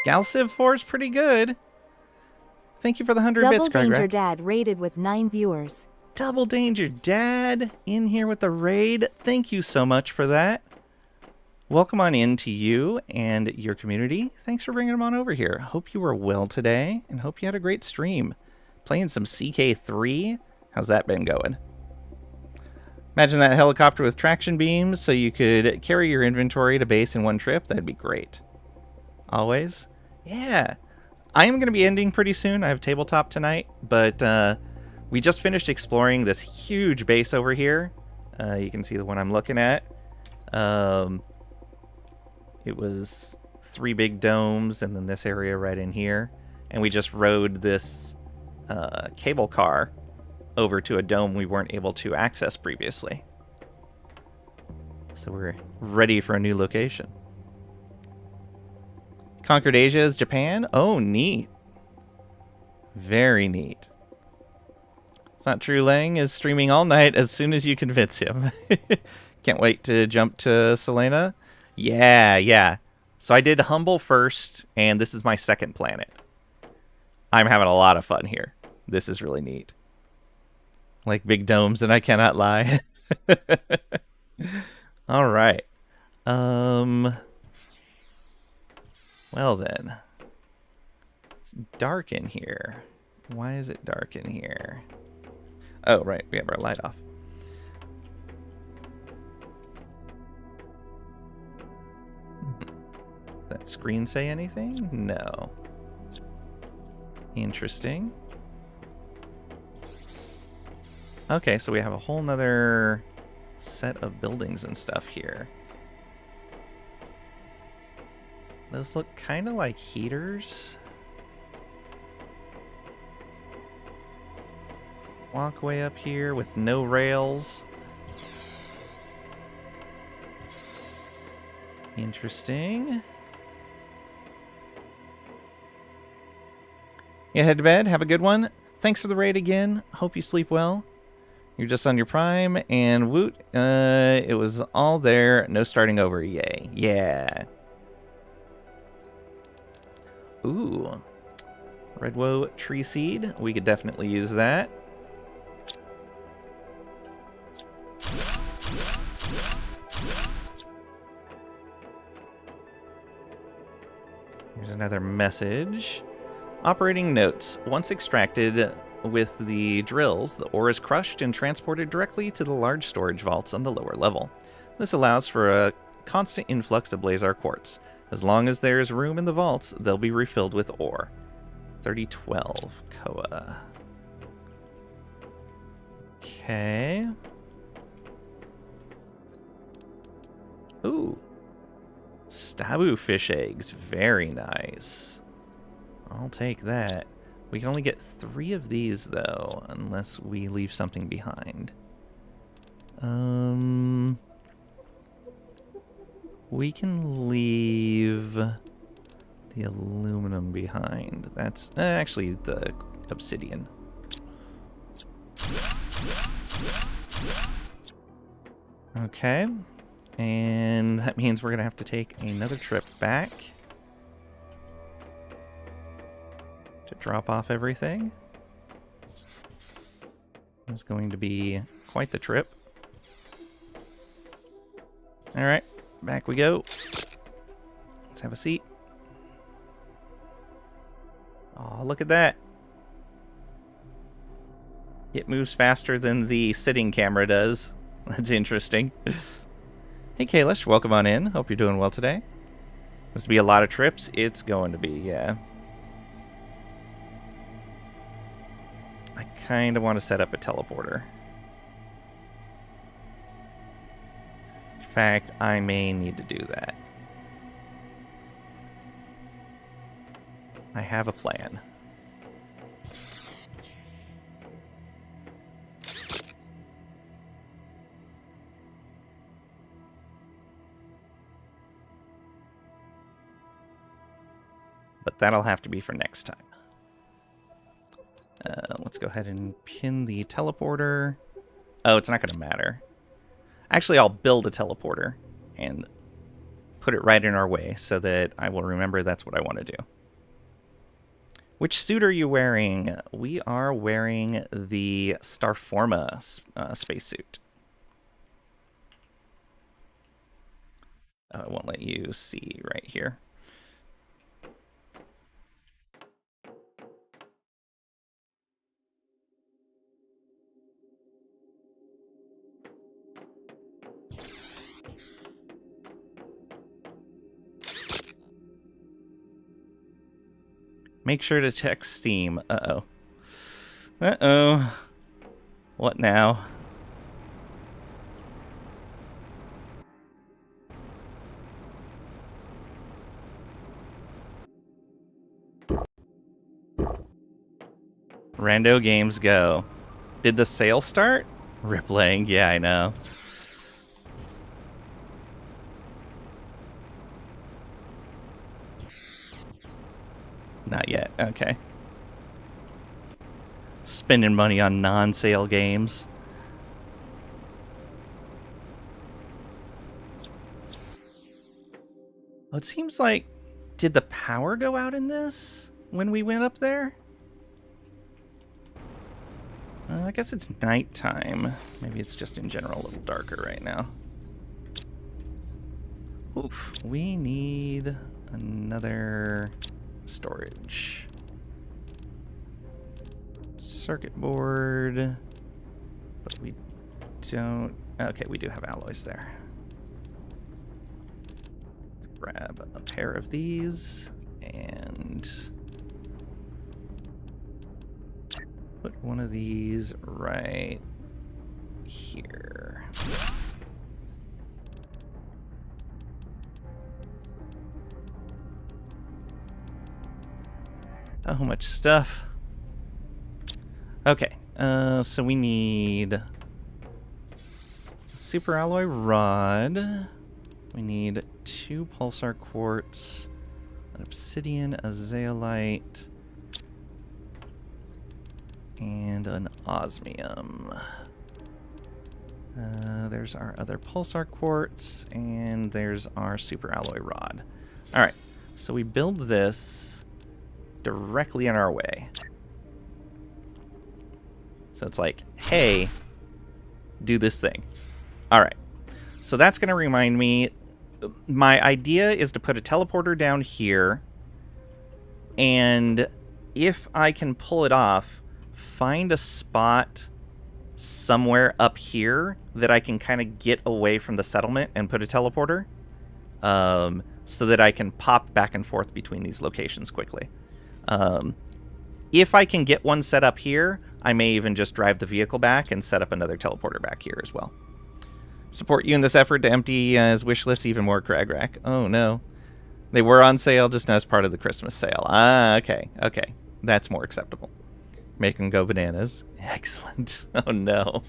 Galciv 4 is pretty good. Thank you for the 100 bits, Cragrack. Double Danger Dad rated with 9 viewers. Double Danger Dad in here with the raid. Thank you so much for that. Welcome on in to you and your community. Thanks for bringing them on over here. Hope you were well today and hope you had a great stream. Playing some CK3. How's that been going? Imagine that helicopter with traction beams so you could carry your inventory to base in one trip. That'd be great. Always. Yeah. I am going to be ending pretty soon. I have tabletop tonight, but We just finished exploring this huge base over here. You can see the one I'm looking at. It was 3 big domes and then this area right in here. And we just rode this cable car over to a dome we weren't able to access previously. So we're ready for a new location. Conquered Asia is Japan? Oh, neat. Very neat. It's not true. Lang is streaming all night as soon as you convince him. Can't wait to jump to Selenea. Yeah. So I did Humble first, and this is my second planet. I'm having a lot of fun here. This is really neat. Like big domes, and I cannot lie. All right. Well then. It's dark in here. Why is it dark in here? Oh, right. We have our light off. That screen say anything? No. Interesting. Okay, so we have a whole nother set of buildings and stuff here. Those look kind of like heaters. Walkway up here with no rails. Interesting. Yeah, head to bed. Have a good one. Thanks for the raid again. Hope you sleep well. You're just on your prime, and woot, it was all there. No starting over. Yay. Yeah. Ooh. Redwoe tree seed. We could definitely use that. Here's another message. Operating notes. Once extracted with the drills, the ore is crushed and transported directly to the large storage vaults on the lower level. This allows for a constant influx of Blazar quartz. As long as there is room in the vaults, they'll be refilled with ore. 3012 Koa. Okay. Ooh. Stabu fish eggs. Very nice. I'll take that. We can only get 3 of these, though, unless we leave something behind. We can leave the aluminum behind. That's actually the obsidian. Okay. And that means we're going to have to take another trip back to drop off everything. It's going to be quite the trip. All right, back we go. Let's have a seat. Oh, look at that. It moves faster than the sitting camera does. That's interesting. Hey, Kalish, welcome on in. Hope you're doing well today. This will be a lot of trips. It's going to be, yeah. I kind of want to set up a teleporter. In fact, I may need to do that. I have a plan. But that'll have to be for next time. Let's go ahead and pin the teleporter. Oh, it's not going to matter. Actually, I'll build a teleporter and put it right in our way so that I will remember that's what I want to do. Which suit are you wearing? We are wearing the Starforma spacesuit. I won't let you see right here. Make sure to check Steam. Uh-oh. Uh-oh. What now? Rando games go. Did the sale start? Rippling, yeah, I know. Not yet, okay. Spending money on non-sale games. Well, it seems like... Did the power go out in this when we went up there? I guess it's nighttime. Maybe it's just in general a little darker right now. Oof. We need another storage. Circuit board. But we don't... Okay, we do have alloys there. Let's grab a pair of these and put one of these right here. Oh, much stuff. Okay, so we need a super alloy rod. We need 2 pulsar quartz, an obsidian, a zeolite, and an osmium. There's our other pulsar quartz, and there's our super alloy rod. All right, so we build this directly in our way. So it's like, hey, do this thing. All right, so that's going to remind me, my idea is to put a teleporter down here, and if I can pull it off, find a spot somewhere up here that I can kind of get away from the settlement and put a teleporter, so that I can pop back and forth between these locations quickly. If I can get one set up here, I may even just drive the vehicle back and set up another teleporter back here as well. Support you in this effort to empty his wish list even more, Cragrack. Oh no. They were on sale just now as part of the Christmas sale. Ah, okay. Okay. That's more acceptable. Make them go bananas. Excellent. Oh no.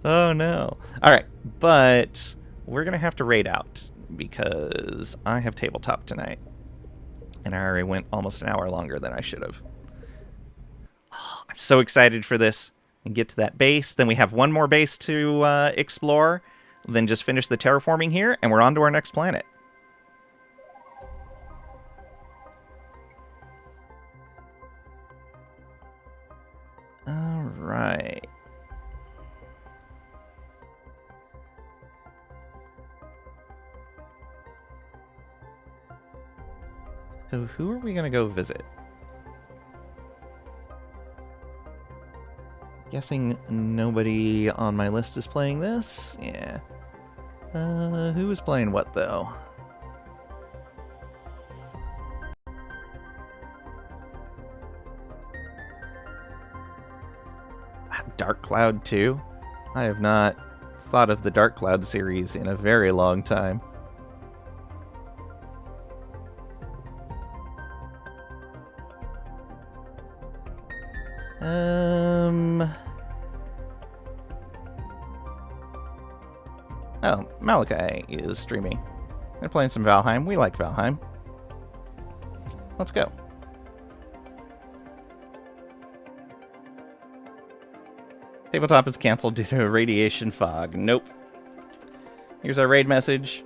Oh no. Alright, but we're going to have to raid out because I have tabletop tonight. And I already went almost an hour longer than I should have. Oh, I'm so excited for this. And get to that base. Then we have one more base to explore. Then just finish the terraforming here, and we're on to our next planet. All right. So who are we going to go visit? Guessing nobody on my list is playing this? Yeah. Who is playing what, though? Dark Cloud 2? I have not thought of the Dark Cloud series in a very long time. Oh, Malachi is streaming. They're playing some Valheim. We like Valheim. Let's go. Tabletop is canceled due to a radiation fog. Nope. Here's our raid message.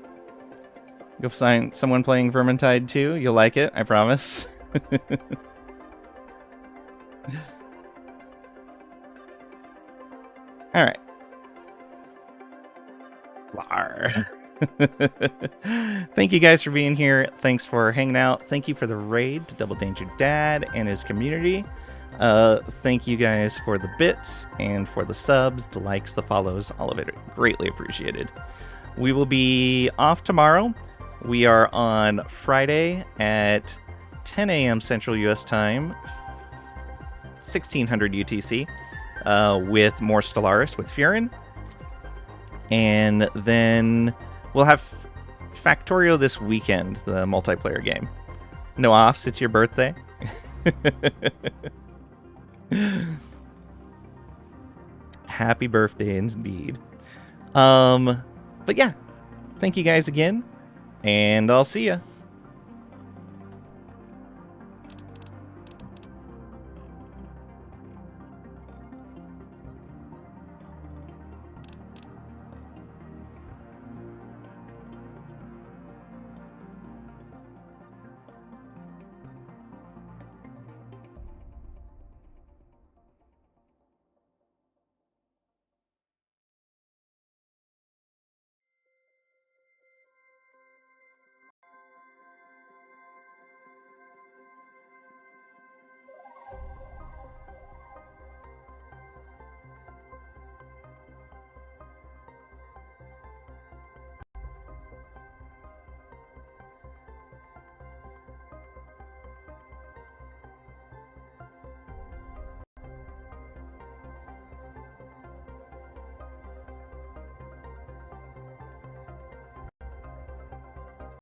Go find someone playing Vermintide 2. You'll like it, I promise. Alright. Thank you guys for being here. Thanks for hanging out. Thank you for the raid to Double Danger Dad and his community. Thank you guys for the bits and for the subs, the likes, the follows, all of it greatly appreciated. We will be off tomorrow. We are on Friday at 10 a.m. Central US time, 1600 UTC. with more Stellaris with Furin. And then we'll have Factorio this weekend, the multiplayer game. No offs, it's your birthday. Happy birthday indeed. But yeah, thank you guys again, and I'll see ya.